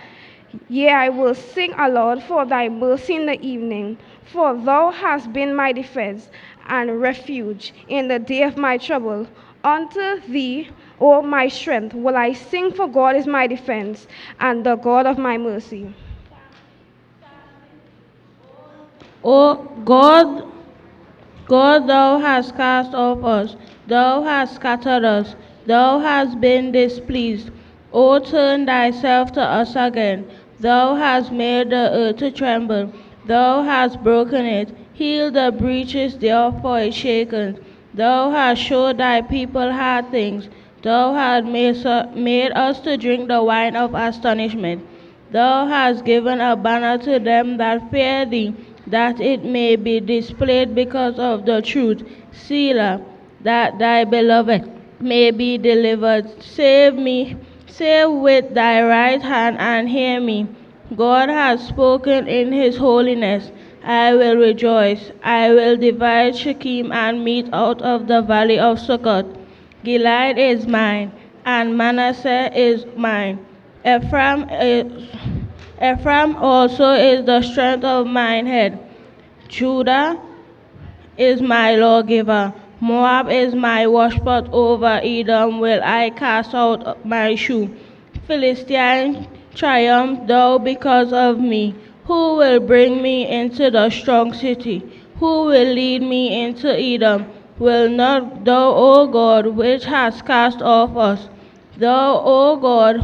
Yea, I will sing aloud for thy mercy in the evening. For thou hast been my defense and refuge in the day of my trouble. Unto thee, O my strength, will I sing, for God is my defense and the God of my mercy. O God, God, thou hast cast off us, thou hast scattered us, thou hast been displeased. O turn thyself to us again. Thou hast made the earth to tremble, thou hast broken it, heal the breaches thereof, for it shaketh. Thou hast showed thy people hard things, thou hast made us to drink the wine of astonishment. Thou hast given a banner to them that fear thee, that it may be displayed because of the truth. Selah, that thy beloved may be delivered. Save me, save with thy right hand and hear me. God has spoken in his holiness. I will rejoice. I will divide Shechem and meat out of the valley of Succoth. Gilead is mine, and Manasseh is mine. Ephraim also is the strength of mine head. Judah is my lawgiver. Moab is my washpot. Over Edom will I cast out my shoe. Philistine, triumph thou because of me. Who will bring me into the strong city? Who will lead me into Edom? Will not thou, O God, which hast cast off us, thou, O God,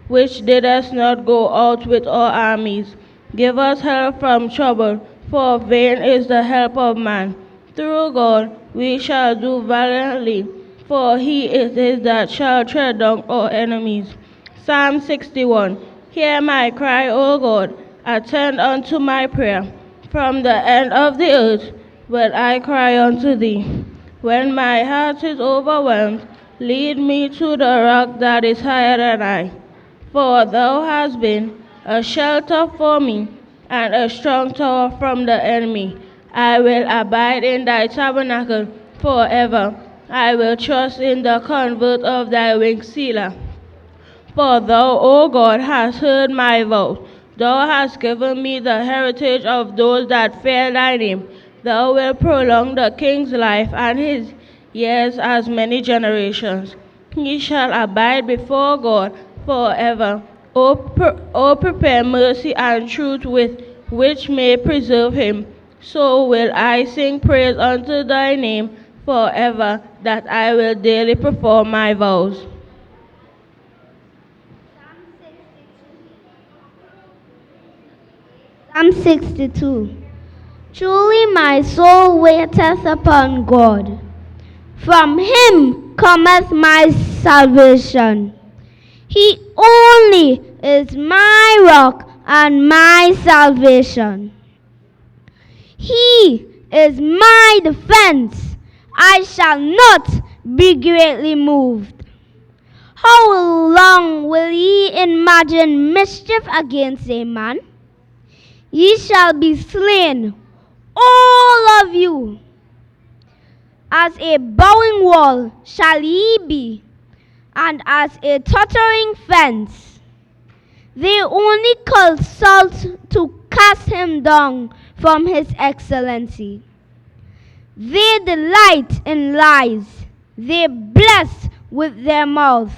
which didst not go out with our armies, give us help from trouble, for vain is the help of man. Through God we shall do valiantly, for he it is that shall tread down our enemies. Psalm 61. Hear my cry, O God, attend unto my prayer. From the end of the earth will I cry unto thee. When my heart is overwhelmed, lead me to the rock that is higher than I. For thou hast been a shelter for me, and a strong tower from the enemy. I will abide in thy tabernacle forever. I will trust in the covert of thy wings, Selah. For thou, O God, hast heard my vow. Thou hast given me the heritage of those that fear thy name. Thou wilt prolong the king's life and his years as many generations. He shall abide before God forever. O prepare mercy and truth with which may preserve him. So will I sing praise unto thy name forever, that I will daily perform my vows. Psalm 62. Truly my soul waiteth upon God. From him cometh my salvation. He only is my rock and my salvation. He is my defense. I shall not be greatly moved. How long will ye imagine mischief against a man? Ye shall be slain, all of you. As a bowing wall shall ye be, and as a tottering fence. They only consult to cast him down from his excellency. They delight in lies. They bless with their mouth,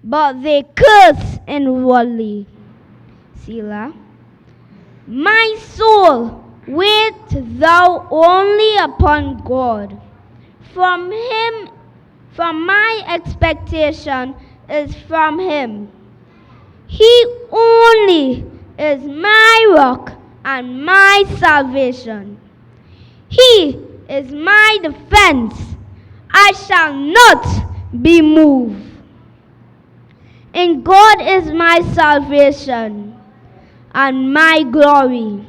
but they curse inwardly. Selah. My soul, wait thou only upon God. From my expectation is from him. He only is my rock and my salvation. He is my defense. I shall not be moved. In God is my salvation and my glory,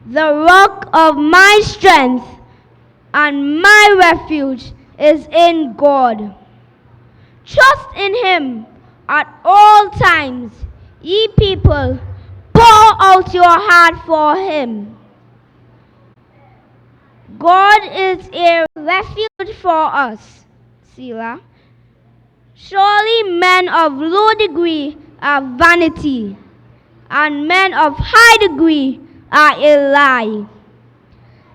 the rock of my strength, and my refuge is in God. Trust in him at all times. Ye people, pour out your heart for him. God is a refuge for us. Selah. Surely men of low degree are vanity, and men of high degree are a lie.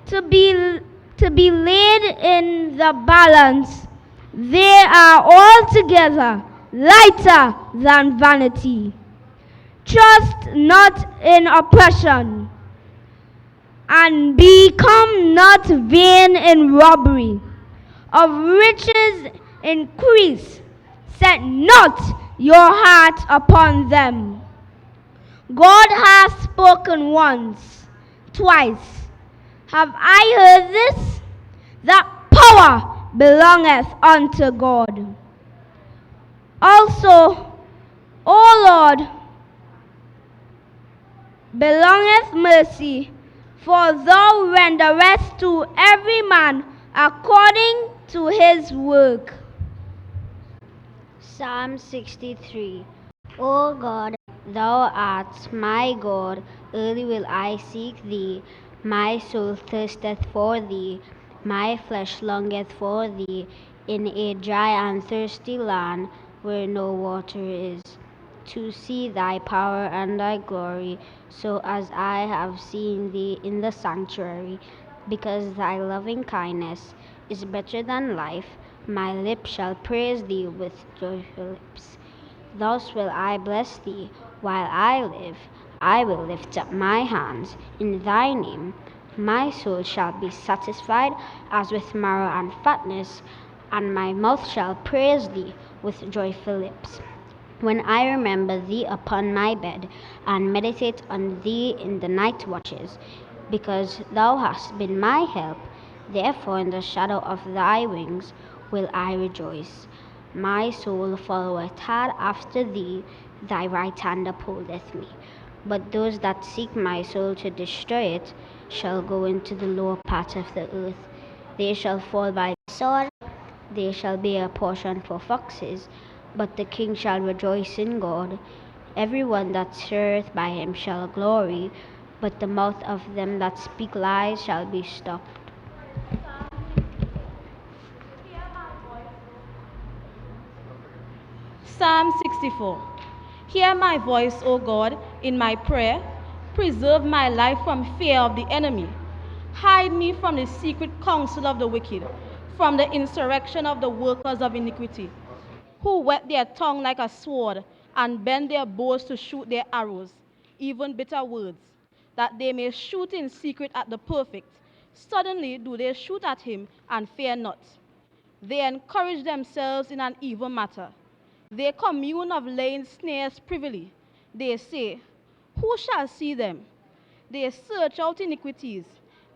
To be, to be laid in the balance, they are altogether lighter than vanity. Trust not in oppression, and become not vain in robbery. Of riches increase, set not your heart upon them. God has spoken once, twice. Have I heard this? That power belongeth unto God. Also, O Lord, belongeth mercy, for thou renderest to every man according to his work. Psalm 63. O God, thou art my God, early will I seek thee. My soul thirsteth for thee, my flesh longeth for thee, in a dry and thirsty land where no water is, to see thy power and thy glory, so as I have seen thee in the sanctuary. Because thy loving kindness is better than life, my lips shall praise thee with joyful lips. Thus will I bless thee while I live. I will lift up my hands in thy name. My soul shall be satisfied as with marrow and fatness, and my mouth shall praise thee with joyful lips. When I remember thee upon my bed, and meditate on thee in the night watches, because thou hast been my help, therefore in the shadow of thy wings will I rejoice. My soul followeth hard after thee, thy right hand upholdeth me. But those that seek my soul to destroy it shall go into the lower part of the earth. They shall fall by the sword, they shall be a portion for foxes, but the king shall rejoice in God. Every one that sweareth by him shall glory, but the mouth of them that speak lies shall be stopped. Psalm 64. Hear my voice, O God, in my prayer. Preserve my life from fear of the enemy. Hide me from the secret counsel of the wicked, from the insurrection of the workers of iniquity, who whet their tongue like a sword and bend their bows to shoot their arrows, even bitter words, that they may shoot in secret at the perfect. Suddenly do they shoot at him and fear not. They encourage themselves in an evil matter. They commune of laying snares privily. They say, who shall see them? They search out iniquities.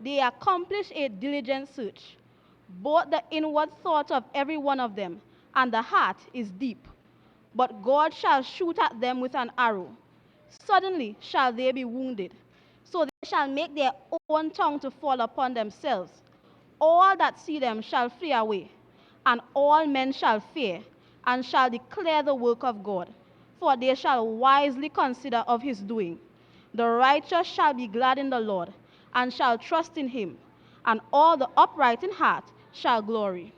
They accomplish a diligent search. Both the inward thoughts of every one of them and the heart is deep. But God shall shoot at them with an arrow. Suddenly shall they be wounded. So they shall make their own tongue to fall upon themselves. All that see them shall flee away, and all men shall fear, and shall declare the work of God. For they shall wisely consider of his doing. The righteous shall be glad in the Lord, and shall trust in him, and all the upright in heart shall glory.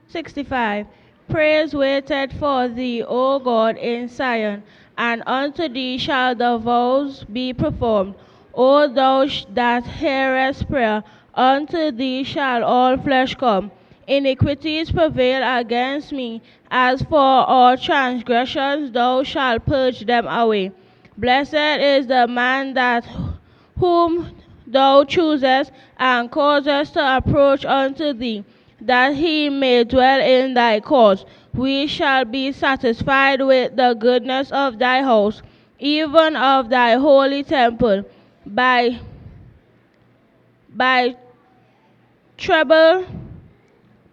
65. Praise waited for thee, O God, in Zion, and unto thee shall the vows be performed. O thou that hearest prayer, unto thee shall all flesh come. Iniquities prevail against me. As for all transgressions, thou shalt purge them away. Blessed is the man that whom thou choosest and causest to approach unto thee, that he may dwell in thy courts. We shall be satisfied with the goodness of thy house, even of thy holy temple. By trouble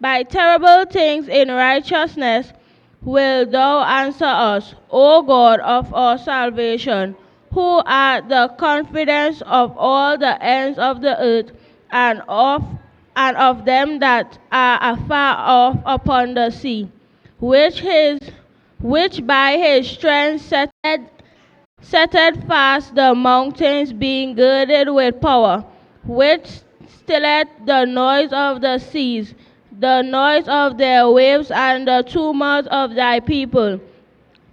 By terrible things in righteousness will thou answer us, O God of our salvation, who art the confidence of all the ends of the earth, and of them that are afar off upon the sea, which by his strength setteth fast the mountains, being girded with power, which stilleth the noise of the seas. the noise of their waves and the tumult of thy people.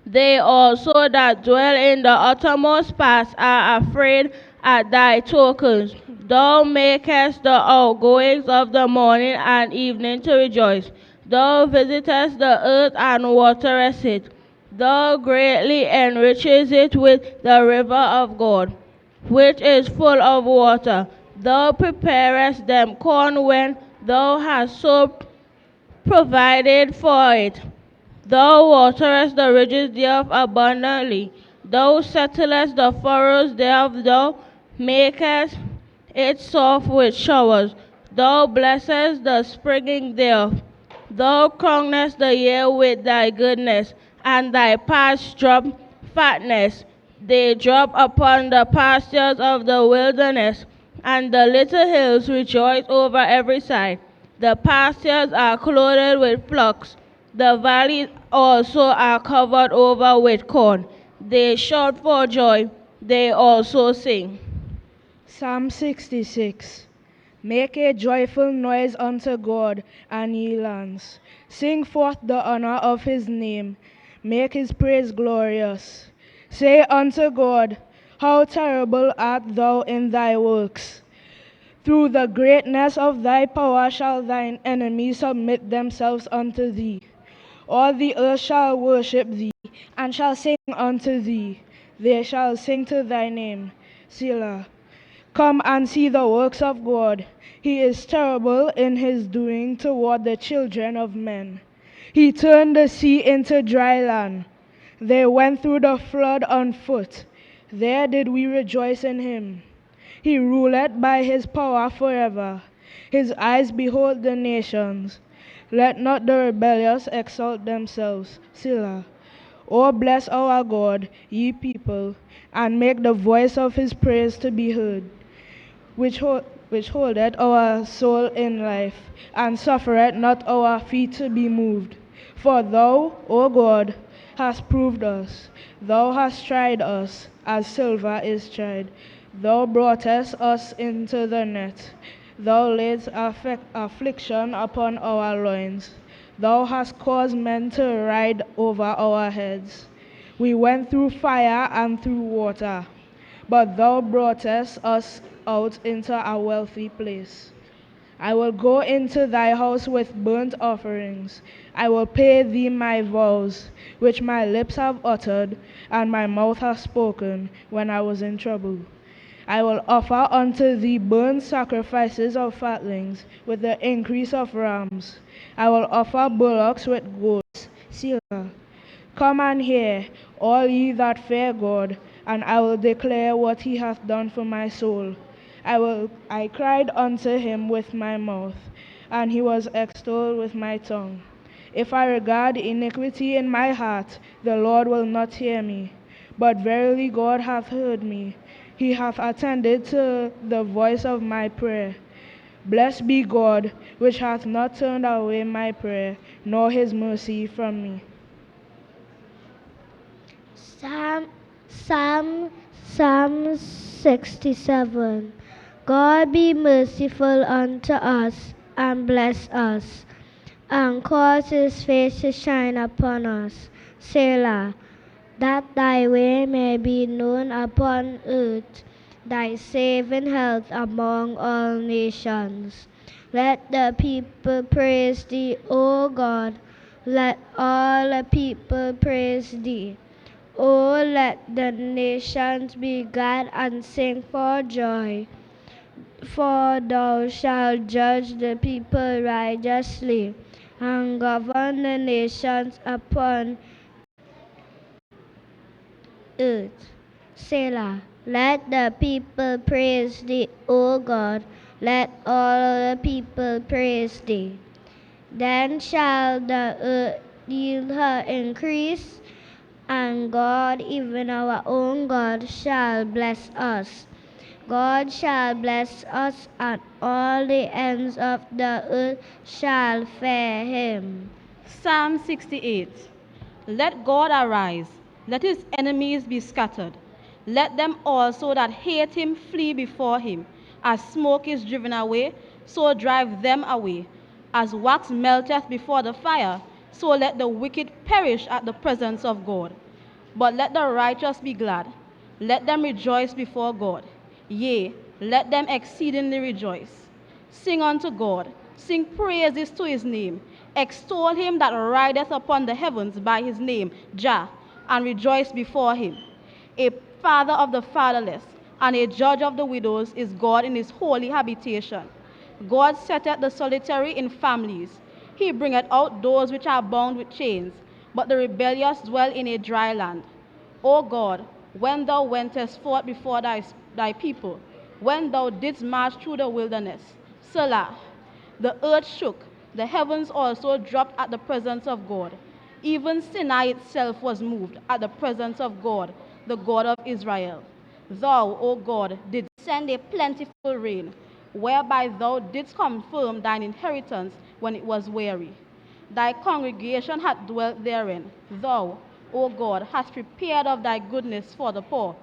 They also that dwell in the uttermost parts are afraid at thy tokens. Thou makest the outgoings of the morning and evening to rejoice. Thou visitest the earth and waterest it. Thou greatly enriches it with the river of God, which is full of water. Thou preparest them corn when thou hast so provided for it. Thou waterest the ridges thereof abundantly. Thou settlest the furrows thereof. Thou makest it soft with showers. Thou blessest the springing thereof. Thou crownest the year with thy goodness, and thy paths drop fatness. They drop upon the pastures of the wilderness, and the little hills rejoice over every side. The pastures are clothed with flocks. The valleys also are covered over with corn. They shout for joy. They also sing. Psalm 66. Make a joyful noise unto God, and ye lands. Sing forth the honor of his name. Make his praise glorious. Say unto God, how terrible art thou in thy works. Through the greatness of thy power shall thine enemies submit themselves unto thee. All the earth shall worship thee, and shall sing unto thee. They shall sing to thy name. Selah. Come and see the works of God. He is terrible in his doing toward the children of men. He turned the sea into dry land. They went through the flood on foot. There did we rejoice in him. He ruleth by his power forever. His eyes behold the nations. Let not the rebellious exalt themselves. Selah. O bless our God, ye people, and make the voice of his praise to be heard, which holdeth our soul in life, and suffereth not our feet to be moved. For thou, O God, hast proved us. Thou hast tried us, as silver is tried. Thou broughtest us into the net. Thou laidst affliction upon our loins. Thou hast caused men to ride over our heads. We went through fire and through water, but thou broughtest us out into a wealthy place. I will go into thy house with burnt offerings. I will pay thee my vows, which my lips have uttered, and my mouth has spoken when I was in trouble. I will offer unto thee burnt sacrifices of fatlings with the increase of rams. I will offer bullocks with goats. Selah. Come and hear, all ye that fear God, and I will declare what he hath done for my soul. I cried unto him with my mouth, and he was extolled with my tongue. If I regard iniquity in my heart, the Lord will not hear me. But verily God hath heard me. He hath attended to the voice of my prayer. Blessed be God, which hath not turned away my prayer, nor his mercy from me. Psalm 67. God be merciful unto us, and bless us, and cause his face to shine upon us. Selah. That thy way may be known upon earth, thy saving health among all nations. Let the people praise thee, O God. Let all the people praise thee. O let the nations be glad and sing for joy. For thou shalt judge the people righteously, and govern the nations upon earth. Selah. Let the people praise thee, O God. Let all the people praise thee. Then shall the earth yield her increase, and God, even our own God, shall bless us. God shall bless us, and all the ends of the earth shall fear him. Psalm 68. Let God arise, let his enemies be scattered. Let them also that hate him flee before him. As smoke is driven away, so drive them away. As wax melteth before the fire, so let the wicked perish at the presence of God. But let the righteous be glad. Let them rejoice before God. Yea, let them exceedingly rejoice. Sing unto God. Sing praises to his name. Extol him that rideth upon the heavens by his name, Jah, and rejoice before him. A father of the fatherless and a judge of the widows is God in his holy habitation. God setteth the solitary in families. He bringeth out those which are bound with chains, but the rebellious dwell in a dry land. O God, when thou wentest forth before thy people, when thou didst march through the wilderness, Selah, the earth shook, the heavens also dropped at the presence of God. Even Sinai itself was moved at the presence of God, the God of Israel. Thou, O God, didst send a plentiful rain, whereby thou didst confirm thine inheritance when it was weary. Thy congregation hath dwelt therein. Thou, O God, hast prepared of thy goodness for the poor.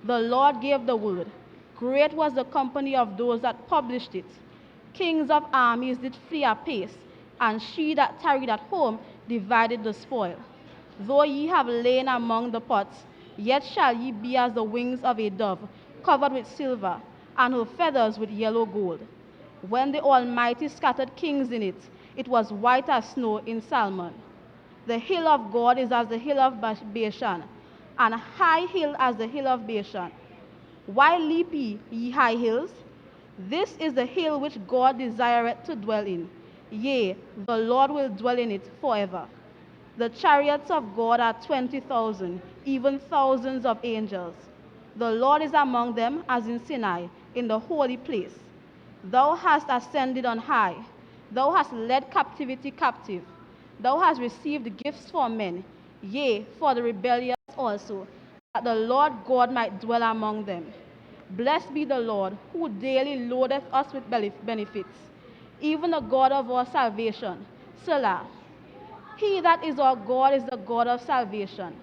The Lord gave the word. Great was the company of those that published it. Kings of armies did flee apace, and she that tarried at home divided the spoil. Though ye have lain among the pots, yet shall ye be as the wings of a dove, covered with silver, and her feathers with yellow gold. When the Almighty scattered kings in it, it was white as snow in Salmon. The hill of God is as the hill of Bashan, and a high hill as the hill of Bashan. Why leap ye high hills? This is the hill which God desireth to dwell in. Yea, the Lord will dwell in it forever. The chariots of God are 20,000, even thousands of angels. The Lord is among them as in Sinai, in the holy place. Thou hast ascended on high. Thou hast led captivity captive. Thou hast received gifts for men, yea, for the rebellious also, that the Lord God might dwell among them. Blessed be the Lord, who daily loadeth us with benefits, even the God of our salvation. Selah. He that is our God is the God of salvation,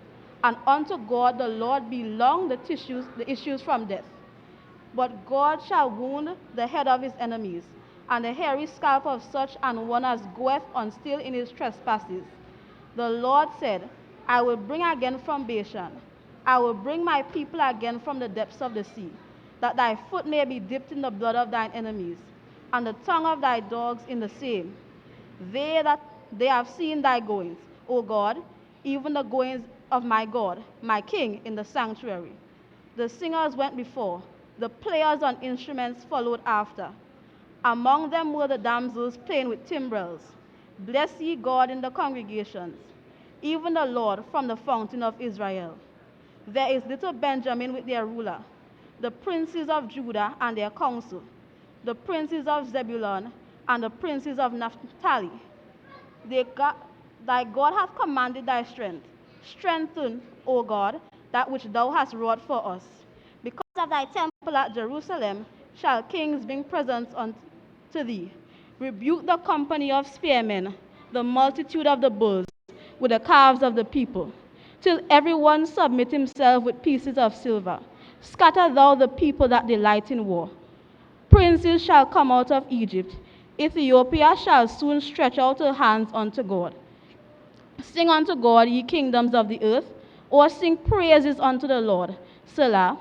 and unto God the Lord belong the issues from death. But God shall wound the head of his enemies, and the hairy scalp of such an one as goeth on still in his trespasses. The Lord said, I will bring again from Bashan. I will bring my people again from the depths of the sea, that thy foot may be dipped in the blood of thine enemies, and the tongue of thy dogs in the same. They have seen thy goings, O God, even the goings of my God, my King, in the sanctuary. The singers went before, the players on instruments followed after. Among them were the damsels playing with timbrels. Bless ye God in the congregations, even the Lord from the fountain of Israel. There is little Benjamin with their ruler, the princes of Judah and their council, the princes of Zebulun and the princes of Naphtali. Thy God hath commanded thy strength. Strengthen, O God, that which thou hast wrought for us. Because of thy temple at Jerusalem shall kings bring presents unto thee. Rebuke the company of spearmen, the multitude of the bulls, with the calves of the people, till every one submit himself with pieces of silver. Scatter thou the people that delight in war. Princes shall come out of Egypt. Ethiopia shall soon stretch out her hands unto God. Sing unto God, ye kingdoms of the earth, or sing praises unto the Lord. Selah.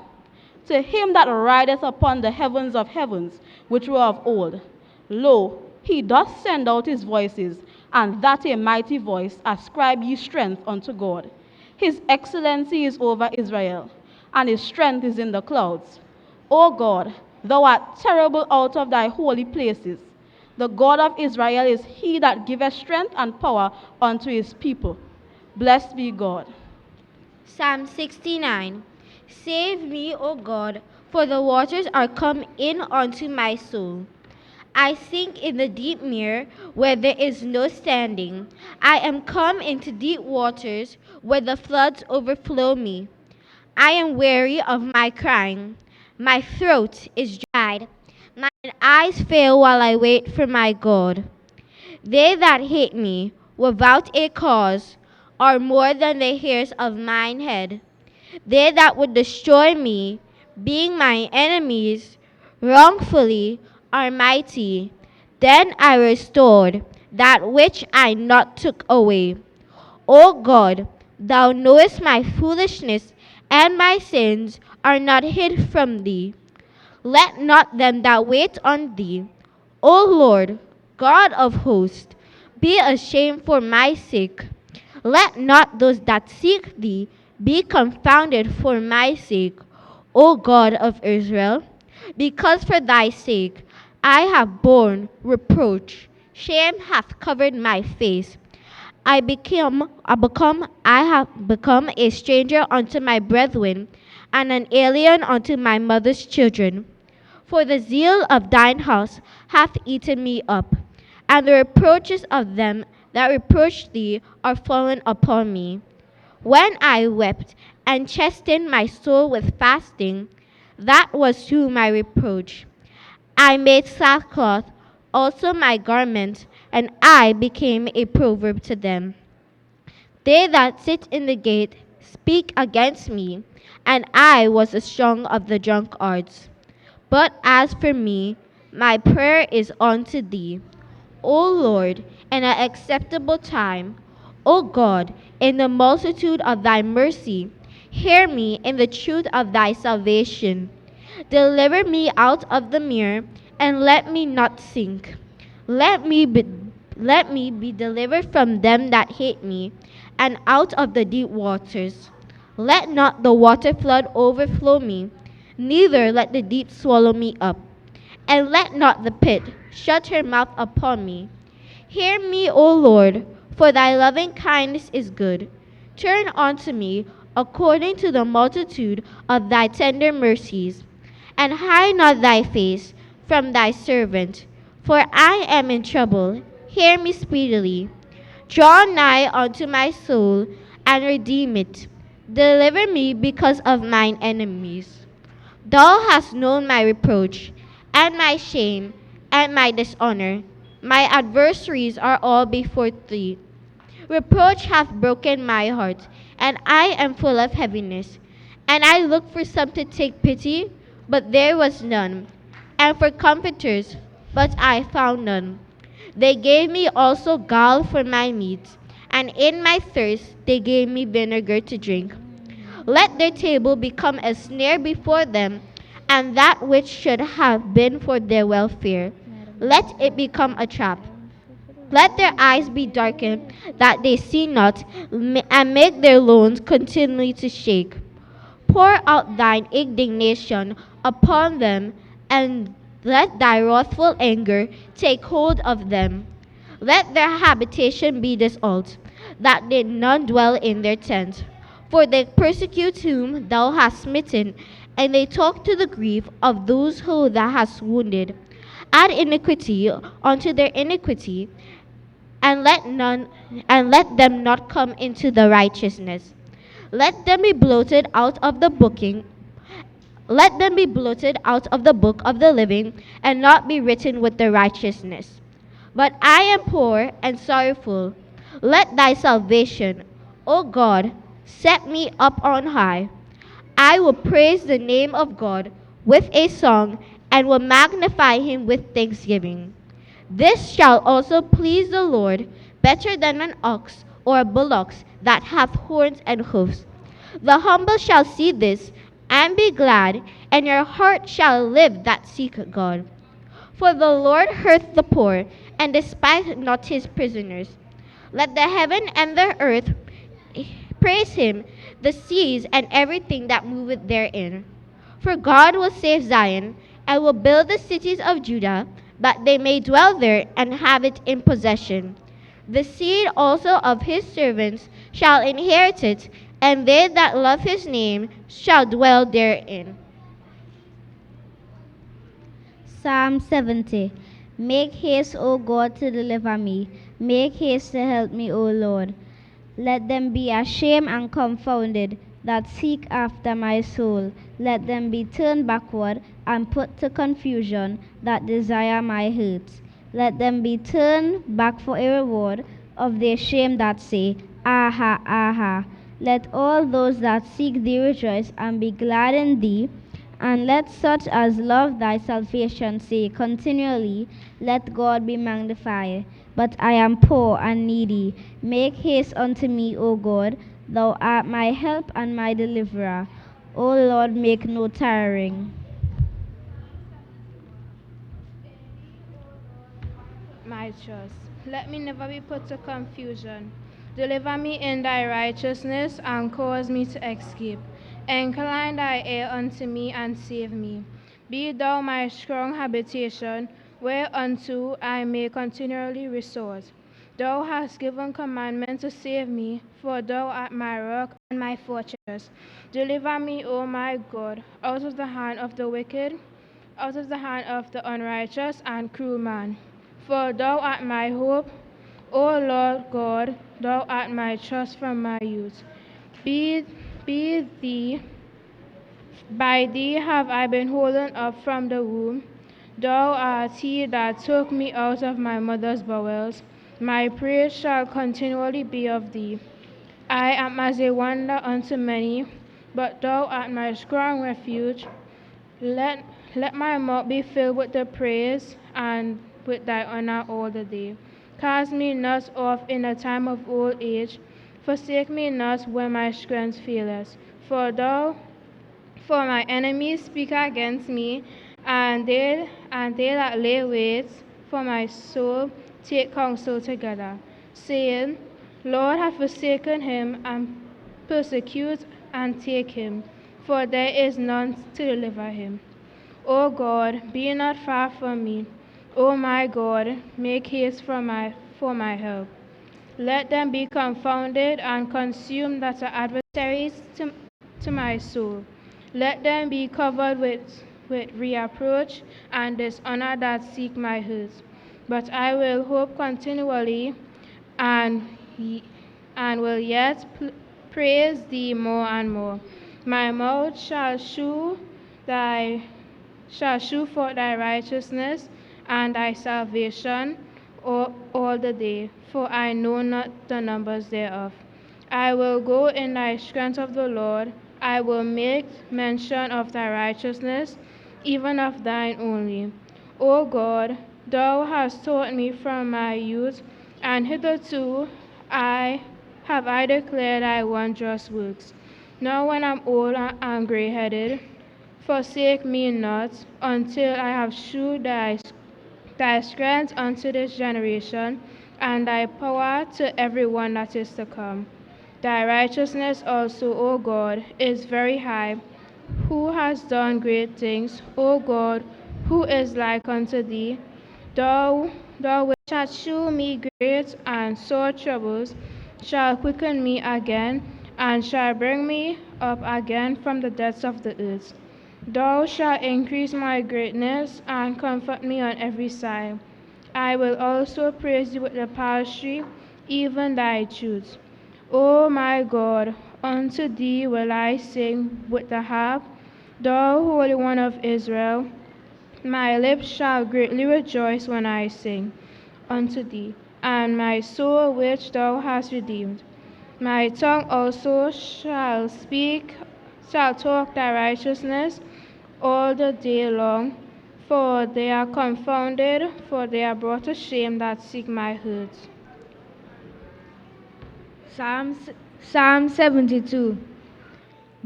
To him that rideth upon the heavens of heavens, which were of old. Lo, he doth send out his voices, and that a mighty voice, ascribe ye strength unto God. His excellency is over Israel, and his strength is in the clouds. O God, thou art terrible out of thy holy places. The God of Israel is he that giveth strength and power unto his people. Blessed be God. Psalm 69. Save me, O God, for the waters are come in unto my soul. I sink in the deep mere where there is no standing. I am come into deep waters where the floods overflow me. I am weary of my crying. My throat is dried. Mine eyes fail while I wait for my God. They that hate me without a cause are more than the hairs of mine head. They that would destroy me, being my enemies, wrongfully are mighty. Then I restored that which I not took away. O God, thou knowest my foolishness, and my sins are not hid from thee. Let not them that wait on thee, O Lord, God of hosts, be ashamed for my sake. Let not those that seek thee be confounded for my sake, O God of Israel. Because for thy sake I have borne reproach, shame hath covered my face. I have become a stranger unto my brethren, and an alien unto my mother's children. For the zeal of thine house hath eaten me up, and the reproaches of them that reproach thee are fallen upon me. When I wept and chastened my soul with fasting, that was to my reproach. I made sackcloth also my garment, and I became a proverb to them. They that sit in the gate speak against me, and I was the strong of the drunkards. But as for me, my prayer is unto thee, O Lord, in an acceptable time. O God, in the multitude of thy mercy, hear me in the truth of thy salvation. Deliver me out of the mire, and let me not sink. Let me be, let me be delivered from them that hate me, and out of the deep waters. Let not the water flood overflow me, neither let the deep swallow me up. And let not the pit shut her mouth upon me. Hear me, O Lord, for thy loving kindness is good. Turn unto me according to the multitude of thy tender mercies, and hide not thy face from thy servant. For I am in trouble. Hear me speedily. Draw nigh unto my soul, and redeem it. Deliver me because of mine enemies. Thou hast known my reproach, and my shame, and my dishonor. My adversaries are all before thee. Reproach hath broken my heart, and I am full of heaviness. And I looked for some to take pity, but there was none, and for comforters, but I found none. They gave me also gall for my meat, and in my thirst they gave me vinegar to drink. Let their table become a snare before them, and that which should have been for their welfare, let it become a trap. Let their eyes be darkened, that they see not, and make their loins continually to shake. Pour out thine indignation upon them, and let thy wrathful anger take hold of them. Let their habitation be desolate, that they none dwell in their tents. For they persecute whom thou hast smitten, and they talk to the grief of those who thou hast wounded. Add iniquity unto their iniquity, and let them not come into the righteousness. Let them be blotted out of the booking. Let them be blotted out of the book of the living, and not be written with the righteousness. But I am poor and sorrowful. Let thy salvation, O God, set me up on high. I will praise the name of God with a song, and will magnify him with thanksgiving. This shall also please the Lord better than an ox or a bullock that hath horns and hoofs. The humble shall see this and be glad, and your heart shall live that seek God. For the Lord heareth the poor, and despiseth not his prisoners. Let the heaven and the earth praise him, the seas and everything that moveth therein. For God will save Zion, and will build the cities of Judah, that they may dwell there and have it in possession. The seed also of his servants shall inherit it, and they that love his name shall dwell therein. Psalm 70. Make haste, O God, to deliver me. Make haste to help me, O Lord. Let them be ashamed and confounded that seek after my soul. Let them be turned backward and put to confusion that desire my hurts. Let them be turned back for a reward of their shame that say, Aha, aha. Let all those that seek thee rejoice and be glad in thee, And let such as love thy salvation say continually, let God be magnified. But I am poor and needy. Make haste unto me, O God. Thou art my help and my deliverer. O Lord, make no tiring. My trust. Let me never be put to confusion. Deliver me in thy righteousness and cause me to escape. Incline thy ear unto me and save me. Be thou my strong habitation, whereunto I may continually resort. Thou hast given commandment to save me, for thou art my rock and my fortress. Deliver me, O my God, out of the hand of the wicked, out of the hand of the unrighteous and cruel man. For thou art my hope, O Lord God, thou art my trust from my youth. Be, be thee, by thee have I been holden up from the womb. Thou art he that took me out of my mother's bowels. My praise shall continually be of thee. I am as a wonder unto many, but thou art my strong refuge. Let, let my mouth be filled with the praise and with thy honor all the day. Cast me not off in the time of old age. Forsake me not when my strength faileth. For my enemies speak against me, and they that lay wait for my soul take counsel together, saying, Lord hath forsaken him, and persecute and take him, for there is none to deliver him. O God, be not far from me. O my God, make haste for my help. Let them be confounded and consumed that are adversaries to my soul. Let them be covered with reproach and dishonor that seek my hurt. But I will hope continually and, and will yet praise thee more and more. My mouth thy shall shew forth thy righteousness and thy salvation all the day, for I know not the numbers thereof. I will go in thy strength of the Lord. I will make mention of thy righteousness, even of thine only. O God, thou hast taught me from my youth, and hitherto I declared thy wondrous works. Now when I'm old and grey-headed, forsake me not until I have shewed thy strength unto this generation, and thy power to every one that is to come. Thy righteousness also, O God, is very high. Who has done great things, O God, who is like unto thee? Thou which shalt shew me great and sore troubles, shall quicken me again, and shall bring me up again from the depths of the earth. Thou shalt increase my greatness, and comfort me on every side. I will also praise thee with the psaltery, even thy truth. O my God, unto thee will I sing with the harp, thou Holy One of Israel. My lips shall greatly rejoice when I sing unto thee, and my soul which thou hast redeemed. My tongue also shall talk thy righteousness all the day long, for they are confounded, for they are brought to shame that seek my hurt. Psalm 72.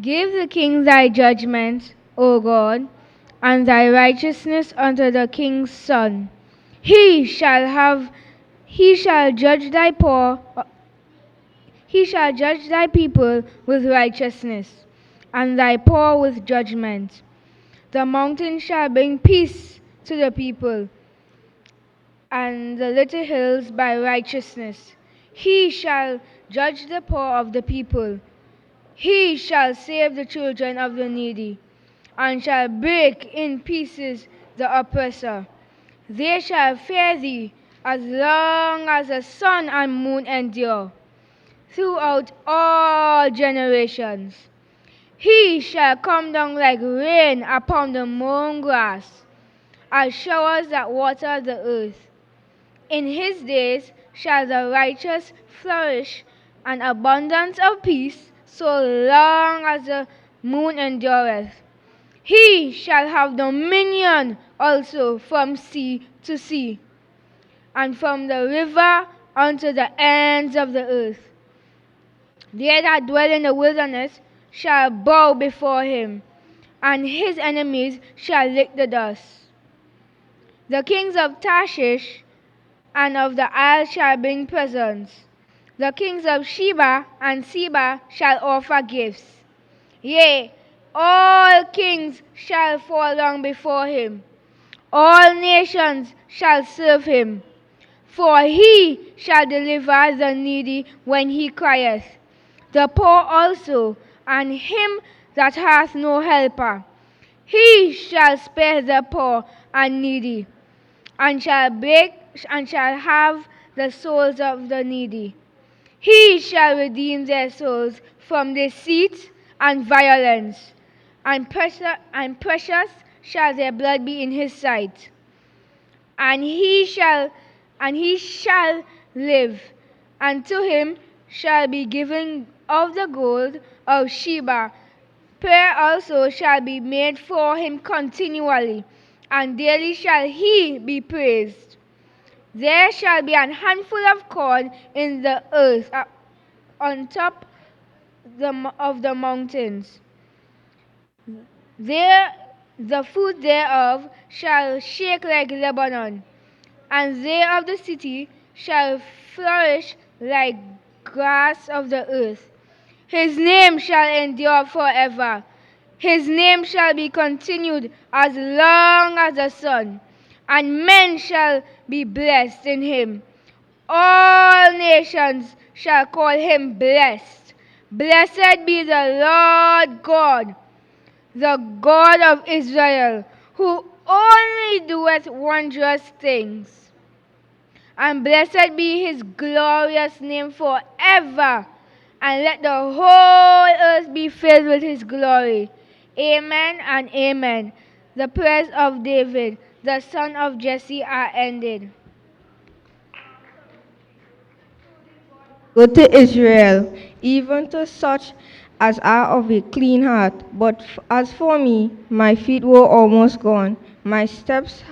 Give the king thy judgment, O God, and thy righteousness unto the king's son. He shall have he shall judge thy poor he shall judge thy people with righteousness, and thy poor with judgment. The mountain shall bring peace to the people, and the little hills by righteousness. He shall judge the poor of the people. He shall save the children of the needy, and shall break in pieces the oppressor. They shall fear thee as long as the sun and moon endure, throughout all generations. He shall come down like rain upon the mown grass, as showers that water the earth. In his days shall the righteous flourish, an abundance of peace, so long as the moon endureth. He shall have dominion also from sea to sea, and from the river unto the ends of the earth. They that dwell in the wilderness shall bow before him, and his enemies shall lick the dust. The kings of Tarshish and of the isles shall bring presents. The kings of Sheba and Seba shall offer gifts. Yea, all kings shall fall down before him. All nations shall serve him. For he shall deliver the needy when he crieth, the poor also, and him that hath no helper. He shall spare the poor and needy, and shall have the souls of the needy. He shall redeem their souls from deceit and violence, and precious shall their blood be in his sight. And he shall live, and to him shall be given of the gold of Sheba. Prayer also shall be made for him continually, and daily shall he be praised. There shall be an handful of corn in the earth on top of the mountains. There the fruit thereof shall shake like Lebanon, and they of the city shall flourish like grass of the earth. His name shall endure forever. His name shall be continued as long as the sun, and men shall be blessed in him. All nations shall call him blessed. Blessed be the Lord God, the God of Israel, who only doeth wondrous things. And blessed be his glorious name forever. And let the whole earth be filled with his glory. Amen and amen. The prayers of David, the son of Jesse, are ended. Go to Israel, even to such as are of a clean heart. But as for me, my feet were almost gone. My steps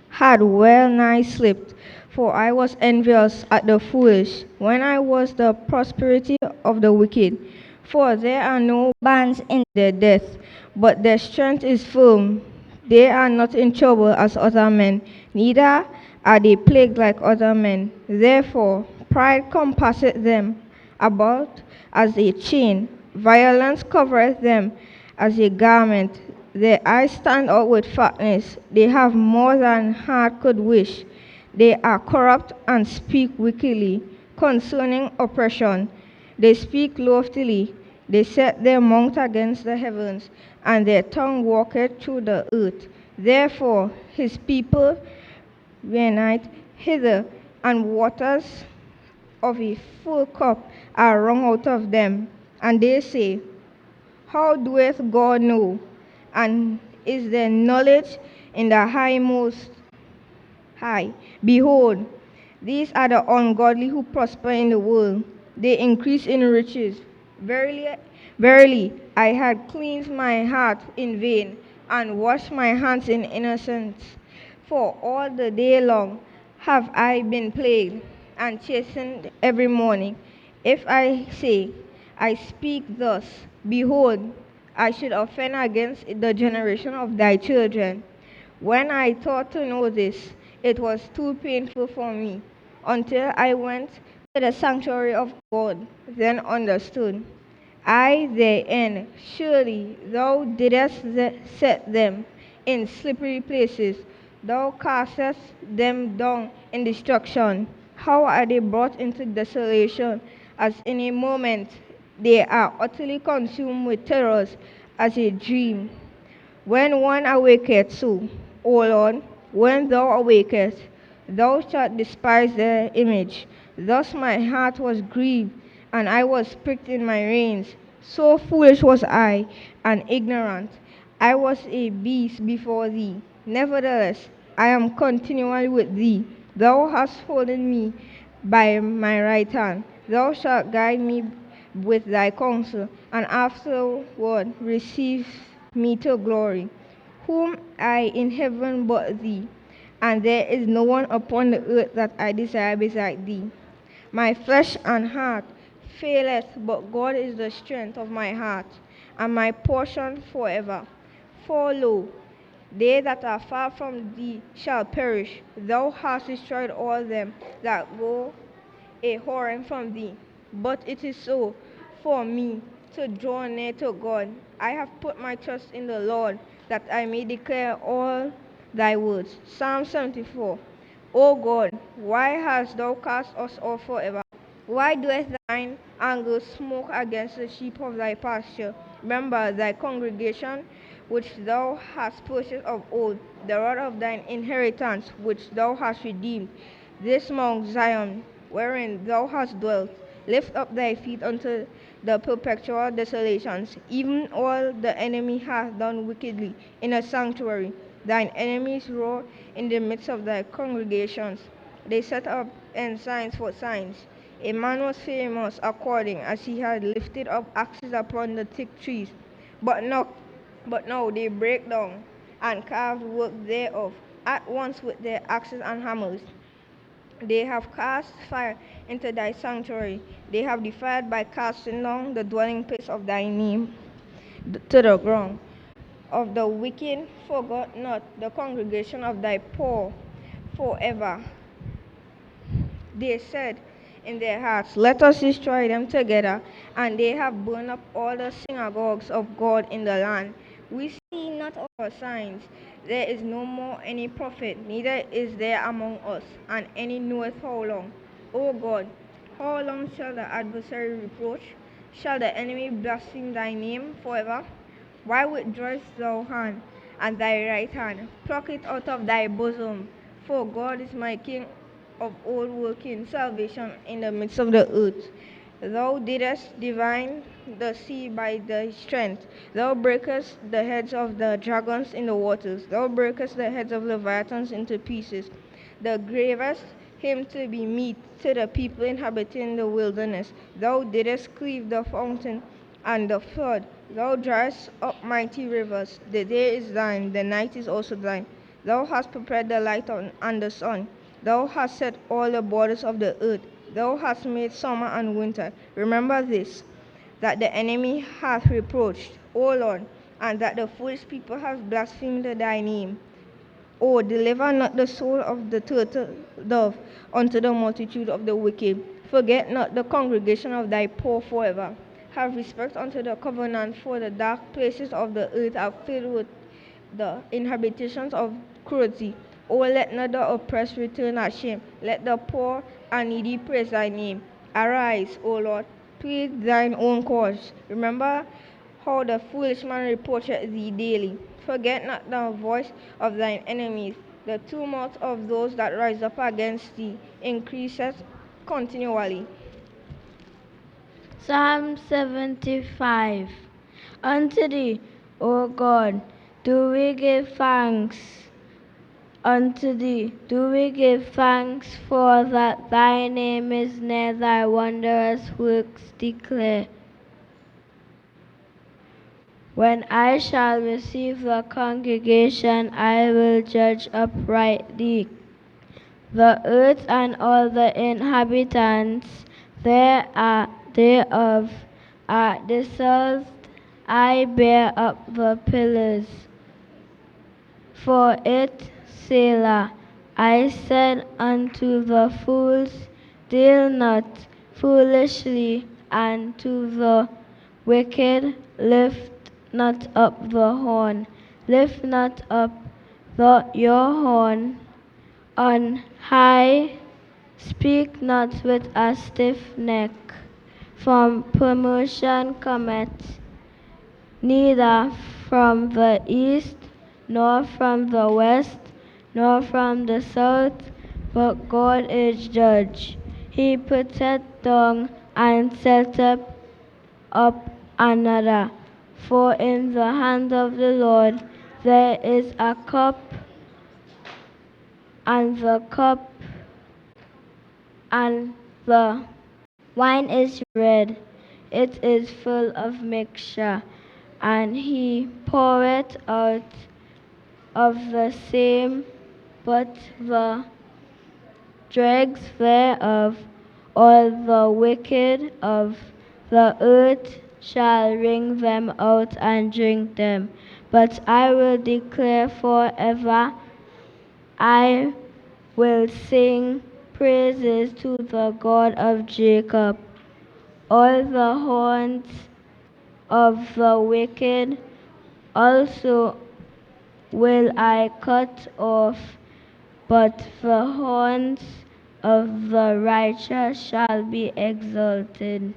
had well nigh slipped, for I was envious at the foolish, when I was the prosperity of the wicked. For there are no bands in their death, but their strength is firm. They are not in trouble as other men, neither are they plagued like other men. Therefore, pride compasseth them about as a chain, violence covereth them as a garment. Their eyes stand out with fatness, they have more than heart could wish. They are corrupt and speak wickedly concerning oppression. They speak loftily, they set their mouth against the heavens, and their tongue walketh through the earth. Therefore his people unite hither, and waters of a full cup are wrung out of them. And they say, how doeth God know? And is there knowledge in the highmost high? Behold, these are the ungodly who prosper in the world. They increase in riches. Verily, verily, I had cleansed my heart in vain, and washed my hands in innocence. For all the day long have I been plagued, and chastened every morning. If I say, I speak thus, behold, I should offend against the generation of thy children. When I thought to know this, it was too painful for me, until I went to the sanctuary of God, then understood. I therein, surely thou didst set them in slippery places, thou castest them down in destruction. How are they brought into desolation, as in a moment they are utterly consumed with terrors, as a dream. When one awaketh, so, O Lord, when thou awakest, thou shalt despise their image. Thus my heart was grieved, and I was pricked in my reins. So foolish was I, and ignorant. I was a beast before thee. Nevertheless, I am continually with thee. Thou hast holden me by my right hand. Thou shalt guide me with thy counsel, and afterward receive me to glory. Whom I in heaven but thee? And there is no one upon the earth that I desire beside thee. My flesh and heart faileth, but God is the strength of my heart, and my portion forever. For lo, they that are far from thee shall perish. Thou hast destroyed all them that go a whoring from thee. But it is so for me to draw near to God. I have put my trust in the Lord, that I may declare all thy words. Psalm 74. O God, why hast thou cast us off forever? Why doeth thine anger smoke against the sheep of thy pasture? Remember thy congregation, which thou hast purchased of old, the rod of thine inheritance, which thou hast redeemed. This Mount Zion, wherein thou hast dwelt. Lift up thy feet unto the perpetual desolations. Even all the enemy hath done wickedly in a sanctuary. Thine enemies roar in the midst of thy congregations. They set up ensigns for signs. A man was famous according as he had lifted up axes upon the thick trees. But now they break down and carved work thereof, at once with their axes and hammers. They have cast fire into thy sanctuary. They have defiled by casting down the dwelling place of thy name to the ground. Of the wicked forgot not the congregation of thy poor forever. They said in their hearts, let us destroy them together. And they have burned up all the synagogues of God in the land. We see not our signs. There is no more any prophet, neither is there among us, and any knoweth how long. O God, how long shall the adversary reproach? Shall the enemy blaspheme thy name forever? Why withdrawest thou hand, and thy right hand? Pluck it out of thy bosom. For God is my King of all, working salvation in the midst of the earth. Thou didst divine the sea by thy strength. Thou breakest the heads of the dragons in the waters. Thou breakest the heads of leviathans into pieces. Thou gravest him to be meat to the people inhabiting the wilderness. Thou didst cleave the fountain and the flood. Thou driest up mighty rivers. The day is thine, the night is also thine. Thou hast prepared the light and the sun. Thou hast set all the borders of the earth. Thou hast made summer and winter. Remember this, that the enemy hath reproached, O Lord, and that the foolish people have blasphemed thy name. O deliver not the soul of the turtle dove unto the multitude of the wicked. Forget not the congregation of thy poor forever. Have respect unto the covenant, for the dark places of the earth are filled with the inhabitations of cruelty. O let not the oppressed return ashamed. Let the poor and needy praise thy name. Arise, O Lord, plead thine own cause. Remember how the foolish man reproacheth thee daily. Forget not the voice of thine enemies. The tumult of those that rise up against thee increaseth continually. Psalm 75. Unto thee, O God, do we give thanks. Unto thee do we give thanks, for that thy name is near, thy wondrous works declare. When I shall receive the congregation, I will judge uprightly. The earth and all the inhabitants thereof are dissolved. I bear up the pillars. For it, Selah, I said unto the fools, deal not foolishly, and to the wicked, lift not up the horn. Lift not up your horn on high, speak not with a stiff neck. From promotion cometh, neither from the east, nor from the west, nor from the south, but God is judge. He putteth down and setteth up another. For in the hand of the Lord there is a cup, and the cup and the wine is red. It is full of mixture. and he poureth out of the same, but the dregs thereof, all the wicked of the earth shall wring them out and drink them. But I will declare forever, I will sing praises to the God of Jacob. All the horns of the wicked also will I cut off, but the horns of the righteous shall be exalted.